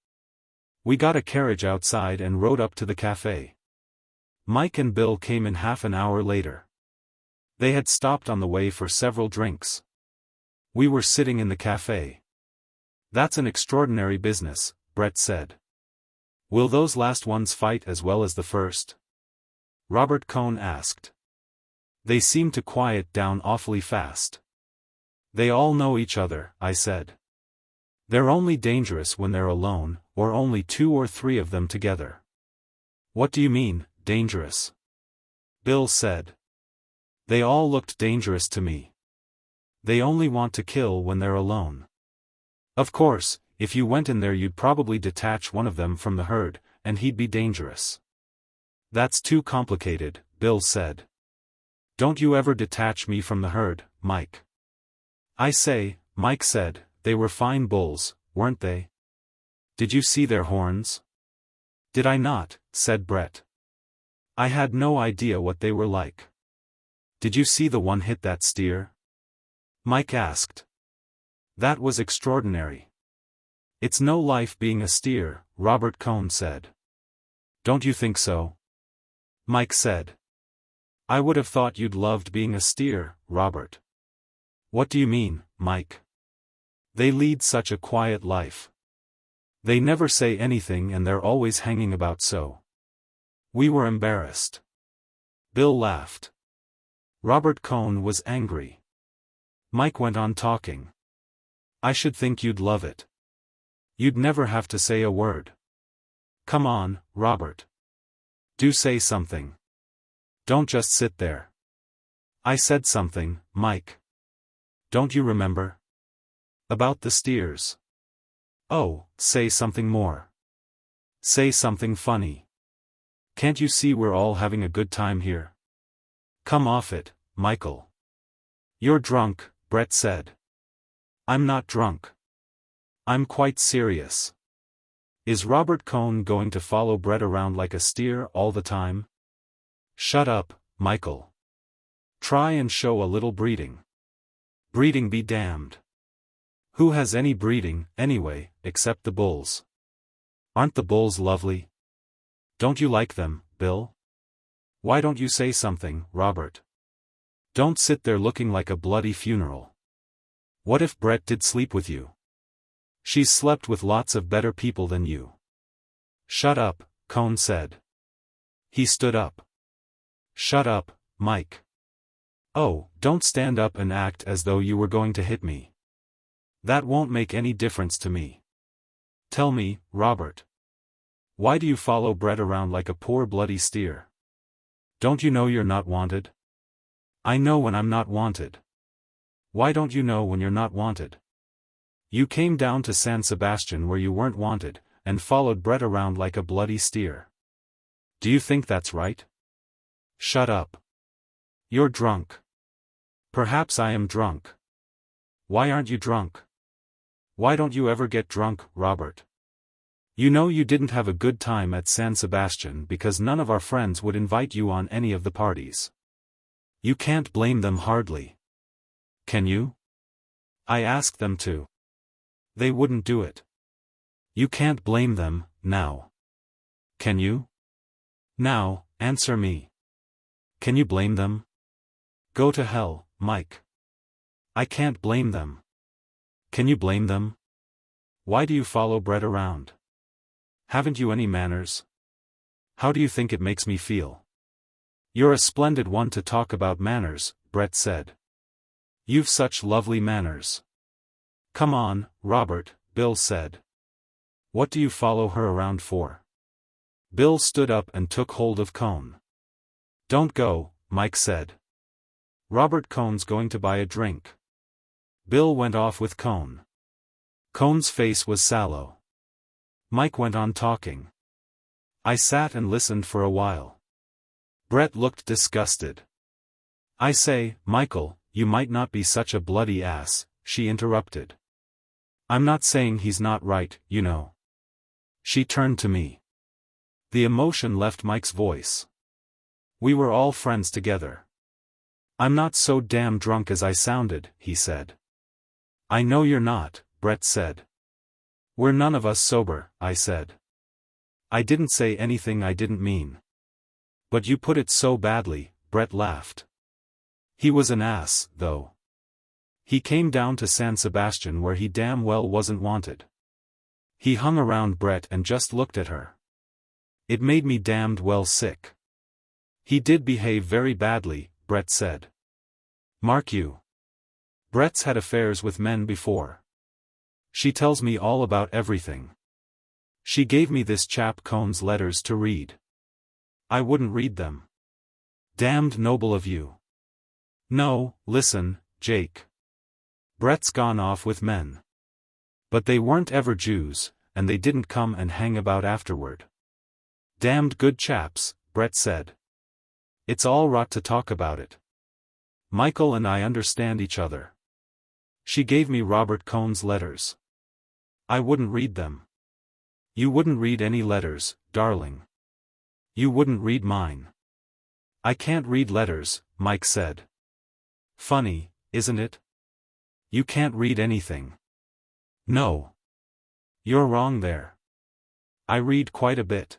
We got a carriage outside and rode up to the cafe. Mike and Bill came in half an hour later. They had stopped on the way for several drinks. We were sitting in the cafe. "That's an extraordinary business," Brett said. "Will those last ones fight as well as the first?" Robert Cohn asked. "They seem to quiet down awfully fast." "They all know each other," I said. "They're only dangerous when they're alone, or only 2 or 3 of them together." "What do you mean, dangerous?" Bill said. "They all looked dangerous to me. They only want to kill when they're alone. Of course, if you went in there you'd probably detach one of them from the herd, and he'd be dangerous." "That's too complicated," Bill said. "Don't you ever detach me from the herd, Mike?" "I say," Mike said, "they were fine bulls, weren't they? Did you see their horns?" "Did I not?" said Brett. "I had no idea what they were like." "Did you see the one hit that steer?" Mike asked. "That was extraordinary." "It's no life being a steer," Robert Cohn said. "Don't you think so?" Mike said. "I would have thought you'd loved being a steer, Robert." "What do you mean, Mike?" "They lead such a quiet life. They never say anything and they're always hanging about so." We were embarrassed. Bill laughed. Robert Cohn was angry. Mike went on talking. "I should think you'd love it. You'd never have to say a word. Come on, Robert. Do say something. Don't just sit there." "I said something, Mike. Don't you remember? About the steers." "Oh, say something more. Say something funny. Can't you see we're all having a good time here? Come off it, Michael." "You're drunk," Brett said. "I'm not drunk. I'm quite serious." Is Robert Cohn going to follow Brett around like a steer all the time? "Shut up, Michael. Try and show a little breeding." "Breeding be damned. Who has any breeding, anyway, except the bulls? Aren't the bulls lovely? Don't you like them, Bill? Why don't you say something, Robert? Don't sit there looking like a bloody funeral. What if Brett did sleep with you? She's slept with lots of better people than you." "Shut up," Cohn said. He stood up. "Shut up, Mike. Oh, don't stand up and act as though you were going to hit me. That won't make any difference to me. Tell me, Robert. Why do you follow Brett around like a poor bloody steer? Don't you know you're not wanted?" "I know when I'm not wanted." "Why don't you know when you're not wanted? You came down to San Sebastian where you weren't wanted, and followed Brett around like a bloody steer. Do you think that's right?" "Shut up. You're drunk." "Perhaps I am drunk." "Why aren't you drunk? Why don't you ever get drunk, Robert? You know you didn't have a good time at San Sebastian because none of our friends would invite you on any of the parties. You can't blame them hardly. Can you? I asked them to. They wouldn't do it. You can't blame them, now. Can you? Now, answer me. Can you blame them? Go to hell, Mike. I can't blame them. Can you blame them? Why do you follow Brett around? Haven't you any manners? How do you think it makes me feel? You're a splendid one to talk about manners, Brett said. You've such lovely manners. Come on, Robert, Bill said. What do you follow her around for? Bill stood up and took hold of Cohn. Don't go, Mike said. Robert Cohn's going to buy a drink. Bill went off with Cohn. Cohn's face was sallow. Mike went on talking. I sat and listened for a while. Brett looked disgusted. I say, Michael, you might not be such a bloody ass, she interrupted. I'm not saying he's not right, you know. She turned to me. The emotion left Mike's voice. We were all friends together. I'm not so damn drunk as I sounded, he said. I know you're not, Brett said. We're none of us sober, I said. I didn't say anything I didn't mean. But you put it so badly, Brett laughed. He was an ass, though. He came down to San Sebastian where he damn well wasn't wanted. He hung around Brett and just looked at her. It made me damned well sick. He did behave very badly, Brett said. Mark you. Brett's had affairs with men before. She tells me all about everything. She gave me this chap Cohn's letters to read. I wouldn't read them. Damned noble of you. No, listen, Jake. Brett's gone off with men. But they weren't ever Jews, and they didn't come and hang about afterward. Damned good chaps, Brett said. It's all rot to talk about it. Michael and I understand each other. She gave me Robert Cohn's letters. I wouldn't read them. You wouldn't read any letters, darling. You wouldn't read mine. I can't read letters, Mike said. Funny, isn't it? You can't read anything. No. You're wrong there. I read quite a bit.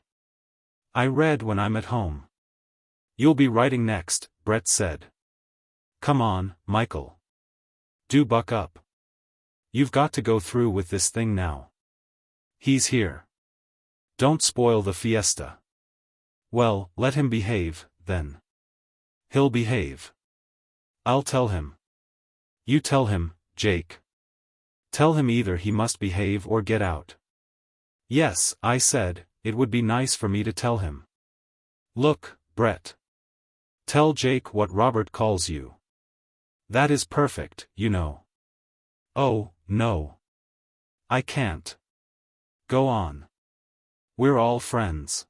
I read when I'm at home. You'll be writing next, Brett said. Come on, Michael. Do buck up. You've got to go through with this thing now. He's here. Don't spoil the fiesta. Well, let him behave, then. He'll behave. I'll tell him. You tell him, Jake. Tell him either he must behave or get out. Yes, I said, it would be nice for me to tell him. Look, Brett. Tell Jake what Robert calls you. That is perfect, you know. Oh, no. I can't. Go on. We're all friends.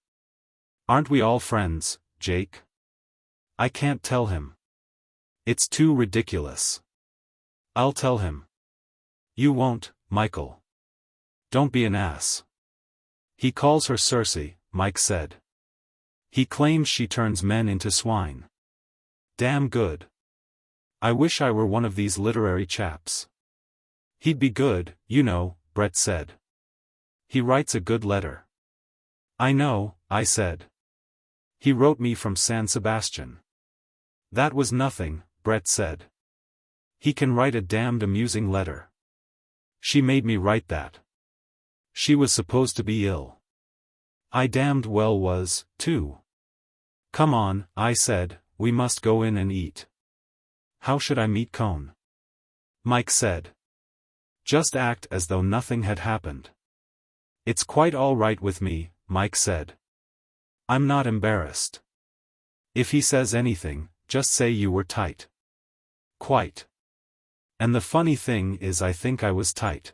Aren't we all friends, Jake? I can't tell him. It's too ridiculous. I'll tell him. You won't, Michael. Don't be an ass. He calls her Circe, Mike said. He claims she turns men into swine. Damn good. I wish I were one of these literary chaps. He'd be good, you know, Brett said. He writes a good letter. I know, I said. He wrote me from San Sebastian. That was nothing, Brett said. He can write a damned amusing letter. She made me write that. She was supposed to be ill. I damned well was, too. Come on, I said, we must go in and eat. How should I meet Cohn? Mike said. Just act as though nothing had happened. It's quite all right with me, Mike said. I'm not embarrassed. If he says anything, just say you were tight. Quite. And the funny thing is I think I was tight.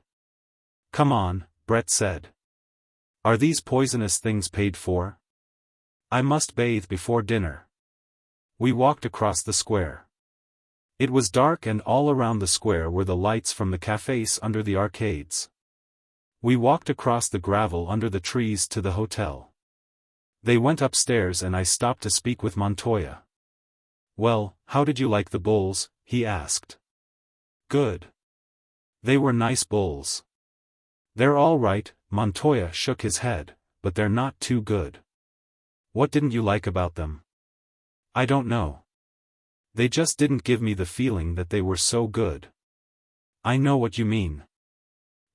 Come on, Brett said. Are these poisonous things paid for? I must bathe before dinner. We walked across the square. It was dark and all around the square were the lights from the cafes under the arcades. We walked across the gravel under the trees to the hotel. They went upstairs and I stopped to speak with Montoya. Well, how did you like the bulls? He asked. Good. They were nice bulls. They're all right, Montoya shook his head, but they're not too good. What didn't you like about them? I don't know. They just didn't give me the feeling that they were so good. I know what you mean.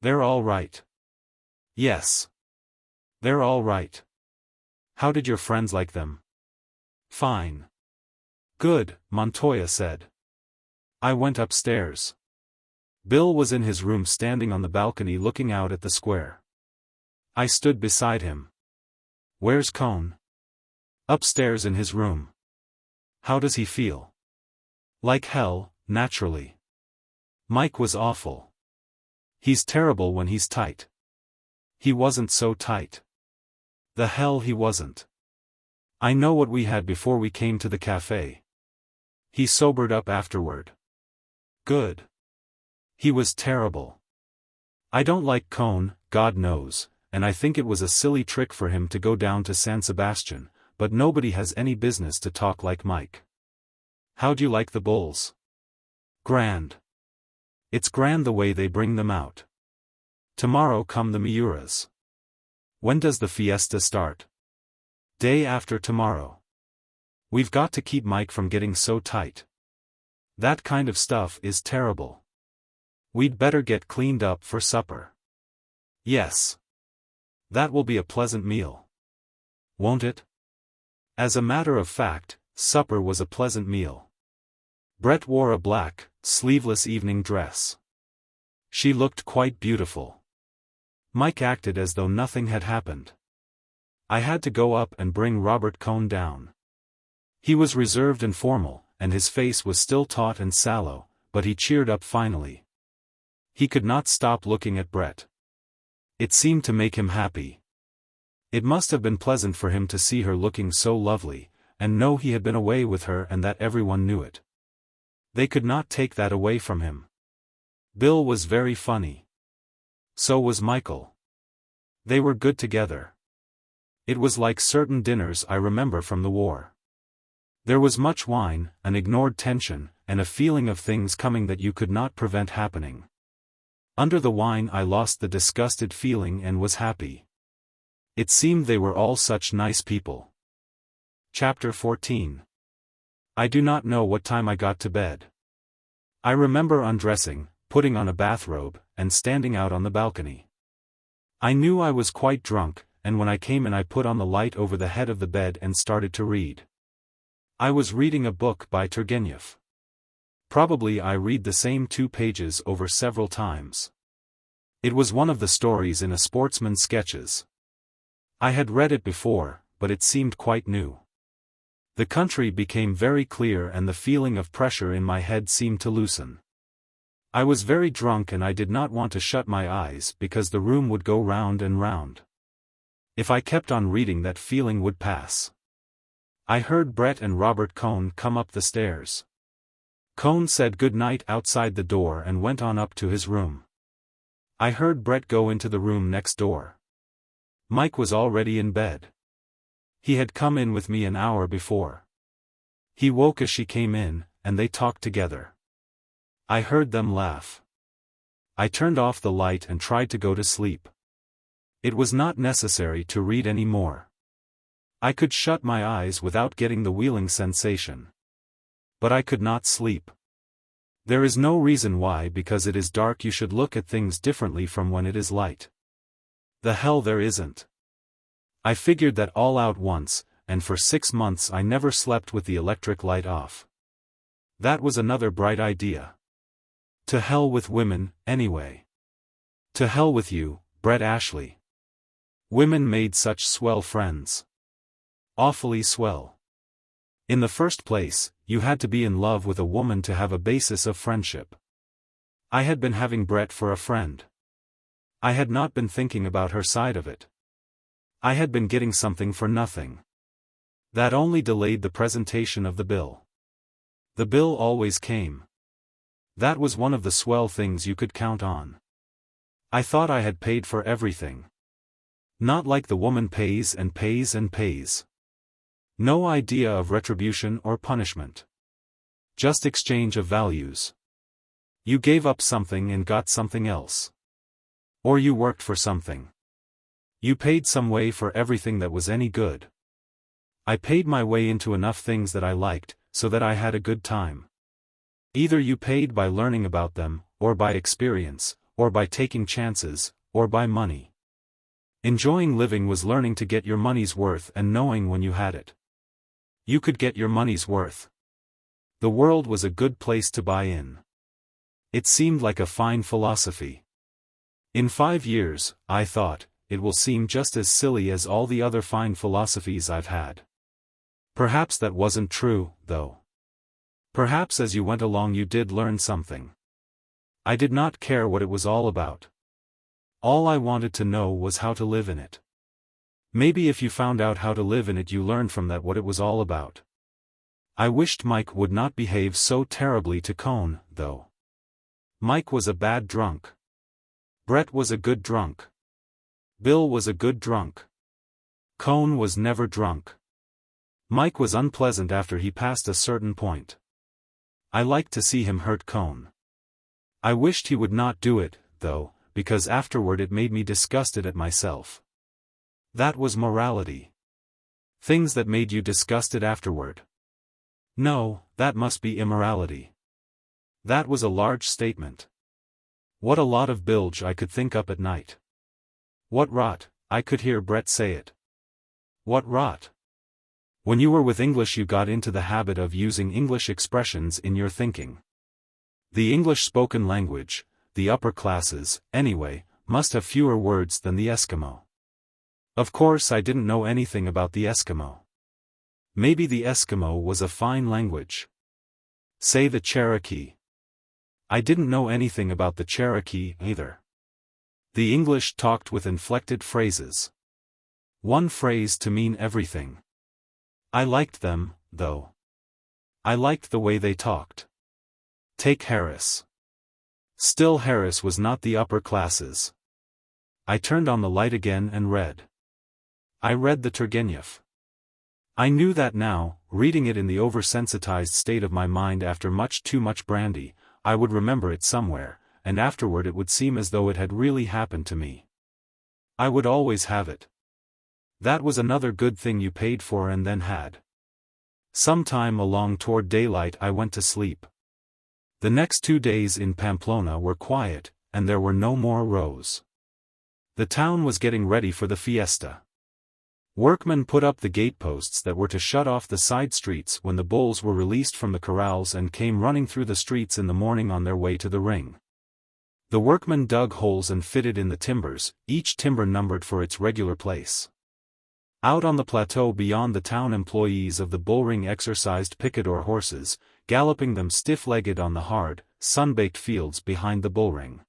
They're all right. Yes. They're all right. How did your friends like them? Fine. Good, Montoya said. I went upstairs. Bill was in his room standing on the balcony looking out at the square. I stood beside him. Where's Cohn? Upstairs in his room. How does he feel? Like hell, naturally. Mike was awful. He's terrible when he's tight. He wasn't so tight. The hell he wasn't. I know what we had before we came to the cafe. He sobered up afterward. Good. He was terrible. I don't like Cohn, God knows, and I think it was a silly trick for him to go down to San Sebastian, but nobody has any business to talk like Mike. How'd you like the bulls? Grand. It's grand the way they bring them out. Tomorrow come the Miuras. When does the fiesta start? Day after tomorrow. We've got to keep Mike from getting so tight. That kind of stuff is terrible. We'd better get cleaned up for supper. Yes. That will be a pleasant meal. Won't it? As a matter of fact, supper was a pleasant meal. Brett wore a black, sleeveless evening dress. She looked quite beautiful. Mike acted as though nothing had happened. I had to go up and bring Robert Cohn down. He was reserved and formal, and his face was still taut and sallow, but he cheered up finally. He could not stop looking at Brett. It seemed to make him happy. It must have been pleasant for him to see her looking so lovely, and know he had been away with her and that everyone knew it. They could not take that away from him. Bill was very funny. So was Michael. They were good together. It was like certain dinners I remember from the war. There was much wine, an ignored tension, and a feeling of things coming that you could not prevent happening. Under the wine I lost the disgusted feeling and was happy. It seemed they were all such nice people. Chapter 14. I do not know what time I got to bed. I remember undressing, putting on a bathrobe, and standing out on the balcony. I knew I was quite drunk, and when I came in I put on the light over the head of the bed and started to read. I was reading a book by Turgenev. Probably I read the same 2 pages over several times. It was one of the stories in a sportsman's sketches. I had read it before, but it seemed quite new. The country became very clear and the feeling of pressure in my head seemed to loosen. I was very drunk and I did not want to shut my eyes because the room would go round and round. If I kept on reading that feeling would pass. I heard Brett and Robert Cohn come up the stairs. Cohn said good night outside the door and went on up to his room. I heard Brett go into the room next door. Mike was already in bed. He had come in with me an hour before. He woke as she came in, and they talked together. I heard them laugh. I turned off the light and tried to go to sleep. It was not necessary to read any more. I could shut my eyes without getting the wheeling sensation. But I could not sleep. There is no reason why because it is dark you should look at things differently from when it is light. The hell there isn't. I figured that all out once, and for 6 months I never slept with the electric light off. That was another bright idea. To hell with women, anyway. To hell with you, Brett Ashley. Women made such swell friends. Awfully swell. In the first place, you had to be in love with a woman to have a basis of friendship. I had been having Brett for a friend. I had not been thinking about her side of it. I had been getting something for nothing. That only delayed the presentation of the bill. The bill always came. That was one of the swell things you could count on. I thought I had paid for everything. Not like the woman pays and pays and pays. No idea of retribution or punishment. Just exchange of values. You gave up something and got something else. Or you worked for something. You paid some way for everything that was any good. I paid my way into enough things that I liked, so that I had a good time. Either you paid by learning about them, or by experience, or by taking chances, or by money. Enjoying living was learning to get your money's worth and knowing when you had it. You could get your money's worth. The world was a good place to buy in. It seemed like a fine philosophy. In 5 years, I thought, it will seem just as silly as all the other fine philosophies I've had. Perhaps that wasn't true, though. Perhaps as you went along you did learn something. I did not care what it was all about. All I wanted to know was how to live in it. Maybe if you found out how to live in it you learned from that what it was all about. I wished Mike would not behave so terribly to Cohn, though. Mike was a bad drunk. Brett was a good drunk. Bill was a good drunk. Cohn was never drunk. Mike was unpleasant after he passed a certain point. I liked to see him hurt Cohn. I wished he would not do it, though, because afterward it made me disgusted at myself. That was morality. Things that made you disgusted afterward. No, that must be immorality. That was a large statement. What a lot of bilge I could think up at night. What rot, I could hear Brett say it. What rot. When you were with English you got into the habit of using English expressions in your thinking. The English spoken language, the upper classes, anyway, must have fewer words than the Eskimo. Of course I didn't know anything about the Eskimo. Maybe the Eskimo was a fine language. Say the Cherokee. I didn't know anything about the Cherokee either. The English talked with inflected phrases. One phrase to mean everything. I liked them, though. I liked the way they talked. Take Harris. Still Harris was not the upper classes. I turned on the light again and read. I read the Turgenev. I knew that now, reading it in the oversensitized state of my mind after too much brandy, I would remember it somewhere, and afterward it would seem as though it had really happened to me. I would always have it. That was another good thing you paid for and then had. Sometime along toward daylight I went to sleep. The next 2 days in Pamplona were quiet, and there were no more rows. The town was getting ready for the fiesta. Workmen put up the gateposts that were to shut off the side streets when the bulls were released from the corrals and came running through the streets in the morning on their way to the ring. The workmen dug holes and fitted in the timbers, each timber numbered for its regular place. Out on the plateau beyond the town employees of the bullring exercised picador horses, galloping them stiff-legged on the hard, sun-baked fields behind the bullring.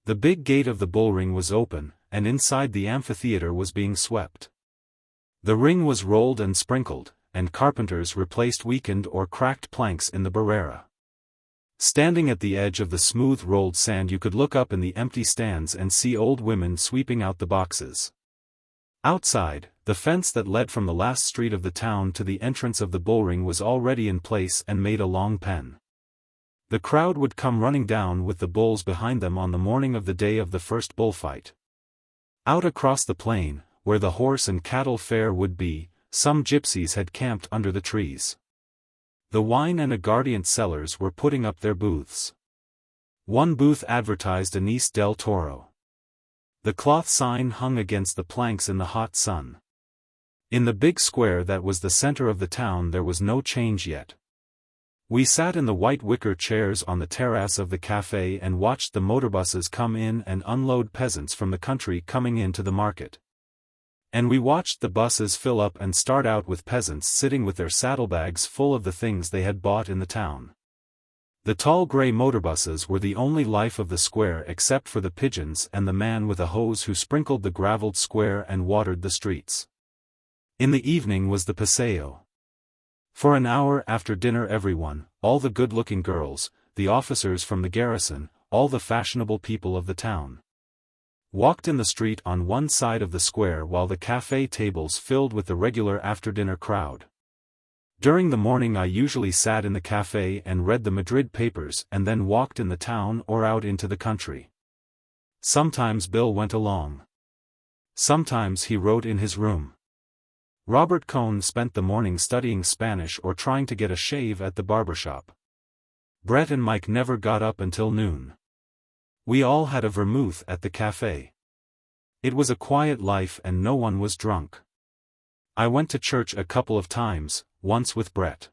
The big gate of the bullring was open, and inside the amphitheater was being swept. The ring was rolled and sprinkled, and carpenters replaced weakened or cracked planks in the barrera. Standing at the edge of the smooth rolled sand you could look up in the empty stands and see old women sweeping out the boxes. Outside, the fence that led from the last street of the town to the entrance of the bullring was already in place and made a long pen. The crowd would come running down with the bulls behind them on the morning of the day of the first bullfight. Out across the plain, where the horse and cattle fair would be, some gypsies had camped under the trees. The wine and aguardiente sellers were putting up their booths. One booth advertised Anise del Toro. The cloth sign hung against the planks in the hot sun. In the big square that was the center of the town there was no change yet. We sat in the white wicker chairs on the terrace of the cafe and watched the motorbuses come in and unload peasants from the country coming into the market. And we watched the buses fill up and start out with peasants sitting with their saddlebags full of the things they had bought in the town. The tall gray motorbuses were the only life of the square except for the pigeons and the man with a hose who sprinkled the graveled square and watered the streets. In the evening was the paseo. For an hour after dinner everyone, all the good-looking girls, the officers from the garrison, all the fashionable people of the town, walked in the street on one side of the square while the cafe tables filled with the regular after-dinner crowd. During the morning I usually sat in the cafe and read the Madrid papers and then walked in the town or out into the country. Sometimes Bill went along. Sometimes he wrote in his room. Robert Cohn spent the morning studying Spanish or trying to get a shave at the barber shop. Brett and Mike never got up until noon. We all had a vermouth at the cafe. It was a quiet life and no one was drunk. I went to church a couple of times, once with Brett.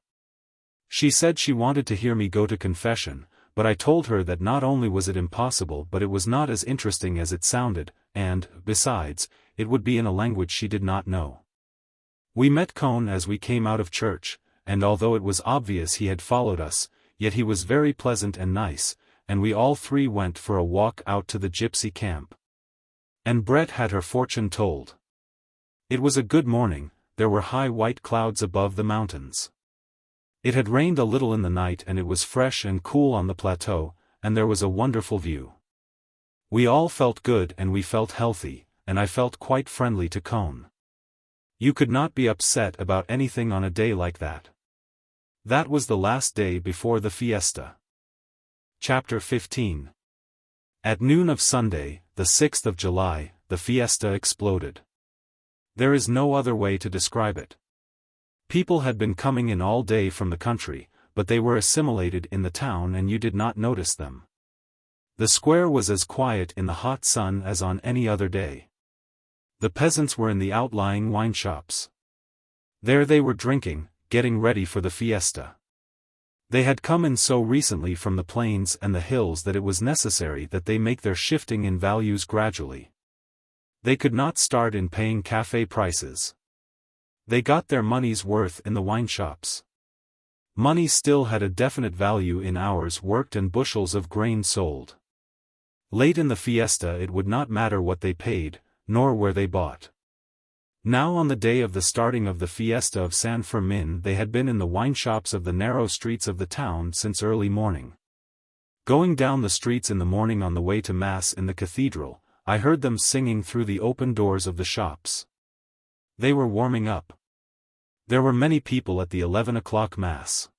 She said she wanted to hear me go to confession, but I told her that not only was it impossible but it was not as interesting as it sounded, and, besides, it would be in a language she did not know. We met Cohn as we came out of church, and although it was obvious he had followed us, yet he was very pleasant and nice, and we all three went for a walk out to the gypsy camp. And Brett had her fortune told. It was a good morning, there were high white clouds above the mountains. It had rained a little in the night and it was fresh and cool on the plateau, and there was a wonderful view. We all felt good and we felt healthy, and I felt quite friendly to Cohn. You could not be upset about anything on a day like that. That was the last day before the fiesta. Chapter 15. At noon of Sunday, the 6th of July, the fiesta exploded. There is no other way to describe it. People had been coming in all day from the country, but they were assimilated in the town and you did not notice them. The square was as quiet in the hot sun as on any other day. The peasants were in the outlying wine shops. There they were drinking, getting ready for the fiesta. They had come in so recently from the plains and the hills that it was necessary that they make their shifting in values gradually. They could not start in paying café prices. They got their money's worth in the wine shops. Money still had a definite value in hours worked and bushels of grain sold. Late in the fiesta it would not matter what they paid, nor where they bought. Now on the day of the starting of the fiesta of San Fermin they had been in the wine shops of the narrow streets of the town since early morning. Going down the streets in the morning on the way to Mass in the cathedral, I heard them singing through the open doors of the shops. They were warming up. There were many people at the 11 o'clock Mass.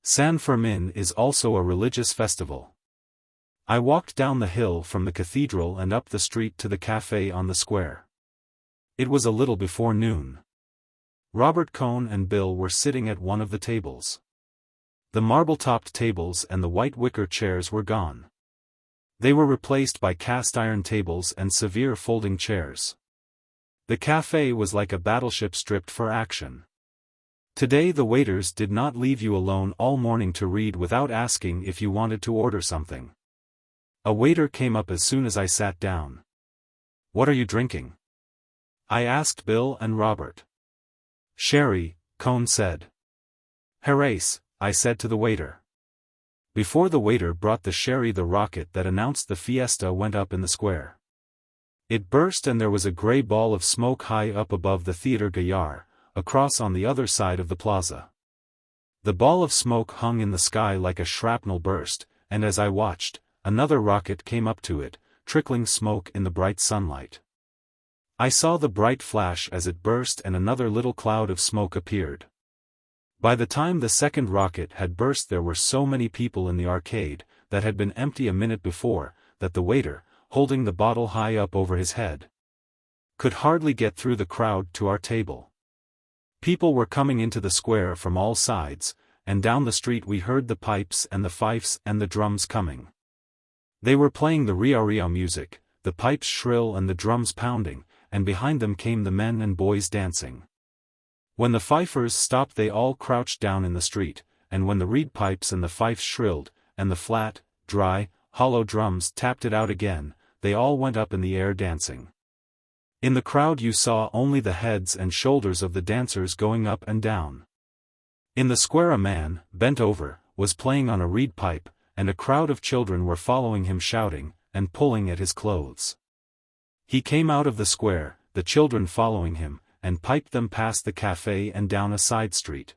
San Fermin is also a religious festival. I walked down the hill from the cathedral and up the street to the café on the square. It was a little before noon. Robert Cohn and Bill were sitting at one of the tables. The marble-topped tables and the white wicker chairs were gone. They were replaced by cast-iron tables and severe folding chairs. The café was like a battleship stripped for action. Today the waiters did not leave you alone all morning to read without asking if you wanted to order something. A waiter came up as soon as I sat down. "What are you drinking?" I asked Bill and Robert. "Sherry," Cohn said. "Jerez," I said to the waiter. Before the waiter brought the sherry the rocket that announced the fiesta went up in the square. It burst and there was a grey ball of smoke high up above the Theatre Gaillard, across on the other side of the plaza. The ball of smoke hung in the sky like a shrapnel burst, and as I watched, another rocket came up to it, trickling smoke in the bright sunlight. I saw the bright flash as it burst and another little cloud of smoke appeared. By the time the second rocket had burst there were so many people in the arcade, that had been empty a minute before, that the waiter, holding the bottle high up over his head, could hardly get through the crowd to our table. People were coming into the square from all sides, and down the street we heard the pipes and the fifes and the drums coming. They were playing the ria-ria music, the pipes shrill and the drums pounding, and behind them came the men and boys dancing. When the fifers stopped they all crouched down in the street, and when the reed pipes and the fifes shrilled, and the flat, dry, hollow drums tapped it out again, they all went up in the air dancing. In the crowd you saw only the heads and shoulders of the dancers going up and down. In the square a man, bent over, was playing on a reed pipe, and a crowd of children were following him shouting, and pulling at his clothes. He came out of the square, the children following him, and piped them past the café and down a side street.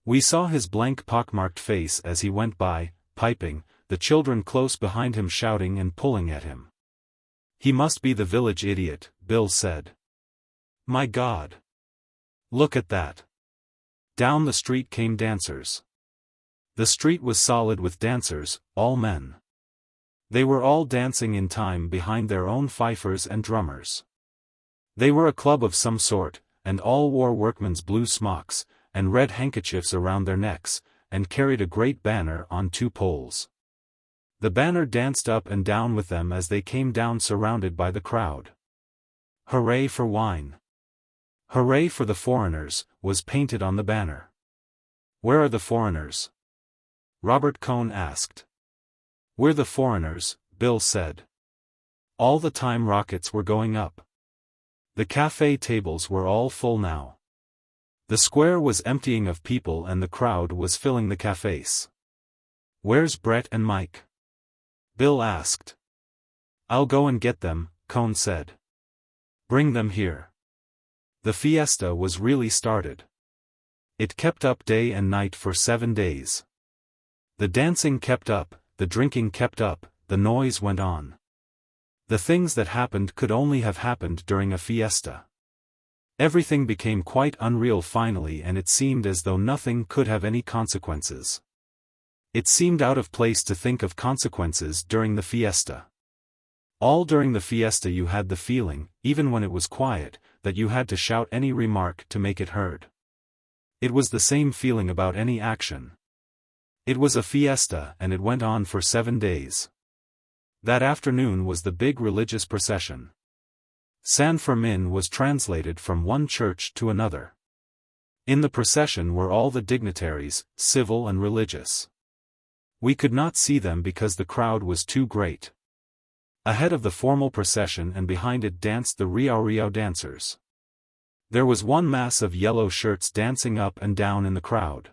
We saw his blank pockmarked face as he went by, piping, the children close behind him shouting and pulling at him. "He must be the village idiot," Bill said. "My God! Look at that!" Down the street came dancers. The street was solid with dancers, all men. They were all dancing in time behind their own fifers and drummers. They were a club of some sort, and all wore workmen's blue smocks, and red handkerchiefs around their necks, and carried a great banner on 2 poles. The banner danced up and down with them as they came down surrounded by the crowd. "Hooray for wine! Hooray for the foreigners," was painted on the banner. "Where are the foreigners?" Robert Cohn asked. "We're the foreigners," Bill said. All the time rockets were going up. The café tables were all full now. The square was emptying of people and the crowd was filling the cafés. "Where's Brett and Mike?" Bill asked. "I'll go and get them," Cohn said. Bring them here. The fiesta was really started. It kept up day and night for 7 days. The dancing kept up, the drinking kept up, the noise went on. The things that happened could only have happened during a fiesta. Everything became quite unreal finally, and it seemed as though nothing could have any consequences. It seemed out of place to think of consequences during the fiesta. All during the fiesta you had the feeling, even when it was quiet, that you had to shout any remark to make it heard. It was the same feeling about any action. It was a fiesta, and it went on for 7 days. That afternoon was the big religious procession. San Fermin was translated from one church to another. In the procession were all the dignitaries, civil and religious. We could not see them because the crowd was too great. Ahead of the formal procession and behind it danced the riau dancers. There was one mass of yellow shirts dancing up and down in the crowd.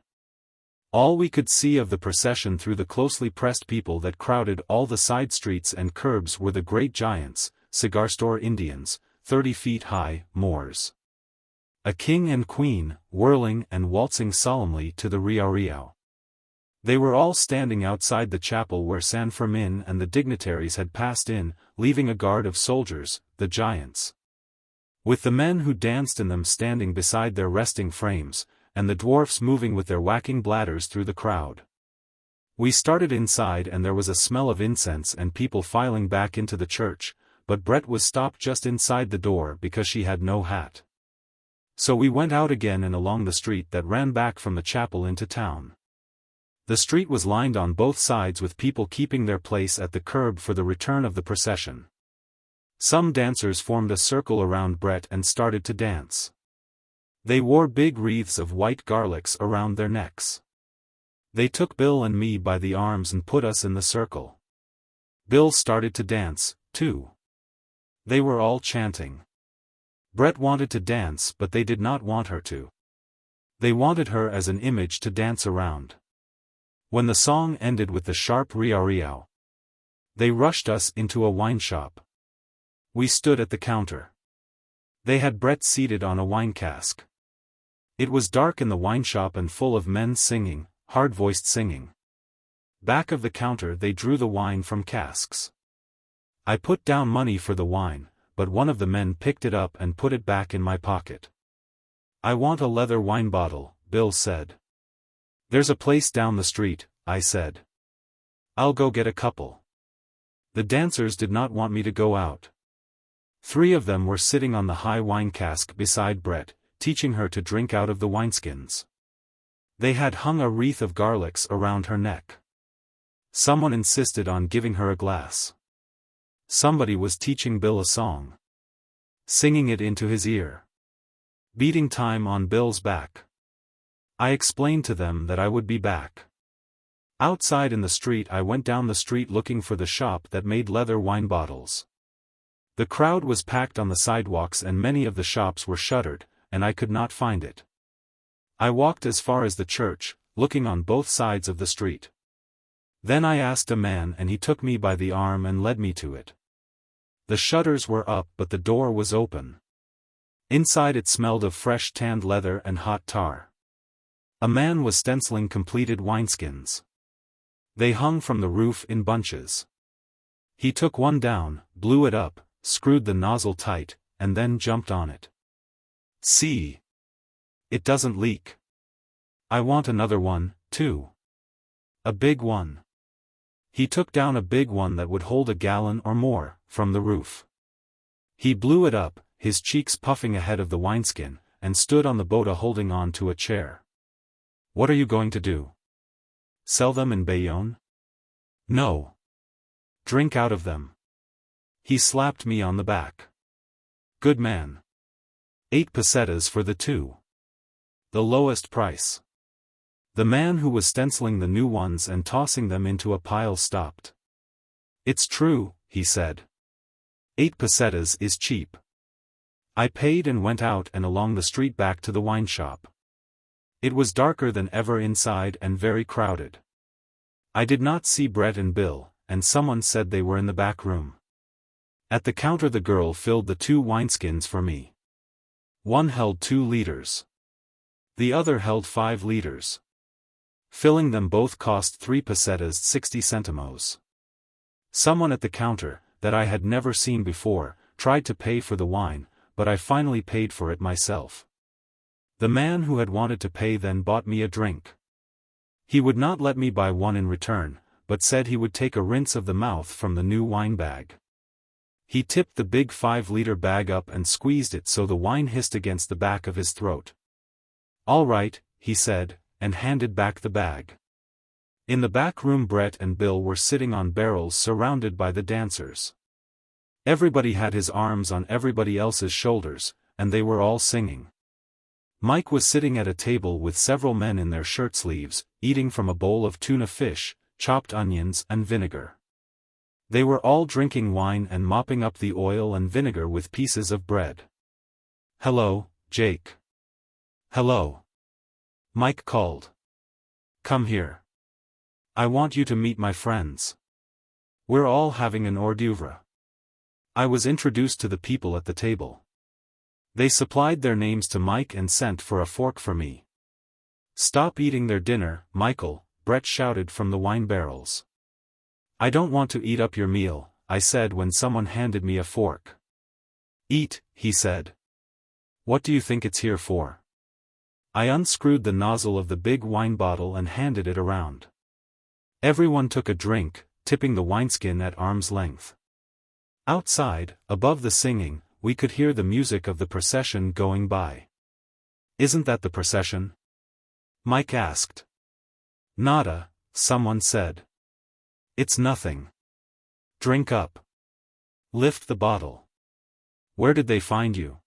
All we could see of the procession through the closely pressed people that crowded all the side streets and curbs were the great giants, cigar store Indians, 30 feet high, Moors. A king and queen, whirling and waltzing solemnly to the riau. They were all standing outside the chapel where San Fermin and the dignitaries had passed in, leaving a guard of soldiers, the giants. With the men who danced in them standing beside their resting frames, and the dwarfs moving with their whacking bladders through the crowd. We started inside and there was a smell of incense and people filing back into the church, but Brett was stopped just inside the door because she had no hat. So we went out again and along the street that ran back from the chapel into town. The street was lined on both sides with people keeping their place at the curb for the return of the procession. Some dancers formed a circle around Brett and started to dance. They wore big wreaths of white garlics around their necks. They took Bill and me by the arms and put us in the circle. Bill started to dance, too. They were all chanting. Brett wanted to dance, but they did not want her to. They wanted her as an image to dance around. When the song ended with the sharp riau, they rushed us into a wine shop. We stood at the counter. They had Brett seated on a wine cask. It was dark in the wine shop and full of men singing, hard-voiced singing. Back of the counter they drew the wine from casks. I put down money for the wine, but one of the men picked it up and put it back in my pocket. I want a leather wine bottle, Bill said. There's a place down the street, I said. I'll go get a couple. The dancers did not want me to go out. 3 of them were sitting on the high wine cask beside Brett, teaching her to drink out of the wineskins. They had hung a wreath of garlics around her neck. Someone insisted on giving her a glass. Somebody was teaching Bill a song. Singing it into his ear. Beating time on Bill's back. I explained to them that I would be back. Outside in the street I went down the street looking for the shop that made leather wine bottles. The crowd was packed on the sidewalks and many of the shops were shuttered, and I could not find it. I walked as far as the church, looking on both sides of the street. Then I asked a man and he took me by the arm and led me to it. The shutters were up but the door was open. Inside it smelled of fresh tanned leather and hot tar. A man was stenciling completed wineskins. They hung from the roof in bunches. He took one down, blew it up, screwed the nozzle tight, and then jumped on it. See? It doesn't leak. I want another one, too. A big one. He took down a big one that would hold a gallon or more, from the roof. He blew it up, his cheeks puffing ahead of the wineskin, and stood on the bota holding on to a chair. What are you going to do? Sell them in Bayonne? No. Drink out of them. He slapped me on the back. Good man. 8 pesetas for the 2. The lowest price. The man who was stenciling the new ones and tossing them into a pile stopped. It's true, he said. 8 pesetas is cheap. I paid and went out and along the street back to the wine shop. It was darker than ever inside and very crowded. I did not see Brett and Bill, and someone said they were in the back room. At the counter the girl filled the 2 wineskins for me. One held 2 liters. The other held 5 liters. Filling them both cost 3 pesetas 60 centimos. Someone at the counter, that I had never seen before, tried to pay for the wine, but I finally paid for it myself. The man who had wanted to pay then bought me a drink. He would not let me buy one in return, but said he would take a rinse of the mouth from the new wine bag. He tipped the big 5-liter bag up and squeezed it so the wine hissed against the back of his throat. "All right," he said, and handed back the bag. In the back room Brett and Bill were sitting on barrels surrounded by the dancers. Everybody had his arms on everybody else's shoulders, and they were all singing. Mike was sitting at a table with several men in their shirt sleeves, eating from a bowl of tuna fish, chopped onions and vinegar. They were all drinking wine and mopping up the oil and vinegar with pieces of bread. "Hello, Jake." "Hello." Mike called. "Come here. I want you to meet my friends. We're all having an hors d'oeuvre." I was introduced to the people at the table. They supplied their names to Mike and sent for a fork for me. "Stop eating their dinner, Michael," Brett shouted from the wine barrels. "I don't want to eat up your meal," I said when someone handed me a fork. "Eat," he said. "What do you think it's here for?" I unscrewed the nozzle of the big wine bottle and handed it around. Everyone took a drink, tipping the wineskin at arm's length. Outside, above the singing, we could hear the music of the procession going by. "Isn't that the procession?" Mike asked. "Nada," someone said. "It's nothing. Drink up. Lift the bottle." "Where did they find you?"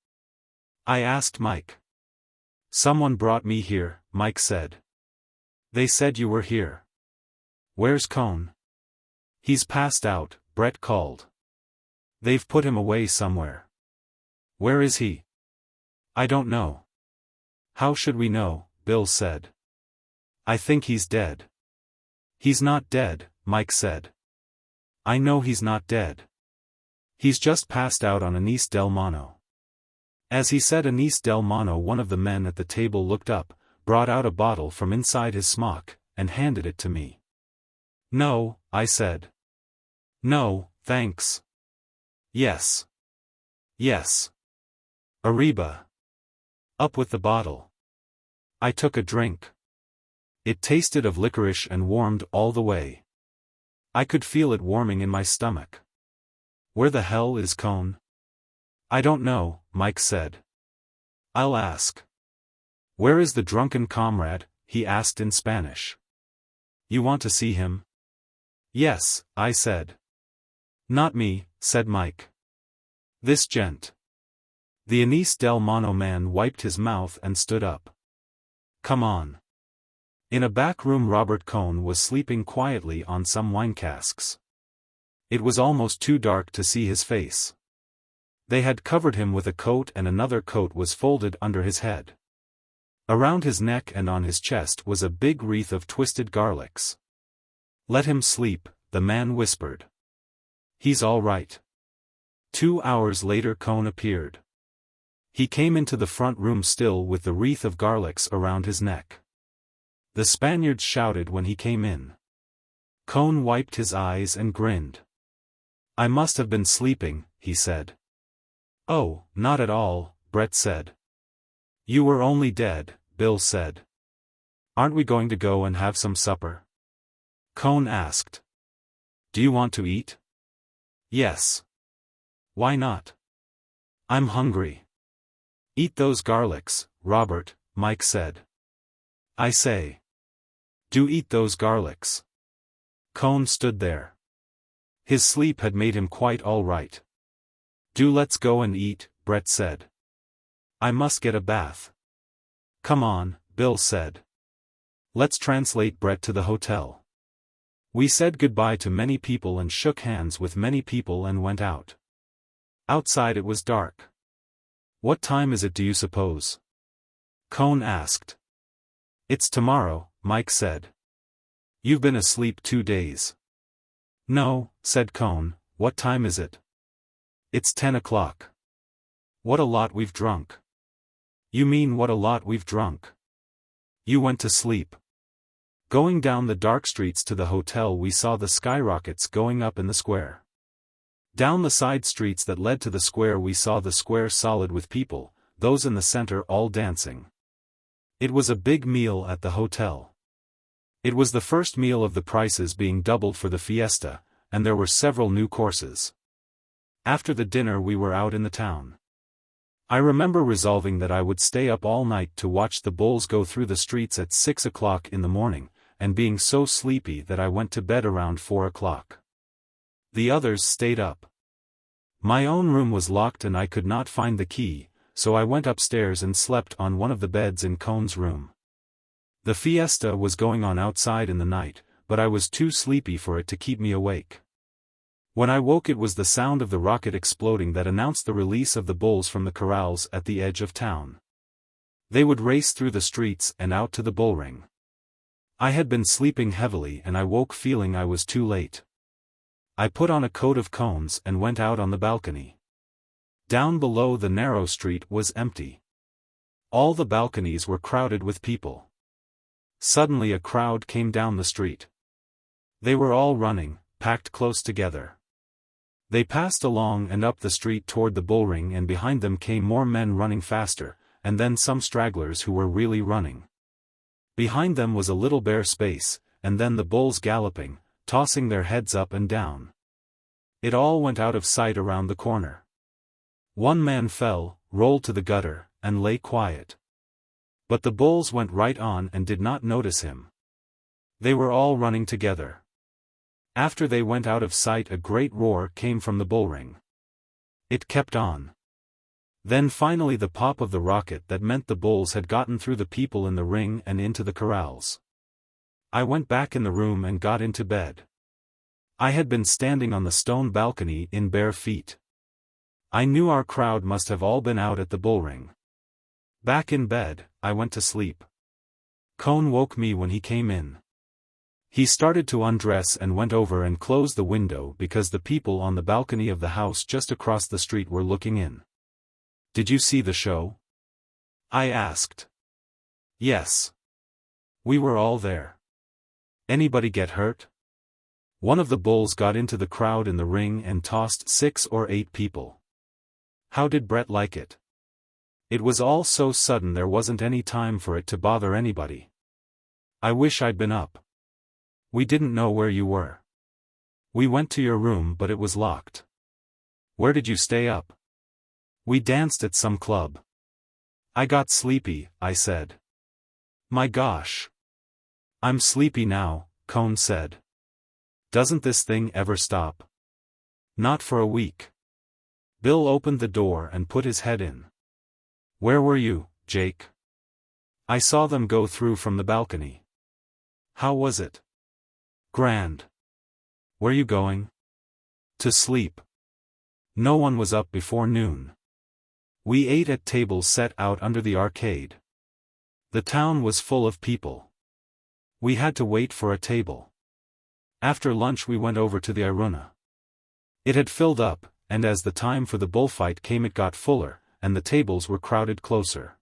I asked Mike. "Someone brought me here," Mike said. "They said you were here." "Where's Cohn?" "He's passed out," Brett called. "They've put him away somewhere." "Where is he?" "I don't know." "How should we know?" Bill said. "I think he's dead." "He's not dead," Mike said. "I know he's not dead. He's just passed out on Anís del Mono." As he said Anís del Mono, one of the men at the table looked up, brought out a bottle from inside his smock, and handed it to me. "No," I said. "No, thanks." "Yes. Yes. Arriba. Up with the bottle." I took a drink. It tasted of licorice and warmed all the way. I could feel it warming in my stomach. "Where the hell is Cohn?" "I don't know," Mike said. "I'll ask." "Where is the drunken comrade?" he asked in Spanish. "You want to see him?" "Yes," I said. "Not me," said Mike. "This gent." The Anís del Mono man wiped his mouth and stood up. "Come on." In a back room Robert Cohn was sleeping quietly on some wine casks. It was almost too dark to see his face. They had covered him with a coat and another coat was folded under his head. Around his neck and on his chest was a big wreath of twisted garlics. "Let him sleep," the man whispered. "He's all right." 2 hours later Cohn appeared. He came into the front room still with the wreath of garlics around his neck. The Spaniards shouted when he came in. Cohn wiped his eyes and grinned. "I must have been sleeping," he said. "Oh, not at all," Brett said. "You were only dead," Bill said. "Aren't we going to go and have some supper?" Cohn asked. "Do you want to eat?" "Yes." "Why not?" "I'm hungry." "Eat those garlics, Robert," Mike said. "I say. Do eat those garlics." Cohn stood there. His sleep had made him quite all right. Let's go and eat," Brett said. "I must get a bath." "Come on," Bill said. Let's translate Brett to the hotel. We said goodbye to many people and shook hands with many people and went out. Outside it was dark. "What time is it, do you suppose?" Cohn asked. "It's tomorrow," Mike said. "You've been asleep 2 days." "No," said Cohn, "what time is it?" It's 10 o'clock. What a lot we've drunk. You mean what a lot we've drunk? You went to sleep. Going down the dark streets to the hotel, we saw the skyrockets going up in the square. Down the side streets that led to the square, we saw the square solid with people, those in the center all dancing. It was a big meal at the hotel. It was the first meal of the prices being doubled for the fiesta, and there were several new courses. After the dinner we were out in the town. I remember resolving that I would stay up all night to watch the bulls go through the streets at 6 o'clock in the morning, and being so sleepy that I went to bed around 4 o'clock. The others stayed up. My own room was locked and I could not find the key, so I went upstairs and slept on one of the beds in Cohn's room. The fiesta was going on outside in the night, but I was too sleepy for it to keep me awake. When I woke, it was the sound of the rocket exploding that announced the release of the bulls from the corrals at the edge of town. They would race through the streets and out to the bullring. I had been sleeping heavily and I woke feeling I was too late. I put on a coat of Cohn's and went out on the balcony. Down below, the narrow street was empty. All the balconies were crowded with people. Suddenly a crowd came down the street. They were all running, packed close together. They passed along and up the street toward the bullring, and behind them came more men running faster, and then some stragglers who were really running. Behind them was a little bare space, and then the bulls galloping, tossing their heads up and down. It all went out of sight around the corner. One man fell, rolled to the gutter, and lay quiet. But the bulls went right on and did not notice him. They were all running together. After they went out of sight, a great roar came from the bullring. It kept on. Then finally the pop of the rocket that meant the bulls had gotten through the people in the ring and into the corrals. I went back in the room and got into bed. I had been standing on the stone balcony in bare feet. I knew our crowd must have all been out at the bullring. Back in bed, I went to sleep. Cohn woke me when he came in. He started to undress and went over and closed the window because the people on the balcony of the house just across the street were looking in. "Did you see the show?" I asked. "Yes. We were all there." "Anybody get hurt?" "One of the bulls got into the crowd in the ring and tossed 6 or 8 people." "How did Brett like it?" "It was all so sudden there wasn't any time for it to bother anybody." "I wish I'd been up." "We didn't know where you were." "We went to your room but it was locked." "Where did you stay up?" "We danced at some club." "I got sleepy," I said. "My gosh. I'm sleepy now," Cohn said. "Doesn't this thing ever stop?" "Not for a week." Bill opened the door and put his head in. "Where were you, Jake?" "I saw them go through from the balcony." "How was it?" "Grand." "Where you going?" "To sleep." No one was up before noon. We ate at tables set out under the arcade. The town was full of people. We had to wait for a table. After lunch we went over to the Aruna. It had filled up, and as the time for the bullfight came it got fuller, and the tables were crowded closer.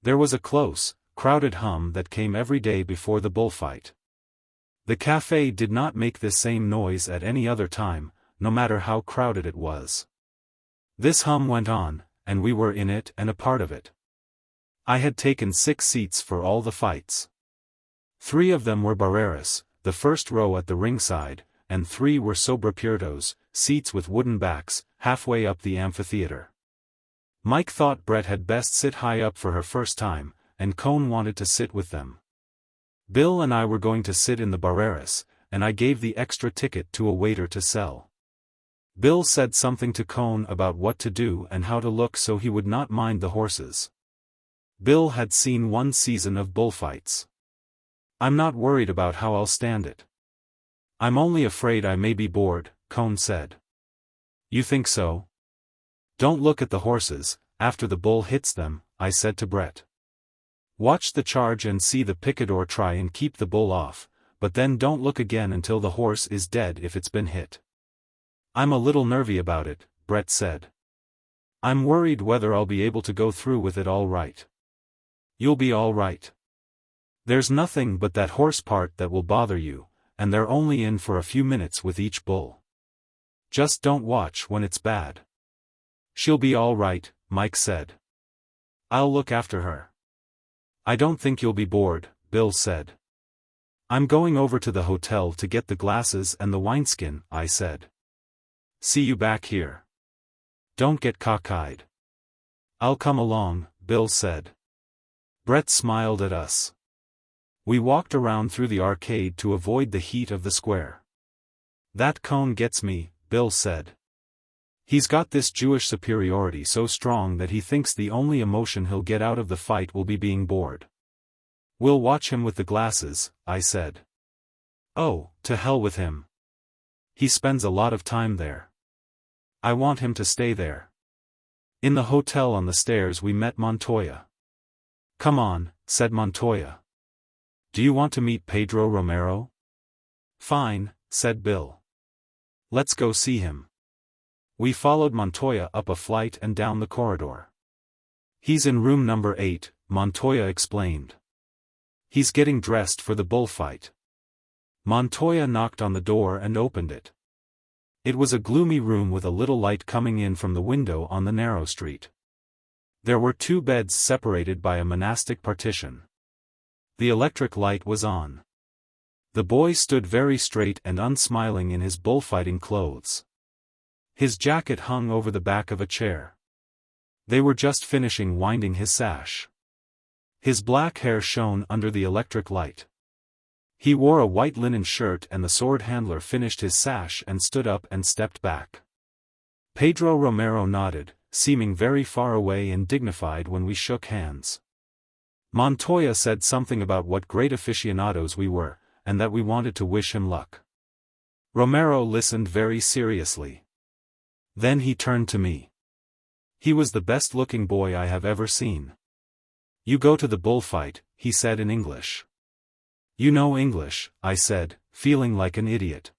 There was a close, crowded hum that came every day before the bullfight. The cafe did not make this same noise at any other time, no matter how crowded it was. This hum went on, and we were in it and a part of it. I had taken 6 seats for all the fights. 3 of them were barreras, the first row at the ringside, and 3 were sobrepiertos, seats with wooden backs, halfway up the amphitheater. Mike thought Brett had best sit high up for her first time, and Cohn wanted to sit with them. Bill and I were going to sit in the barreras, and I gave the extra ticket to a waiter to sell. Bill said something to Cohn about what to do and how to look so he would not mind the horses. Bill had seen 1 season of bullfights. "I'm not worried about how I'll stand it. I'm only afraid I may be bored," Cohn said. "You think so?" "Don't look at the horses, after the bull hits them," I said to Brett. "Watch the charge and see the picador try and keep the bull off, but then don't look again until the horse is dead if it's been hit." "I'm a little nervy about it," Brett said. I'm worried whether I'll be able to go through with it all right. You'll be all right. There's nothing but that horse part that will bother you, and they're only in for a few minutes with each bull. Just don't watch when it's bad. She'll be all right, Mike said. I'll look after her. I don't think you'll be bored, Bill said. I'm going over to the hotel to get the glasses and the wineskin, I said. See you back here. Don't get cockeyed. I'll come along, Bill said. Brett smiled at us. We walked around through the arcade to avoid the heat of the square. That Cohn gets me, Bill said. He's got this Jewish superiority so strong that he thinks the only emotion he'll get out of the fight will be being bored. We'll watch him with the glasses, I said. Oh, to hell with him. He spends a lot of time there. I want him to stay there. In the hotel on the stairs we met Montoya. Come on, said Montoya. Do you want to meet Pedro Romero? Fine, said Bill. Let's go see him. We followed Montoya up a flight and down the corridor. He's in room number 8, Montoya explained. He's getting dressed for the bullfight. Montoya knocked on the door and opened it. It was a gloomy room with a little light coming in from the window on the narrow street. There were 2 beds separated by a monastic partition. The electric light was on. The boy stood very straight and unsmiling in his bullfighting clothes. His jacket hung over the back of a chair. They were just finishing winding his sash. His black hair shone under the electric light. He wore a white linen shirt and the sword handler finished his sash and stood up and stepped back. Pedro Romero nodded, seeming very far away and dignified when we shook hands. Montoya said something about what great aficionados we were, and that we wanted to wish him luck. Romero listened very seriously. Then he turned to me. He was the best-looking boy I have ever seen. You go to the bullfight, he said in English. You know English, I said, feeling like an idiot.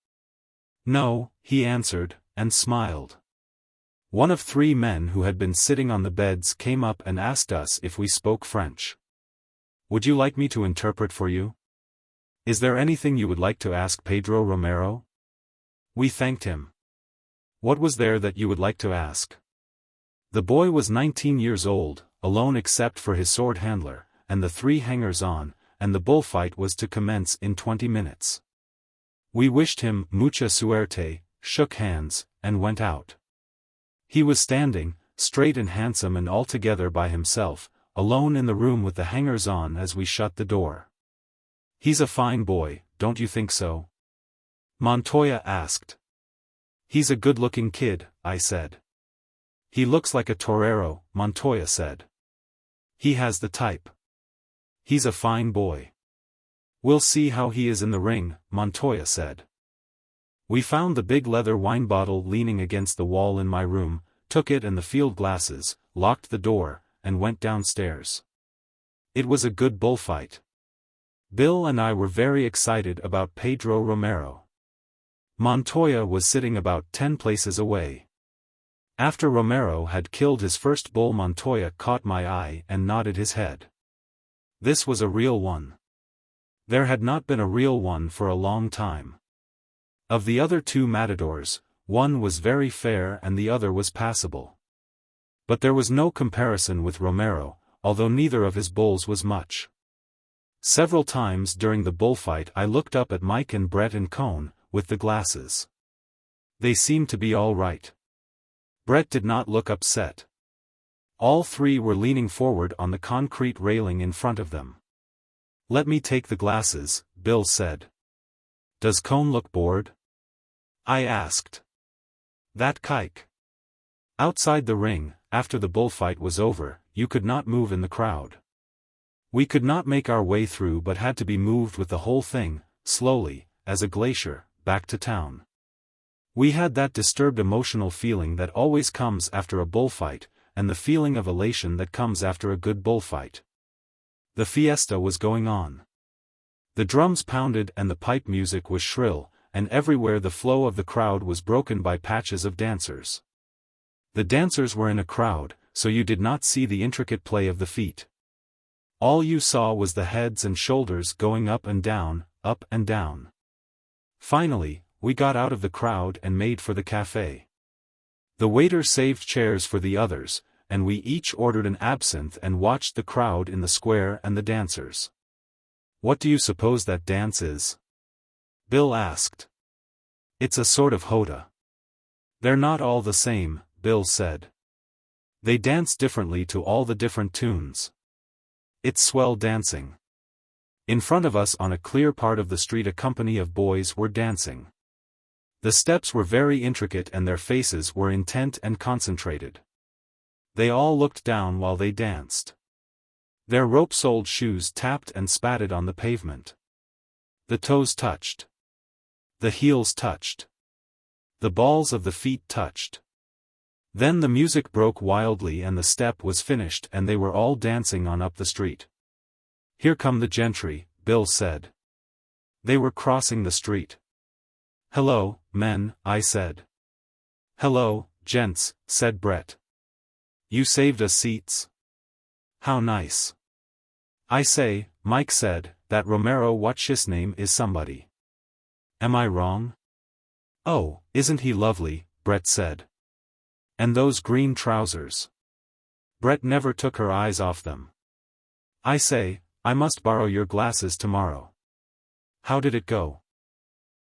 No, he answered, and smiled. One of 3 men who had been sitting on the beds came up and asked us if we spoke French. Would you like me to interpret for you? Is there anything you would like to ask Pedro Romero? We thanked him. What was there that you would like to ask? The boy was 19 years old, alone except for his sword handler, and the 3 hangers-on, and the bullfight was to commence in 20 minutes. We wished him mucha suerte, shook hands, and went out. He was standing, straight and handsome and altogether by himself, alone in the room with the hangers-on as we shut the door. He's a fine boy, don't you think so? Montoya asked. He's a good-looking kid, I said. He looks like a torero, Montoya said. He has the type. He's a fine boy. We'll see how he is in the ring, Montoya said. We found the big leather wine bottle leaning against the wall in my room, took it and the field glasses, locked the door, and went downstairs. It was a good bullfight. Bill and I were very excited about Pedro Romero. Montoya was sitting about 10 places away. After Romero had killed his first bull, Montoya caught my eye and nodded his head. This was a real one. There had not been a real one for a long time. Of the other 2 matadors, one was very fair and the other was passable. But there was no comparison with Romero, although neither of his bulls was much. Several times during the bullfight I looked up at Mike and Brett and Cohn, with the glasses. They seemed to be all right. Brett did not look upset. All 3 were leaning forward on the concrete railing in front of them. Let me take the glasses, Bill said. Does Cohn look bored? I asked. That kike. Outside the ring, after the bullfight was over, you could not move in the crowd. We could not make our way through but had to be moved with the whole thing, slowly, as a glacier, back to town. We had that disturbed emotional feeling that always comes after a bullfight, and the feeling of elation that comes after a good bullfight. The fiesta was going on. The drums pounded and the pipe music was shrill, and everywhere the flow of the crowd was broken by patches of dancers. The dancers were in a crowd, so you did not see the intricate play of the feet. All you saw was the heads and shoulders going up and down, up and down. Finally, we got out of the crowd and made for the café. The waiter saved chairs for the others, and we each ordered an absinthe and watched the crowd in the square and the dancers. "What do you suppose that dance is?" Bill asked. "It's a sort of hoda." "They're not all the same," Bill said. "They dance differently to all the different tunes. It's swell dancing." In front of us on a clear part of the street a company of boys were dancing. The steps were very intricate and their faces were intent and concentrated. They all looked down while they danced. Their rope-soled shoes tapped and spatted on the pavement. The toes touched. The heels touched. The balls of the feet touched. Then the music broke wildly and the step was finished and they were all dancing on up the street. "Here come the gentry," Bill said. They were crossing the street. "Hello, men," I said. "Hello, gents," said Brett. "You saved us seats. How nice." "I say," Mike said, "that Romero what's his name is somebody. Am I wrong?" "Oh, isn't he lovely," Brett said. "And those green trousers." Brett never took her eyes off them. "I say, I must borrow your glasses tomorrow." "How did it go?"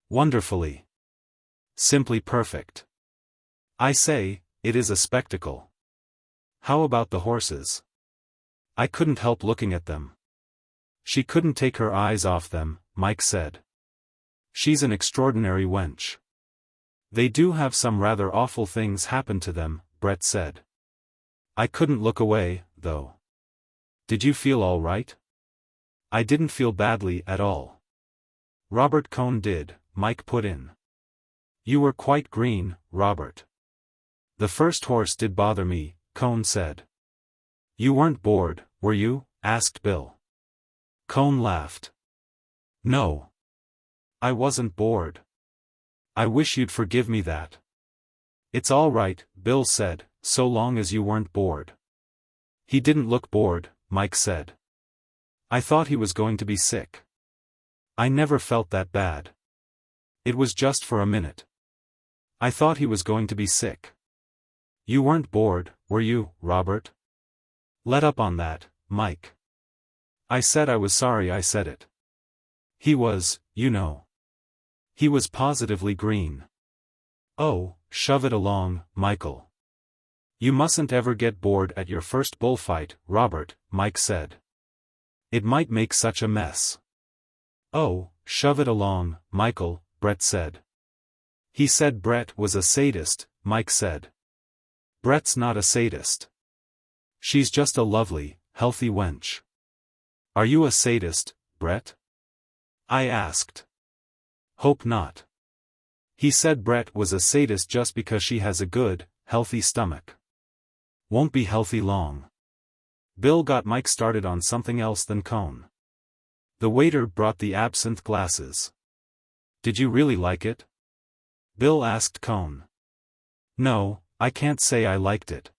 "Wonderfully. Simply perfect." "I say, it is a spectacle." "How about the horses?" "I couldn't help looking at them." "She couldn't take her eyes off them," Mike said. "She's an extraordinary wench." "They do have some rather awful things happen to them," Brett said. "I couldn't look away, though." "Did you feel all right?" "I didn't feel badly at all." "Robert Cohn did," Mike put in. "You were quite green, Robert." "The first horse did bother me," Cohn said. "You weren't bored, were you?" asked Bill. Cohn laughed. "No. I wasn't bored. I wish you'd forgive me that." "It's all right," Bill said, "so long as you weren't bored." "He didn't look bored," Mike said. "I thought he was going to be sick." "I never felt that bad. It was just for a minute. I thought he was going to be sick." "You weren't bored, were you, Robert?" "Let up on that, Mike." "I said I was sorry I said it." "He was, you know. He was positively green." "Oh, shove it along, Michael. You mustn't ever get bored at your first bullfight, Robert," Mike said. "It might make such a mess." "Oh, shove it along, Michael," Brett said. "He said Brett was a sadist," Mike said. "Brett's not a sadist. She's just a lovely, healthy wench." "Are you a sadist, Brett?" I asked. "Hope not." He said Brett was a sadist just because she has a good, healthy stomach. Won't be healthy long. Bill got Mike started on something else than Cohn. The waiter brought the absinthe glasses. "Did you really like it?" Bill asked Cohn. "No, I can't say I liked it.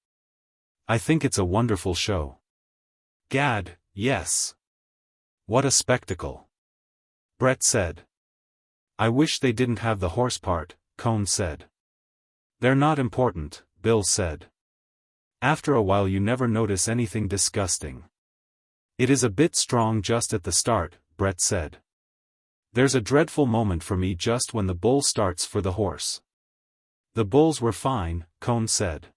I think it's a wonderful show." "Gad, yes. What a spectacle." Brett said. "I wish they didn't have the horse part," Cohn said. "They're not important," Bill said. "After a while you never notice anything disgusting." "It is a bit strong just at the start," Brett said. "There's a dreadful moment for me just when the bull starts for the horse." "The bulls were fine," Cohn said.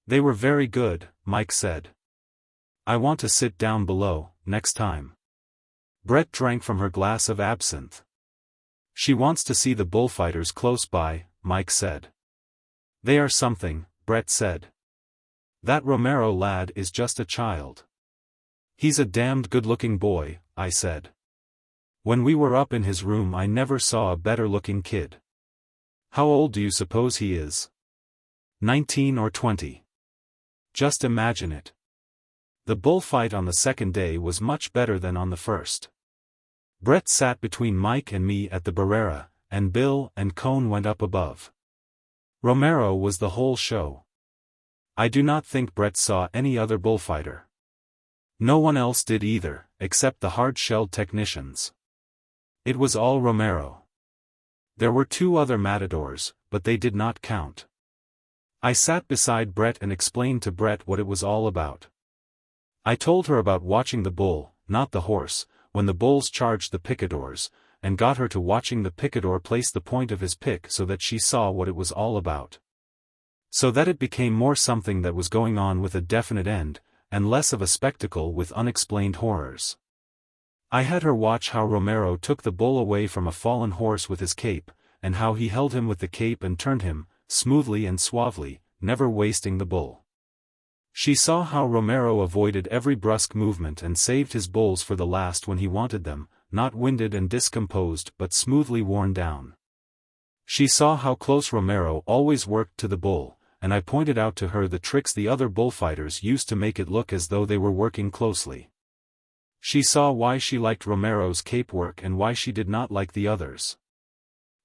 "They were very good," Mike said. "I want to sit down below, next time." Brett drank from her glass of absinthe. "She wants to see the bullfighters close by," Mike said. "They are something," Brett said. "That Romero lad is just a child." "He's a damned good-looking boy," I said. "When we were up in his room I never saw a better-looking kid." "How old do you suppose he is?" 19 or 20. Just imagine it. The bullfight on the second day was much better than on the first. Brett sat between Mike and me at the Barrera, and Bill and Cohn went up above. Romero was the whole show. I do not think Brett saw any other bullfighter. No one else did either, except the hard-shelled technicians. It was all Romero. There were 2 other matadors, but they did not count. I sat beside Brett and explained to Brett what it was all about. I told her about watching the bull, not the horse, when the bulls charged the picadors, and got her to watching the picador place the point of his pick so that she saw what it was all about. So that it became more something that was going on with a definite end, and less of a spectacle with unexplained horrors. I had her watch how Romero took the bull away from a fallen horse with his cape, and how he held him with the cape and turned him, smoothly and suavely, never wasting the bull. She saw how Romero avoided every brusque movement and saved his bulls for the last when he wanted them, not winded and discomposed but smoothly worn down. She saw how close Romero always worked to the bull, and I pointed out to her the tricks the other bullfighters used to make it look as though they were working closely. She saw why she liked Romero's cape work and why she did not like the others.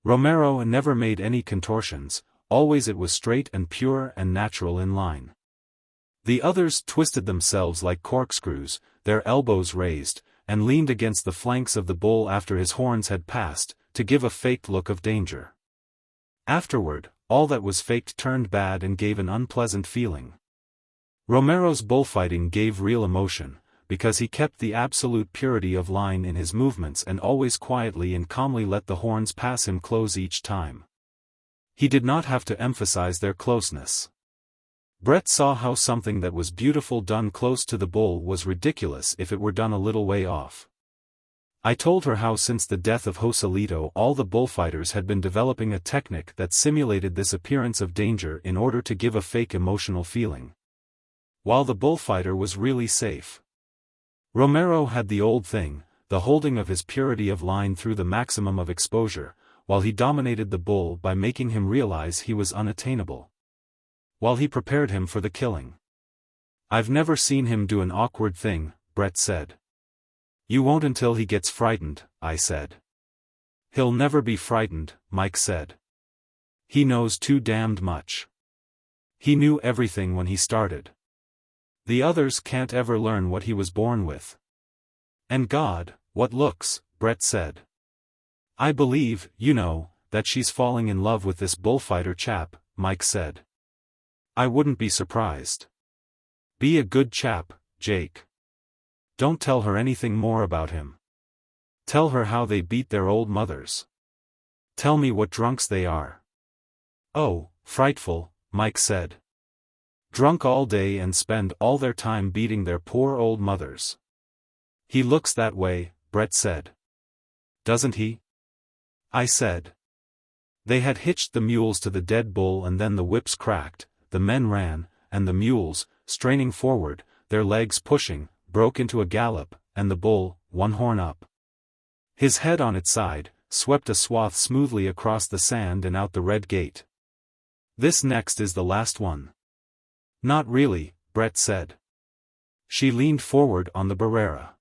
Romero never made any contortions, always it was straight and pure and natural in line. The others twisted themselves like corkscrews, their elbows raised, and leaned against the flanks of the bull after his horns had passed, to give a faked look of danger. Afterward, all that was faked turned bad and gave an unpleasant feeling. Romero's bullfighting gave real emotion, because he kept the absolute purity of line in his movements and always quietly and calmly let the horns pass him close each time. He did not have to emphasize their closeness. Brett saw how something that was beautiful done close to the bull was ridiculous if it were done a little way off. I told her how since the death of Joselito all the bullfighters had been developing a technique that simulated this appearance of danger in order to give a fake emotional feeling, while the bullfighter was really safe. Romero had the old thing, the holding of his purity of line through the maximum of exposure, while he dominated the bull by making him realize he was unattainable, while he prepared him for the killing. I've never seen him do an awkward thing, Brett said. You won't until he gets frightened, I said. He'll never be frightened, Mike said. He knows too damned much. He knew everything when he started. The others can't ever learn what he was born with. And God, what looks, Brett said. I believe, that she's falling in love with this bullfighter chap, Mike said. I wouldn't be surprised. Be a good chap, Jake. Don't tell her anything more about him. Tell her how they beat their old mothers. Tell me what drunks they are. Oh, frightful, Mike said. Drunk all day and spend all their time beating their poor old mothers. He looks that way, Brett said. Doesn't he? I said. They had hitched the mules to the dead bull and then the whips cracked, the men ran, and the mules, straining forward, their legs pushing, broke into a gallop, and the bull, one horn up, his head on its side, swept a swath smoothly across the sand and out the red gate. This next is the last one. Not really, Brett said. She leaned forward on the barrera.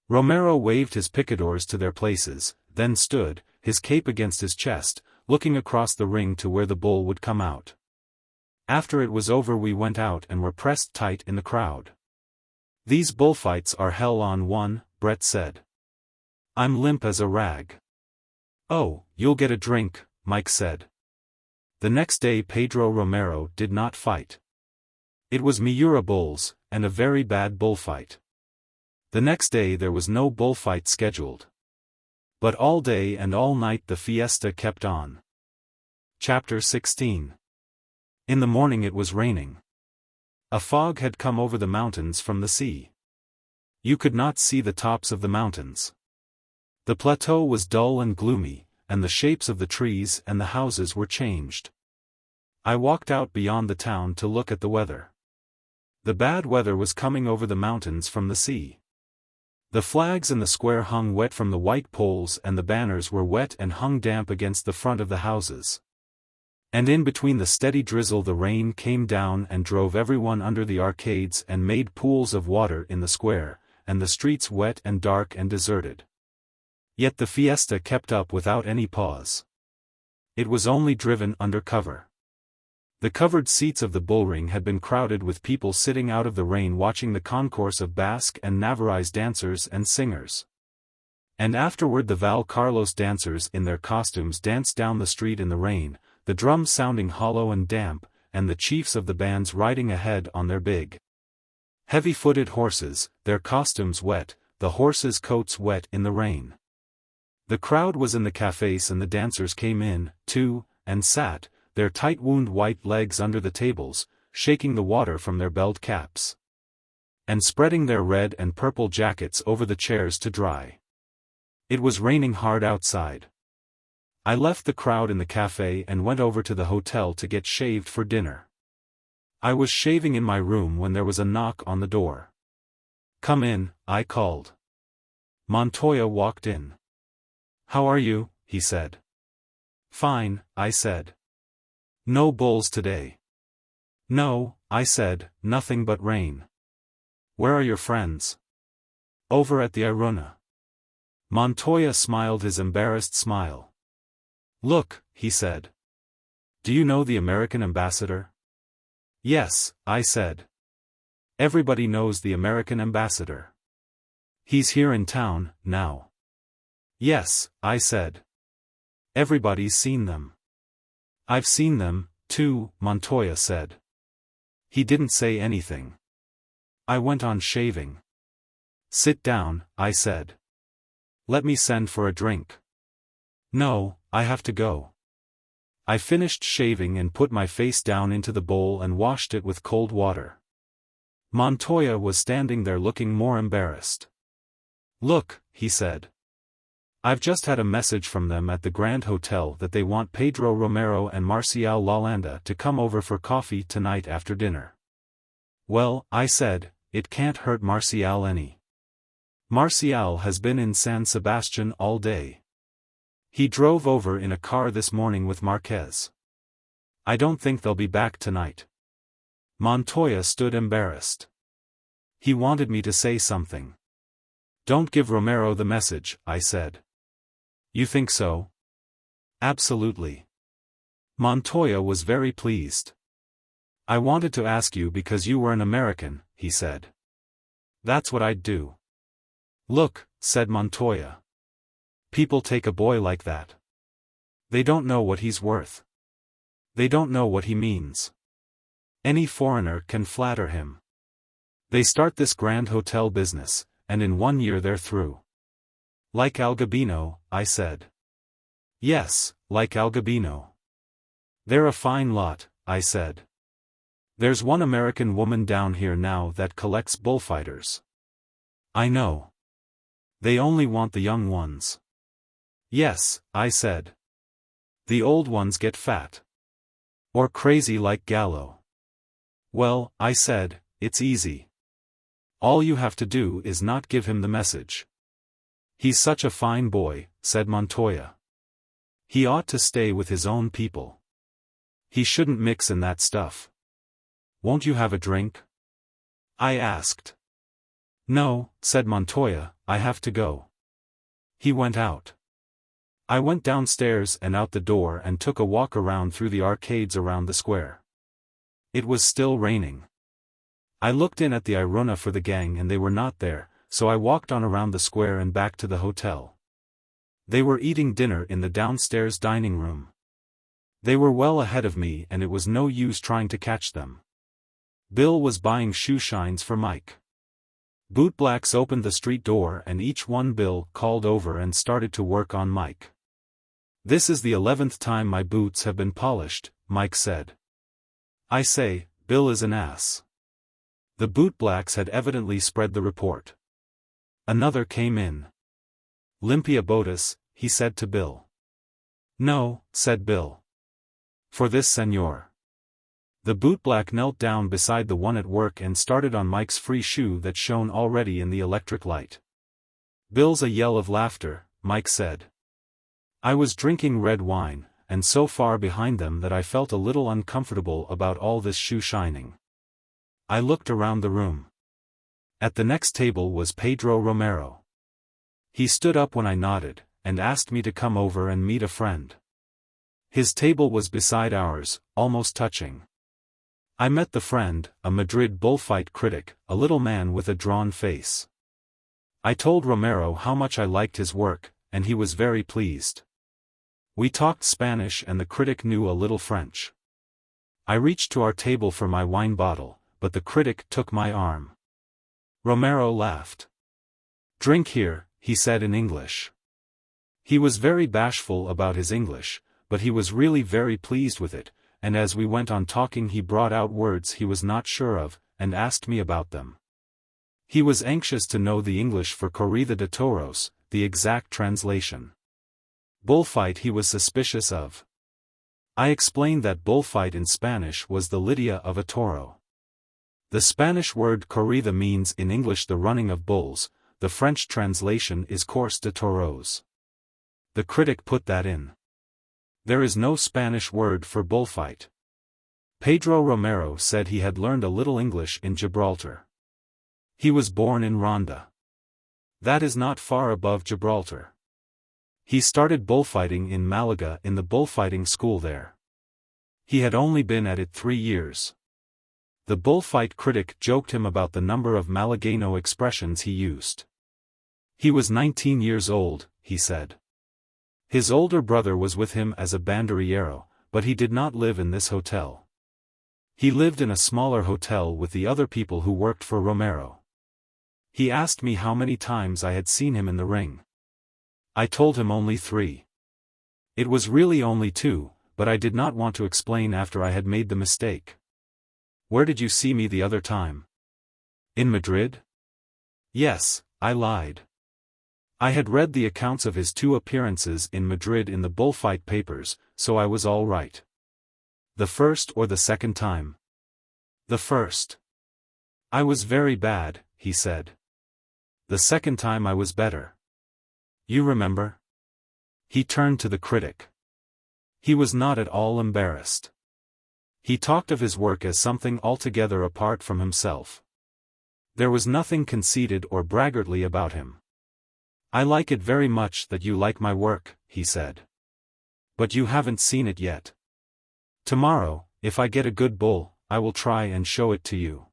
Romero waved his picadors to their places, then stood, his cape against his chest, looking across the ring to where the bull would come out. After it was over we went out and were pressed tight in the crowd. These bullfights are hell on one, Brett said. I'm limp as a rag. Oh, you'll get a drink, Mike said. The next day Pedro Romero did not fight. It was Miura bulls, and a very bad bullfight. The next day there was no bullfight scheduled. But all day and all night the fiesta kept on. Chapter 16. In the morning it was raining. A fog had come over the mountains from the sea. You could not see the tops of the mountains. The plateau was dull and gloomy, and the shapes of the trees and the houses were changed. I walked out beyond the town to look at the weather. The bad weather was coming over the mountains from the sea. The flags in the square hung wet from the white poles and the banners were wet and hung damp against the front of the houses. And in between the steady drizzle the rain came down and drove everyone under the arcades and made pools of water in the square, and the streets wet and dark and deserted. Yet the fiesta kept up without any pause. It was only driven under cover. The covered seats of the bullring had been crowded with people sitting out of the rain watching the concourse of Basque and Navarrese dancers and singers. And afterward the Val Carlos dancers in their costumes danced down the street in the rain, the drums sounding hollow and damp, and the chiefs of the bands riding ahead on their big, heavy-footed horses, their costumes wet, the horses' coats wet in the rain. The crowd was in the cafes and the dancers came in, too, and sat, their tight-wound white legs under the tables, shaking the water from their belt caps, and spreading their red and purple jackets over the chairs to dry. It was raining hard outside. I left the crowd in the cafe and went over to the hotel to get shaved for dinner. I was shaving in my room when there was a knock on the door. "Come in," I called. Montoya walked in. "How are you?" he said. "Fine," I said. "No bulls today." "No," I said, "nothing but rain." "Where are your friends?" "Over at the Iruna." Montoya smiled his embarrassed smile. "Look," he said. "Do you know the American ambassador?" "Yes," I said. "Everybody knows the American ambassador. He's here in town, now." "Yes," I said. "Everybody's seen them." "I've seen them, too," Montoya said. He didn't say anything. I went on shaving. "Sit down," I said. "Let me send for a drink." "No, I have to go." I finished shaving and put my face down into the bowl and washed it with cold water. Montoya was standing there looking more embarrassed. "Look," he said. "I've just had a message from them at the Grand Hotel that they want Pedro Romero and Marcial Lalanda to come over for coffee tonight after dinner." "Well," I said, "it can't hurt Marcial any. Marcial has been in San Sebastian all day. He drove over in a car this morning with Marquez. I don't think they'll be back tonight." Montoya stood embarrassed. He wanted me to say something. "Don't give Romero the message," I said. "You think so?" "Absolutely." Montoya was very pleased. "I wanted to ask you because you were an American," he said. "That's what I'd do." "Look," said Montoya. "People take a boy like that. They don't know what he's worth. They don't know what he means. Any foreigner can flatter him. They start this Grand Hotel business, and in 1 year they're through." "Like Al Gabino," I said. "Yes, like Al Gabino. They're a fine lot," I said. "There's one American woman down here now that collects bullfighters." "I know. They only want the young ones." "Yes," I said. "The old ones get fat. Or crazy like Gallo." "Well," I said, "it's easy. All you have to do is not give him the message." "He's such a fine boy," said Montoya. "He ought to stay with his own people. He shouldn't mix in that stuff. Won't you have a drink?" I asked. "No," said Montoya, "I have to go." He went out. I went downstairs and out the door and took a walk around through the arcades around the square. It was still raining. I looked in at the Iruna for the gang and they were not there, so I walked on around the square and back to the hotel. They were eating dinner in the downstairs dining room. They were well ahead of me and it was no use trying to catch them. Bill was buying shoe shines for Mike. Bootblacks opened the street door and each one Bill called over and started to work on Mike. "This is the 11th time my boots have been polished," Mike said. "I say, Bill is an ass." The bootblacks had evidently spread the report. Another came in. "Limpia botas," he said to Bill. "No," said Bill. "For this senor." The bootblack knelt down beside the one at work and started on Mike's free shoe that shone already in the electric light. "Bill's a yell of laughter," Mike said. I was drinking red wine, and so far behind them that I felt a little uncomfortable about all this shoe shining. I looked around the room. At the next table was Pedro Romero. He stood up when I nodded, and asked me to come over and meet a friend. His table was beside ours, almost touching. I met the friend, a Madrid bullfight critic, a little man with a drawn face. I told Romero how much I liked his work, and he was very pleased. We talked Spanish and the critic knew a little French. I reached to our table for my wine bottle, but the critic took my arm. Romero laughed. "Drink here," he said in English. He was very bashful about his English, but he was really very pleased with it, and as we went on talking he brought out words he was not sure of, and asked me about them. He was anxious to know the English for Corrida de Toros, the exact translation. Bullfight he was suspicious of. I explained that bullfight in Spanish was the lidia of a toro. The Spanish word corrida means in English the running of bulls, the French translation is course de toros. The critic put that in. There is no Spanish word for bullfight. Pedro Romero said he had learned a little English in Gibraltar. He was born in Ronda. That is not far above Gibraltar. He started bullfighting in Malaga in the bullfighting school there. He had only been at it 3 years. The bullfight critic joked him about the number of Malagueño expressions he used. He was 19 years old, he said. His older brother was with him as a banderillero, but he did not live in this hotel. He lived in a smaller hotel with the other people who worked for Romero. He asked me how many times I had seen him in the ring. I told him only 3. It was really only 2, but I did not want to explain after I had made the mistake. Where did you see me the other time? In Madrid? Yes, I lied. I had read the accounts of his 2 appearances in Madrid in the bullfight papers, so I was all right. The first or the second time? The first. I was very bad, he said. The second time I was better. You remember? He turned to the critic. He was not at all embarrassed. He talked of his work as something altogether apart from himself. There was nothing conceited or braggartly about him. I like it very much that you like my work, he said. But you haven't seen it yet. Tomorrow, if I get a good bull, I will try and show it to you.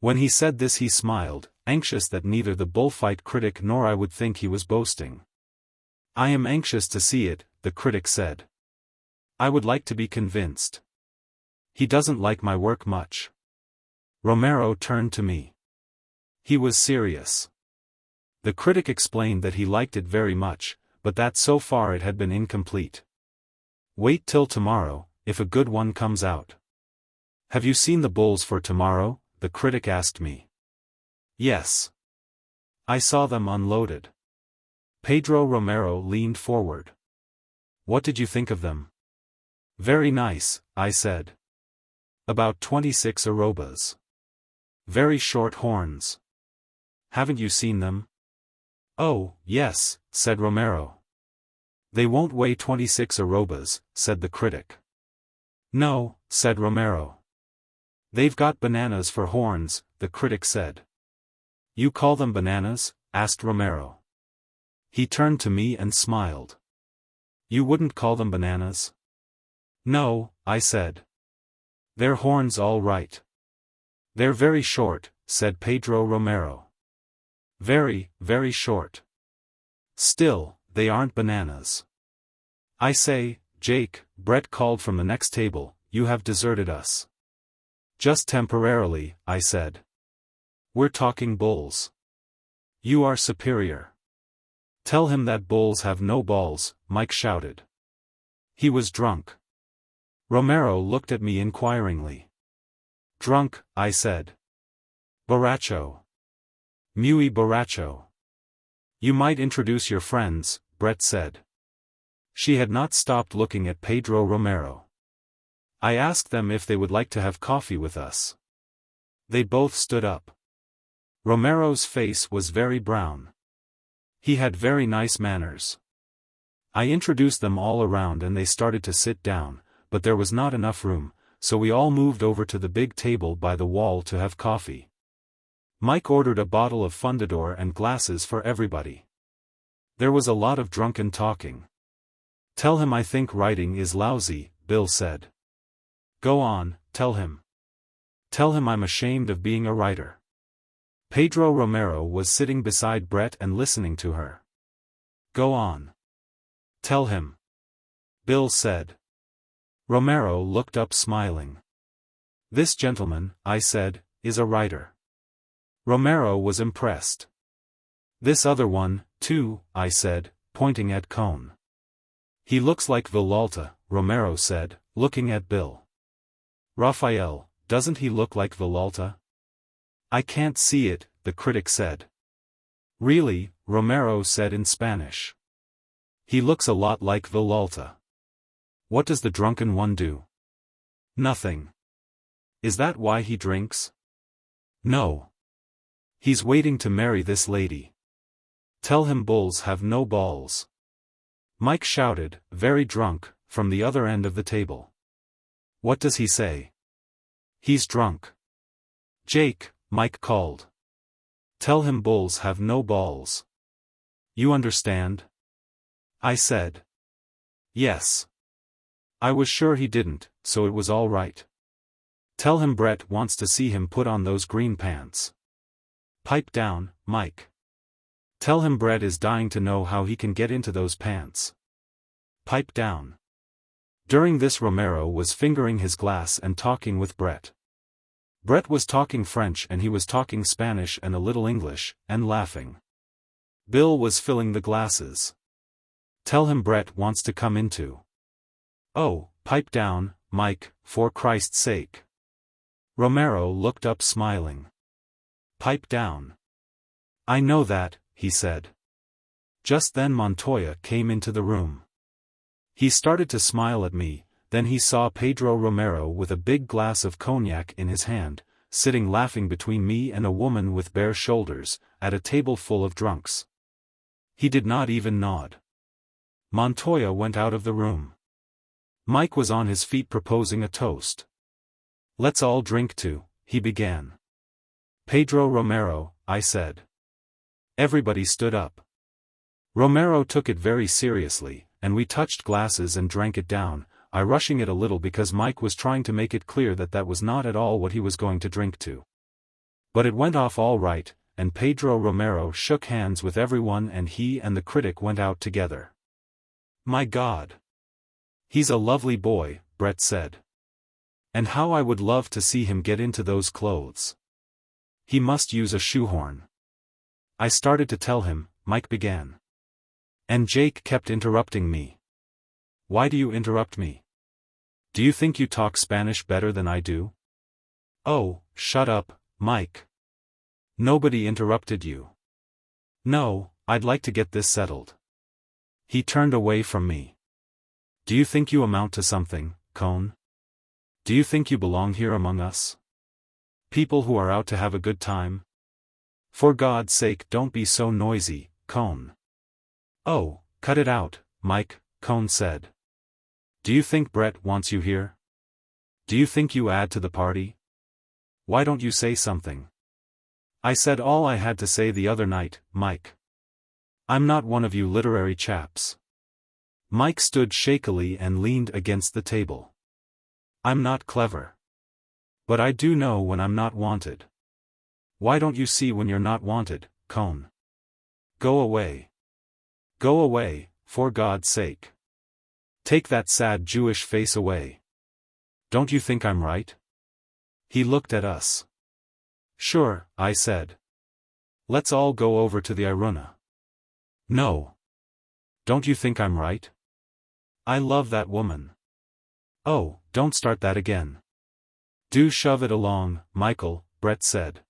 When he said this he smiled, anxious that neither the bullfight critic nor I would think he was boasting. I am anxious to see it, the critic said. I would like to be convinced. He doesn't like my work much. Romero turned to me. He was serious. The critic explained that he liked it very much, but that so far it had been incomplete. Wait till tomorrow, if a good one comes out. Have you seen the bulls for tomorrow? The critic asked me. Yes. I saw them unloaded. Pedro Romero leaned forward. What did you think of them? Very nice, I said. About 26 arrobas. Very short horns. Haven't you seen them? Oh, yes, said Romero. They won't weigh 26 arrobas, said the critic. No, said Romero. They've got bananas for horns, the critic said. You call them bananas? Asked Romero. He turned to me and smiled. You wouldn't call them bananas? No, I said. They're horns all right. They're very short, said Pedro Romero. Very, very short. Still, they aren't bananas. I say, Jake, Brett called from the next table, you have deserted us. Just temporarily, I said. We're talking bulls. You are superior. Tell him that bulls have no balls, Mike shouted. He was drunk. Romero looked at me inquiringly. Drunk, I said. Borracho. Muy borracho. You might introduce your friends, Brett said. She had not stopped looking at Pedro Romero. I asked them if they would like to have coffee with us. They both stood up. Romero's face was very brown. He had very nice manners. I introduced them all around and they started to sit down, but there was not enough room, so we all moved over to the big table by the wall to have coffee. Mike ordered a bottle of Fundador and glasses for everybody. There was a lot of drunken talking. Tell him I think writing is lousy, Bill said. Go on, tell him. Tell him I'm ashamed of being a writer. Pedro Romero was sitting beside Brett and listening to her. Go on. Tell him. Bill said. Romero looked up smiling. This gentleman, I said, is a writer. Romero was impressed. This other one, too, I said, pointing at Cohn. He looks like Villalta, Romero said, looking at Bill. Raphael, doesn't he look like Villalta? I can't see it, the critic said. Really, Romero said in Spanish. He looks a lot like Villalta. What does the drunken one do? Nothing. Is that why he drinks? No. He's waiting to marry this lady. Tell him bulls have no balls. Mike shouted, very drunk, from the other end of the table. What does he say? He's drunk. Jake, Mike called. Tell him bulls have no balls. You understand? I said. Yes. I was sure he didn't, so it was all right. Tell him Brett wants to see him put on those green pants. Pipe down, Mike. Tell him Brett is dying to know how he can get into those pants. Pipe down. During this Romero was fingering his glass and talking with Brett. Brett was talking French and he was talking Spanish and a little English, and laughing. Bill was filling the glasses. Tell him Brett wants to come into. Oh, pipe down, Mike, for Christ's sake. Romero looked up smiling. Pipe down. I know that, he said. Just then Montoya came into the room. He started to smile at me, then he saw Pedro Romero with a big glass of cognac in his hand, sitting laughing between me and a woman with bare shoulders, at a table full of drunks. He did not even nod. Montoya went out of the room. Mike was on his feet proposing a toast. Let's all drink to, he began. Pedro Romero, I said. Everybody stood up. Romero took it very seriously, and we touched glasses and drank it down, I rushing it a little because Mike was trying to make it clear that that was not at all what he was going to drink to. But it went off all right, and Pedro Romero shook hands with everyone and he and the critic went out together. My God! He's a lovely boy, Brett said. And how I would love to see him get into those clothes. He must use a shoehorn. I started to tell him, Mike began. And Jake kept interrupting me. Why do you interrupt me? Do you think you talk Spanish better than I do? Oh, shut up, Mike. Nobody interrupted you. No, I'd like to get this settled. He turned away from me. Do you think you amount to something, Cohn? Do you think you belong here among us? People who are out to have a good time? For God's sake, don't be so noisy, Cohn. Oh, cut it out, Mike, Cohn said. Do you think Brett wants you here? Do you think you add to the party? Why don't you say something? I said all I had to say the other night, Mike. I'm not one of you literary chaps. Mike stood shakily and leaned against the table. I'm not clever. But I do know when I'm not wanted. Why don't you see when you're not wanted, Cohn? Go away. Go away, for God's sake. Take that sad Jewish face away. Don't you think I'm right? He looked at us. Sure, I said. Let's all go over to the Iruna. No. Don't you think I'm right? I love that woman. Oh, don't start that again. Do shove it along, Michael, Brett said.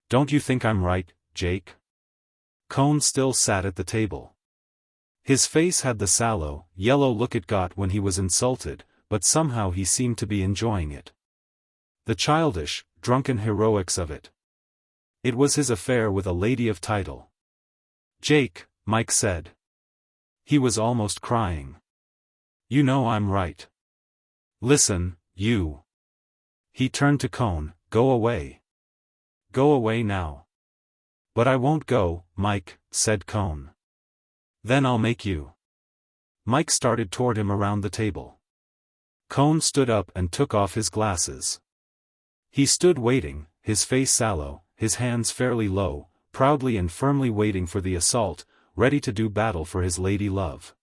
Don't you think I'm right, Jake? Cohn still sat at the table. His face had the sallow, yellow look it got when he was insulted, but somehow he seemed to be enjoying it. The childish, drunken heroics of it. It was his affair with a lady of title. Jake, Mike said. He was almost crying. You know I'm right. Listen, you. He turned to Cohn, go away. Go away now. But I won't go, Mike, said Cohn. Then I'll make you. Mike started toward him around the table. Cohn stood up and took off his glasses. He stood waiting, his face sallow, his hands fairly low, proudly and firmly waiting for the assault, ready to do battle for his lady love.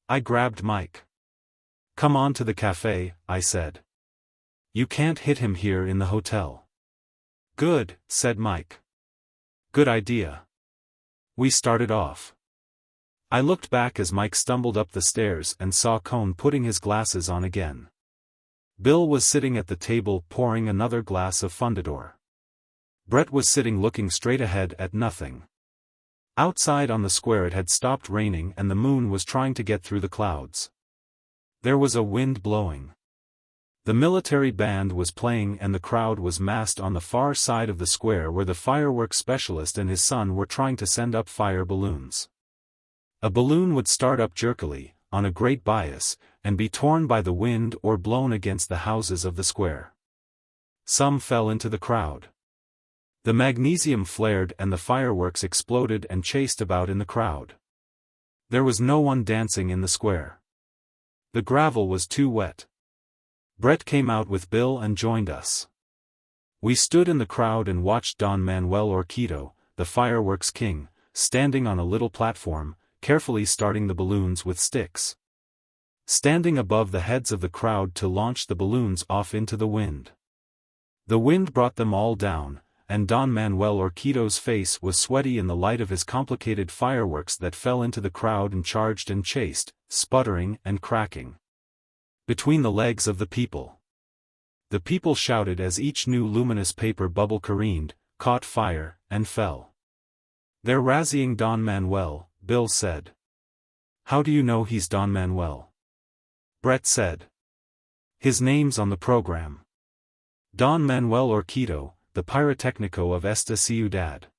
I grabbed Mike. "Come on to the cafe," I said. "You can't hit him here in the hotel." "Good," said Mike. "Good idea." We started off. I looked back as Mike stumbled up the stairs and saw Cohn putting his glasses on again. Bill was sitting at the table pouring another glass of Fundador. Brett was sitting looking straight ahead at nothing. Outside on the square it had stopped raining and the moon was trying to get through the clouds. There was a wind blowing. The military band was playing and the crowd was massed on the far side of the square where the fireworks specialist and his son were trying to send up fire balloons. A balloon would start up jerkily, on a great bias, and be torn by the wind or blown against the houses of the square. Some fell into the crowd. The magnesium flared and the fireworks exploded and chased about in the crowd. There was no one dancing in the square. The gravel was too wet. Brett came out with Bill and joined us. We stood in the crowd and watched Don Manuel Orquídez, the fireworks king, standing on a little platform, carefully starting the balloons with sticks. Standing above the heads of the crowd to launch the balloons off into the wind. The wind brought them all down, and Don Manuel Orquídez's face was sweaty in the light of his complicated fireworks that fell into the crowd and charged and chased, sputtering and cracking. Between the legs of the people. The people shouted as each new luminous paper bubble careened, caught fire, and fell. "They're razzying Don Manuel," Bill said. "How do you know he's Don Manuel?" Brett said. "His name's on the program. Don Manuel Orquídez, the Pirotecnico of esta ciudad.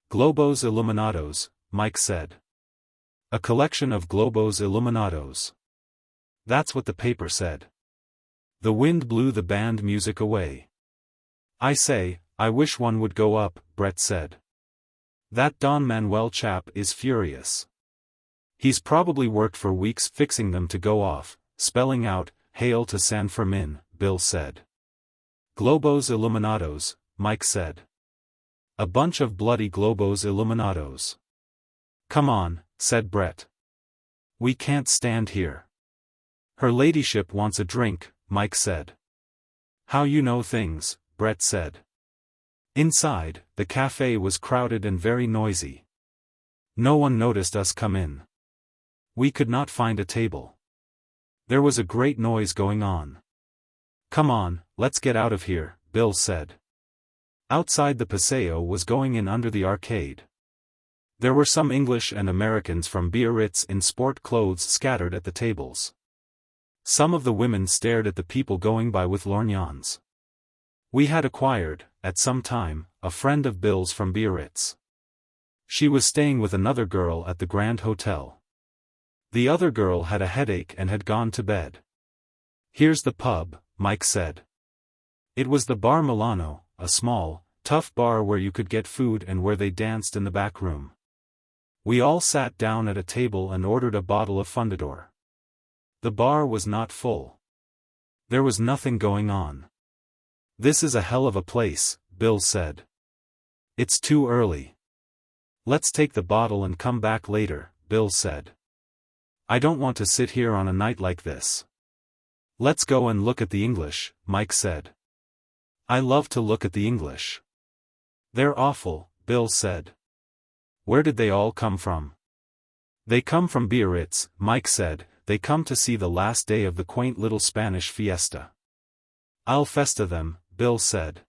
Globos iluminados," Mike said. "A collection of globos iluminados." That's what the paper said. The wind blew the band music away. "I say, I wish one would go up," Brett said. "That Don Manuel chap is furious. He's probably worked for weeks fixing them to go off, spelling out, 'Hail to San Fermin,'" Bill said. "Globos iluminados," Mike said. "A bunch of bloody globos iluminados." "Come on," said Brett. "We can't stand here." "Her ladyship wants a drink," Mike said. "How you know things," Brett said. Inside, the cafe was crowded and very noisy. No one noticed us come in. We could not find a table. There was a great noise going on. "Come on, let's get out of here," Bill said. Outside the paseo was going in under the arcade. There were some English and Americans from Biarritz in sport clothes scattered at the tables. Some of the women stared at the people going by with lorgnons. We had acquired, at some time, a friend of Bill's from Biarritz. She was staying with another girl at the Grand Hotel. The other girl had a headache and had gone to bed. "Here's the pub," Mike said. It was the Bar Milano, a small, tough bar where you could get food and where they danced in the back room. We all sat down at a table and ordered a bottle of Fundador. The bar was not full. There was nothing going on. "This is a hell of a place," Bill said. "It's too early. Let's take the bottle and come back later," Bill said. "I don't want to sit here on a night like this." "Let's go and look at the English," Mike said. "I love to look at the English." "They're awful," Bill said. "Where did they all come from?" "They come from Biarritz," Mike said. "They come to see the last day of the quaint little Spanish fiesta." "I'll festa them," Bill said.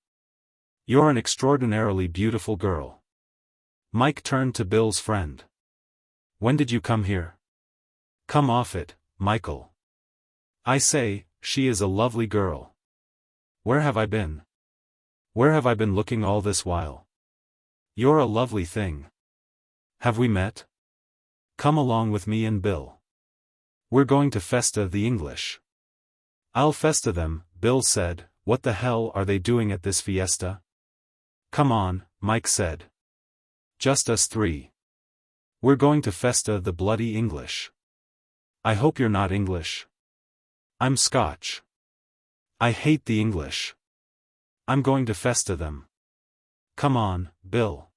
"You're an extraordinarily beautiful girl." Mike turned to Bill's friend. "When did you come here?" "Come off it, Michael. I say, she is a lovely girl." "Where have I been? Where have I been looking all this while?" "You're a lovely thing. Have we met? Come along with me and Bill. We're going to festa the English." "I'll festa them," Bill said. "What the hell are they doing at this fiesta?" "Come on," Mike said. "Just us three. We're going to festa the bloody English." "I hope you're not English." "I'm Scotch. I hate the English." I'm going to festa them. Come on, Bill.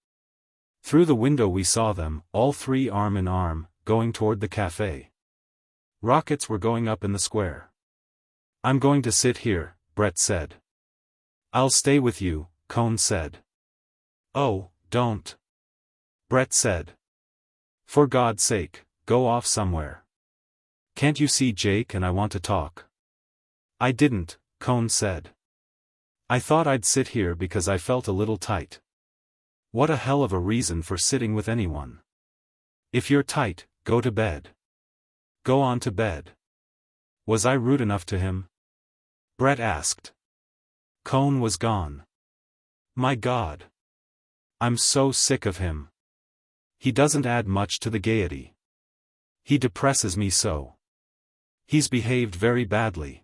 Through the window we saw them, all three arm in arm, going toward the cafe. Rockets were going up in the square. I'm going to sit here, Brett said. I'll stay with you, Cohn said. Oh, don't. Brett said. For God's sake, go off somewhere. Can't you see Jake and I want to talk? I didn't, Cohn said. I thought I'd sit here because I felt a little tight. What a hell of a reason for sitting with anyone. If you're tight, go to bed. Go on to bed. Was I rude enough to him? Brett asked. Cohn was gone. My God. I'm so sick of him. He doesn't add much to the gaiety. He depresses me so. He's behaved very badly.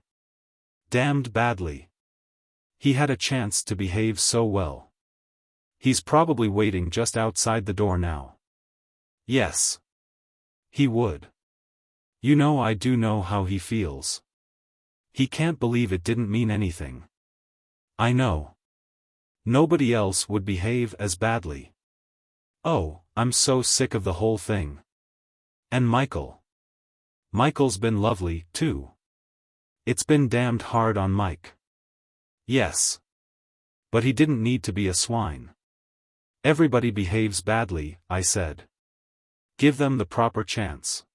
Damned badly. He had a chance to behave so well. He's probably waiting just outside the door now. Yes. He would. You know, I do know how he feels. He can't believe it didn't mean anything. I know. Nobody else would behave as badly. Oh, I'm so sick of the whole thing. And Michael. Michael's been lovely, too. It's been damned hard on Mike. Yes. But he didn't need to be a swine. Everybody behaves badly, I said. Give them the proper chance.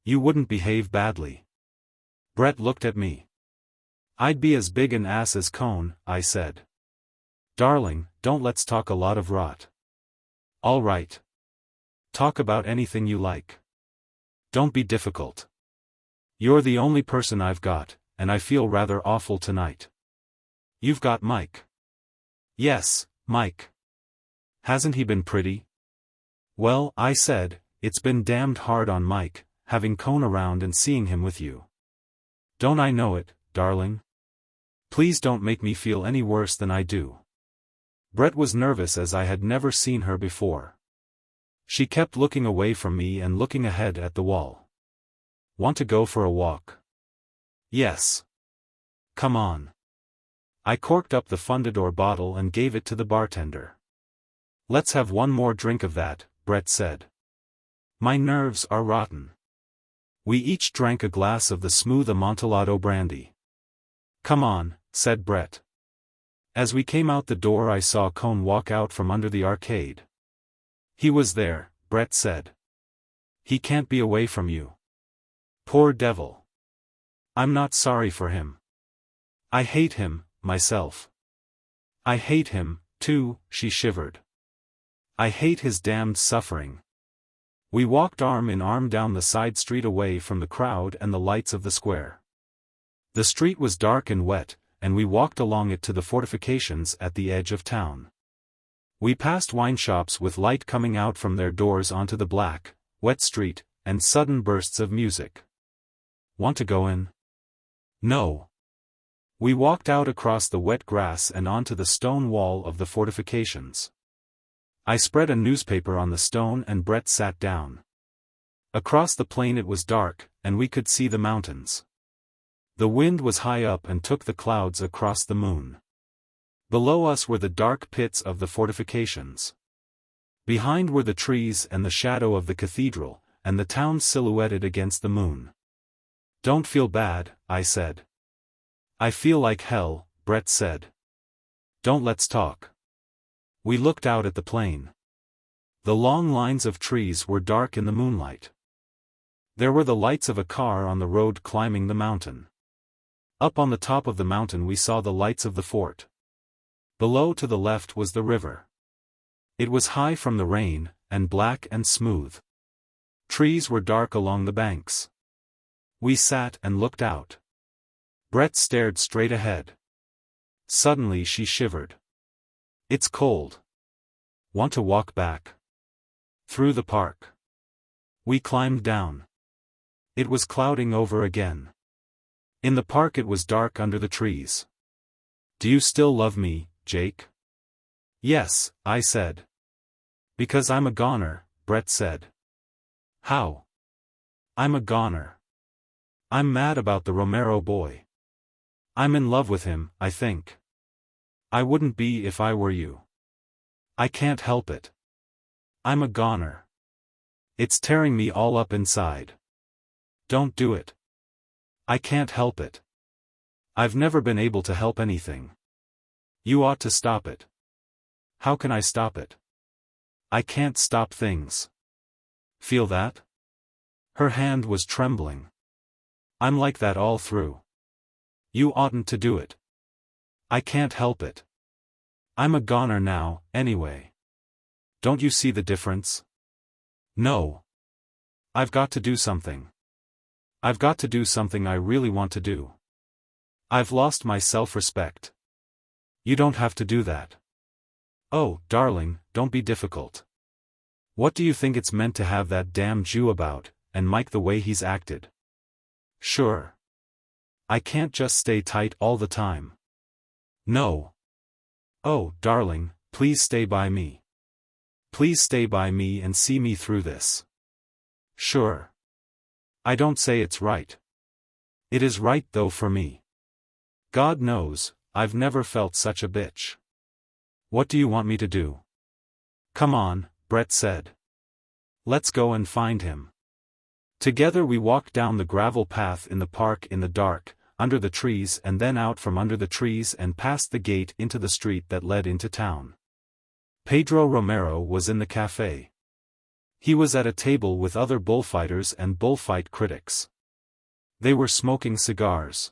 You wouldn't behave badly. Brett looked at me. I'd be as big an ass as Cohn, I said. Darling, don't let's talk a lot of rot. All right. Talk about anything you like. Don't be difficult. You're the only person I've got, and I feel rather awful tonight. You've got Mike. Yes, Mike. Hasn't he been pretty? Well, I said, it's been damned hard on Mike, having Cohn around and seeing him with you. Don't I know it, darling? Please don't make me feel any worse than I do. Brett was nervous as I had never seen her before. She kept looking away from me and looking ahead at the wall. Want to go for a walk? Yes. Come on. I corked up the Fundador bottle and gave it to the bartender. Let's have one more drink of that, Brett said. My nerves are rotten. We each drank a glass of the smooth Amontillado brandy. Come on, said Brett. As we came out the door I saw Cohn walk out from under the arcade. He was there, Brett said. He can't be away from you. Poor devil. I'm not sorry for him. I hate him, myself. I hate him, too, she shivered. I hate his damned suffering. We walked arm in arm down the side street away from the crowd and the lights of the square. The street was dark and wet, and we walked along it to the fortifications at the edge of town. We passed wine shops with light coming out from their doors onto the black, wet street, and sudden bursts of music. Want to go in? No. We walked out across the wet grass and onto the stone wall of the fortifications. I spread a newspaper on the stone and Brett sat down. Across the plain it was dark, and we could see the mountains. The wind was high up and took the clouds across the moon. Below us were the dark pits of the fortifications. Behind were the trees and the shadow of the cathedral, and the town silhouetted against the moon. Don't feel bad, I said. I feel like hell, Brett said. Don't let's talk. We looked out at the plain. The long lines of trees were dark in the moonlight. There were the lights of a car on the road climbing the mountain. Up on the top of the mountain we saw the lights of the fort. Below to the left was the river. It was high from the rain, and black and smooth. Trees were dark along the banks. We sat and looked out. Brett stared straight ahead. Suddenly she shivered. It's cold. Want to walk back? Through the park. We climbed down. It was clouding over again. In the park it was dark under the trees. Do you still love me, Jake? Yes, I said. Because I'm a goner, Brett said. How? I'm a goner. I'm mad about the Romero boy. I'm in love with him, I think. I wouldn't be if I were you. I can't help it. I'm a goner. It's tearing me all up inside. Don't do it. I can't help it. I've never been able to help anything. You ought to stop it. How can I stop it? I can't stop things. Feel that? Her hand was trembling. I'm like that all through. You oughtn't to do it. I can't help it. I'm a goner now, anyway. Don't you see the difference? No. I've got to do something. I've got to do something I really want to do. I've lost my self-respect. You don't have to do that. Oh, darling, don't be difficult. What do you think it's meant to have that damn Jew about, and Mike the way he's acted? Sure. I can't just stay tight all the time. No. Oh, darling, please stay by me. Please stay by me and see me through this. Sure. I don't say it's right. It is right though for me. God knows, I've never felt such a bitch. What do you want me to do? Come on, Brett said. Let's go and find him. Together we walked down the gravel path in the park in the dark, under the trees and then out from under the trees and past the gate into the street that led into town. Pedro Romero was in the cafe. He was at a table with other bullfighters and bullfight critics. They were smoking cigars.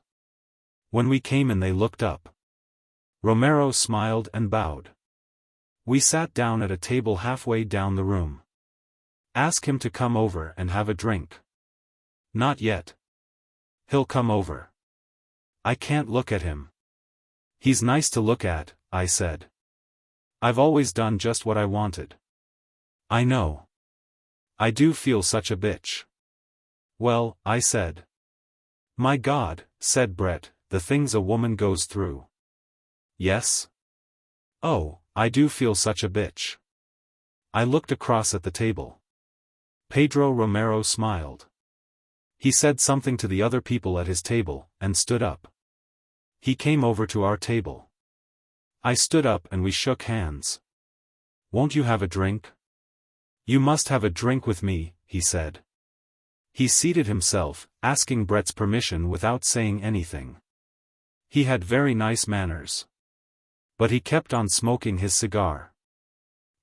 When we came in they looked up. Romero smiled and bowed. We sat down at a table halfway down the room. Ask him to come over and have a drink. Not yet. He'll come over. I can't look at him. He's nice to look at, I said. I've always done just what I wanted. I know. I do feel such a bitch. Well, I said. My God, said Brett, the things a woman goes through. Yes? Oh, I do feel such a bitch. I looked across at the table. Pedro Romero smiled. He said something to the other people at his table, and stood up. He came over to our table. I stood up and we shook hands. Won't you have a drink? You must have a drink with me, he said. He seated himself, asking Brett's permission without saying anything. He had very nice manners. But he kept on smoking his cigar.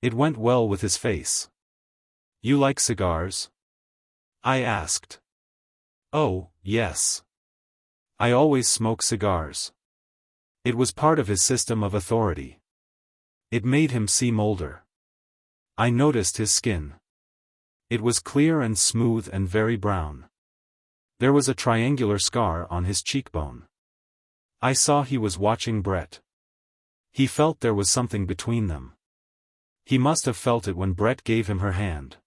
It went well with his face. You like cigars? I asked. Oh, yes. I always smoke cigars. It was part of his system of authority. It made him seem older. I noticed his skin. It was clear and smooth and very brown. There was a triangular scar on his cheekbone. I saw he was watching Brett. He felt there was something between them. He must have felt it when Brett gave him her hand.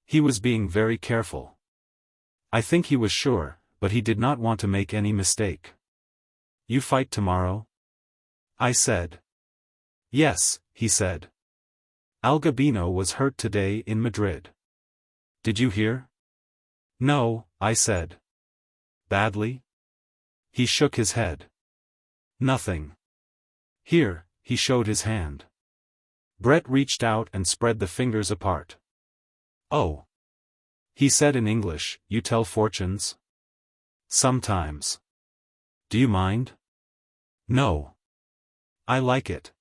He was being very careful. I think he was sure, but he did not want to make any mistake. You fight tomorrow? I said. Yes, he said. Alguabino was hurt today in Madrid. Did you hear? No, I said. Badly? He shook his head. Nothing. Here, he showed his hand. Brett reached out and spread the fingers apart. Oh. He said in English, you tell fortunes? Sometimes. Do you mind? No. I like it.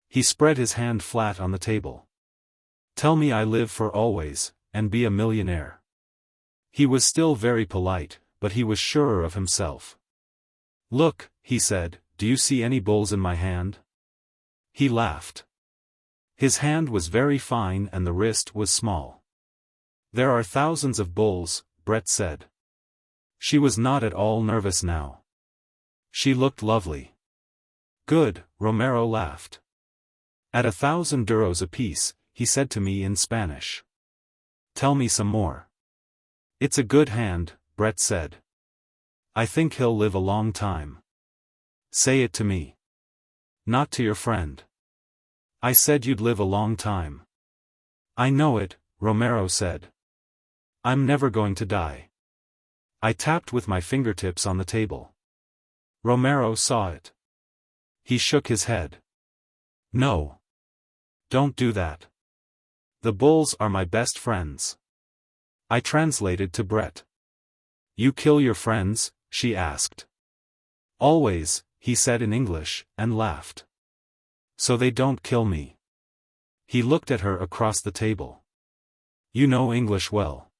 He spread his hand flat on the table. Tell me I live for always, and be a millionaire. He was still very polite, but he was surer of himself. Look, he said, do you see any bulls in my hand? He laughed. His hand was very fine and the wrist was small. There are thousands of bulls, Brett said. She was not at all nervous now. She looked lovely. Good, Romero laughed. At 1,000 duros apiece, he said to me in Spanish. Tell me some more. It's a good hand, Brett said. I think he'll live a long time. Say it to me. Not to your friend. I said you'd live a long time. I know it, Romero said. I'm never going to die. I tapped with my fingertips on the table. Romero saw it. He shook his head. No. Don't do that. The bulls are my best friends. I translated to Brett. You kill your friends? She asked. Always, he said in English, and laughed. So they don't kill me. He looked at her across the table. You know English well.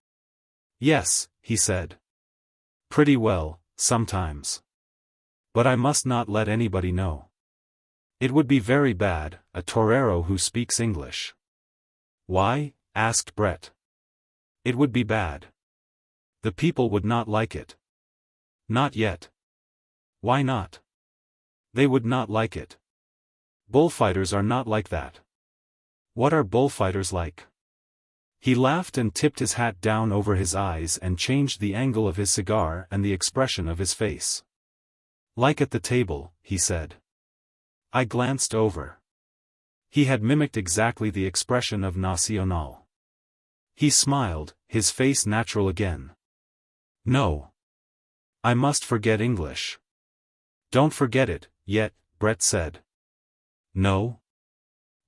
Yes, he said. Pretty well, sometimes. But I must not let anybody know. It would be very bad, a torero who speaks English. Why? Asked Brett. It would be bad. The people would not like it. Not yet. Why not? They would not like it. Bullfighters are not like that. What are bullfighters like? He laughed and tipped his hat down over his eyes and changed the angle of his cigar and the expression of his face. Like at the table, he said. I glanced over. He had mimicked exactly the expression of Nacional. He smiled, his face natural again. No. I must forget English. Don't forget it, yet, Brett said. No?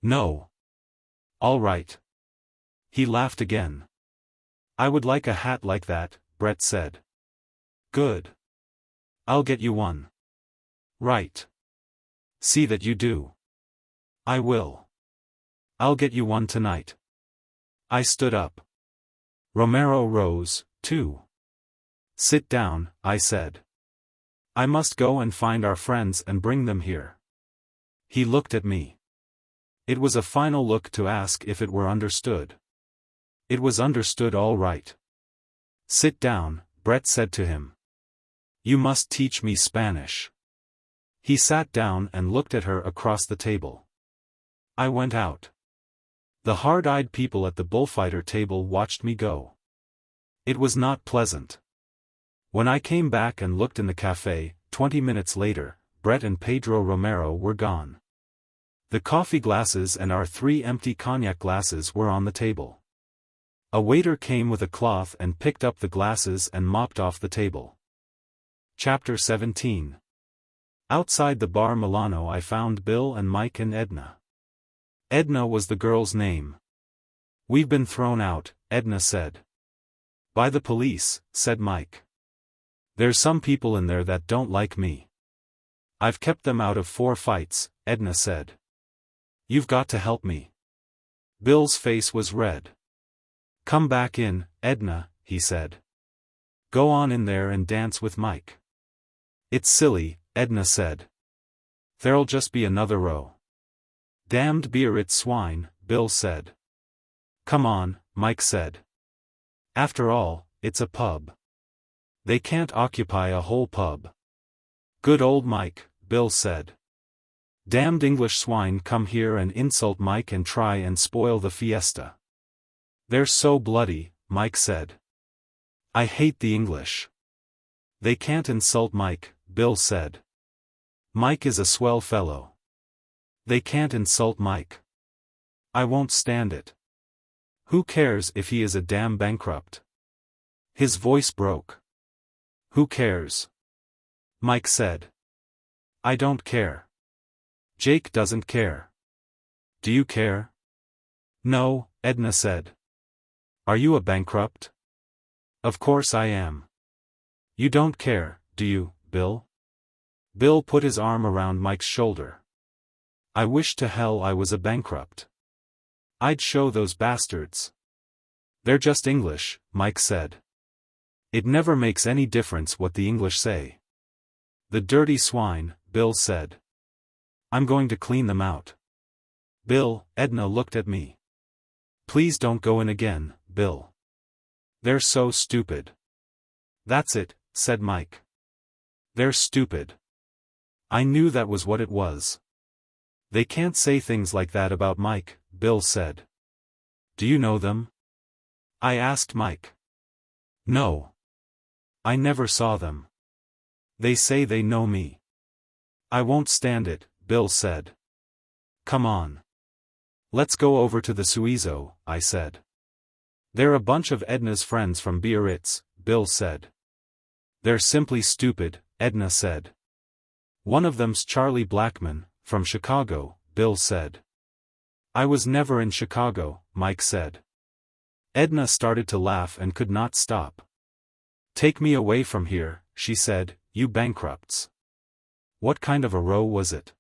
No. All right. He laughed again. I would like a hat like that, Brett said. Good. I'll get you one. Right. See that you do. I will. I'll get you one tonight. I stood up. Romero rose, too. Sit down, I said. I must go and find our friends and bring them here. He looked at me. It was a final look to ask if it were understood. It was understood all right. Sit down, Brett said to him. You must teach me Spanish. He sat down and looked at her across the table. I went out. The hard-eyed people at the bullfighter table watched me go. It was not pleasant. When I came back and looked in the café, 20 minutes later, Brett and Pedro Romero were gone. The coffee glasses and our 3 empty cognac glasses were on the table. A waiter came with a cloth and picked up the glasses and mopped off the table. Chapter 17. Outside the bar Milano I found Bill and Mike and Edna. Edna was the girl's name. We've been thrown out, Edna said. By the police, said Mike. There's some people in there that don't like me. I've kept them out of 4 fights, Edna said. You've got to help me. Bill's face was red. Come back in, Edna, he said. Go on in there and dance with Mike. It's silly, Edna said. There'll just be another row. Damned Biarritz swine, Bill said. Come on, Mike said. After all, it's a pub. They can't occupy a whole pub. Good old Mike, Bill said. Damned English swine come here and insult Mike and try and spoil the fiesta. They're so bloody, Mike said. I hate the English. They can't insult Mike, Bill said. Mike is a swell fellow. They can't insult Mike. I won't stand it. Who cares if he is a damn bankrupt? His voice broke. Who cares? Mike said. I don't care. Jake doesn't care. Do you care? No, Edna said. Are you a bankrupt? Of course I am. You don't care, do you, Bill? Bill put his arm around Mike's shoulder. I wish to hell I was a bankrupt. I'd show those bastards. They're just English, Mike said. It never makes any difference what the English say. The dirty swine, Bill said. I'm going to clean them out. Bill, Edna looked at me. Please don't go in again, Bill. They're so stupid. That's it, said Mike. They're stupid. I knew that was what it was. They can't say things like that about Mike, Bill said. Do you know them? I asked Mike. No. I never saw them. They say they know me. I won't stand it, Bill said. Come on. Let's go over to the Suizo, I said. They're a bunch of Edna's friends from Biarritz, Bill said. They're simply stupid, Edna said. One of them's Charlie Blackman, from Chicago, Bill said. I was never in Chicago, Mike said. Edna started to laugh and could not stop. Take me away from here, she said, you bankrupts. What kind of a row was it?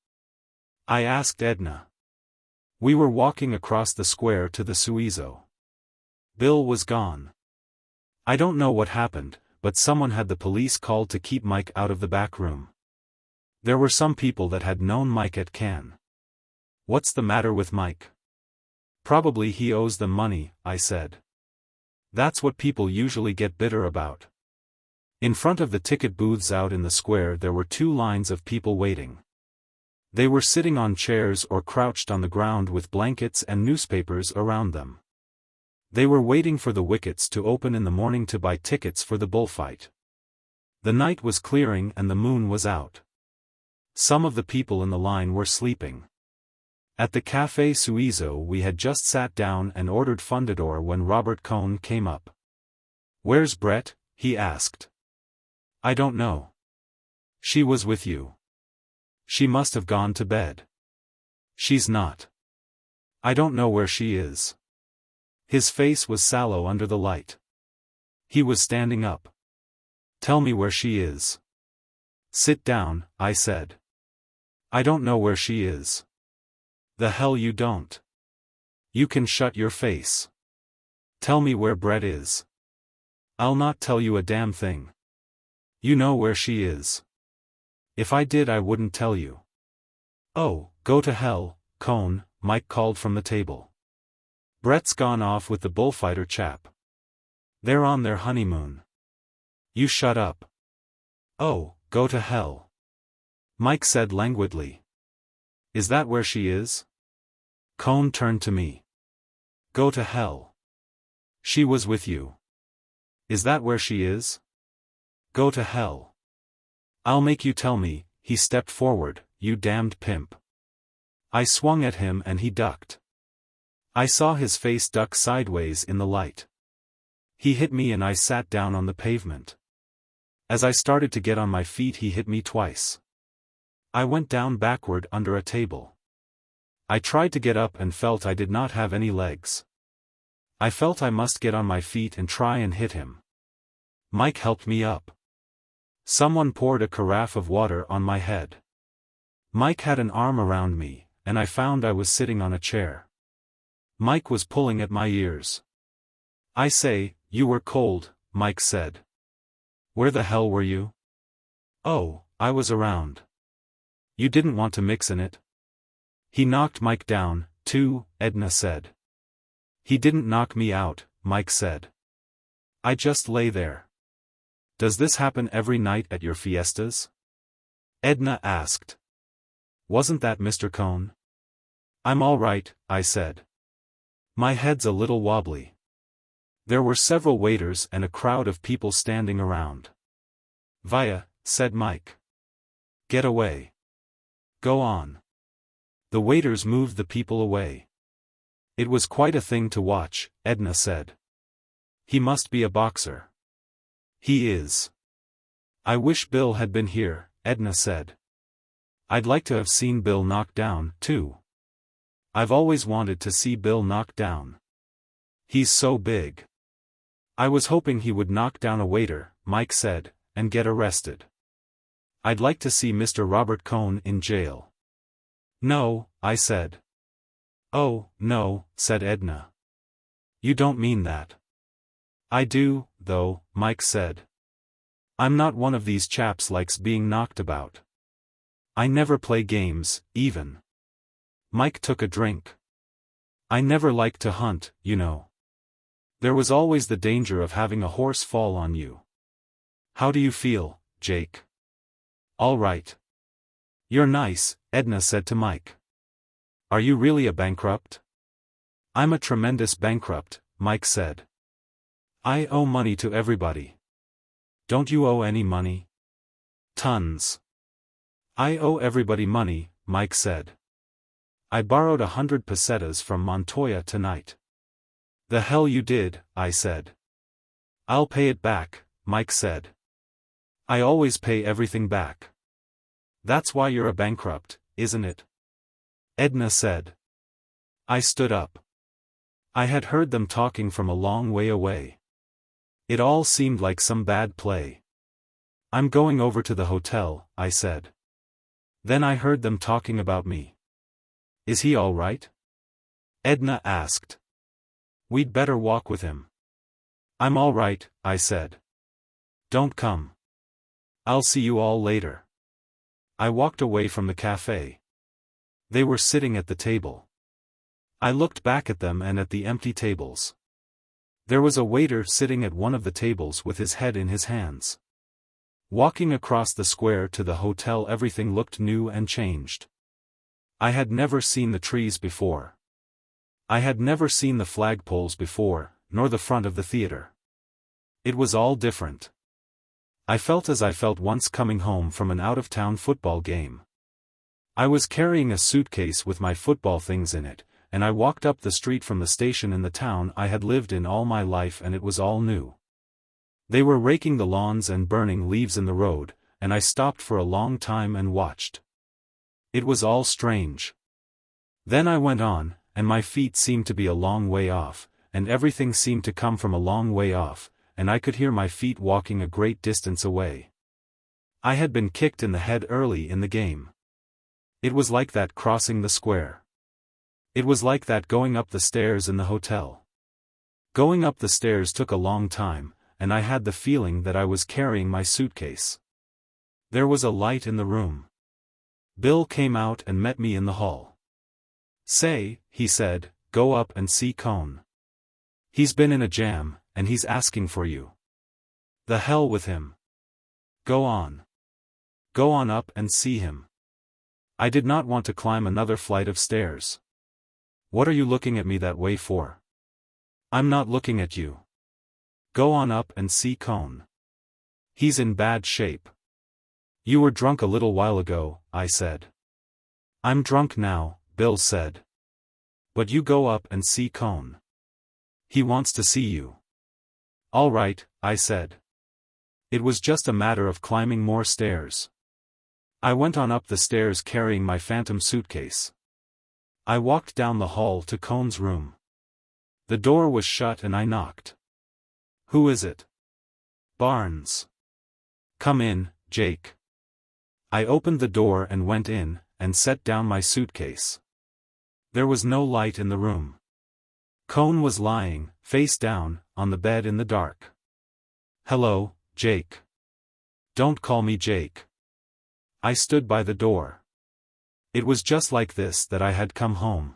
I asked Edna. We were walking across the square to the Suizo. Bill was gone. I don't know what happened, but someone had the police called to keep Mike out of the back room. There were some people that had known Mike at Cannes. What's the matter with Mike? Probably he owes them money, I said. That's what people usually get bitter about. In front of the ticket booths out in the square there were 2 lines of people waiting. They were sitting on chairs or crouched on the ground with blankets and newspapers around them. They were waiting for the wickets to open in the morning to buy tickets for the bullfight. The night was clearing and the moon was out. Some of the people in the line were sleeping. At the Café Suizo we had just sat down and ordered Fundador when Robert Cohn came up. Where's Brett? He asked. I don't know. She was with you. She must have gone to bed. She's not. I don't know where she is. His face was sallow under the light. He was standing up. Tell me where she is. Sit down, I said. I don't know where she is. The hell you don't. You can shut your face. Tell me where Brett is. I'll not tell you a damn thing. You know where she is. If I did I wouldn't tell you. Oh, go to hell, Cohn, Mike called from the table. Brett's gone off with the bullfighter chap. They're on their honeymoon. You shut up. Oh, go to hell. Mike said languidly. Is that where she is? Cohn turned to me. Go to hell. She was with you. Is that where she is? Go to hell. I'll make you tell me, he stepped forward, you damned pimp. I swung at him and he ducked. I saw his face duck sideways in the light. He hit me and I sat down on the pavement. As I started to get on my feet he hit me twice. I went down backward under a table. I tried to get up and felt I did not have any legs. I felt I must get on my feet and try and hit him. Mike helped me up. Someone poured a carafe of water on my head. Mike had an arm around me, and I found I was sitting on a chair. Mike was pulling at my ears. I say, you were cold, Mike said. Where the hell were you? Oh, I was around. You didn't want to mix in it? He knocked Mike down, too, Edna said. He didn't knock me out, Mike said. I just lay there. Does this happen every night at your fiestas? Edna asked. Wasn't that Mr. Cohn? I'm all right, I said. My head's a little wobbly. There were several waiters and a crowd of people standing around. Vaya, said Mike. Get away. Go on. The waiters moved the people away. It was quite a thing to watch, Edna said. He must be a boxer. He is. I wish Bill had been here, Edna said. I'd like to have seen Bill knocked down, too. I've always wanted to see Bill knocked down. He's so big. I was hoping he would knock down a waiter, Mike said, and get arrested. I'd like to see Mr. Robert Cohn in jail. No, I said. Oh, no, said Edna. You don't mean that. I do, though, Mike said. I'm not one of these chaps likes being knocked about. I never play games, even. Mike took a drink. I never liked to hunt, you know. There was always the danger of having a horse fall on you. How do you feel, Jake? All right. You're nice, Edna said to Mike. Are you really a bankrupt? I'm a tremendous bankrupt, Mike said. I owe money to everybody. Don't you owe any money? Tons. I owe everybody money, Mike said. I borrowed 100 pesetas from Montoya tonight. The hell you did, I said. I'll pay it back, Mike said. I always pay everything back. That's why you're a bankrupt, isn't it? Edna said. I stood up. I had heard them talking from a long way away. It all seemed like some bad play. I'm going over to the hotel, I said. Then I heard them talking about me. Is he all right? Edna asked. We'd better walk with him. I'm all right, I said. Don't come. I'll see you all later. I walked away from the cafe. They were sitting at the table. I looked back at them and at the empty tables. There was a waiter sitting at one of the tables with his head in his hands. Walking across the square to the hotel, everything looked new and changed. I had never seen the trees before. I had never seen the flagpoles before, nor the front of the theater. It was all different. I felt as I felt once coming home from an out-of-town football game. I was carrying a suitcase with my football things in it, and I walked up the street from the station in the town I had lived in all my life, and it was all new. They were raking the lawns and burning leaves in the road, and I stopped for a long time and watched. It was all strange. Then I went on, and my feet seemed to be a long way off, and everything seemed to come from a long way off, and I could hear my feet walking a great distance away. I had been kicked in the head early in the game. It was like that crossing the square. It was like that going up the stairs in the hotel. Going up the stairs took a long time, and I had the feeling that I was carrying my suitcase. There was a light in the room. Bill came out and met me in the hall. Say, he said, go up and see Cohn. He's been in a jam, and he's asking for you. The hell with him. Go on. Go on up and see him. I did not want to climb another flight of stairs. What are you looking at me that way for? I'm not looking at you. Go on up and see Cohn. He's in bad shape. You were drunk a little while ago, I said. I'm drunk now, Bill said. But you go up and see Cohn. He wants to see you. All right, I said. It was just a matter of climbing more stairs. I went on up the stairs carrying my phantom suitcase. I walked down the hall to Cohn's room. The door was shut and I knocked. Who is it? Barnes. Come in, Jake. I opened the door and went in, and set down my suitcase. There was no light in the room. Cohn was lying, face down, on the bed in the dark. Hello, Jake. Don't call me Jake. I stood by the door. It was just like this that I had come home.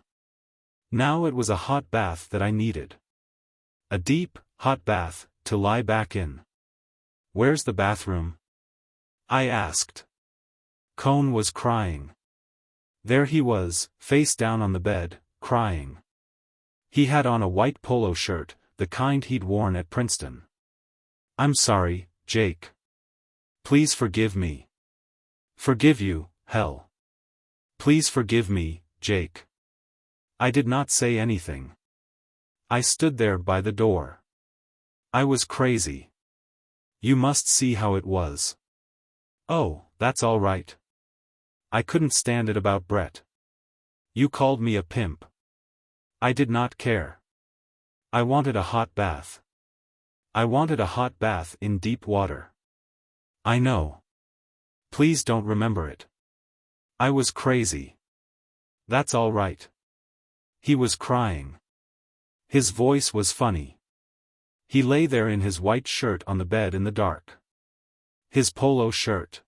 Now it was a hot bath that I needed. A deep, hot bath, to lie back in. Where's the bathroom? I asked. Cohn was crying. There he was, face down on the bed, crying. He had on a white polo shirt, the kind he'd worn at Princeton. I'm sorry, Jake. Please forgive me. Forgive you, hell. Please forgive me, Jake. I did not say anything. I stood there by the door. I was crazy. You must see how it was. Oh, that's all right. I couldn't stand it about Brett. You called me a pimp. I did not care. I wanted a hot bath. I wanted a hot bath in deep water. I know. Please don't remember it. I was crazy. That's all right. He was crying. His voice was funny. He lay there in his white shirt on the bed in the dark. His polo shirt.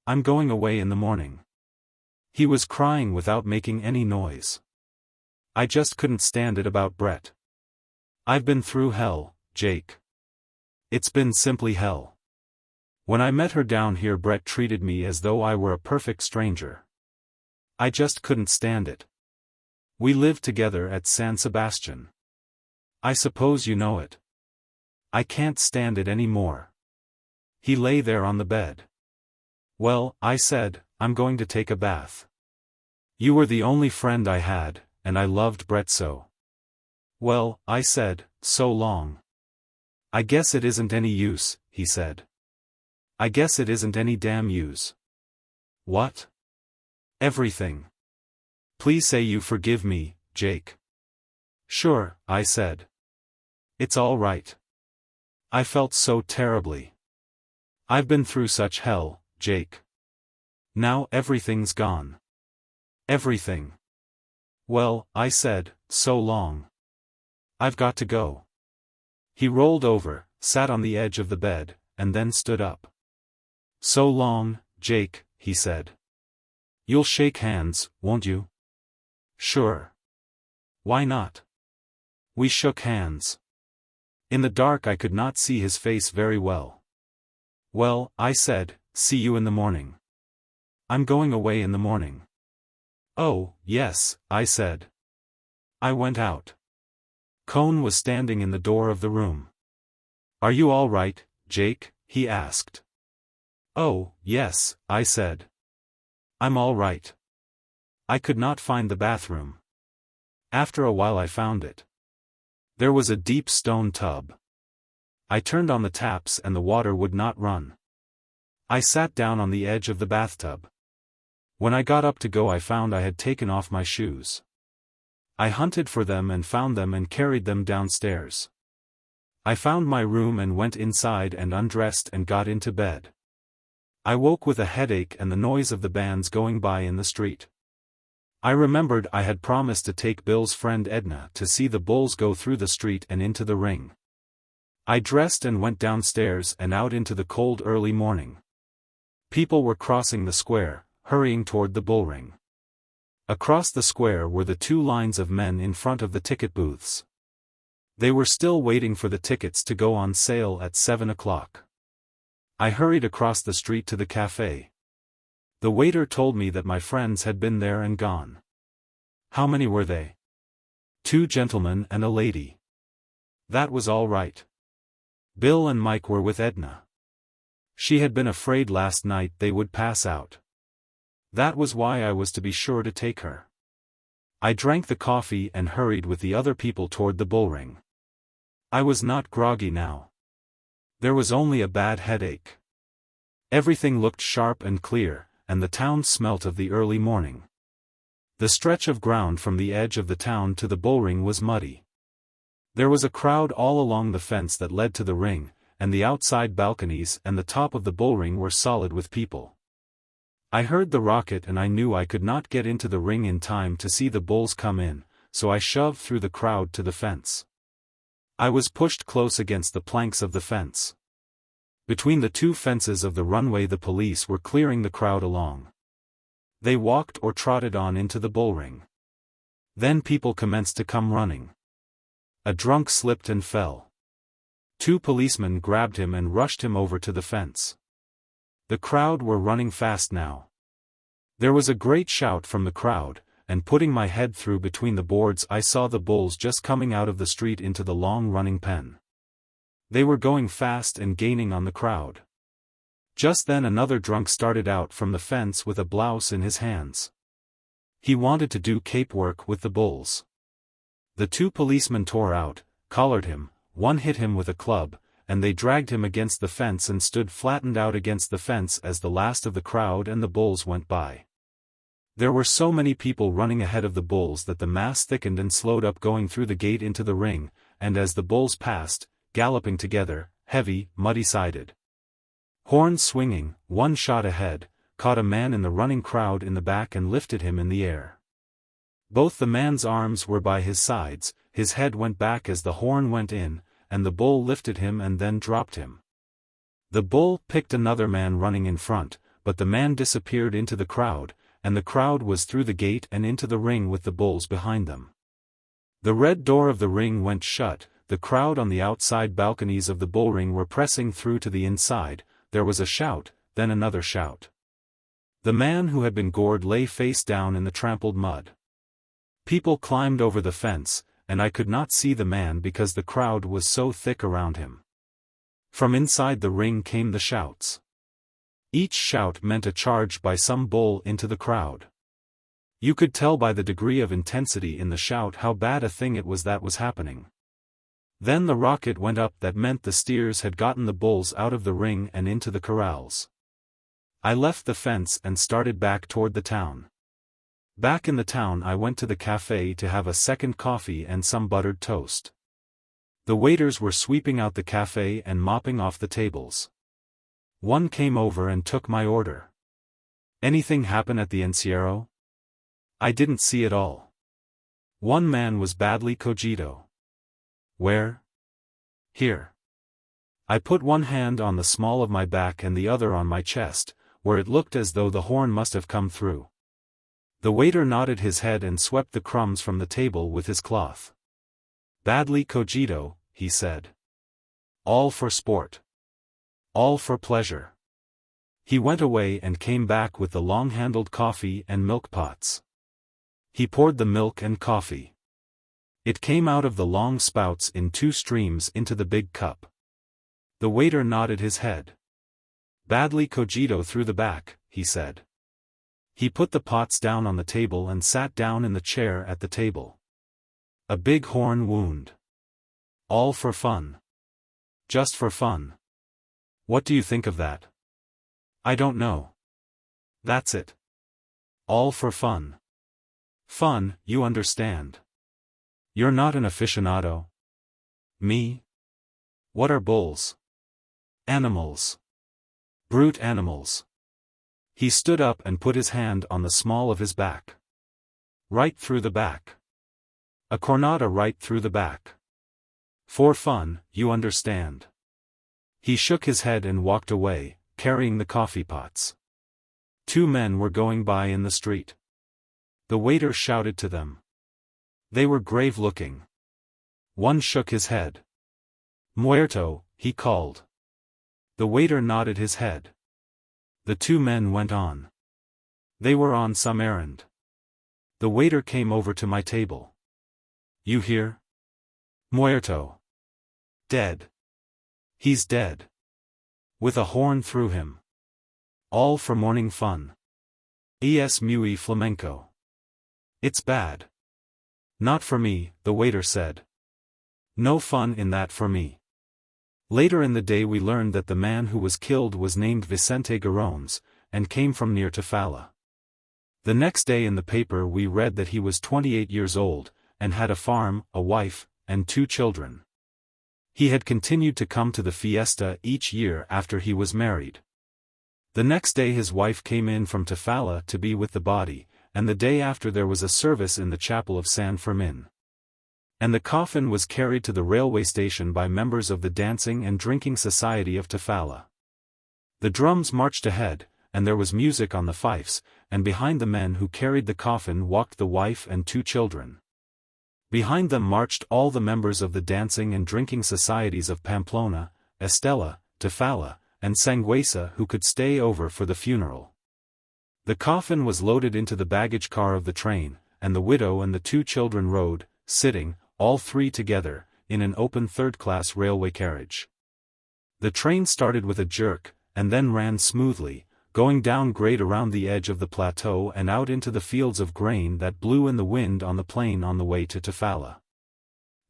I'm going away in the morning. He was crying without making any noise. I just couldn't stand it about Brett. I've been through hell, Jake. It's been simply hell. When I met her down here, Brett treated me as though I were a perfect stranger. I just couldn't stand it. We lived together at San Sebastian. I suppose you know it. I can't stand it any more. He lay there on the bed. Well, I said, I'm going to take a bath. You were the only friend I had, and I loved Brett so. Well, I said, so long. I guess it isn't any use, he said. I guess it isn't any damn use. What? Everything. Please say you forgive me, Jake." "Sure," I said. "It's all right. I felt so terribly. I've been through such hell, Jake. Now everything's gone. Everything." "Well," I said, "so long. I've got to go." He rolled over, sat on the edge of the bed, and then stood up. "So long, Jake," he said. "You'll shake hands, won't you?" "Sure. Why not?" We shook hands. In the dark I could not see his face very well. "Well," I said, "see you in the morning." "I'm going away in the morning." "Oh, yes," I said. I went out. Cohn was standing in the door of the room. "Are you all right, Jake?" he asked. "Oh, yes," I said. "I'm all right. I could not find the bathroom. After a while I found it. There was a deep stone tub. I turned on the taps and the water would not run. I sat down on the edge of the bathtub. When I got up to go I found I had taken off my shoes. I hunted for them and found them and carried them downstairs. I found my room and went inside and undressed and got into bed. I woke with a headache and the noise of the bands going by in the street. I remembered I had promised to take Bill's friend Edna to see the bulls go through the street and into the ring. I dressed and went downstairs and out into the cold early morning. People were crossing the square, hurrying toward the bullring. Across the square were the two lines of men in front of the ticket booths. They were still waiting for the tickets to go on sale at 7 o'clock. I hurried across the street to the cafe. The waiter told me that my friends had been there and gone. How many were they? 2 gentlemen and a lady. That was all right. Bill and Mike were with Edna. She had been afraid last night they would pass out. That was why I was to be sure to take her. I drank the coffee and hurried with the other people toward the bullring. I was not groggy now. There was only a bad headache. Everything looked sharp and clear, and the town smelt of the early morning. The stretch of ground from the edge of the town to the bullring was muddy. There was a crowd all along the fence that led to the ring, and the outside balconies and the top of the bullring were solid with people. I heard the rocket and I knew I could not get into the ring in time to see the bulls come in, so I shoved through the crowd to the fence. I was pushed close against the planks of the fence. Between the 2 fences of the runway the police were clearing the crowd along. They walked or trotted on into the bullring. Then people commenced to come running. A drunk slipped and fell. 2 policemen grabbed him and rushed him over to the fence. The crowd were running fast now. There was a great shout from the crowd, and putting my head through between the boards I saw the bulls just coming out of the street into the long-running pen. They were going fast and gaining on the crowd. Just then another drunk started out from the fence with a blouse in his hands. He wanted to do cape work with the bulls. The 2 policemen tore out, collared him, one hit him with a club, and they dragged him against the fence and stood flattened out against the fence as the last of the crowd and the bulls went by. There were so many people running ahead of the bulls that the mass thickened and slowed up going through the gate into the ring, and as the bulls passed, galloping together, heavy, muddy-sided. Horns swinging, one shot ahead, caught a man in the running crowd in the back and lifted him in the air. Both the man's arms were by his sides, his head went back as the horn went in, and the bull lifted him and then dropped him. The bull picked another man running in front, but the man disappeared into the crowd, and the crowd was through the gate and into the ring with the bulls behind them. The red door of the ring went shut, the crowd on the outside balconies of the bullring were pressing through to the inside, there was a shout, then another shout. The man who had been gored lay face down in the trampled mud. People climbed over the fence, and I could not see the man because the crowd was so thick around him. From inside the ring came the shouts. Each shout meant a charge by some bull into the crowd. You could tell by the degree of intensity in the shout how bad a thing it was that was happening. Then the rocket went up that meant the steers had gotten the bulls out of the ring and into the corrals. I left the fence and started back toward the town. Back in the town I went to the cafe to have a second coffee and some buttered toast. The waiters were sweeping out the cafe and mopping off the tables. One came over and took my order. Anything happen at the Encierro? I didn't see it all. One man was badly cogito. Where? Here. I put one hand on the small of my back and the other on my chest, where it looked as though the horn must have come through. The waiter nodded his head and swept the crumbs from the table with his cloth. Badly cogito, he said. All for sport. All for pleasure. He went away and came back with the long-handled coffee and milk pots. He poured the milk and coffee. It came out of the long spouts in 2 streams into the big cup. The waiter nodded his head. Badly cogito through the back, he said. He put the pots down on the table and sat down in the chair at the table. A big horn wound. All for fun. Just for fun. What do you think of that? I don't know. That's it. All for fun. Fun, you understand. You're not an aficionado? Me? What are bulls? Animals. Brute animals. He stood up and put his hand on the small of his back. Right through the back. A cornada right through the back. For fun, you understand. He shook his head and walked away, carrying the coffee pots. 2 men were going by in the street. The waiter shouted to them. They were grave-looking. One shook his head. Muerto, he called. The waiter nodded his head. The 2 men went on. They were on some errand. The waiter came over to my table. You hear? Muerto. Dead. He's dead. With a horn through him. All for morning fun. Es muy flamenco. It's bad. Not for me, the waiter said. No fun in that for me. Later in the day we learned that the man who was killed was named Vicente Garones, and came from near Tafalla. The next day in the paper we read that he was 28 years old, and had a farm, a wife, and 2 children. He had continued to come to the fiesta each year after he was married. The next day his wife came in from Tafalla to be with the body, and the day after there was a service in the chapel of San Fermin. And the coffin was carried to the railway station by members of the Dancing and Drinking Society of Tafalla. The drums marched ahead, and there was music on the fifes, and behind the men who carried the coffin walked the wife and 2 children. Behind them marched all the members of the Dancing and Drinking Societies of Pamplona, Estella, Tafalla, and Sangüesa who could stay over for the funeral. The coffin was loaded into the baggage car of the train, and the widow and the 2 children rode, sitting, all 3 together, in an open 3rd-class railway carriage. The train started with a jerk, and then ran smoothly, going down grade around the edge of the plateau and out into the fields of grain that blew in the wind on the plain on the way to Tafalla.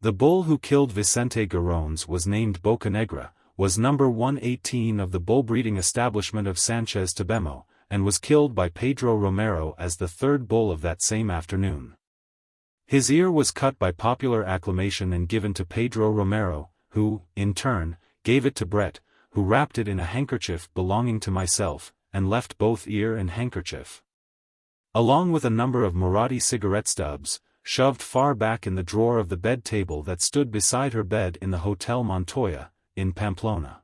The bull who killed Vicente Garones was named Bocanegra, was number 118 of the bull-breeding establishment of Sanchez Tabemo, and was killed by Pedro Romero as the 3rd bull of that same afternoon. His ear was cut by popular acclamation and given to Pedro Romero, who, in turn, gave it to Brett, who wrapped it in a handkerchief belonging to myself, and left both ear and handkerchief, along with a number of Moratti cigarette stubs, shoved far back in the drawer of the bed table that stood beside her bed in the Hotel Montoya, in Pamplona.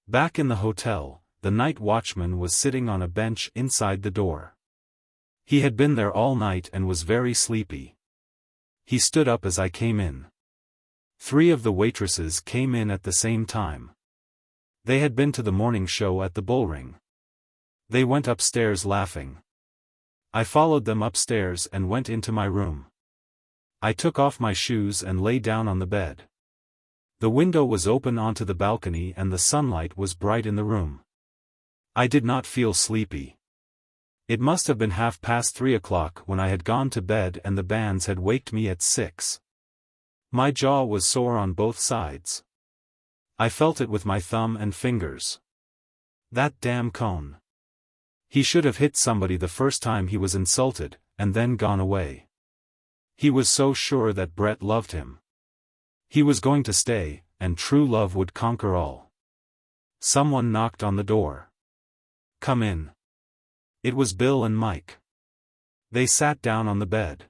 Back in the hotel, the night watchman was sitting on a bench inside the door. He had been there all night and was very sleepy. He stood up as I came in. 3 of the waitresses came in at the same time. They had been to the morning show at the Bullring. They went upstairs laughing. I followed them upstairs and went into my room. I took off my shoes and lay down on the bed. The window was open onto the balcony and the sunlight was bright in the room. I did not feel sleepy. It must have been 3:30 o'clock when I had gone to bed and the bands had waked me at 6. My jaw was sore on both sides. I felt it with my thumb and fingers. That damn Cohn. He should have hit somebody the first time he was insulted, and then gone away. He was so sure that Brett loved him. He was going to stay, and true love would conquer all. Someone knocked on the door. "Come in." It was Bill and Mike. They sat down on the bed.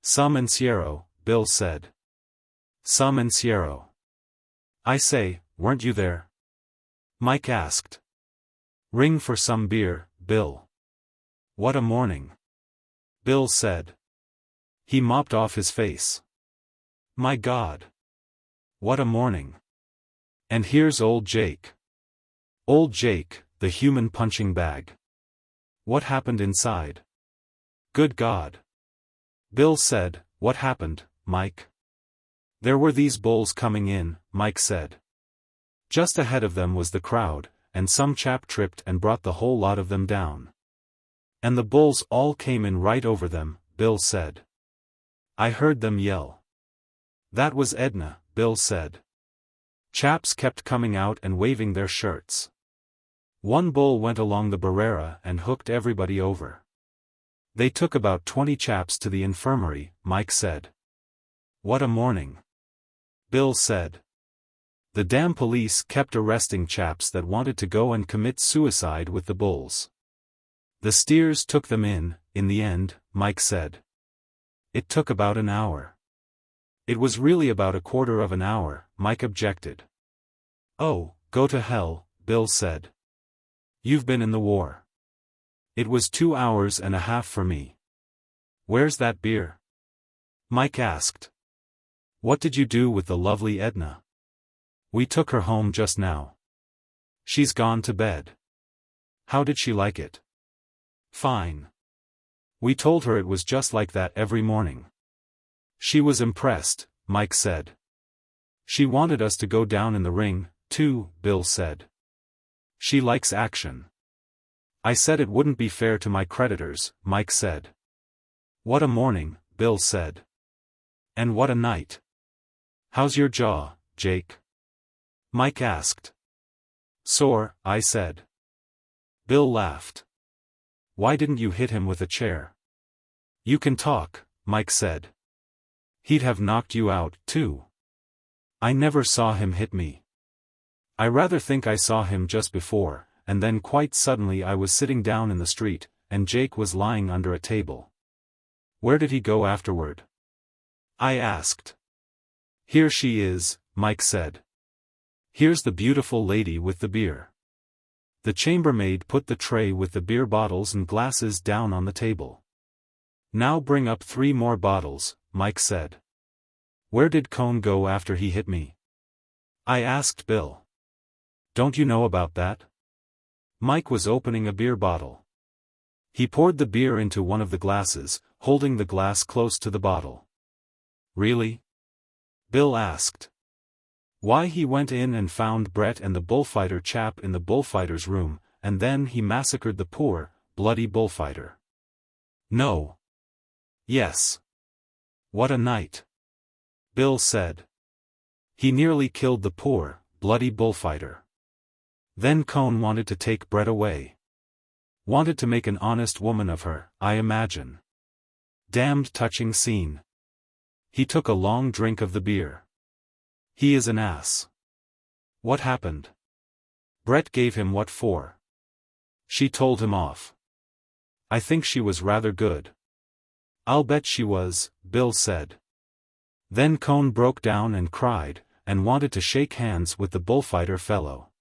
"Some encierro," Bill said. "Some encierro." "I say, weren't you there?" Mike asked. "Ring for some beer, Bill." "What a morning," Bill said. He mopped off his face. "My God. What a morning. And here's old Jake." Old Jake, the human punching bag. "What happened inside?" "Good God." Bill said, "What happened, Mike?" "There were these bulls coming in," Mike said. "Just ahead of them was the crowd, and some chap tripped and brought the whole lot of them down. And the bulls all came in right over them," Bill said. "I heard them yell." "That was Edna," Bill said. "Chaps kept coming out and waving their shirts. One bull went along the barrera and hooked everybody over. They took about 20 chaps to the infirmary," Mike said. "What a morning," Bill said. "The damn police kept arresting chaps that wanted to go and commit suicide with the bulls. The steers took them in the end," Mike said. "It took about an hour." "It was really about a quarter of an hour," Mike objected. "Oh, go to hell," Bill said. "You've been in the war." "It was 2 hours and a half for me." "Where's that beer?" Mike asked. "What did you do with the lovely Edna?" "We took her home just now. She's gone to bed." "How did she like it?" "Fine. We told her it was just like that every morning." "She was impressed," Mike said. "She wanted us to go down in the ring, too," Bill said. "She likes action." "I said it wouldn't be fair to my creditors," Mike said. "What a morning," Bill said. "And what a night. How's your jaw, Jake?" Mike asked. "Sore," I said. Bill laughed. "Why didn't you hit him with a chair?" "You can talk," Mike said. "He'd have knocked you out, too." "I never saw him hit me. I rather think I saw him just before, and then quite suddenly I was sitting down in the street, and Jake was lying under a table." "Where did he go afterward?" I asked. "Here she is," Mike said. "Here's the beautiful lady with the beer." The chambermaid put the tray with the beer bottles and glasses down on the table. "Now bring up 3 more bottles," Mike said. "Where did Cohn go after he hit me?" I asked Bill. "Don't you know about that?" Mike was opening a beer bottle. He poured the beer into one of the glasses, holding the glass close to the bottle. "Really?" Bill asked. "Why, he went in and found Brett and the bullfighter chap in the bullfighter's room, and then he massacred the poor, bloody bullfighter." "No." "Yes." "What a night," Bill said. "He nearly killed the poor, bloody bullfighter. Then Cohn wanted to take Brett away. Wanted to make an honest woman of her, I imagine. Damned touching scene." He took a long drink of the beer. "He is an ass." "What happened?" "Brett gave him what for. She told him off. I think she was rather good." "I'll bet she was," Bill said. Then Cohn broke down and cried, and wanted to shake hands with the bullfighter fellow.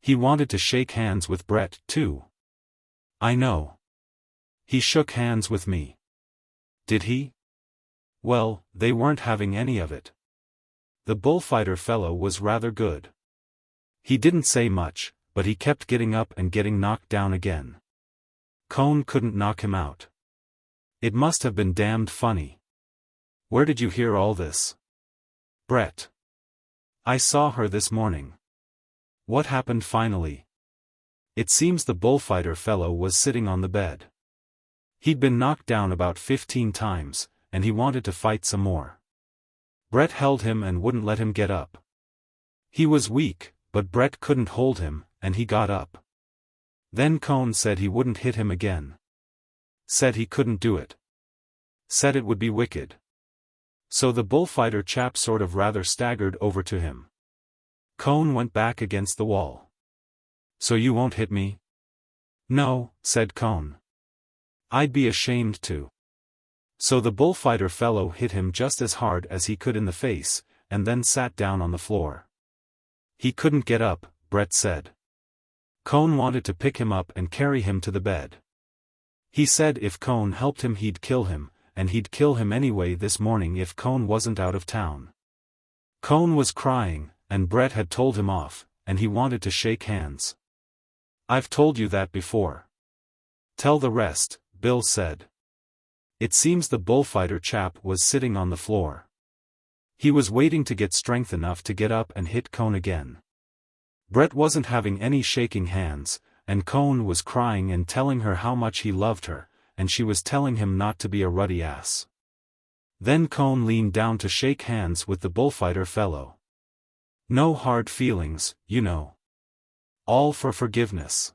He wanted to shake hands with Brett, too. "I know. He shook hands with me." "Did he?" "Well, they weren't having any of it. The bullfighter fellow was rather good. He didn't say much, but he kept getting up and getting knocked down again. Cohn couldn't knock him out. It must have been damned funny." "Where did you hear all this?" "Brett. I saw her this morning." "What happened finally?" "It seems the bullfighter fellow was sitting on the bed. He'd been knocked down about 15 times, and he wanted to fight some more. Brett held him and wouldn't let him get up. He was weak, but Brett couldn't hold him, and he got up. Then Cohn said he wouldn't hit him again. Said he couldn't do it. Said it would be wicked. So the bullfighter chap sort of rather staggered over to him. Cohn went back against the wall. So you won't hit me? No, said Cohn. I'd be ashamed to. So the bullfighter fellow hit him just as hard as he could in the face, and then sat down on the floor. He couldn't get up, Brett said. Cohn wanted to pick him up and carry him to the bed. He said if Cohn helped him he'd kill him, and he'd kill him anyway this morning if Cohn wasn't out of town. Cohn was crying, and Brett had told him off, and he wanted to shake hands. I've told you that before. Tell the rest, Bill said. It seems the bullfighter chap was sitting on the floor. He was waiting to get strength enough to get up and hit Cohn again. Brett wasn't having any shaking hands, and Cohn was crying and telling her how much he loved her, and she was telling him not to be a ruddy ass. Then Cohn leaned down to shake hands with the bullfighter fellow. No hard feelings, you know. All for forgiveness.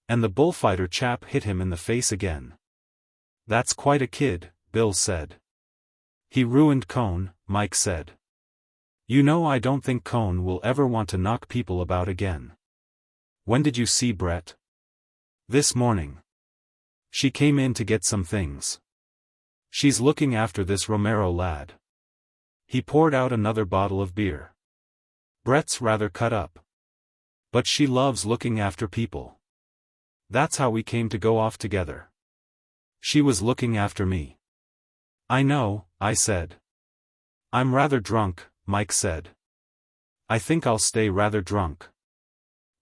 And the bullfighter chap hit him in the face again. That's quite a kid, Bill said. He ruined Cohn, Mike said. You know I don't think Cohn will ever want to knock people about again. When did you see Brett? This morning. She came in to get some things. She's looking after this Romero lad. He poured out another bottle of beer. Brett's rather cut up. But she loves looking after people. That's how we came to go off together. She was looking after me. I know, I said. I'm rather drunk, Mike said. I think I'll stay rather drunk.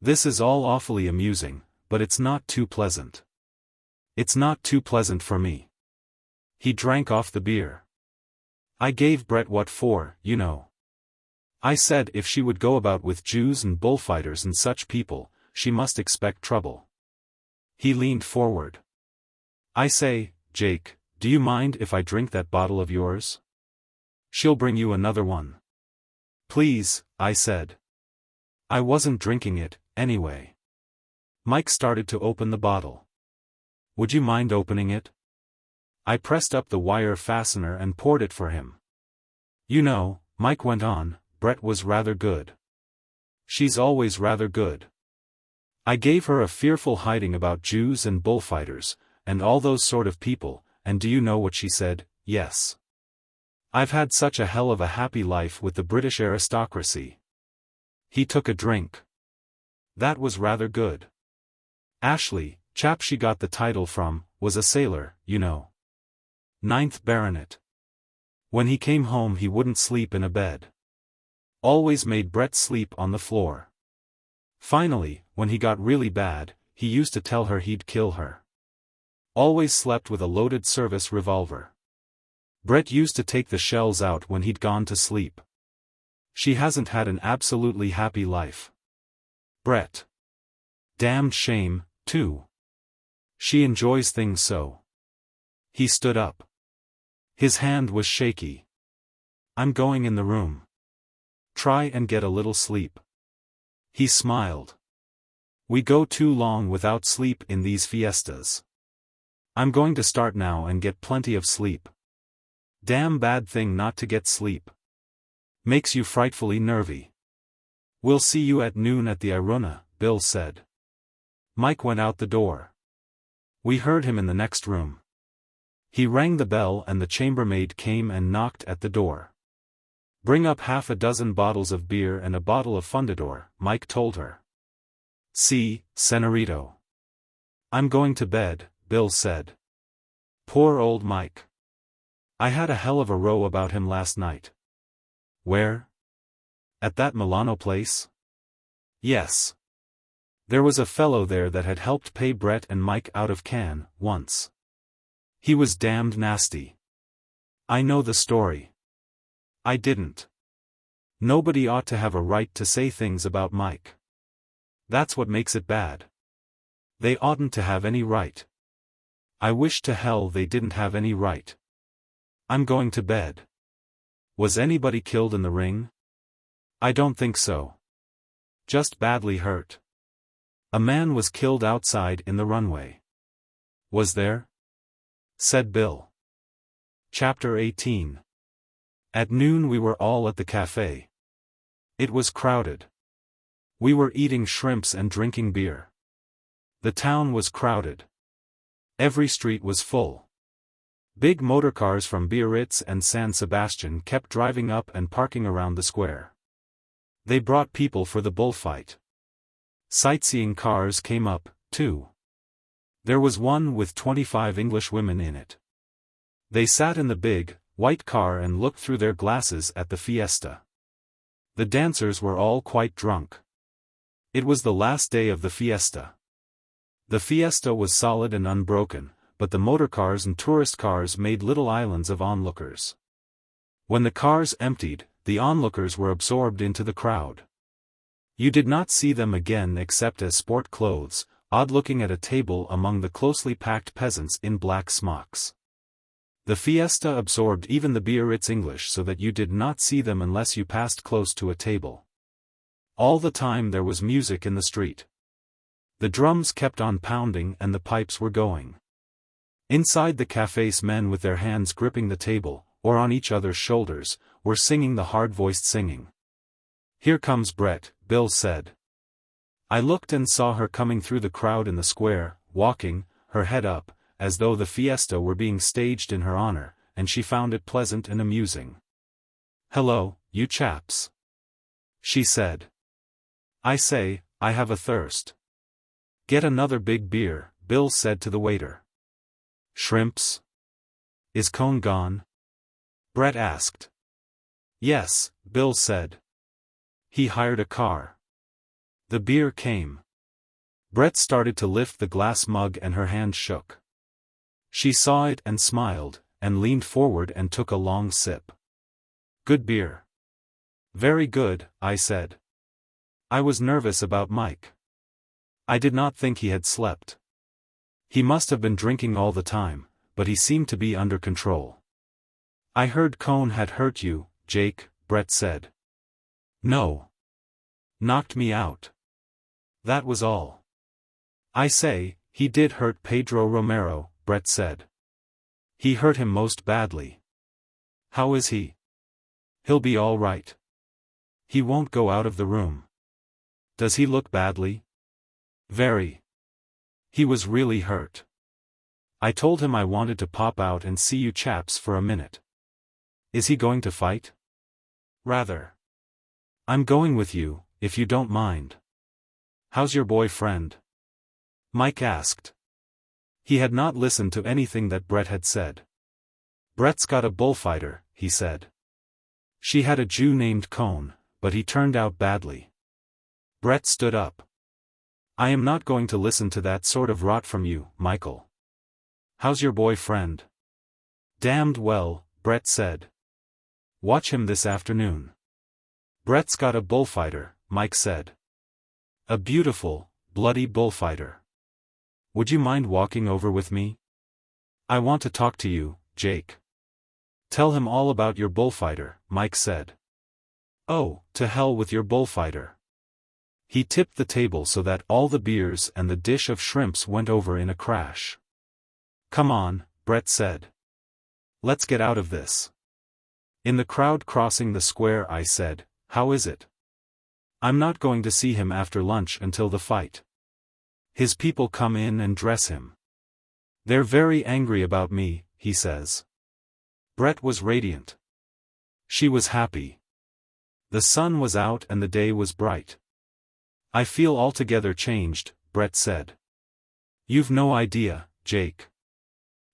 This is all awfully amusing, but it's not too pleasant. It's not too pleasant for me. He drank off the beer. I gave Brett what for, you know. I said if she would go about with Jews and bullfighters and such people, she must expect trouble. He leaned forward. I say, Jake, do you mind if I drink that bottle of yours? She'll bring you another one. Please, I said. I wasn't drinking it, anyway. Mike started to open the bottle. Would you mind opening it? I pressed up the wire fastener and poured it for him. You know, Mike went on, Brett was rather good. She's always rather good. I gave her a fearful hiding about Jews and bullfighters, and all those sort of people, and do you know what she said? Yes. I've had such a hell of a happy life with the British aristocracy. He took a drink. That was rather good. Ashley, chap she got the title from, was a sailor, you know. 9th Baronet. When he came home he wouldn't sleep in a bed. Always made Brett sleep on the floor. Finally, when he got really bad, he used to tell her he'd kill her. Always slept with a loaded service revolver. Brett used to take the shells out when he'd gone to sleep. She hasn't had an absolutely happy life. Brett. Damned shame, too. She enjoys things so. He stood up. His hand was shaky. I'm going in the room. Try and get a little sleep. He smiled. We go too long without sleep in these fiestas. I'm going to start now and get plenty of sleep. Damn bad thing not to get sleep. Makes you frightfully nervy. We'll see you at noon at the Iruna, Bill said. Mike went out the door. We heard him in the next room. He rang the bell and the chambermaid came and knocked at the door. Bring up half a dozen bottles of beer and a bottle of Fundador, Mike told her. Si, senorito. I'm going to bed, Bill said. Poor old Mike. I had a hell of a row about him last night. Where? At that Milano place? Yes. There was a fellow there that had helped pay Brett and Mike out of Cannes, once. He was damned nasty. I know the story. I didn't. Nobody ought to have a right to say things about Mike. That's what makes it bad. They oughtn't to have any right. I wish to hell they didn't have any right. I'm going to bed. Was anybody killed in the ring? I don't think so. Just badly hurt. A man was killed outside in the runway. Was there? said Bill. Chapter 18. At noon we were all at the cafe. It was crowded. We were eating shrimps and drinking beer. The town was crowded. Every street was full. Big motorcars from Biarritz and San Sebastian kept driving up and parking around the square. They brought people for the bullfight. Sightseeing cars came up, too. There was one with 25 English women in it. They sat in the big, white car and looked through their glasses at the fiesta. The dancers were all quite drunk. It was the last day of the fiesta. The fiesta was solid and unbroken, but the motorcars and tourist cars made little islands of onlookers. When the cars emptied, the onlookers were absorbed into the crowd. You did not see them again except as sport clothes, odd-looking at a table among the closely packed peasants in black smocks. The fiesta absorbed even the Biarritz English so that you did not see them unless you passed close to a table. All the time there was music in the street. The drums kept on pounding and the pipes were going. Inside the cafes, men with their hands gripping the table, or on each other's shoulders, were singing the hard-voiced singing. "Here comes Brett," Bill said. I looked and saw her coming through the crowd in the square, walking, her head up, as though the fiesta were being staged in her honor, and she found it pleasant and amusing. "Hello, you chaps," she said. "I say, I have a thirst." "Get another big beer," Bill said to the waiter. "Shrimps?" "Is Cohn gone?" Brett asked. "Yes," Bill said. "He hired a car." The beer came. Brett started to lift the glass mug and her hand shook. She saw it and smiled, and leaned forward and took a long sip. "Good beer." "Very good," I said. I was nervous about Mike. I did not think he had slept. He must have been drinking all the time, but he seemed to be under control. "I heard Cohn had hurt you, Jake," Brett said. "No. Knocked me out. That was all." "I say, he did hurt Pedro Romero," Brett said. "He hurt him most badly." "How is he?" "He'll be all right. He won't go out of the room." "Does he look badly?" "Very. He was really hurt. I told him I wanted to pop out and see you chaps for a minute." "Is he going to fight?" "Rather. I'm going with you, if you don't mind." "How's your boyfriend?" Mike asked. He had not listened to anything that Brett had said. "Brett's got a bullfighter," he said. "She had a Jew named Cohn, but he turned out badly." Brett stood up. "I am not going to listen to that sort of rot from you, Michael. How's your boyfriend?" "Damned well," Brett said. "Watch him this afternoon." "Brett's got a bullfighter," Mike said. "A beautiful, bloody bullfighter. Would you mind walking over with me? I want to talk to you, Jake." "Tell him all about your bullfighter," Mike said. "Oh, to hell with your bullfighter." He tipped the table so that all the beers and the dish of shrimps went over in a crash. "Come on," Brett said. "Let's get out of this." In the crowd crossing the square I said, "How is it? I'm not going to see him after lunch until the fight. His people come in and dress him. They're very angry about me," he says. Brett was radiant. She was happy. The sun was out and the day was bright. "I feel altogether changed," Brett said. "You've no idea, Jake.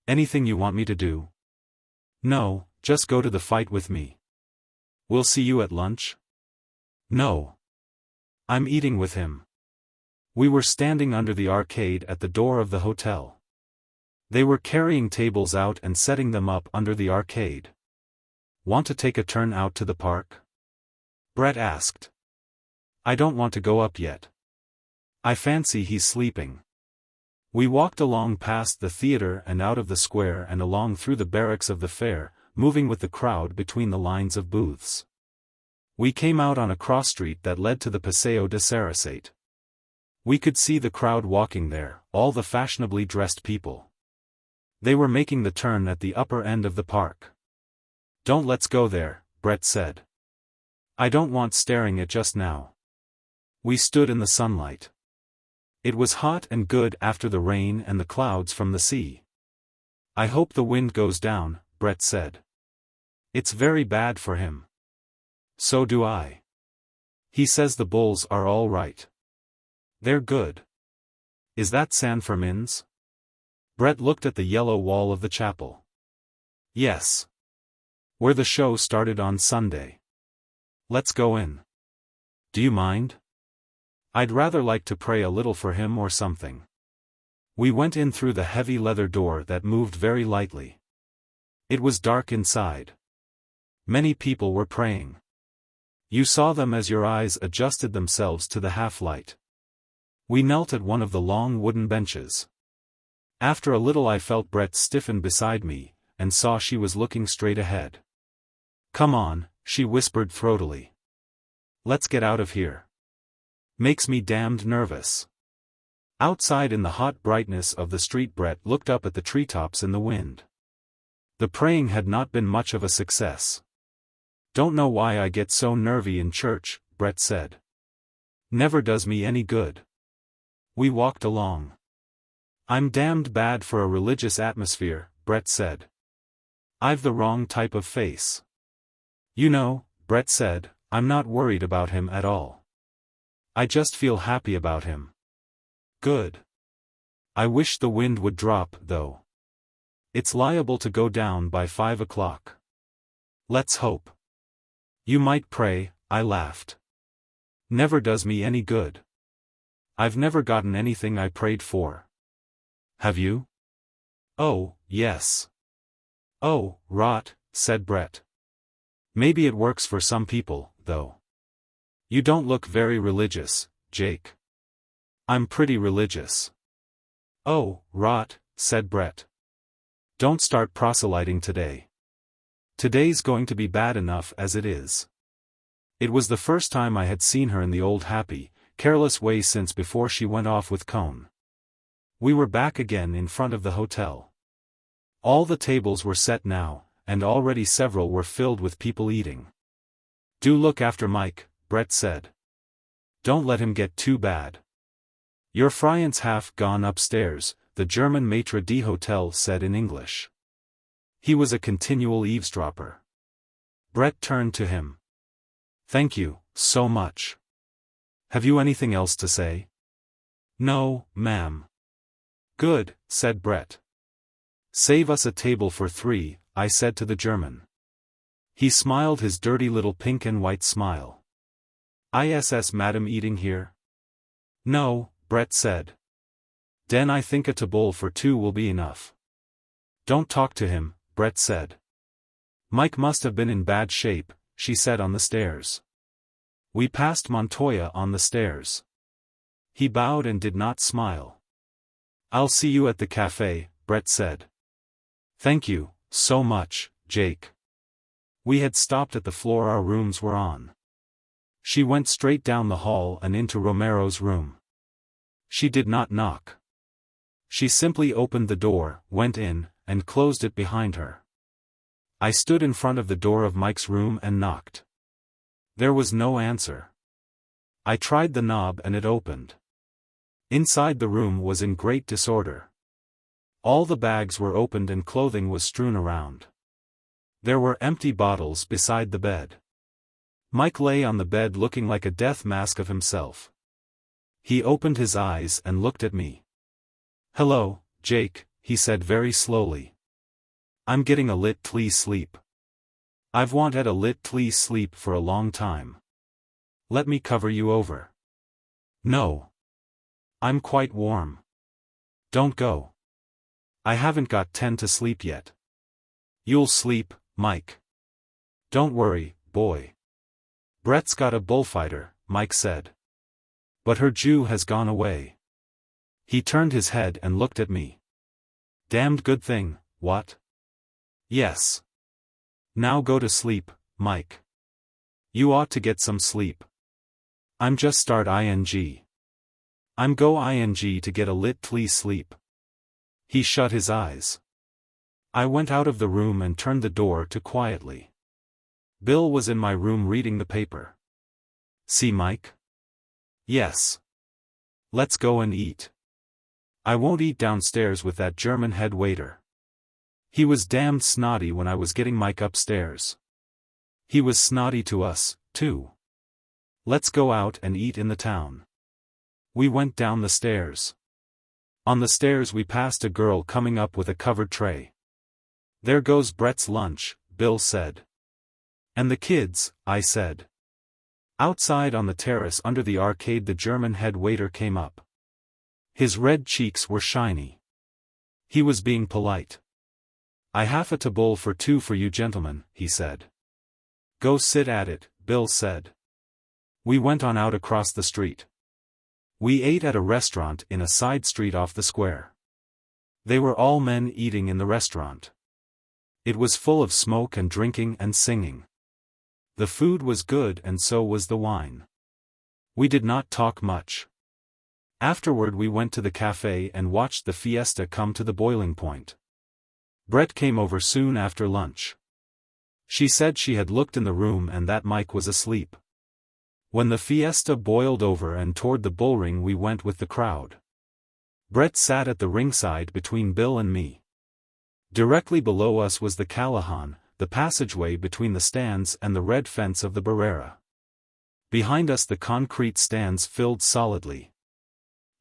Anything you want me to do?" "No, just go to the fight with me." "We'll see you at lunch?" "No. I'm eating with him." We were standing under the arcade at the door of the hotel. They were carrying tables out and setting them up under the arcade. "Want to take a turn out to the park?" Brett asked. "I don't want to go up yet. I fancy he's sleeping." We walked along past the theater and out of the square and along through the barracks of the fair, moving with the crowd between the lines of booths. We came out on a cross street that led to the Paseo de Sarasate. We could see the crowd walking there, all the fashionably dressed people. They were making the turn at the upper end of the park. "Don't let's go there," Brett said. "I don't want staring at just now." We stood in the sunlight. It was hot and good after the rain and the clouds from the sea. "I hope the wind goes down," Brett said. "It's very bad for him." "So do I. He says the bulls are all right. They're good." "Is that San Fermin's?" Brett looked at the yellow wall of the chapel. "Yes. Where the show started on Sunday. Let's go in. Do you mind? I'd rather like to pray a little for him or something." We went in through the heavy leather door that moved very lightly. It was dark inside. Many people were praying. You saw them as your eyes adjusted themselves to the half-light. We knelt at one of the long wooden benches. After a little I felt Brett stiffen beside me, and saw she was looking straight ahead. "Come on," she whispered throatily. "Let's get out of here. Makes me damned nervous." Outside in the hot brightness of the street Brett looked up at the treetops in the wind. The praying had not been much of a success. "Don't know why I get so nervy in church," Brett said. "Never does me any good." We walked along. "I'm damned bad for a religious atmosphere," Brett said. "I've the wrong type of face." "You know," Brett said, "I'm not worried about him at all. I just feel happy about him." "Good. I wish the wind would drop, though. It's liable to go down by 5 o'clock. Let's hope." "You might pray," I laughed. "Never does me any good. I've never gotten anything I prayed for." "Have you?" "Oh, yes." "Oh, rot," said Brett. "Maybe it works for some people, though. You don't look very religious, Jake." "I'm pretty religious." "Oh, rot," said Brett. "Don't start proselyting today. Today's going to be bad enough as it is." It was the first time I had seen her in the old happy, careless way since before she went off with Cohn. We were back again in front of the hotel. All the tables were set now, and already several were filled with people eating. "Do look after Mike," Brett said. "Don't let him get too bad." "Your Friant's half gone upstairs," the German maitre d'hotel said in English. He was a continual eavesdropper. Brett turned to him. "Thank you, so much. Have you anything else to say?" "No, ma'am." "Good," said Brett. "Save us a table for 3, I said to the German. He smiled his dirty little pink and white smile. "Iss madam eating here?" "No," Brett said. "Den I think a table for 2 will be enough." "Don't talk to him," Brett said. "Mike must have been in bad shape," she said on the stairs. We passed Montoya on the stairs. He bowed and did not smile. "I'll see you at the cafe," Brett said. "Thank you, so much, Jake." We had stopped at the floor our rooms were on. She went straight down the hall and into Romero's room. She did not knock. She simply opened the door, went in, and closed it behind her. I stood in front of the door of Mike's room and knocked. There was no answer. I tried the knob and it opened. Inside the room was in great disorder. All the bags were opened and clothing was strewn around. There were empty bottles beside the bed. Mike lay on the bed looking like a death mask of himself. He opened his eyes and looked at me. "Hello, Jake," he said very slowly. "I'm getting a little sleep. I've wanted a little sleep for a long time. Let me cover you over." "No. I'm quite warm. Don't go. I haven't got 10 to sleep yet." "You'll sleep, Mike. Don't worry, boy. Brett's got a bullfighter," Mike said. "But her Jew has gone away." He turned his head and looked at me. "Damned good thing, what?" "Yes. Now go to sleep, Mike. You ought to get some sleep." "I'm just start ing. I'm go ing to get a little sleep." He shut his eyes. I went out of the room and turned the door to quietly. Bill was in my room reading the paper. "See Mike?" "Yes." "Let's go and eat." "I won't eat downstairs with that German head waiter. He was damned snotty when I was getting Mike upstairs. He was snotty to us, too. Let's go out and eat in the town." We went down the stairs. On the stairs we passed a girl coming up with a covered tray. "There goes Brett's lunch," Bill said. "And the kids," I said. Outside on the terrace under the arcade the German head waiter came up. His red cheeks were shiny. He was being polite. "I have a bowl for two for you gentlemen," he said. "Go sit at it," Bill said. We went on out across the street. We ate at a restaurant in a side street off the square. They were all men eating in the restaurant. It was full of smoke and drinking and singing. The food was good and so was the wine. We did not talk much. Afterward we went to the cafe and watched the fiesta come to the boiling point. Brett came over soon after lunch. She said she had looked in the room and that Mike was asleep. When the fiesta boiled over and toward the bullring we went with the crowd. Brett sat at the ringside between Bill and me. Directly below us was the Callahan, the passageway between the stands and the red fence of the Barrera. Behind us the concrete stands filled solidly.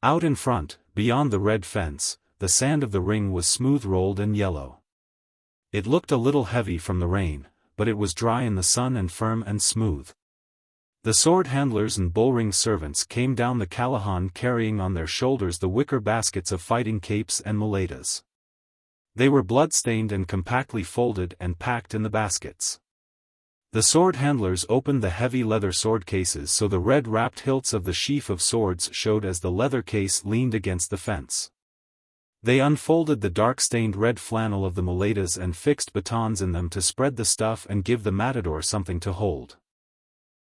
Out in front, beyond the red fence, the sand of the ring was smooth-rolled and yellow. It looked a little heavy from the rain, but it was dry in the sun and firm and smooth. The sword handlers and bullring servants came down the Callahan carrying on their shoulders the wicker baskets of fighting capes and muletas. They were blood-stained and compactly folded and packed in the baskets. The sword handlers opened the heavy leather sword cases so the red-wrapped hilts of the sheaf of swords showed as the leather case leaned against the fence. They unfolded the dark-stained red flannel of the muletas and fixed batons in them to spread the stuff and give the matador something to hold.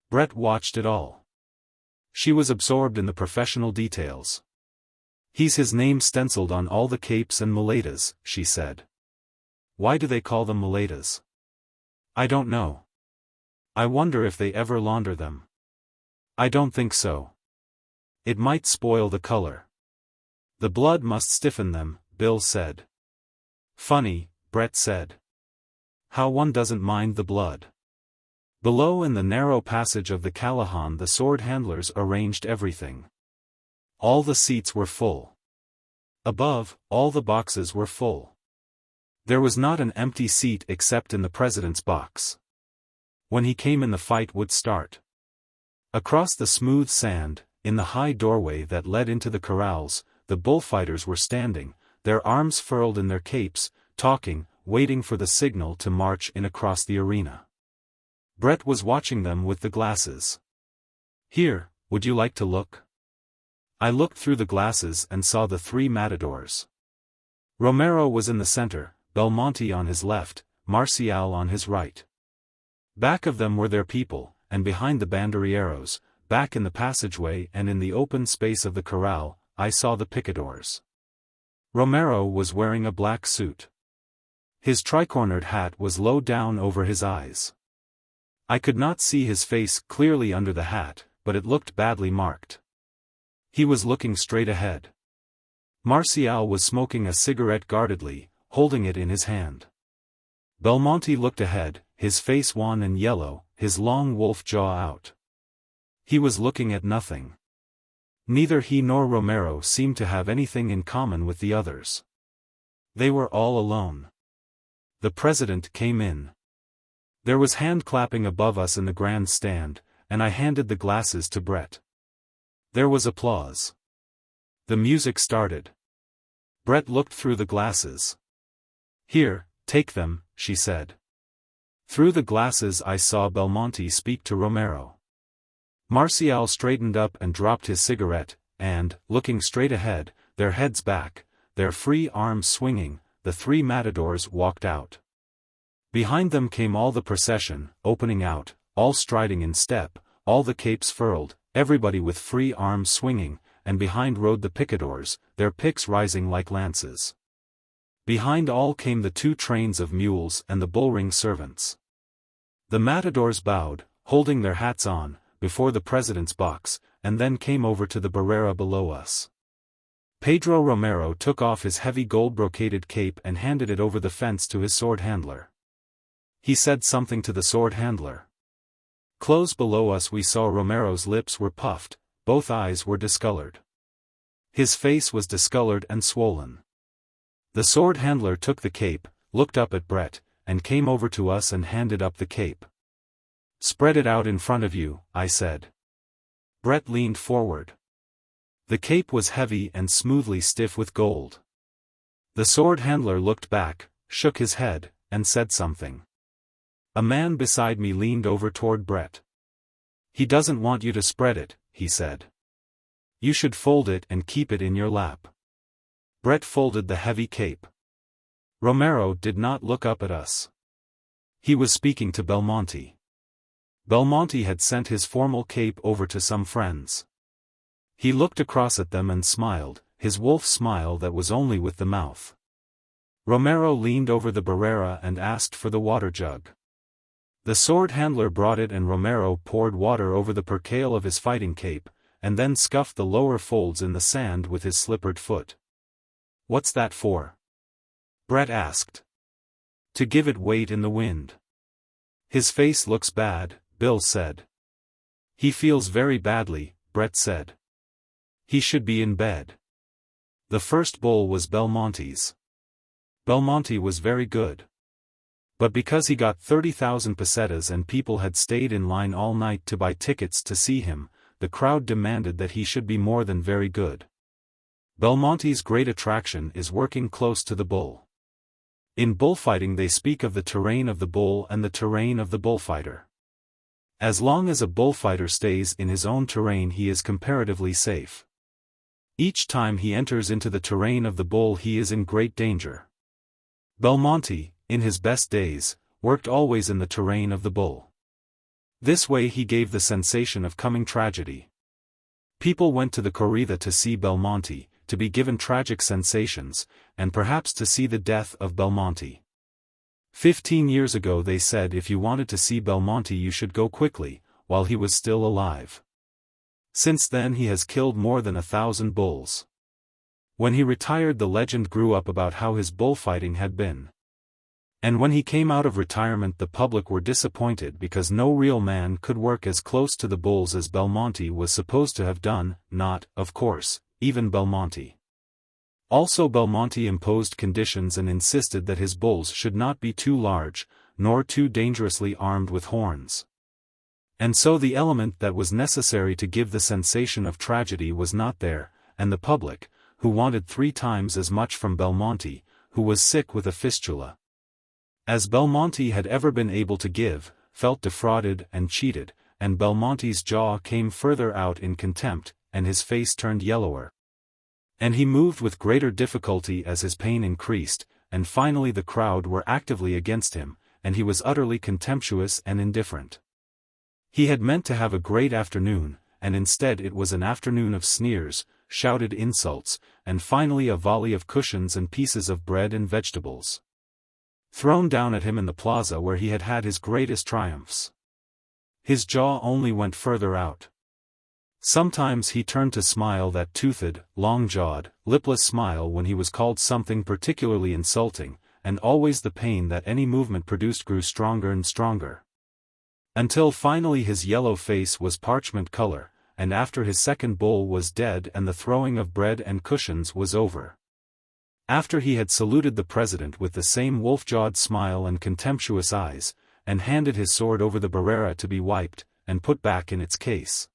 Brett watched it all. She was absorbed in the professional details. "He's his name stenciled on all the capes and muletas," she said. "Why do they call them muletas?" "I don't know. I wonder if they ever launder them." "I don't think so. It might spoil the color. The blood must stiffen them," Bill said. "Funny," Brett said. "How one doesn't mind the blood." Below in the narrow passage of the Callahan the sword handlers arranged everything. All the seats were full. Above, all the boxes were full. There was not an empty seat except in the president's box. When he came in the fight would start. Across the smooth sand, in the high doorway that led into the corrals, the bullfighters were standing, their arms furled in their capes, talking, waiting for the signal to march in across the arena. Brett was watching them with the glasses. "Here, would you like to look?" I looked through the glasses and saw the three matadors. Romero was in the center, Belmonte on his left, Marcial on his right. Back of them were their people, and behind the banderilleros, back in the passageway and in the open space of the corral, I saw the picadors. Romero was wearing a black suit. His tricornered hat was low down over his eyes. I could not see his face clearly under the hat, but it looked badly marked. He was looking straight ahead. Marcial was smoking a cigarette guardedly, holding it in his hand. Belmonte looked ahead, his face wan and yellow, his long wolf jaw out. He was looking at nothing. Neither he nor Romero seemed to have anything in common with the others. They were all alone. The president came in. There was hand-clapping above us in the grand stand, and I handed the glasses to Brett. There was applause. The music started. Brett looked through the glasses. "Here, take them," she said. Through the glasses I saw Belmonte speak to Romero. Marcial straightened up and dropped his cigarette, and, looking straight ahead, their heads back, their free arms swinging, the three matadors walked out. Behind them came all the procession, opening out, all striding in step, all the capes furled, everybody with free arms swinging, and behind rode the picadors, their picks rising like lances. Behind all came the 2 trains of mules and the bullring servants. The matadors bowed, holding their hats on, before the president's box, and then came over to the barrera below us. Pedro Romero took off his heavy gold-brocaded cape and handed it over the fence to his sword handler. He said something to the sword handler. Close below us we saw Romero's lips were puffed, both eyes were discolored. His face was discolored and swollen. The sword handler took the cape, looked up at Brett, and came over to us and handed up the cape. "Spread it out in front of you," I said. Brett leaned forward. The cape was heavy and smoothly stiff with gold. The sword handler looked back, shook his head, and said something. A man beside me leaned over toward Brett. "He doesn't want you to spread it," he said. "You should fold it and keep it in your lap." Brett folded the heavy cape. Romero did not look up at us. He was speaking to Belmonte. Belmonte had sent his formal cape over to some friends. He looked across at them and smiled, his wolf smile that was only with the mouth. Romero leaned over the barrera and asked for the water jug. The sword handler brought it and Romero poured water over the percale of his fighting cape, and then scuffed the lower folds in the sand with his slippered foot. "What's that for?" Brett asked. "To give it weight in the wind." "His face looks bad," Bill said. "He feels very badly," Brett said. "He should be in bed." The first bull was Belmonte's. Belmonte was very good. But because he got 30,000 pesetas and people had stayed in line all night to buy tickets to see him, the crowd demanded that he should be more than very good. Belmonte's great attraction is working close to the bull. In bullfighting they speak of the terrain of the bull and the terrain of the bullfighter. As long as a bullfighter stays in his own terrain he is comparatively safe. Each time he enters into the terrain of the bull he is in great danger. Belmonte, in his best days, worked always in the terrain of the bull. This way he gave the sensation of coming tragedy. People went to the corrida to see Belmonte, to be given tragic sensations, and perhaps to see the death of Belmonte. 15 years ago they said if you wanted to see Belmonte you should go quickly, while he was still alive. Since then he has killed more than 1,000 bulls. When he retired the legend grew up about how his bullfighting had been. And when he came out of retirement the public were disappointed because no real man could work as close to the bulls as Belmonte was supposed to have done, not, of course, even Belmonte. Also Belmonte imposed conditions and insisted that his bulls should not be too large, nor too dangerously armed with horns. And so the element that was necessary to give the sensation of tragedy was not there, and the public, who wanted 3 times as much from Belmonte, who was sick with a fistula, as Belmonte had ever been able to give, felt defrauded and cheated, and Belmonte's jaw came further out in contempt, and his face turned yellower. And he moved with greater difficulty as his pain increased, and finally the crowd were actively against him, and he was utterly contemptuous and indifferent. He had meant to have a great afternoon, and instead it was an afternoon of sneers, shouted insults, and finally a volley of cushions and pieces of bread and vegetables thrown down at him in the plaza where he had had his greatest triumphs. His jaw only went further out. Sometimes he turned to smile that toothed, long-jawed, lipless smile when he was called something particularly insulting, and always the pain that any movement produced grew stronger and stronger. Until finally his yellow face was parchment color, and after his second bull was dead and the throwing of bread and cushions was over. After he had saluted the president with the same wolf-jawed smile and contemptuous eyes, and handed his sword over the barrera to be wiped, and put back in its case.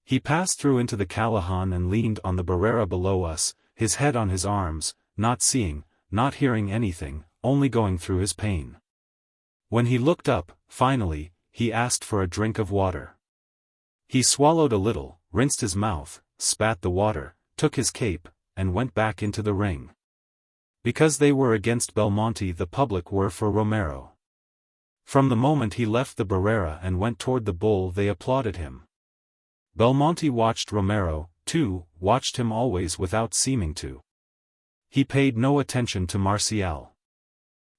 He passed through into the Callahan and leaned on the barrera below us, his head on his arms, not seeing, not hearing anything, only going through his pain. When he looked up, finally, he asked for a drink of water. He swallowed a little, rinsed his mouth, spat the water, took his cape, and went back into the ring. Because they were against Belmonte the public were for Romero. From the moment he left the barrera and went toward the bull they applauded him. Belmonte watched Romero, too, watched him always without seeming to. He paid no attention to Martial.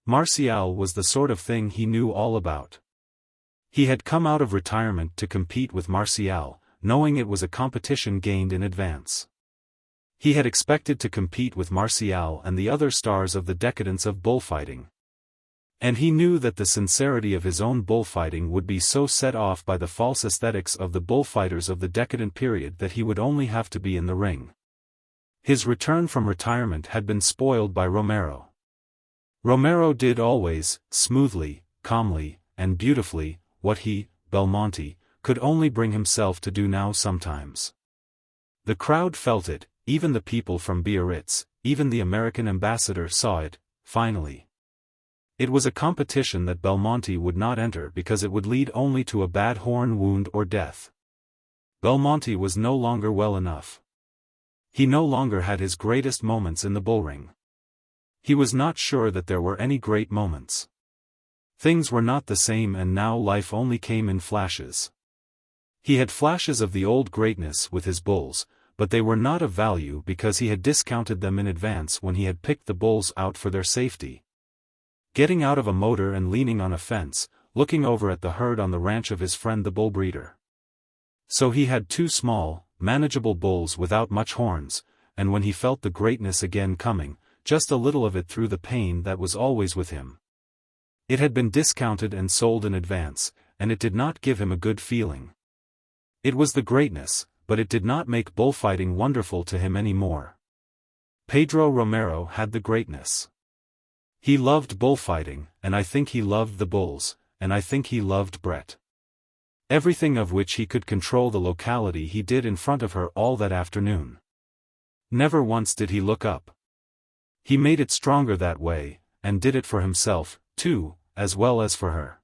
Martial was the sort of thing he knew all about. He had come out of retirement to compete with Martial, knowing it was a competition gained in advance. He had expected to compete with Martial and the other stars of the decadence of bullfighting. And he knew that the sincerity of his own bullfighting would be so set off by the false aesthetics of the bullfighters of the decadent period that he would only have to be in the ring. His return from retirement had been spoiled by Romero. Romero did always, smoothly, calmly, and beautifully, what he, Belmonte, could only bring himself to do now sometimes. The crowd felt it, even the people from Biarritz, even the American ambassador saw it, finally. It was a competition that Belmonte would not enter because it would lead only to a bad horn wound or death. Belmonte was no longer well enough. He no longer had his greatest moments in the bullring. He was not sure that there were any great moments. Things were not the same, and now life only came in flashes. He had flashes of the old greatness with his bulls, but they were not of value because he had discounted them in advance when he had picked the bulls out for their safety. Getting out of a motor and leaning on a fence, looking over at the herd on the ranch of his friend the bull breeder. So he had 2 small, manageable bulls without much horns, and when he felt the greatness again coming, just a little of it through the pain that was always with him. It had been discounted and sold in advance, and it did not give him a good feeling. It was the greatness, but it did not make bullfighting wonderful to him any more. Pedro Romero had the greatness. He loved bullfighting, and I think he loved the bulls, and I think he loved Brett. Everything of which he could control the locality he did in front of her all that afternoon. Never once did he look up. He made it stronger that way, and did it for himself, too, as well as for her.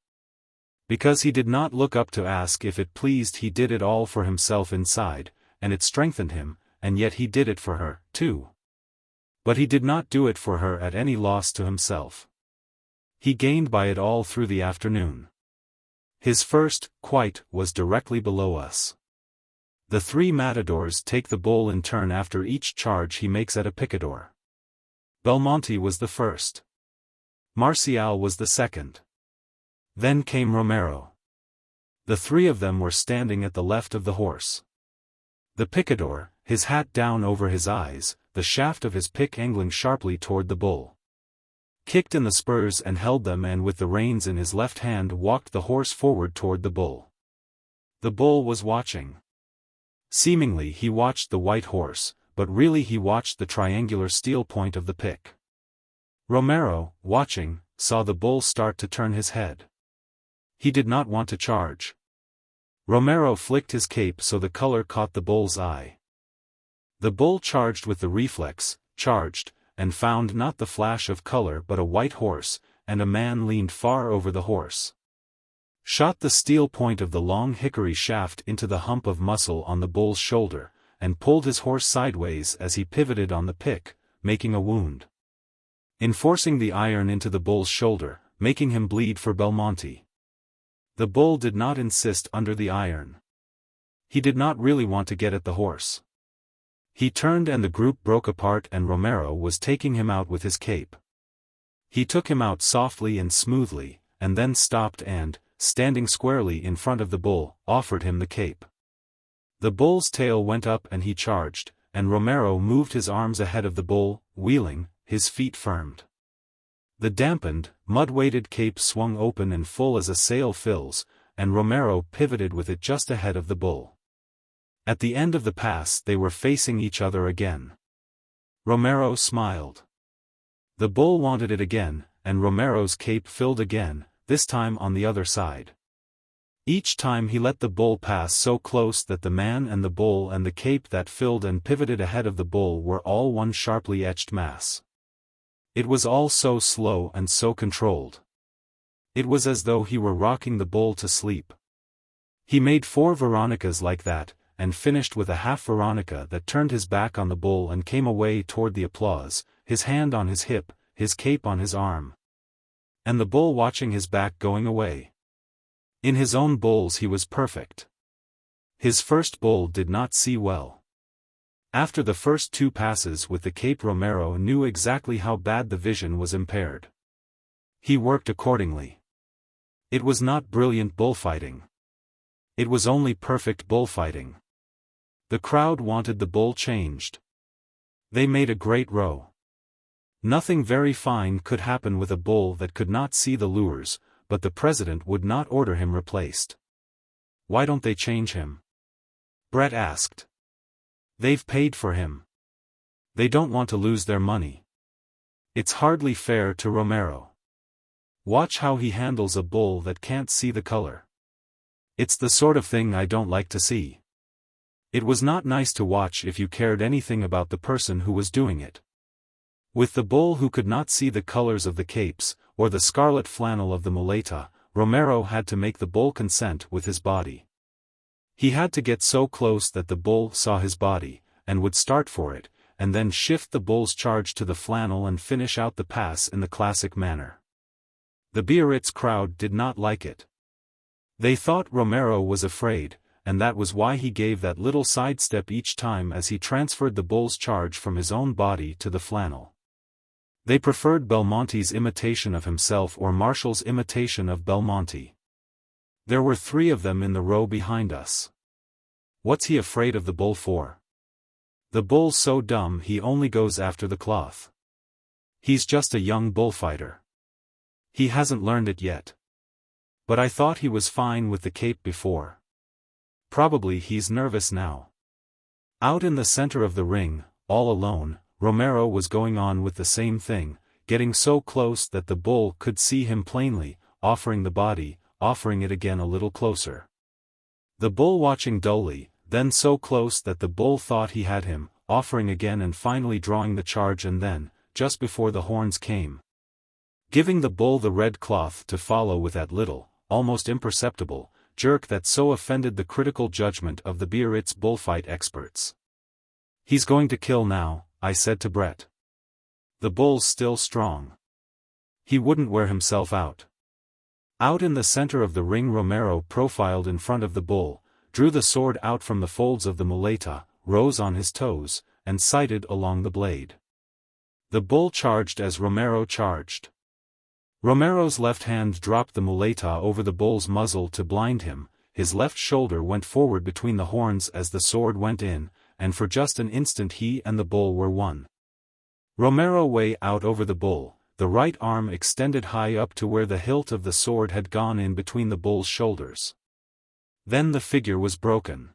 Because he did not look up to ask if it pleased, he did it all for himself inside, and it strengthened him, and yet he did it for her, too. But he did not do it for her at any loss to himself. He gained by it all through the afternoon. His first, quite, was directly below us. The 3 matadors take the bull in turn after each charge he makes at a picador. Belmonte was the first. Martial was the second. Then came Romero. The 3 of them were standing at the left of the horse. The picador, his hat down over his eyes, the shaft of his pick angling sharply toward the bull, kicked in the spurs and held them, and with the reins in his left hand walked the horse forward toward the bull. The bull was watching. Seemingly he watched the white horse, but really he watched the triangular steel point of the pick. Romero, watching, saw the bull start to turn his head. He did not want to charge. Romero flicked his cape so the color caught the bull's eye. The bull charged with the reflex, charged, and found not the flash of color but a white horse, and a man leaned far over the horse. Shot the steel point of the long hickory shaft into the hump of muscle on the bull's shoulder, and pulled his horse sideways as he pivoted on the pick, making a wound. In forcing the iron into the bull's shoulder, making him bleed for Belmonte. The bull did not insist under the iron. He did not really want to get at the horse. He turned and the group broke apart, and Romero was taking him out with his cape. He took him out softly and smoothly, and then stopped and, standing squarely in front of the bull, offered him the cape. The bull's tail went up and he charged, and Romero moved his arms ahead of the bull, wheeling, his feet firmed. The dampened, mud-weighted cape swung open and full as a sail fills, and Romero pivoted with it just ahead of the bull. At the end of the pass they were facing each other again. Romero smiled. The bull wanted it again, and Romero's cape filled again, this time on the other side. Each time he let the bull pass so close that the man and the bull and the cape that filled and pivoted ahead of the bull were all one sharply etched mass. It was all so slow and so controlled. It was as though he were rocking the bull to sleep. He made 4 Veronicas like that, and finished with a half Veronica that turned his back on the bull and came away toward the applause, his hand on his hip, his cape on his arm. And the bull watching his back going away. In his own bulls he was perfect. His first bull did not see well. After the first 2 passes with the cape, Romero knew exactly how bad the vision was impaired. He worked accordingly. It was not brilliant bullfighting. It was only perfect bullfighting. The crowd wanted the bull changed. They made a great row. Nothing very fine could happen with a bull that could not see the lures, but the president would not order him replaced. "Why don't they change him?" Brett asked. "They've paid for him. They don't want to lose their money. It's hardly fair to Romero. Watch how he handles a bull that can't see the color. It's the sort of thing I don't like to see." It was not nice to watch if you cared anything about the person who was doing it. With the bull who could not see the colors of the capes, or the scarlet flannel of the muleta, Romero had to make the bull consent with his body. He had to get so close that the bull saw his body, and would start for it, and then shift the bull's charge to the flannel and finish out the pass in the classic manner. The Biarritz crowd did not like it. They thought Romero was afraid, and that was why he gave that little sidestep each time as he transferred the bull's charge from his own body to the flannel. They preferred Belmonte's imitation of himself or Marshall's imitation of Belmonte. There were 3 of them in the row behind us. "What's he afraid of the bull for? The bull's so dumb he only goes after the cloth. He's just a young bullfighter. He hasn't learned it yet. But I thought he was fine with the cape before. Probably he's nervous now." Out in the center of the ring, all alone, Romero was going on with the same thing, getting so close that the bull could see him plainly, offering the body, offering it again a little closer. The bull watching dully, then so close that the bull thought he had him, offering again and finally drawing the charge, and then, just before the horns came, giving the bull the red cloth to follow with that little, almost imperceptible, jerk that so offended the critical judgment of the Biarritz bullfight experts. "He's going to kill now," I said to Brett. "The bull's still strong. He wouldn't wear himself out." Out in the center of the ring, Romero profiled in front of the bull, drew the sword out from the folds of the muleta, rose on his toes, and sighted along the blade. The bull charged as Romero charged. Romero's left hand dropped the muleta over the bull's muzzle to blind him, his left shoulder went forward between the horns as the sword went in, and for just an instant he and the bull were one. Romero way out over the bull, the right arm extended high up to where the hilt of the sword had gone in between the bull's shoulders. Then the figure was broken.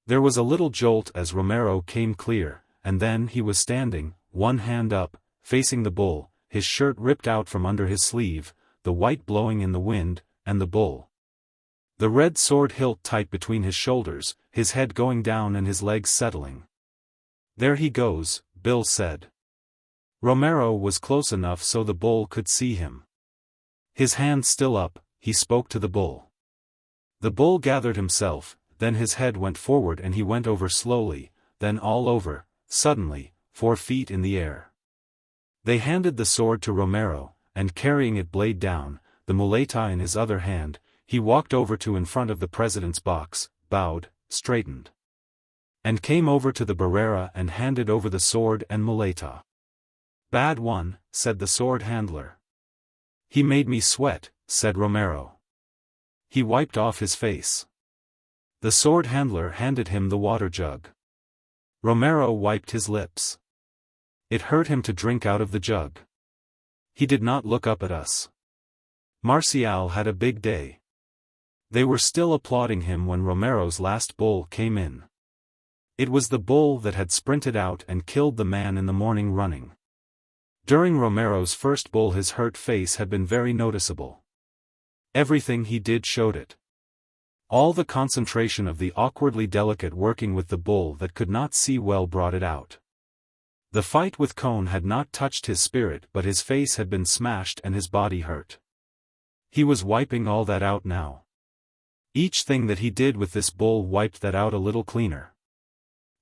There was a little jolt as Romero came clear, and then he was standing, one hand up, facing the bull, his shirt ripped out from under his sleeve, the white blowing in the wind, and the bull. The red sword hilt tight between his shoulders, his head going down and his legs settling. "There he goes," Bill said. Romero was close enough so the bull could see him. His hand still up, he spoke to the bull. The bull gathered himself, then his head went forward and he went over slowly, then all over, suddenly, 4 feet in the air. They handed the sword to Romero, and carrying it blade down, the muleta in his other hand, he walked over to in front of the president's box, bowed, straightened, and came over to the barrera and handed over the sword and muleta. "Bad one," said the sword handler. "He made me sweat," said Romero. He wiped off his face. The sword handler handed him the water jug. Romero wiped his lips. It hurt him to drink out of the jug. He did not look up at us. Marcial had a big day. They were still applauding him when Romero's last bull came in. It was the bull that had sprinted out and killed the man in the morning running. During Romero's first bull his hurt face had been very noticeable. Everything he did showed it. All the concentration of the awkwardly delicate working with the bull that could not see well brought it out. The fight with Cohn had not touched his spirit, but his face had been smashed and his body hurt. He was wiping all that out now. Each thing that he did with this bull wiped that out a little cleaner.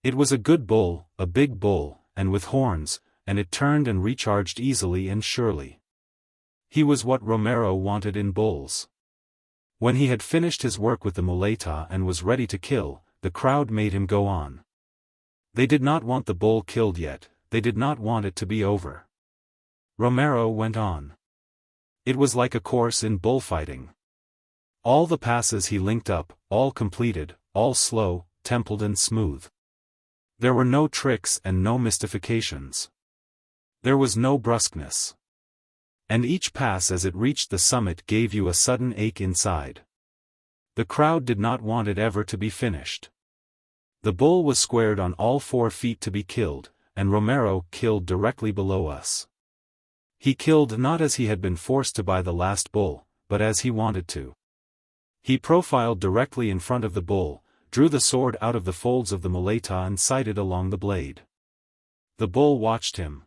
It was a good bull, a big bull, and with horns, and it turned and recharged easily and surely. He was what Romero wanted in bulls. When he had finished his work with the muleta and was ready to kill, the crowd made him go on. They did not want the bull killed yet, they did not want it to be over. Romero went on. It was like a course in bullfighting. All the passes he linked up, all completed, all slow, templed and smooth. There were no tricks and no mystifications. There was no brusqueness. And each pass as it reached the summit gave you a sudden ache inside. The crowd did not want it ever to be finished. The bull was squared on all 4 feet to be killed, and Romero killed directly below us. He killed not as he had been forced to by the last bull, but as he wanted to. He profiled directly in front of the bull, drew the sword out of the folds of the muleta and sighted along the blade. The bull watched him.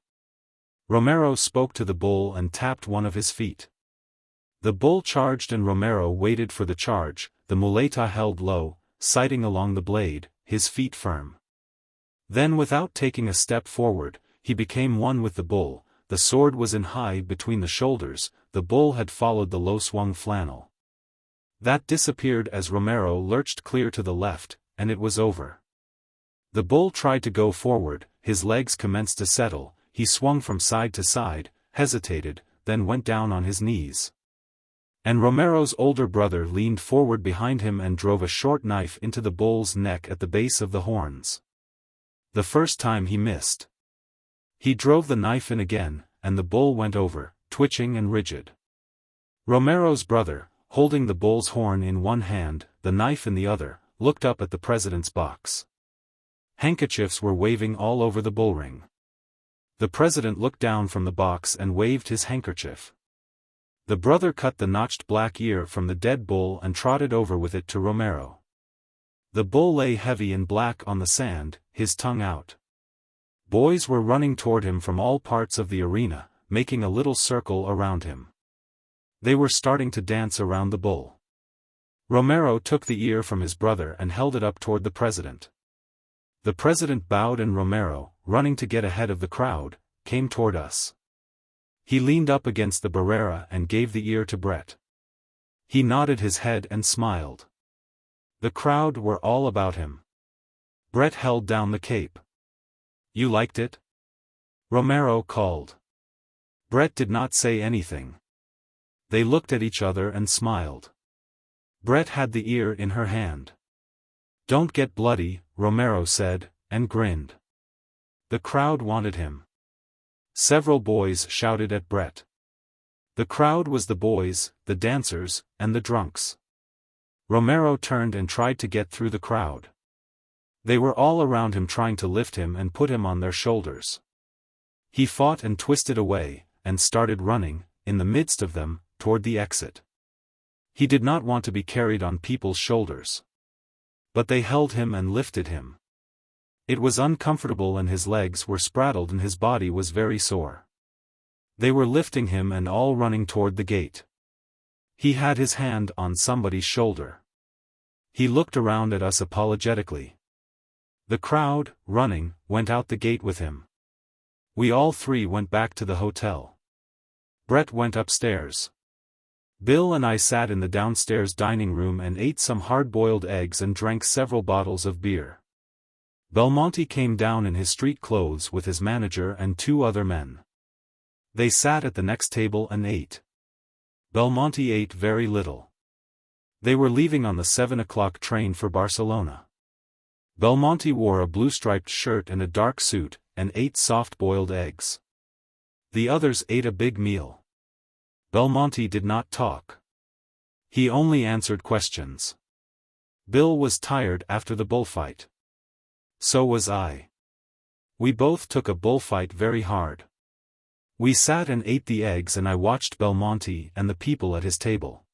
Romero spoke to the bull and tapped one of his feet. The bull charged and Romero waited for the charge, the muleta held low, sighting along the blade, his feet firm. Then without taking a step forward, he became one with the bull, the sword was in high between the shoulders, the bull had followed the low-swung flannel. That disappeared as Romero lurched clear to the left, and it was over. The bull tried to go forward, his legs commenced to settle, he swung from side to side, hesitated, then went down on his knees. And Romero's older brother leaned forward behind him and drove a short knife into the bull's neck at the base of the horns. The first time he missed. He drove the knife in again, and the bull went over, twitching and rigid. Romero's brother, holding the bull's horn in one hand, the knife in the other, looked up at the president's box. Handkerchiefs were waving all over the bullring. The president looked down from the box and waved his handkerchief. The brother cut the notched black ear from the dead bull and trotted over with it to Romero. The bull lay heavy and black on the sand, his tongue out. Boys were running toward him from all parts of the arena, making a little circle around him. They were starting to dance around the bull. Romero took the ear from his brother and held it up toward the president. The president bowed and Romero, running to get ahead of the crowd, came toward us. He leaned up against the barrera and gave the ear to Brett. He nodded his head and smiled. The crowd were all about him. Brett held down the cape. "You liked it?" Romero called. Brett did not say anything. They looked at each other and smiled. Brett had the ear in her hand. "Don't get bloody," Romero said, and grinned. The crowd wanted him. Several boys shouted at Brett. The crowd was the boys, the dancers, and the drunks. Romero turned and tried to get through the crowd. They were all around him trying to lift him and put him on their shoulders. He fought and twisted away, and started running, in the midst of them, toward the exit. He did not want to be carried on people's shoulders. But they held him and lifted him. It was uncomfortable and his legs were spraddled and his body was very sore. They were lifting him and all running toward the gate. He had his hand on somebody's shoulder. He looked around at us apologetically. The crowd, running, went out the gate with him. We all 3 went back to the hotel. Brett went upstairs. Bill and I sat in the downstairs dining room and ate some hard-boiled eggs and drank several bottles of beer. Belmonte came down in his street clothes with his manager and 2 other men. They sat at the next table and ate. Belmonte ate very little. They were leaving on the 7 o'clock train for Barcelona. Belmonte wore a blue-striped shirt and a dark suit, and ate soft-boiled eggs. The others ate a big meal. Belmonte did not talk. He only answered questions. Bill was tired after the bullfight. So was I. We both took a bullfight very hard. We sat and ate the eggs and I watched Belmonte and the people at his table.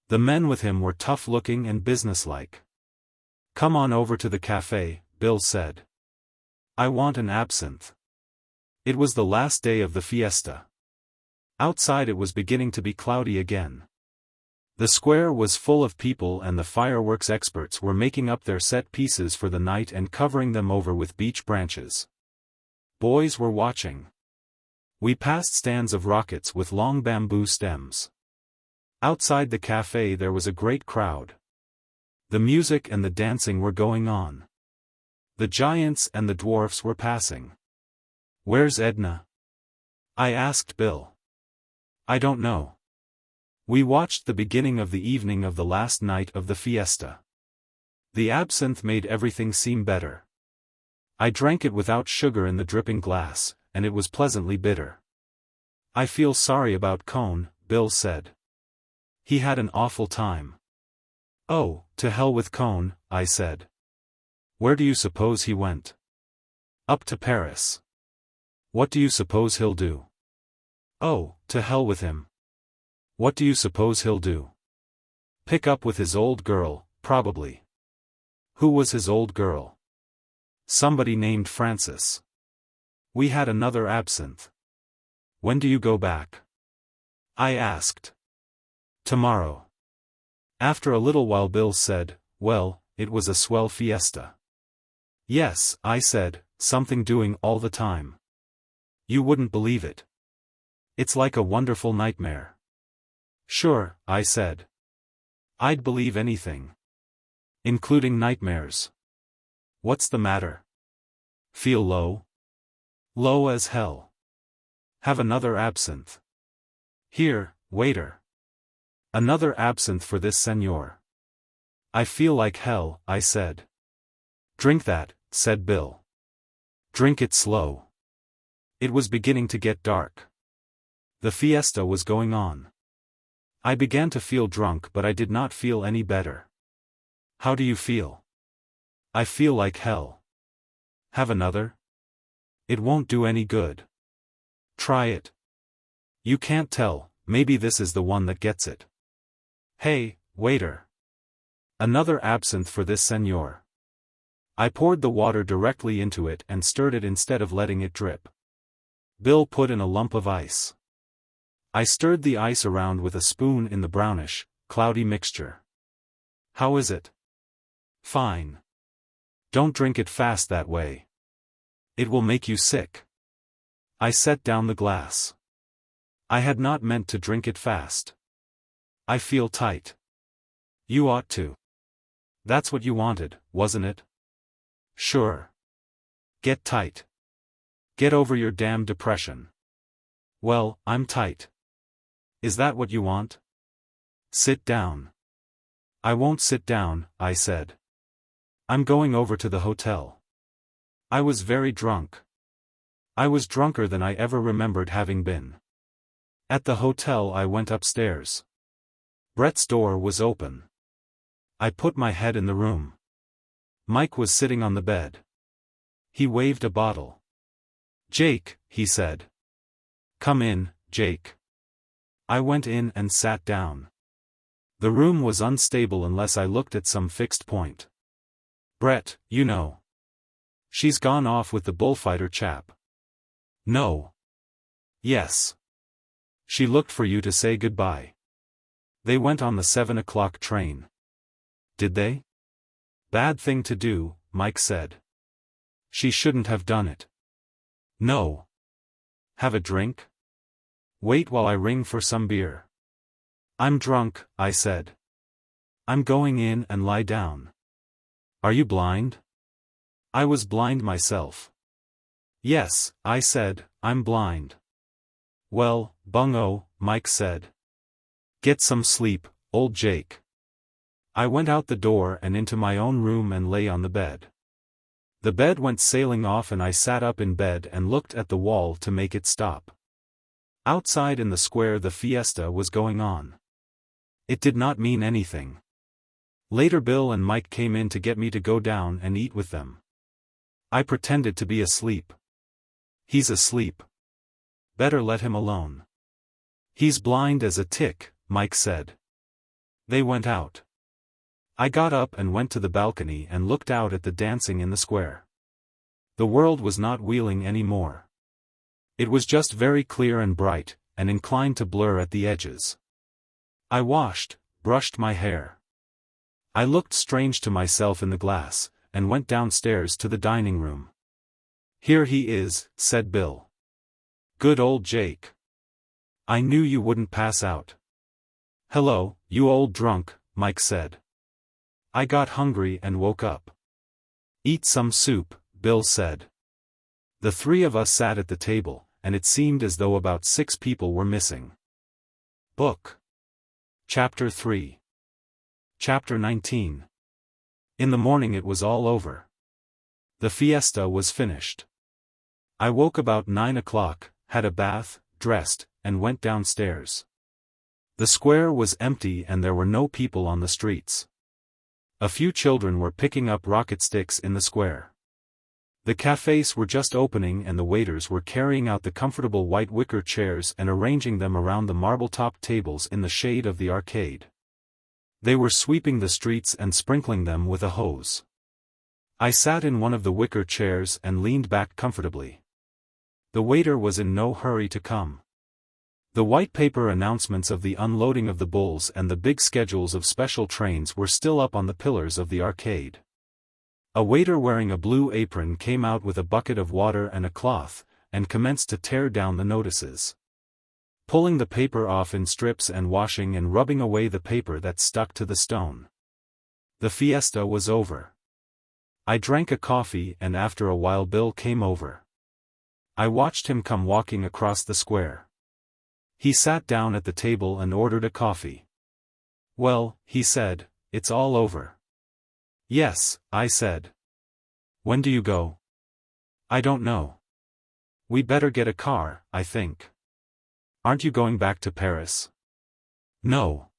The men with him were tough-looking and businesslike. "Come on over to the cafe," Bill said. "I want an absinthe." It was the last day of the fiesta. Outside it was beginning to be cloudy again. The square was full of people and the fireworks experts were making up their set pieces for the night and covering them over with beech branches. Boys were watching. We passed stands of rockets with long bamboo stems. Outside the cafe there was a great crowd. The music and the dancing were going on. The giants and the dwarfs were passing. "Where's Edna?" I asked Bill. "I don't know." We watched the beginning of the evening of the last night of the fiesta. The absinthe made everything seem better. I drank it without sugar in the dripping glass, and it was pleasantly bitter. "I feel sorry about Cohn," Bill said. "He had an awful time." "Oh, to hell with Cohn," I said. "Where do you suppose he went?" "Up to Paris." "What do you suppose he'll do?" "Oh, to hell with him." "What do you suppose he'll do?" "Pick up with his old girl, probably." "Who was his old girl?" "Somebody named Frances." We had another absinthe. "When do you go back?" I asked. "Tomorrow." After a little while Bill said, "Well, it was a swell fiesta." "Yes," I said, "something doing all the time. You wouldn't believe it. It's like a wonderful nightmare." "Sure," I said. "I'd believe anything. Including nightmares. What's the matter? Feel low?" "Low as hell." "Have another absinthe." "Here, waiter. Another absinthe for this senor." "I feel like hell," I said. "Drink that," said Bill. "Drink it slow." It was beginning to get dark. The fiesta was going on. I began to feel drunk, but I did not feel any better. "How do you feel?" "I feel like hell." "Have another?" "It won't do any good." "Try it." "You can't tell, maybe this is the one that gets it." "Hey, waiter. Another absinthe for this senor." I poured the water directly into it and stirred it instead of letting it drip. Bill put in a lump of ice. I stirred the ice around with a spoon in the brownish, cloudy mixture. "How is it?" "Fine. Don't drink it fast that way. It will make you sick." I set down the glass. I had not meant to drink it fast. "I feel tight." "You ought to. That's what you wanted, wasn't it?" "Sure. Get tight. Get over your damn depression." "Well, I'm tight." "Is that what you want?" "Sit down." "I won't sit down," I said. "I'm going over to the hotel." I was very drunk. I was drunker than I ever remembered having been. At the hotel I went upstairs. Brett's door was open. I put my head in the room. Mike was sitting on the bed. He waved a bottle. "Jake," he said. "Come in, Jake." I went in and sat down. The room was unstable unless I looked at some fixed point. "Brett, you know. She's gone off with the bullfighter chap." "No." "Yes. She looked for you to say goodbye. They went on the 7 o'clock train." "Did they?" "Bad thing to do," Mike said. "She shouldn't have done it." "No." "Have a drink?" "Wait while I ring for some beer." "I'm drunk," I said. "I'm going in and lie down." "Are you blind?" I was blind myself. "Yes," I said, "I'm blind." "Well, bungo," Mike said. "Get some sleep, old Jake." I went out the door and into my own room and lay on the bed. The bed went sailing off and I sat up in bed and looked at the wall to make it stop. Outside in the square the fiesta was going on. It did not mean anything. Later Bill and Mike came in to get me to go down and eat with them. I pretended to be asleep. "He's asleep. Better let him alone." "He's blind as a tick," Mike said. They went out. I got up and went to the balcony and looked out at the dancing in the square. The world was not wheeling anymore. It was just very clear and bright, and inclined to blur at the edges. I washed, brushed my hair. I looked strange to myself in the glass, and went downstairs to the dining room. "Here he is," said Bill. "Good old Jake. I knew you wouldn't pass out." "Hello, you old drunk," Mike said. I got hungry and woke up. Eat some soup, Bill said. The three of us sat at the table, and it seemed as though about 6 people were missing. Book. Chapter 3. Chapter 19. In the morning it was all over. The fiesta was finished. I woke about 9 o'clock, had a bath, dressed, and went downstairs. The square was empty and there were no people on the streets. A few children were picking up rocket sticks in the square. The cafes were just opening and the waiters were carrying out the comfortable white wicker chairs and arranging them around the marble-topped tables in the shade of the arcade. They were sweeping the streets and sprinkling them with a hose. I sat in one of the wicker chairs and leaned back comfortably. The waiter was in no hurry to come. The white paper announcements of the unloading of the bulls and the big schedules of special trains were still up on the pillars of the arcade. A waiter wearing a blue apron came out with a bucket of water and a cloth, and commenced to tear down the notices. Pulling the paper off in strips and washing and rubbing away the paper that stuck to the stone. The fiesta was over. I drank a coffee and after a while Bill came over. I watched him come walking across the square. He sat down at the table and ordered a coffee. "Well," he said, "it's all over." "Yes," I said. "When do you go?" "I don't know. We better get a car, I think." "Aren't you going back to Paris?" "No.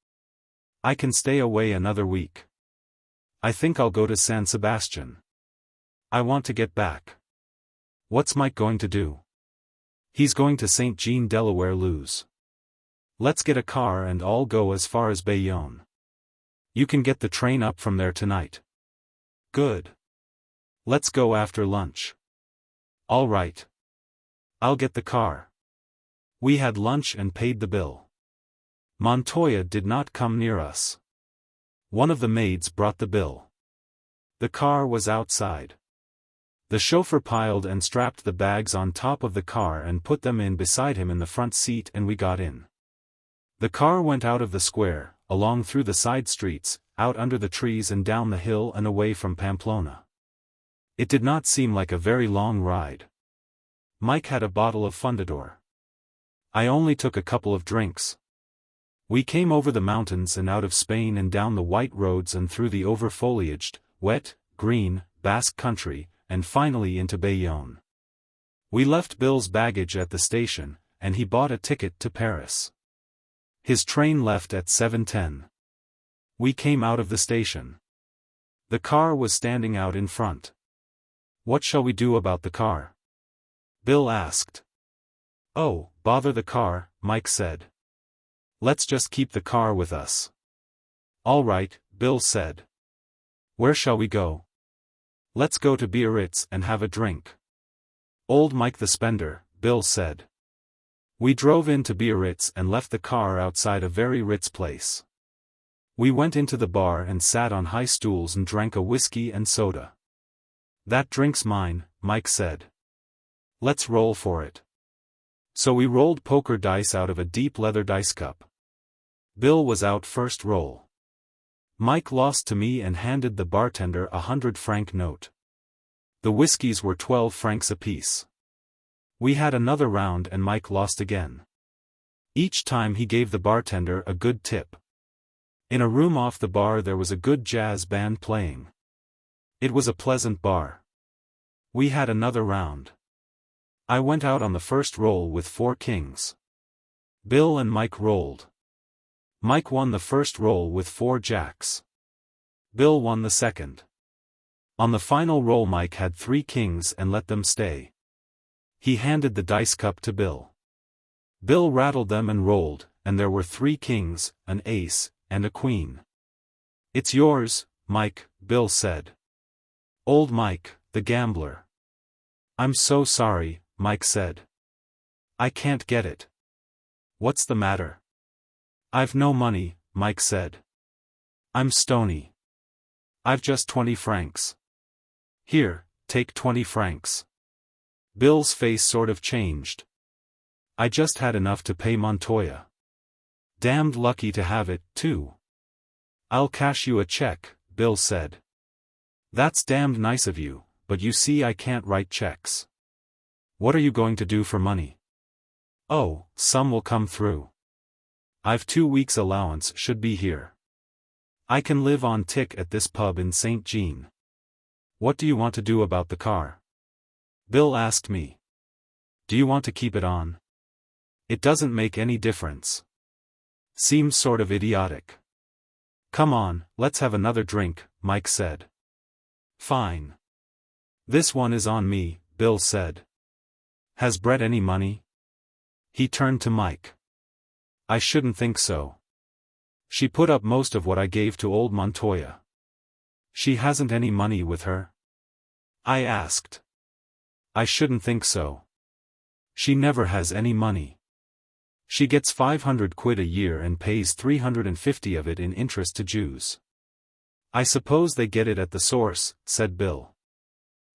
I can stay away another week. I think I'll go to San Sebastian. I want to get back." "What's Mike going to do?" "He's going to St. Jean Delaware Luz. Let's get a car and all go as far as Bayonne. You can get the train up from there tonight." "Good. Let's go after lunch." "All right. I'll get the car." We had lunch and paid the bill. Montoya did not come near us. One of the maids brought the bill. The car was outside. The chauffeur piled and strapped the bags on top of the car and put them in beside him in the front seat and we got in. The car went out of the square, along through the side streets, out under the trees and down the hill and away from Pamplona. It did not seem like a very long ride. Mike had a bottle of Fundador. I only took a couple of drinks. We came over the mountains and out of Spain and down the white roads and through the over-foliaged, wet, green, Basque country, and finally into Bayonne. We left Bill's baggage at the station, and he bought a ticket to Paris. His train left at 7:10. We came out of the station. The car was standing out in front. "What shall we do about the car?" Bill asked. "Oh, bother the car," Mike said. "Let's just keep the car with us." "All right," Bill said. "Where shall we go?" "Let's go to Biarritz and have a drink." "Old Mike the Spender," Bill said. We drove into Biarritz and left the car outside a very Ritz place. We went into the bar and sat on high stools and drank a whiskey and soda. "That drink's mine," Mike said. "Let's roll for it." So we rolled poker dice out of a deep leather dice cup. Bill was out first roll. Mike lost to me and handed the bartender a 100-franc note. The whiskeys were 12 francs apiece. We had another round and Mike lost again. Each time he gave the bartender a good tip. In a room off the bar there was a good jazz band playing. It was a pleasant bar. We had another round. I went out on the first roll with 4 kings. Bill and Mike rolled. Mike won the first roll with 4 jacks. Bill won the second. On the final roll Mike had 3 kings and let them stay. He handed the dice cup to Bill. Bill rattled them and rolled, and there were 3 kings, an ace, and a queen. "It's yours, Mike," Bill said. Old Mike, the gambler. "I'm so sorry," Mike said. "I can't get it." "What's the matter?" "I've no money," Mike said. "I'm stony. I've just 20 francs. Here, take 20 francs. Bill's face sort of changed. "I just had enough to pay Montoya." "Damned lucky to have it, too." "I'll cash you a check," Bill said. That's damned nice of you, but you see I can't write checks. What are you going to do for money? Oh, some will come through. I've 2 weeks' allowance should be here. I can live on tick at this pub in St. Jean. What do you want to do about the car? Bill asked me. Do you want to keep it on? It doesn't make any difference. Seems sort of idiotic. Come on, let's have another drink, Mike said. Fine. This one is on me, Bill said. Has Brett any money? He turned to Mike. I shouldn't think so. She put up most of what I gave to old Montoya. She hasn't any money with her? I asked. I shouldn't think so. She never has any money. She gets 500 quid a year and pays 350 of it in interest to Jews. I suppose they get it at the source, said Bill.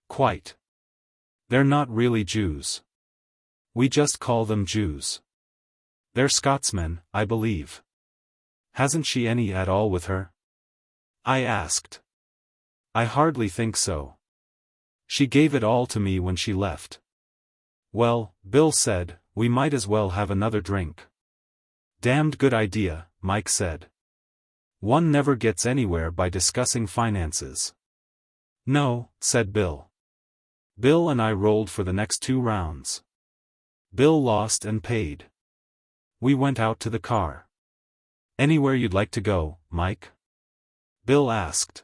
Quite. They're not really Jews. We just call them Jews. They're Scotsmen, I believe. Hasn't she any at all with her? I asked. I hardly think so. She gave it all to me when she left. Well, Bill said, we might as well have another drink. Damned good idea, Mike said. One never gets anywhere by discussing finances. No, said Bill. Bill and I rolled for the next 2 rounds. Bill lost and paid. We went out to the car. Anywhere you'd like to go, Mike? Bill asked.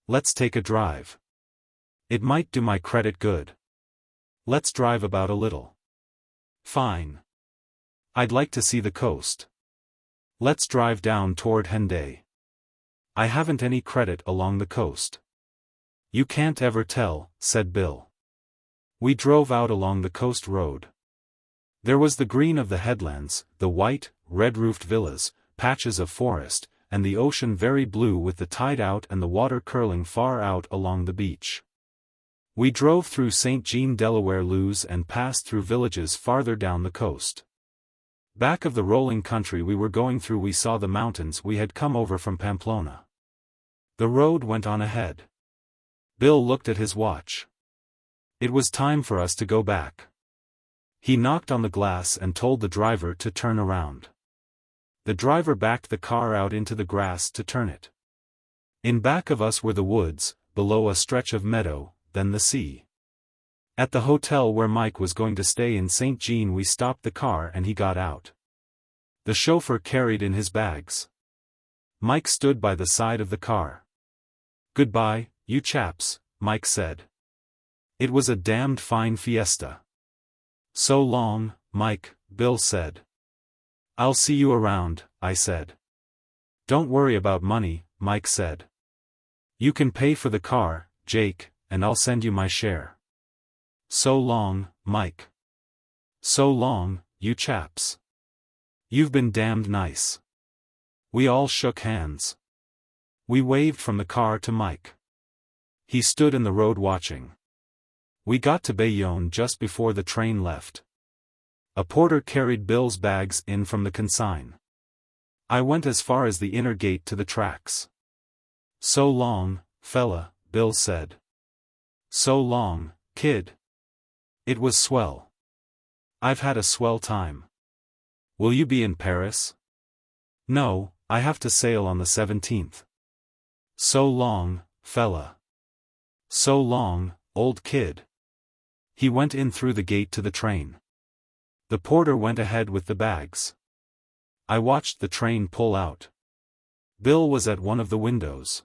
Let's take a drive. It might do my credit good. Let's drive about a little. Fine. I'd like to see the coast. Let's drive down toward Henday. I haven't any credit along the coast. You can't ever tell, said Bill. We drove out along the coast road. There was the green of the headlands, the white, red-roofed villas, patches of forest, and the ocean very blue with the tide out and the water curling far out along the beach. We drove through St. Jean Delaware Loos and passed through villages farther down the coast. Back of the rolling country we were going through we saw the mountains we had come over from Pamplona. The road went on ahead. Bill looked at his watch. It was time for us to go back. He knocked on the glass and told the driver to turn around. The driver backed the car out into the grass to turn it. In back of us were the woods, below a stretch of meadow, then the sea. At the hotel where Mike was going to stay in St. Jean we stopped the car and he got out. The chauffeur carried in his bags. Mike stood by the side of the car. Goodbye, you chaps, Mike said. It was a damned fine fiesta. So long, Mike, Bill said. I'll see you around, I said. Don't worry about money, Mike said. You can pay for the car, Jake, and I'll send you my share. So long, Mike. So long, you chaps. You've been damned nice. We all shook hands. We waved from the car to Mike. He stood in the road watching. We got to Bayonne just before the train left. A porter carried Bill's bags in from the consigne. I went as far as the inner gate to the tracks. So long, fella, Bill said. So long, kid. It was swell. I've had a swell time. Will you be in Paris? No, I have to sail on the 17th. So long, fella. So long, old kid. He went in through the gate to the train. The porter went ahead with the bags. I watched the train pull out. Bill was at one of the windows.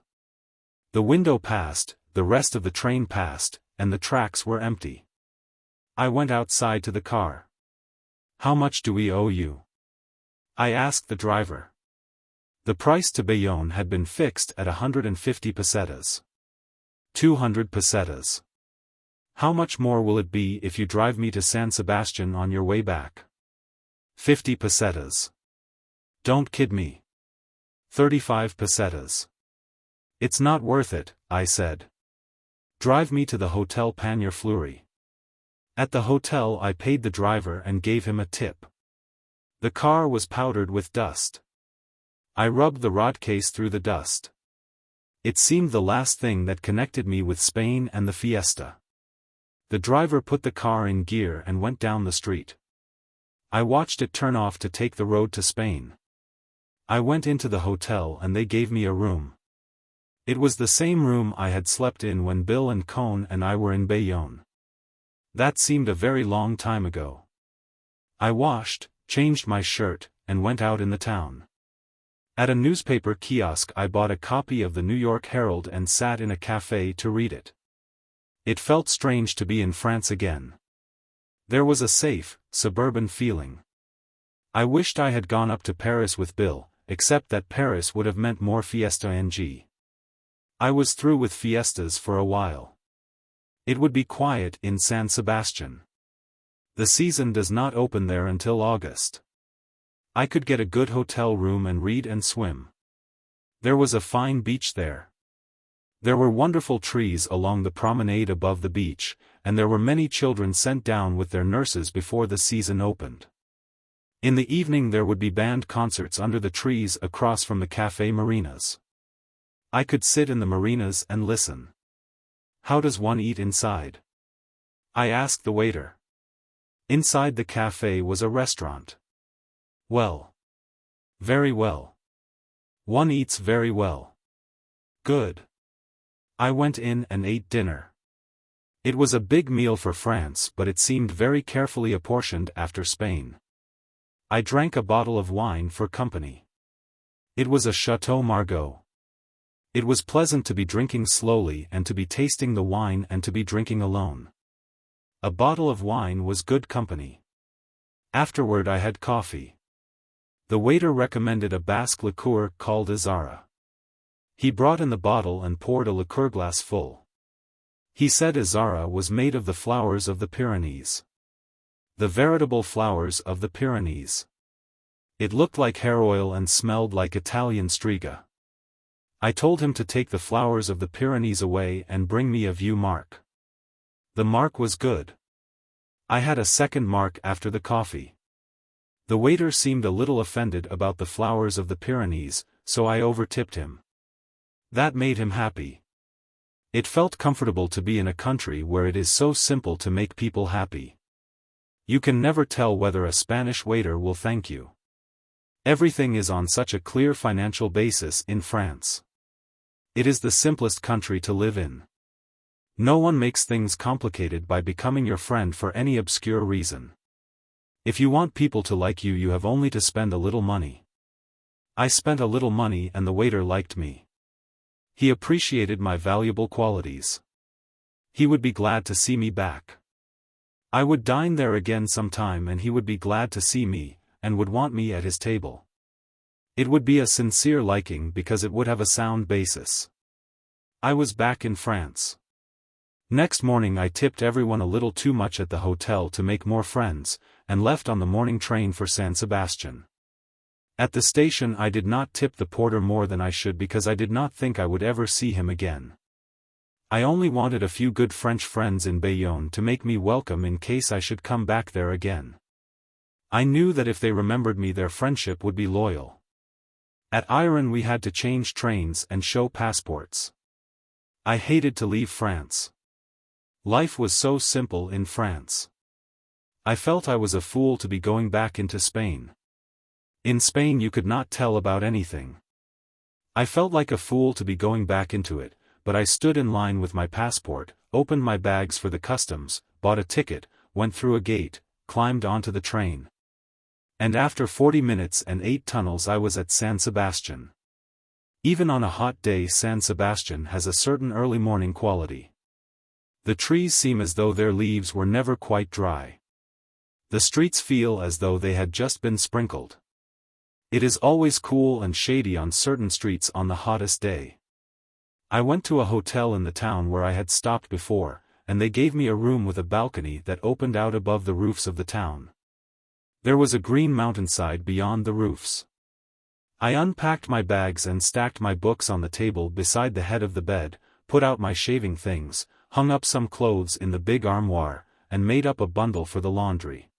The window passed, the rest of the train passed, and the tracks were empty. I went outside to the car. How much do we owe you? I asked the driver. The price to Bayonne had been fixed at 150 pesetas. 200 pesetas. How much more will it be if you drive me to San Sebastian on your way back? 50 pesetas. Don't kid me. 35 pesetas. It's not worth it, I said. Drive me to the Hotel Panier Fleury. At the hotel I paid the driver and gave him a tip. The car was powdered with dust. I rubbed the rod case through the dust. It seemed the last thing that connected me with Spain and the fiesta. The driver put the car in gear and went down the street. I watched it turn off to take the road to Spain. I went into the hotel and they gave me a room. It was the same room I had slept in when Bill and Cohn and I were in Bayonne. That seemed a very long time ago. I washed, changed my shirt, and went out in the town. At a newspaper kiosk I bought a copy of the New York Herald and sat in a café to read it. It felt strange to be in France again. There was a safe, suburban feeling. I wished I had gone up to Paris with Bill, except that Paris would have meant more fiesta ng. I was through with fiestas for a while. It would be quiet in San Sebastian. The season does not open there until August. I could get a good hotel room and read and swim. There was a fine beach there. There were wonderful trees along the promenade above the beach, and there were many children sent down with their nurses before the season opened. In the evening there would be band concerts under the trees across from the café marinas. I could sit in the marinas and listen. How does one eat inside? I asked the waiter. Inside the café was a restaurant. Well. Very well. One eats very well. Good. I went in and ate dinner. It was a big meal for France, but it seemed very carefully apportioned after Spain. I drank a bottle of wine for company. It was a Chateau Margaux. It was pleasant to be drinking slowly and to be tasting the wine and to be drinking alone. A bottle of wine was good company. Afterward I had coffee. The waiter recommended a Basque liqueur called Azara. He brought in the bottle and poured a liqueur glass full. He said Azara was made of the flowers of the Pyrenees. The veritable flowers of the Pyrenees. It looked like hair oil and smelled like Italian striga. I told him to take the flowers of the Pyrenees away and bring me a Vieux marc. The marc was good. I had a second marc after the coffee. The waiter seemed a little offended about the flowers of the Pyrenees, so I overtipped him. That made him happy. It felt comfortable to be in a country where it is so simple to make people happy. You can never tell whether a Spanish waiter will thank you. Everything is on such a clear financial basis in France. It is the simplest country to live in. No one makes things complicated by becoming your friend for any obscure reason. If you want people to like you, you have only to spend a little money. I spent a little money and the waiter liked me. He appreciated my valuable qualities. He would be glad to see me back. I would dine there again sometime and he would be glad to see me, and would want me at his table. It would be a sincere liking because it would have a sound basis. I was back in France. Next morning I tipped everyone a little too much at the hotel to make more friends, and left on the morning train for San Sebastian. At the station I did not tip the porter more than I should because I did not think I would ever see him again. I only wanted a few good French friends in Bayonne to make me welcome in case I should come back there again. I knew that if they remembered me their friendship would be loyal. At Iron we had to change trains and show passports. I hated to leave France. Life was so simple in France. I felt I was a fool to be going back into Spain. In Spain you could not tell about anything. I felt like a fool to be going back into it, but I stood in line with my passport, opened my bags for the customs, bought a ticket, went through a gate, climbed onto the train. And after 40 minutes and 8 tunnels I was at San Sebastian. Even on a hot day San Sebastian has a certain early morning quality. The trees seem as though their leaves were never quite dry. The streets feel as though they had just been sprinkled. It is always cool and shady on certain streets on the hottest day. I went to a hotel in the town where I had stopped before, and they gave me a room with a balcony that opened out above the roofs of the town. There was a green mountainside beyond the roofs. I unpacked my bags and stacked my books on the table beside the head of the bed, put out my shaving things, hung up some clothes in the big armoire, and made up a bundle for the laundry.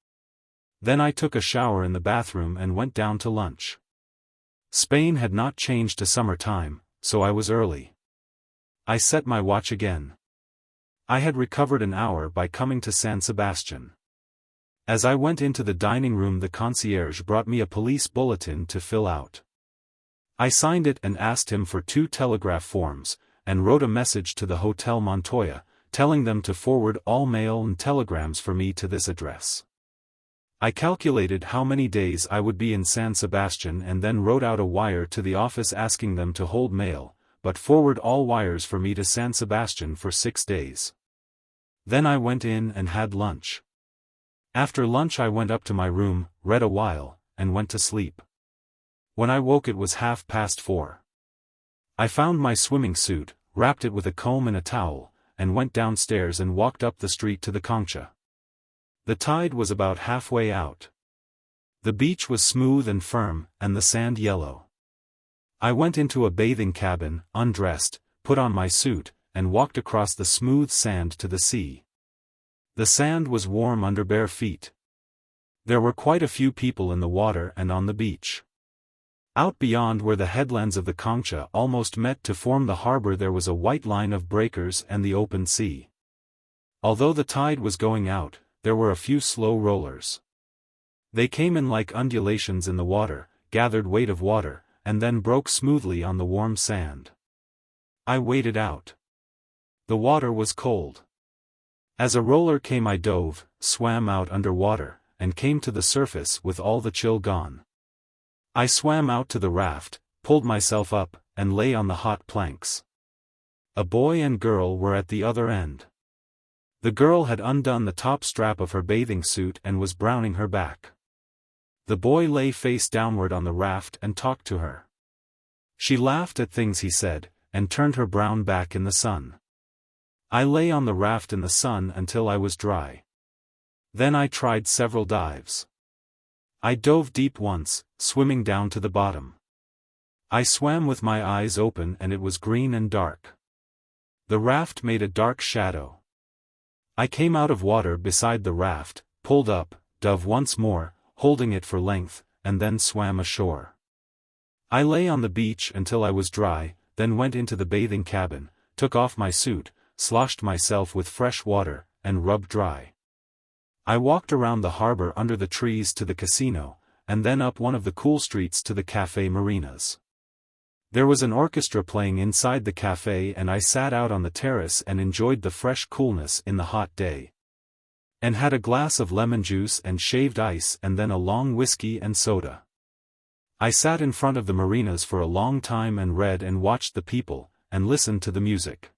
Then I took a shower in the bathroom and went down to lunch. Spain had not changed to summertime, so I was early. I set my watch again. I had recovered an hour by coming to San Sebastian. As I went into the dining room, the concierge brought me a police bulletin to fill out. I signed it and asked him for 2 telegraph forms, and wrote a message to the Hotel Montoya, telling them to forward all mail and telegrams for me to this address. I calculated how many days I would be in San Sebastian and then wrote out a wire to the office asking them to hold mail, but forward all wires for me to San Sebastian for 6 days. Then I went in and had lunch. After lunch I went up to my room, read a while, and went to sleep. When I woke it was 4:30. I found my swimming suit, wrapped it with a comb and a towel, and went downstairs and walked up the street to the Concha. The tide was about halfway out. The beach was smooth and firm, and the sand yellow. I went into a bathing cabin, undressed, put on my suit, and walked across the smooth sand to the sea. The sand was warm under bare feet. There were quite a few people in the water and on the beach. Out beyond where the headlands of the Concha almost met to form the harbor there was a white line of breakers and the open sea. Although the tide was going out, there were a few slow rollers. They came in like undulations in the water, gathered weight of water, and then broke smoothly on the warm sand. I waded out. The water was cold. As a roller came I dove, swam out under water, and came to the surface with all the chill gone. I swam out to the raft, pulled myself up, and lay on the hot planks. A boy and girl were at the other end. The girl had undone the top strap of her bathing suit and was browning her back. The boy lay face downward on the raft and talked to her. She laughed at things he said, and turned her brown back in the sun. I lay on the raft in the sun until I was dry. Then I tried several dives. I dove deep once, swimming down to the bottom. I swam with my eyes open and it was green and dark. The raft made a dark shadow. I came out of water beside the raft, pulled up, dove once more, holding it for length, and then swam ashore. I lay on the beach until I was dry, then went into the bathing cabin, took off my suit, sloshed myself with fresh water, and rubbed dry. I walked around the harbor under the trees to the casino, and then up one of the cool streets to the Café Marinas. There was an orchestra playing inside the café and I sat out on the terrace and enjoyed the fresh coolness in the hot day. And had a glass of lemon juice and shaved ice and then a long whiskey and soda. I sat in front of the marinas for a long time and read and watched the people, and listened to the music.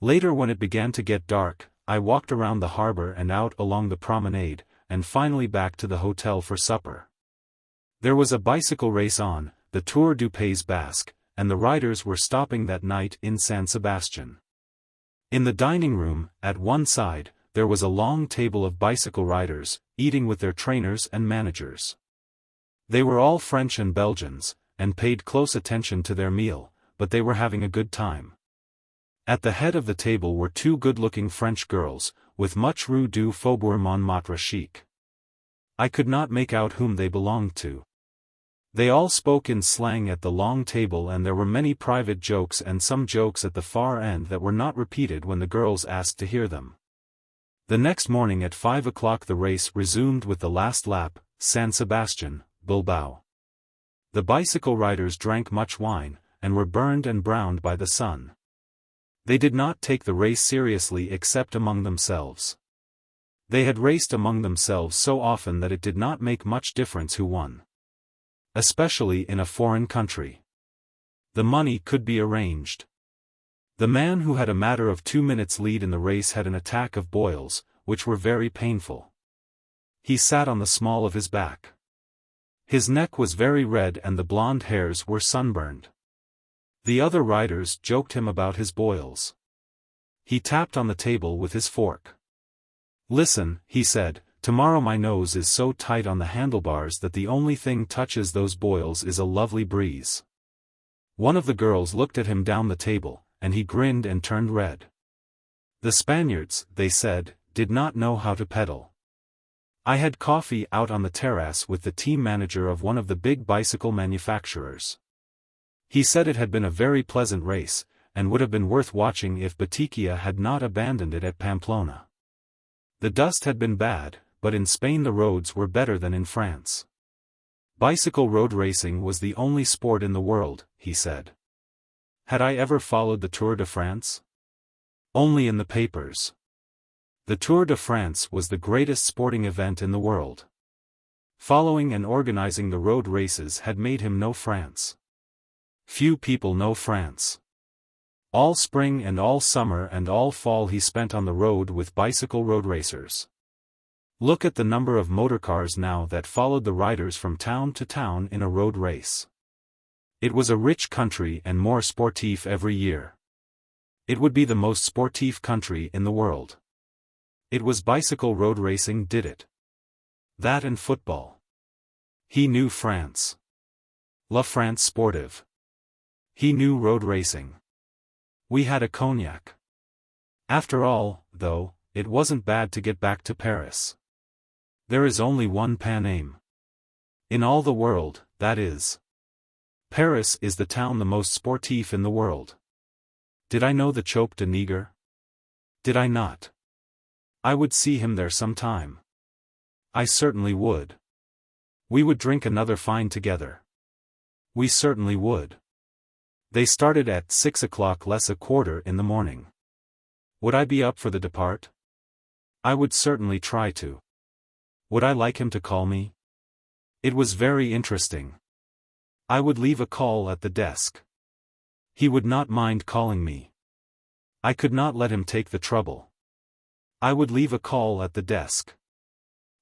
Later when it began to get dark, I walked around the harbor and out along the promenade, and finally back to the hotel for supper. There was a bicycle race on, the Tour du Pays Basque, and the riders were stopping that night in San Sebastian. In the dining room, at one side, there was a long table of bicycle riders, eating with their trainers and managers. They were all French and Belgians, and paid close attention to their meal, but they were having a good time. At the head of the table were 2 good-looking French girls, with much Rue du Faubourg Montmartre chic. I could not make out whom they belonged to. They all spoke in slang at the long table and there were many private jokes and some jokes at the far end that were not repeated when the girls asked to hear them. The next morning at 5 o'clock the race resumed with the last lap, San Sebastian, Bilbao. The bicycle riders drank much wine, and were burned and browned by the sun. They did not take the race seriously except among themselves. They had raced among themselves so often that it did not make much difference who won. Especially in a foreign country. The money could be arranged. The man who had a matter of 2 minutes lead in the race had an attack of boils, which were very painful. He sat on the small of his back. His neck was very red and the blonde hairs were sunburned. The other riders joked him about his boils. He tapped on the table with his fork. "Listen," he said, "tomorrow my nose is so tight on the handlebars that the only thing touches those boils is a lovely breeze." One of the girls looked at him down the table, and he grinned and turned red. The Spaniards, they said, did not know how to pedal. I had coffee out on the terrace with the team manager of one of the big bicycle manufacturers. He said it had been a very pleasant race, and would have been worth watching if Botiquia had not abandoned it at Pamplona. The dust had been bad, but in Spain the roads were better than in France. Bicycle road racing was the only sport in the world, he said. Had I ever followed the Tour de France? Only in the papers. The Tour de France was the greatest sporting event in the world. Following and organizing the road races had made him know France. Few people know France. All spring and all summer and all fall he spent on the road with bicycle road racers. Look at the number of motorcars now that followed the riders from town to town in a road race. It was a rich country and more sportif every year. It would be the most sportif country in the world. It was bicycle road racing did it. That and football. He knew France. La France sportive. He knew road racing. We had a cognac. After all, though, it wasn't bad to get back to Paris. There is only one Pan-Am. In all the world, that is. Paris is the town the most sportif in the world. Did I know the Chope de Niger? Did I not? I would see him there sometime. I certainly would. We would drink another fine together. We certainly would. They started at 6 o'clock less a quarter in the morning. Would I be up for the depart? I would certainly try to. Would I like him to call me? It was very interesting. I would leave a call at the desk. He would not mind calling me. I could not let him take the trouble. I would leave a call at the desk.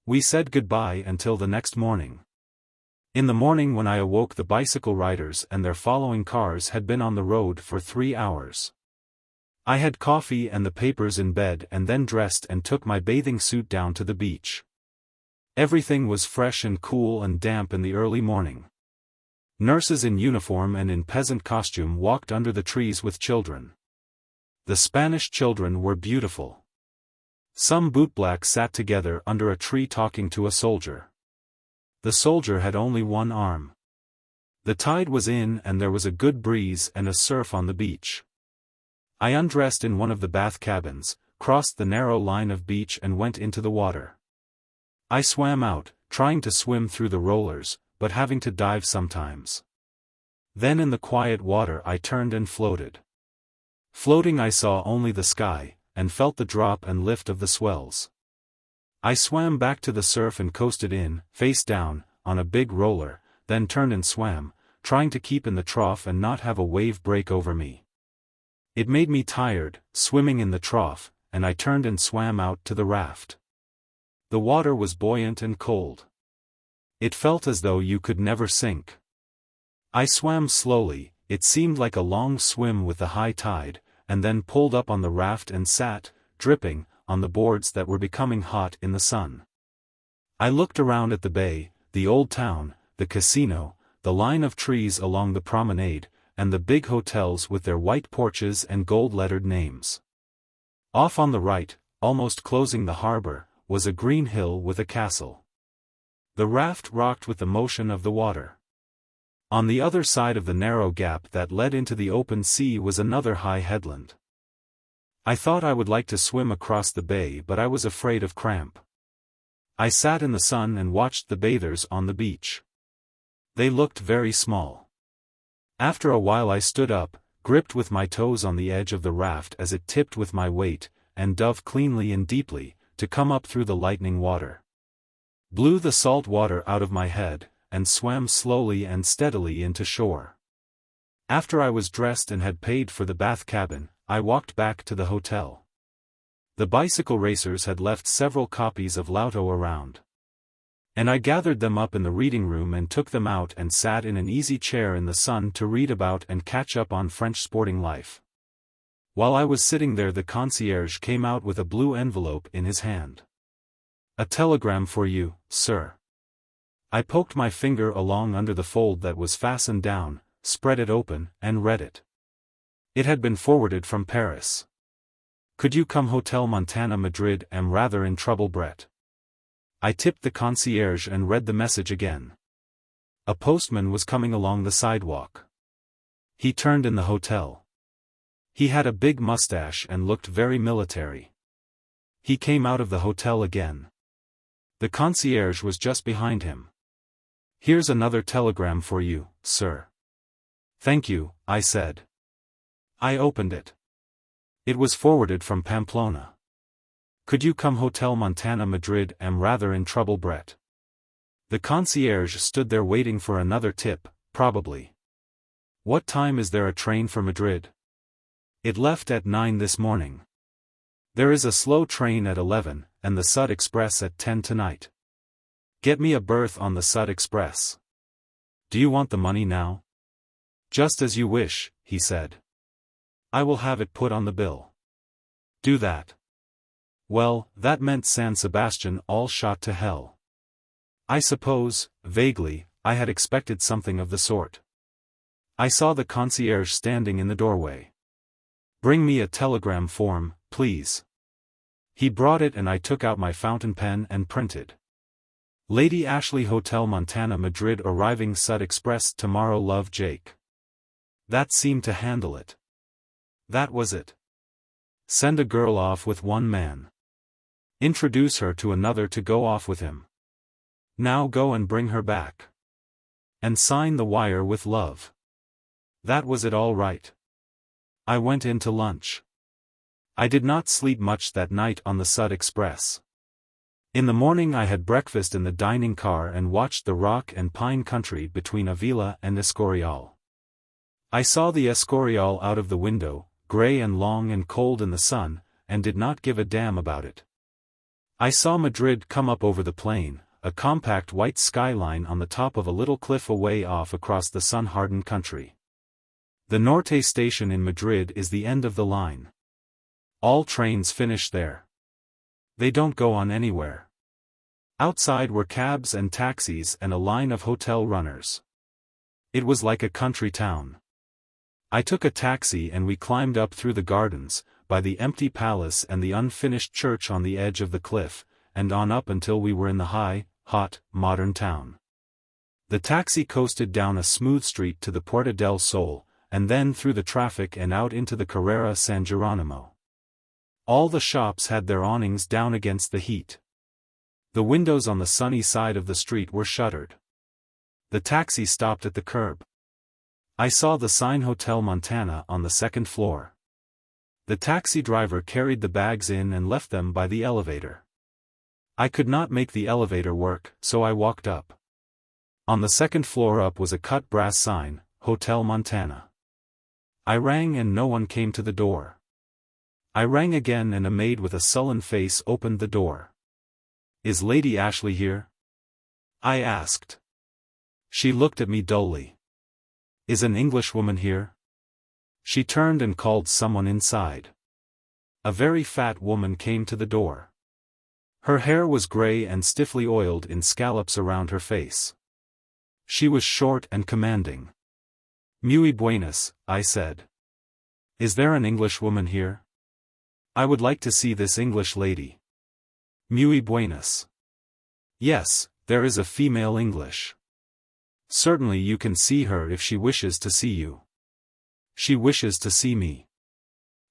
We said goodbye until the next morning. In the morning when I awoke, the bicycle riders and their following cars had been on the road for 3 hours. I had coffee and the papers in bed and then dressed and took my bathing suit down to the beach. Everything was fresh and cool and damp in the early morning. Nurses in uniform and in peasant costume walked under the trees with children. The Spanish children were beautiful. Some bootblacks sat together under a tree talking to a soldier. The soldier had only one arm. The tide was in and there was a good breeze and a surf on the beach. I undressed in one of the bath cabins, crossed the narrow line of beach and went into the water. I swam out, trying to swim through the rollers, but having to dive sometimes. Then in the quiet water I turned and floated. Floating I saw only the sky, and felt the drop and lift of the swells. I swam back to the surf and coasted in, face down, on a big roller, then turned and swam, trying to keep in the trough and not have a wave break over me. It made me tired, swimming in the trough, and I turned and swam out to the raft. The water was buoyant and cold. It felt as though you could never sink. I swam slowly, it seemed like a long swim with the high tide, and then pulled up on the raft and sat, dripping, on the boards that were becoming hot in the sun. I looked around at the bay, the old town, the casino, the line of trees along the promenade, and the big hotels with their white porches and gold-lettered names. Off on the right, almost closing the harbor, was a green hill with a castle. The raft rocked with the motion of the water. On the other side of the narrow gap that led into the open sea was another high headland. I thought I would like to swim across the bay, but I was afraid of cramp. I sat in the sun and watched the bathers on the beach. They looked very small. After a while I stood up, gripped with my toes on the edge of the raft as it tipped with my weight, and dove cleanly and deeply, to come up through the lightning water. Blew the salt water out of my head, and swam slowly and steadily into shore. After I was dressed and had paid for the bath cabin, I walked back to the hotel. The bicycle racers had left several copies of Lauto around. And I gathered them up in the reading room and took them out and sat in an easy chair in the sun to read about and catch up on French sporting life. While I was sitting there, the concierge came out with a blue envelope in his hand. "A telegram for you, sir." I poked my finger along under the fold that was fastened down, spread it open, and read it. It had been forwarded from Paris. "Could you come Hotel Montana, Madrid? Am rather in trouble, Brett." I tipped the concierge and read the message again. A postman was coming along the sidewalk. He turned in the hotel. He had a big mustache and looked very military. He came out of the hotel again. The concierge was just behind him. "Here's another telegram for you, sir." "Thank you," I said. I opened it. It was forwarded from Pamplona. "Could you come Hotel Montana, Madrid? Am rather in trouble, Brett." The concierge stood there waiting for another tip, probably. "What time is there a train for Madrid?" "It left at 9 this morning. There is a slow train at 11, and the XVIII Express at 10 tonight. Get me a berth on the XVIII Express." "Do you want the money now?" "Just as you wish," he said. "I will have it put on the bill." "Do that." Well, that meant San Sebastian all shot to hell. I suppose, vaguely, I had expected something of the sort. I saw the concierge standing in the doorway. "Bring me a telegram form, please." He brought it and I took out my fountain pen and printed. "Lady Ashley, Hotel Montana, Madrid, arriving XVIII Express tomorrow, love, Jake." That seemed to handle it. That was it. Send a girl off with one man. Introduce her to another to go off with him. Now go and bring her back. And sign the wire with love. That was it, all right. I went in to lunch. I did not sleep much that night on the XVIII Express. In the morning I had breakfast in the dining car and watched the rock and pine country between Avila and Escorial. I saw the Escorial out of the window, grey and long and cold in the sun, and did not give a damn about it. I saw Madrid come up over the plain, a compact white skyline on the top of a little cliff away off across the sun-hardened country. The Norte station in Madrid is the end of the line. All trains finish there. They don't go on anywhere. Outside were cabs and taxis and a line of hotel runners. It was like a country town. I took a taxi and we climbed up through the gardens, by the empty palace and the unfinished church on the edge of the cliff, and on up until we were in the high, hot, modern town. The taxi coasted down a smooth street to the Puerta del Sol, and then through the traffic and out into the Carrera San Geronimo. All the shops had their awnings down against the heat. The windows on the sunny side of the street were shuttered. The taxi stopped at the curb. I saw the sign Hotel Montana on the second floor. The taxi driver carried the bags in and left them by the elevator. I could not make the elevator work, so I walked up. On the second floor up was a cut brass sign, Hotel Montana. I rang and no one came to the door. I rang again and a maid with a sullen face opened the door. "Is Lady Ashley here?" I asked. She looked at me dully. "Is an Englishwoman here?" She turned and called someone inside. A very fat woman came to the door. Her hair was grey and stiffly oiled in scallops around her face. She was short and commanding. "Muy buenas," I said. "Is there an Englishwoman here? I would like to see this English lady." "Muy buenas." "Yes, there is a female English. Certainly you can see her if she wishes to see you." "She wishes to see me.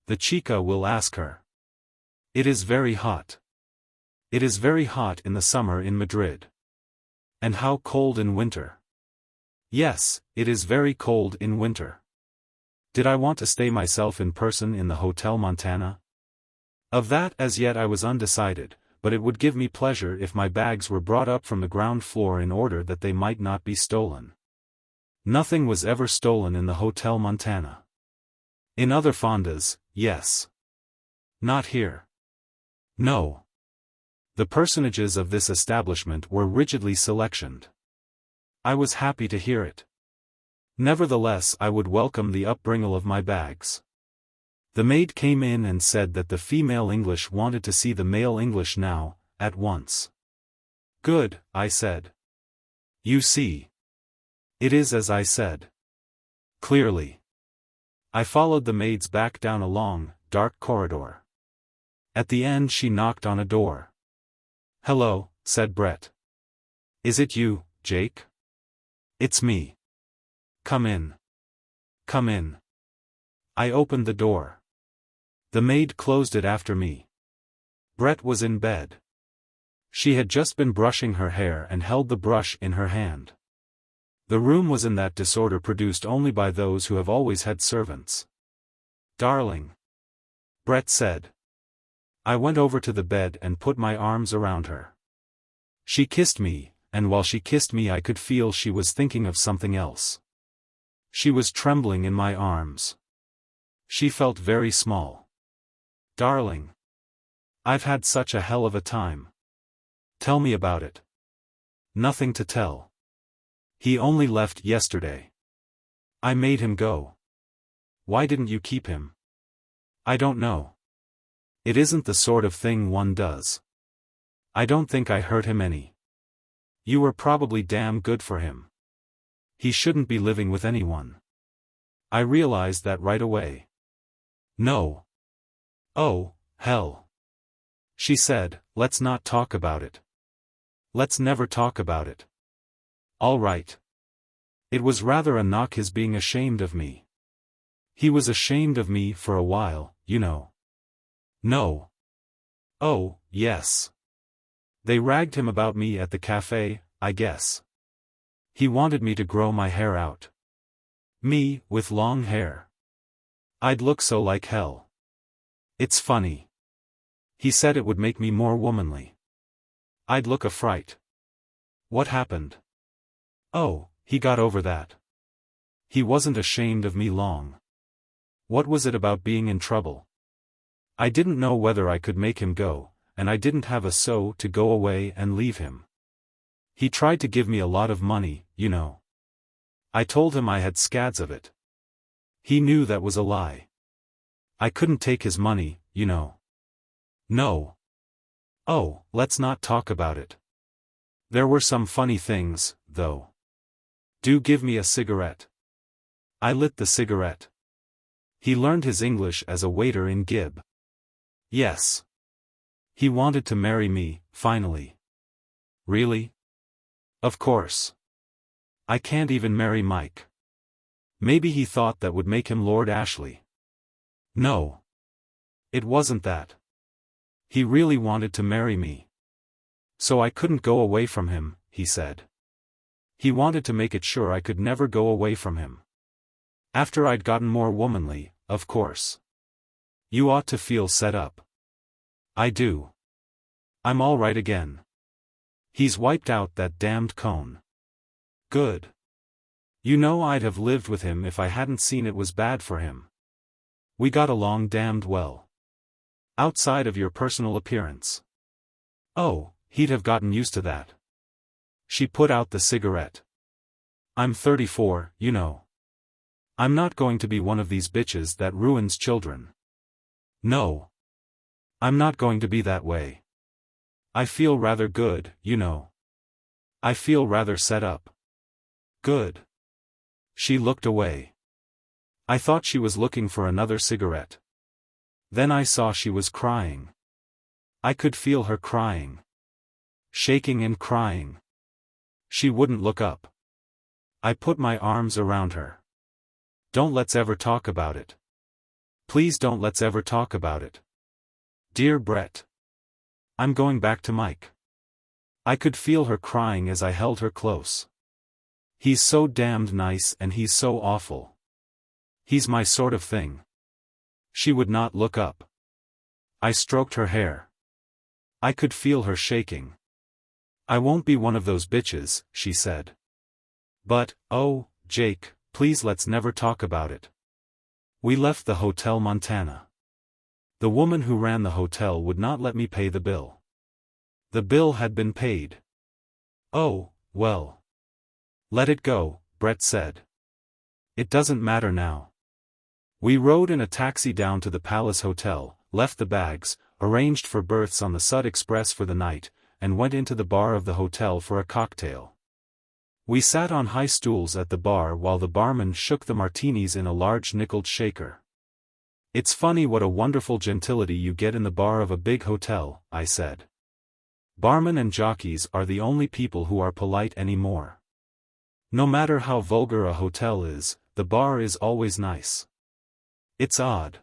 The chica will ask her." "It is very hot." "It is very hot in the summer in Madrid." "And how cold in winter?" "Yes, it is very cold in winter." Did I want to stay myself in person in the Hotel Montana? Of that as yet I was undecided, but it would give me pleasure if my bags were brought up from the ground floor in order that they might not be stolen. Nothing was ever stolen in the Hotel Montana. In other fondas, yes. Not here. No. The personages of this establishment were rigidly selectioned. I was happy to hear it. Nevertheless I would welcome the upbringal of my bags. The maid came in and said that the female English wanted to see the male English now, at once. "Good," I said. "You see. It is as I said." "Clearly." I followed the maids back down a long, dark corridor. At the end she knocked on a door. "Hello," said Brett. "Is it you, Jake?" "It's me." "Come in." "Come in." I opened the door. The maid closed it after me. Brett was in bed. She had just been brushing her hair and held the brush in her hand. The room was in that disorder produced only by those who have always had servants. "Darling," Brett said. I went over to the bed and put my arms around her. She kissed me, and while she kissed me I could feel she was thinking of something else. She was trembling in my arms. She felt very small. "Darling, I've had such a hell of a time. Tell me about it." "Nothing to tell. He only left yesterday. I made him go." "Why didn't you keep him?" "I don't know. It isn't the sort of thing one does. I don't think I hurt him any. You were probably damn good for him. He shouldn't be living with anyone." I realized that right away. "No. Oh, hell," she said, "let's not talk about it. Let's never talk about it." "All right." It was rather a knock his being ashamed of me. He was ashamed of me for a while, you know. "No." "Oh, yes. They ragged him about me at the cafe, I guess. He wanted me to grow my hair out. Me, with long hair. I'd look so like hell. It's funny. He said it would make me more womanly. I'd look a fright." "What happened?" "Oh, he got over that. He wasn't ashamed of me long." "What was it about being in trouble?" "I didn't know whether I could make him go, and I didn't have a so to go away and leave him. He tried to give me a lot of money, you know. I told him I had scads of it. He knew that was a lie. I couldn't take his money, you know." "No." "Oh, let's not talk about it. There were some funny things, though. Do give me a cigarette." I lit the cigarette. He learned his English as a waiter in Gib. Yes. He wanted to marry me, finally. Really? Of course. I can't even marry Mike. Maybe he thought that would make him Lord Ashley. No. It wasn't that. He really wanted to marry me. So I couldn't go away from him, he said. He wanted to make it sure I could never go away from him. After I'd gotten more womanly, of course. You ought to feel set up. I do. I'm all right again. He's wiped out that damned Cohn. Good. You know I'd have lived with him if I hadn't seen it was bad for him. We got along damned well. Outside of your personal appearance. Oh, he'd have gotten used to that. She put out the cigarette. I'm 34, you know. I'm not going to be one of these bitches that ruins children. No. I'm not going to be that way. I feel rather good, you know. I feel rather set up. Good. She looked away. I thought she was looking for another cigarette. Then I saw she was crying. I could feel her crying. Shaking and crying. She wouldn't look up. I put my arms around her. Don't let's ever talk about it. Please don't let's ever talk about it. Dear Brett. I'm going back to Mike. I could feel her crying as I held her close. He's so damned nice and he's so awful. He's my sort of thing. She would not look up. I stroked her hair. I could feel her shaking. I won't be one of those bitches, she said. But, oh, Jake, please let's never talk about it. We left the Hotel Montana. The woman who ran the hotel would not let me pay the bill. The bill had been paid. Oh, well. Let it go, Brett said. It doesn't matter now. We rode in a taxi down to the Palace Hotel, left the bags, arranged for berths on the Sud Express for the night, and went into the bar of the hotel for a cocktail. We sat on high stools at the bar while the barman shook the martinis in a large nickeled shaker. It's funny what a wonderful gentility you get in the bar of a big hotel, I said. Barmen and jockeys are the only people who are polite anymore. No matter how vulgar a hotel is, the bar is always nice. It's odd.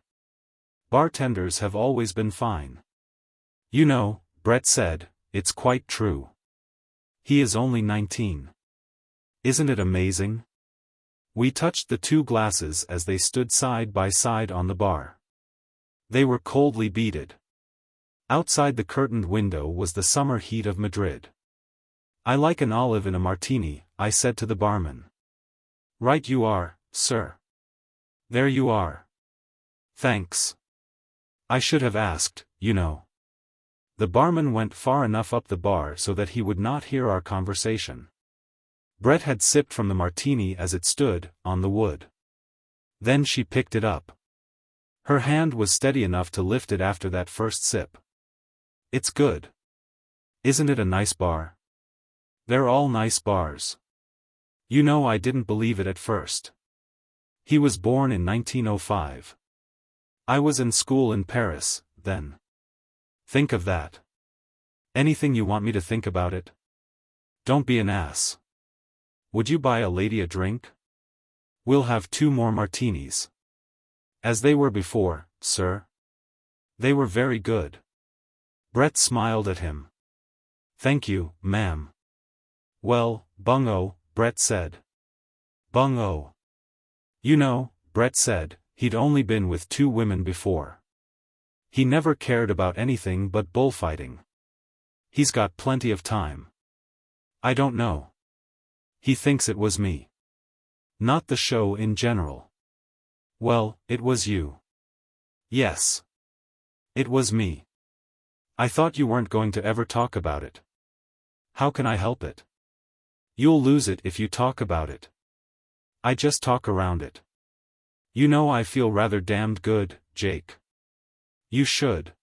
Bartenders have always been fine. You know, Brett said, it's quite true. He is only 19. Isn't it amazing? We touched the two glasses as they stood side by side on the bar. They were coldly beaded. Outside the curtained window was the summer heat of Madrid. I like an olive in a martini, I said to the barman. Right you are, sir. There you are. Thanks. I should have asked, you know. The barman went far enough up the bar so that he would not hear our conversation. Brett had sipped from the martini as it stood, on the wood. Then she picked it up. Her hand was steady enough to lift it after that first sip. It's good. Isn't it a nice bar? They're all nice bars. You know, I didn't believe it at first. He was born in 1905. I was in school in Paris, then. Think of that. Anything you want me to think about it? Don't be an ass. Would you buy a lady a drink? We'll have 2 more martinis. As they were before, sir. They were very good. Brett smiled at him. Thank you, ma'am. Well, bung-o, Brett said. Bung-o. You know, Brett said, he'd only been with 2 women before. He never cared about anything but bullfighting. He's got plenty of time. I don't know. He thinks it was me. Not the show in general. Well, it was you. Yes. It was me. I thought you weren't going to ever talk about it. How can I help it? You'll lose it if you talk about it. I just talk around it. You know, I feel rather damned good, Jake. You should.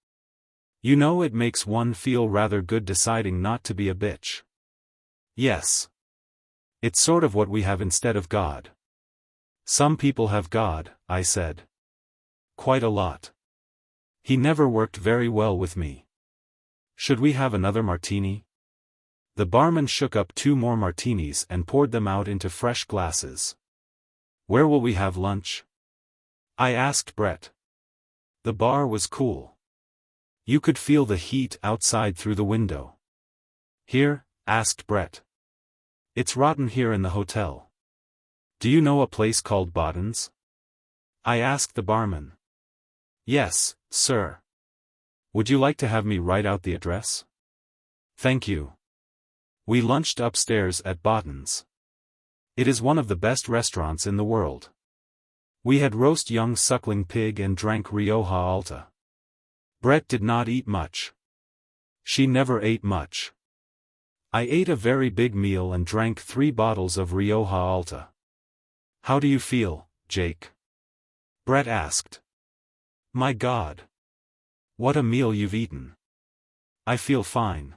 You know, it makes one feel rather good deciding not to be a bitch. Yes. It's sort of what we have instead of God. Some people have God, I said. Quite a lot. He never worked very well with me. Should we have another martini? The barman shook up 2 more martinis and poured them out into fresh glasses. Where will we have lunch? I asked Brett. The bar was cool. You could feel the heat outside through the window. Here? Asked Brett. It's rotten here in the hotel. Do you know a place called Botton's? I asked the barman. Yes, sir. Would you like to have me write out the address? Thank you. We lunched upstairs at Botton's. It is one of the best restaurants in the world. We had roast young suckling pig and drank Rioja Alta. Brett did not eat much. She never ate much. I ate a very big meal and drank 3 bottles of Rioja Alta. How do you feel, Jake? Brett asked. My God. What a meal you've eaten. I feel fine.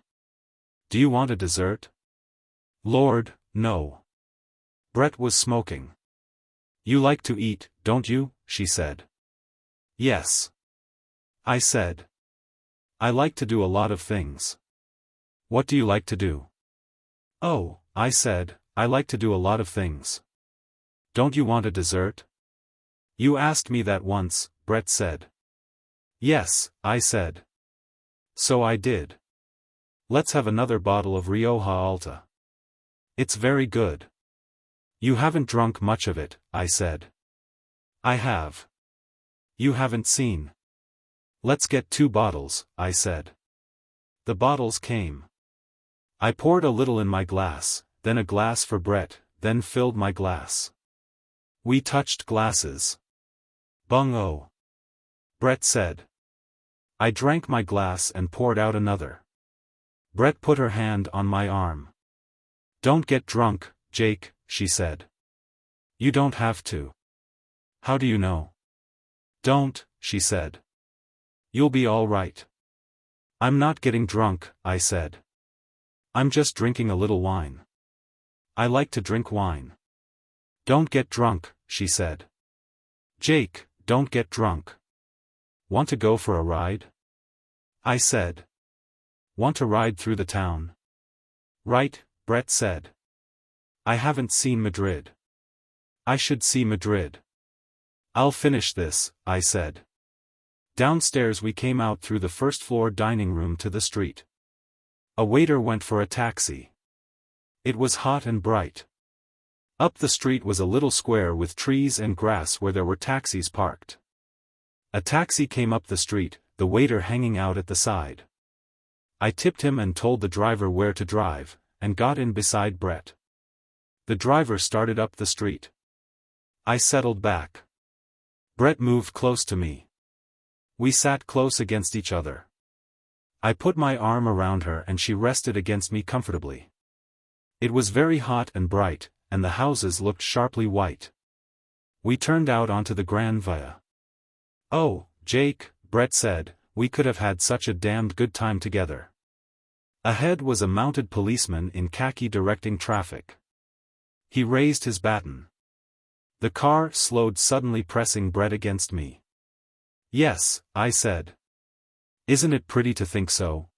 Do you want a dessert? Lord, no. Brett was smoking. You like to eat, don't you? She said. Yes. I said. I like to do a lot of things. What do you like to do? Oh, I said, I like to do a lot of things. Don't you want a dessert? You asked me that once, Brett said. Yes, I said. So I did. Let's have another bottle of Rioja Alta. It's very good. You haven't drunk much of it, I said. I have. You haven't seen. Let's get 2 bottles, I said. The bottles came. I poured a little in my glass, then a glass for Brett, then filled my glass. We touched glasses. Bung-o. Brett said. I drank my glass and poured out another. Brett put her hand on my arm. Don't get drunk, Jake, she said. You don't have to. How do you know? Don't, she said. You'll be all right. I'm not getting drunk, I said. I'm just drinking a little wine. I like to drink wine. Don't get drunk, she said. Jake, don't get drunk. Want to go for a ride? I said. Want to ride through the town? Right, Brett said. I haven't seen Madrid. I should see Madrid. I'll finish this, I said. Downstairs we came out through the first-floor dining room to the street. A waiter went for a taxi. It was hot and bright. Up the street was a little square with trees and grass where there were taxis parked. A taxi came up the street, the waiter hanging out at the side. I tipped him and told the driver where to drive, and got in beside Brett. The driver started up the street. I settled back. Brett moved close to me. We sat close against each other. I put my arm around her and she rested against me comfortably. It was very hot and bright, and the houses looked sharply white. We turned out onto the Grand Via. "Oh, Jake," Brett said, "we could have had such a damned good time together." Ahead was a mounted policeman in khaki directing traffic. He raised his baton. The car slowed, suddenly pressing Brett against me. "Yes," I said. "Isn't it pretty to think so?"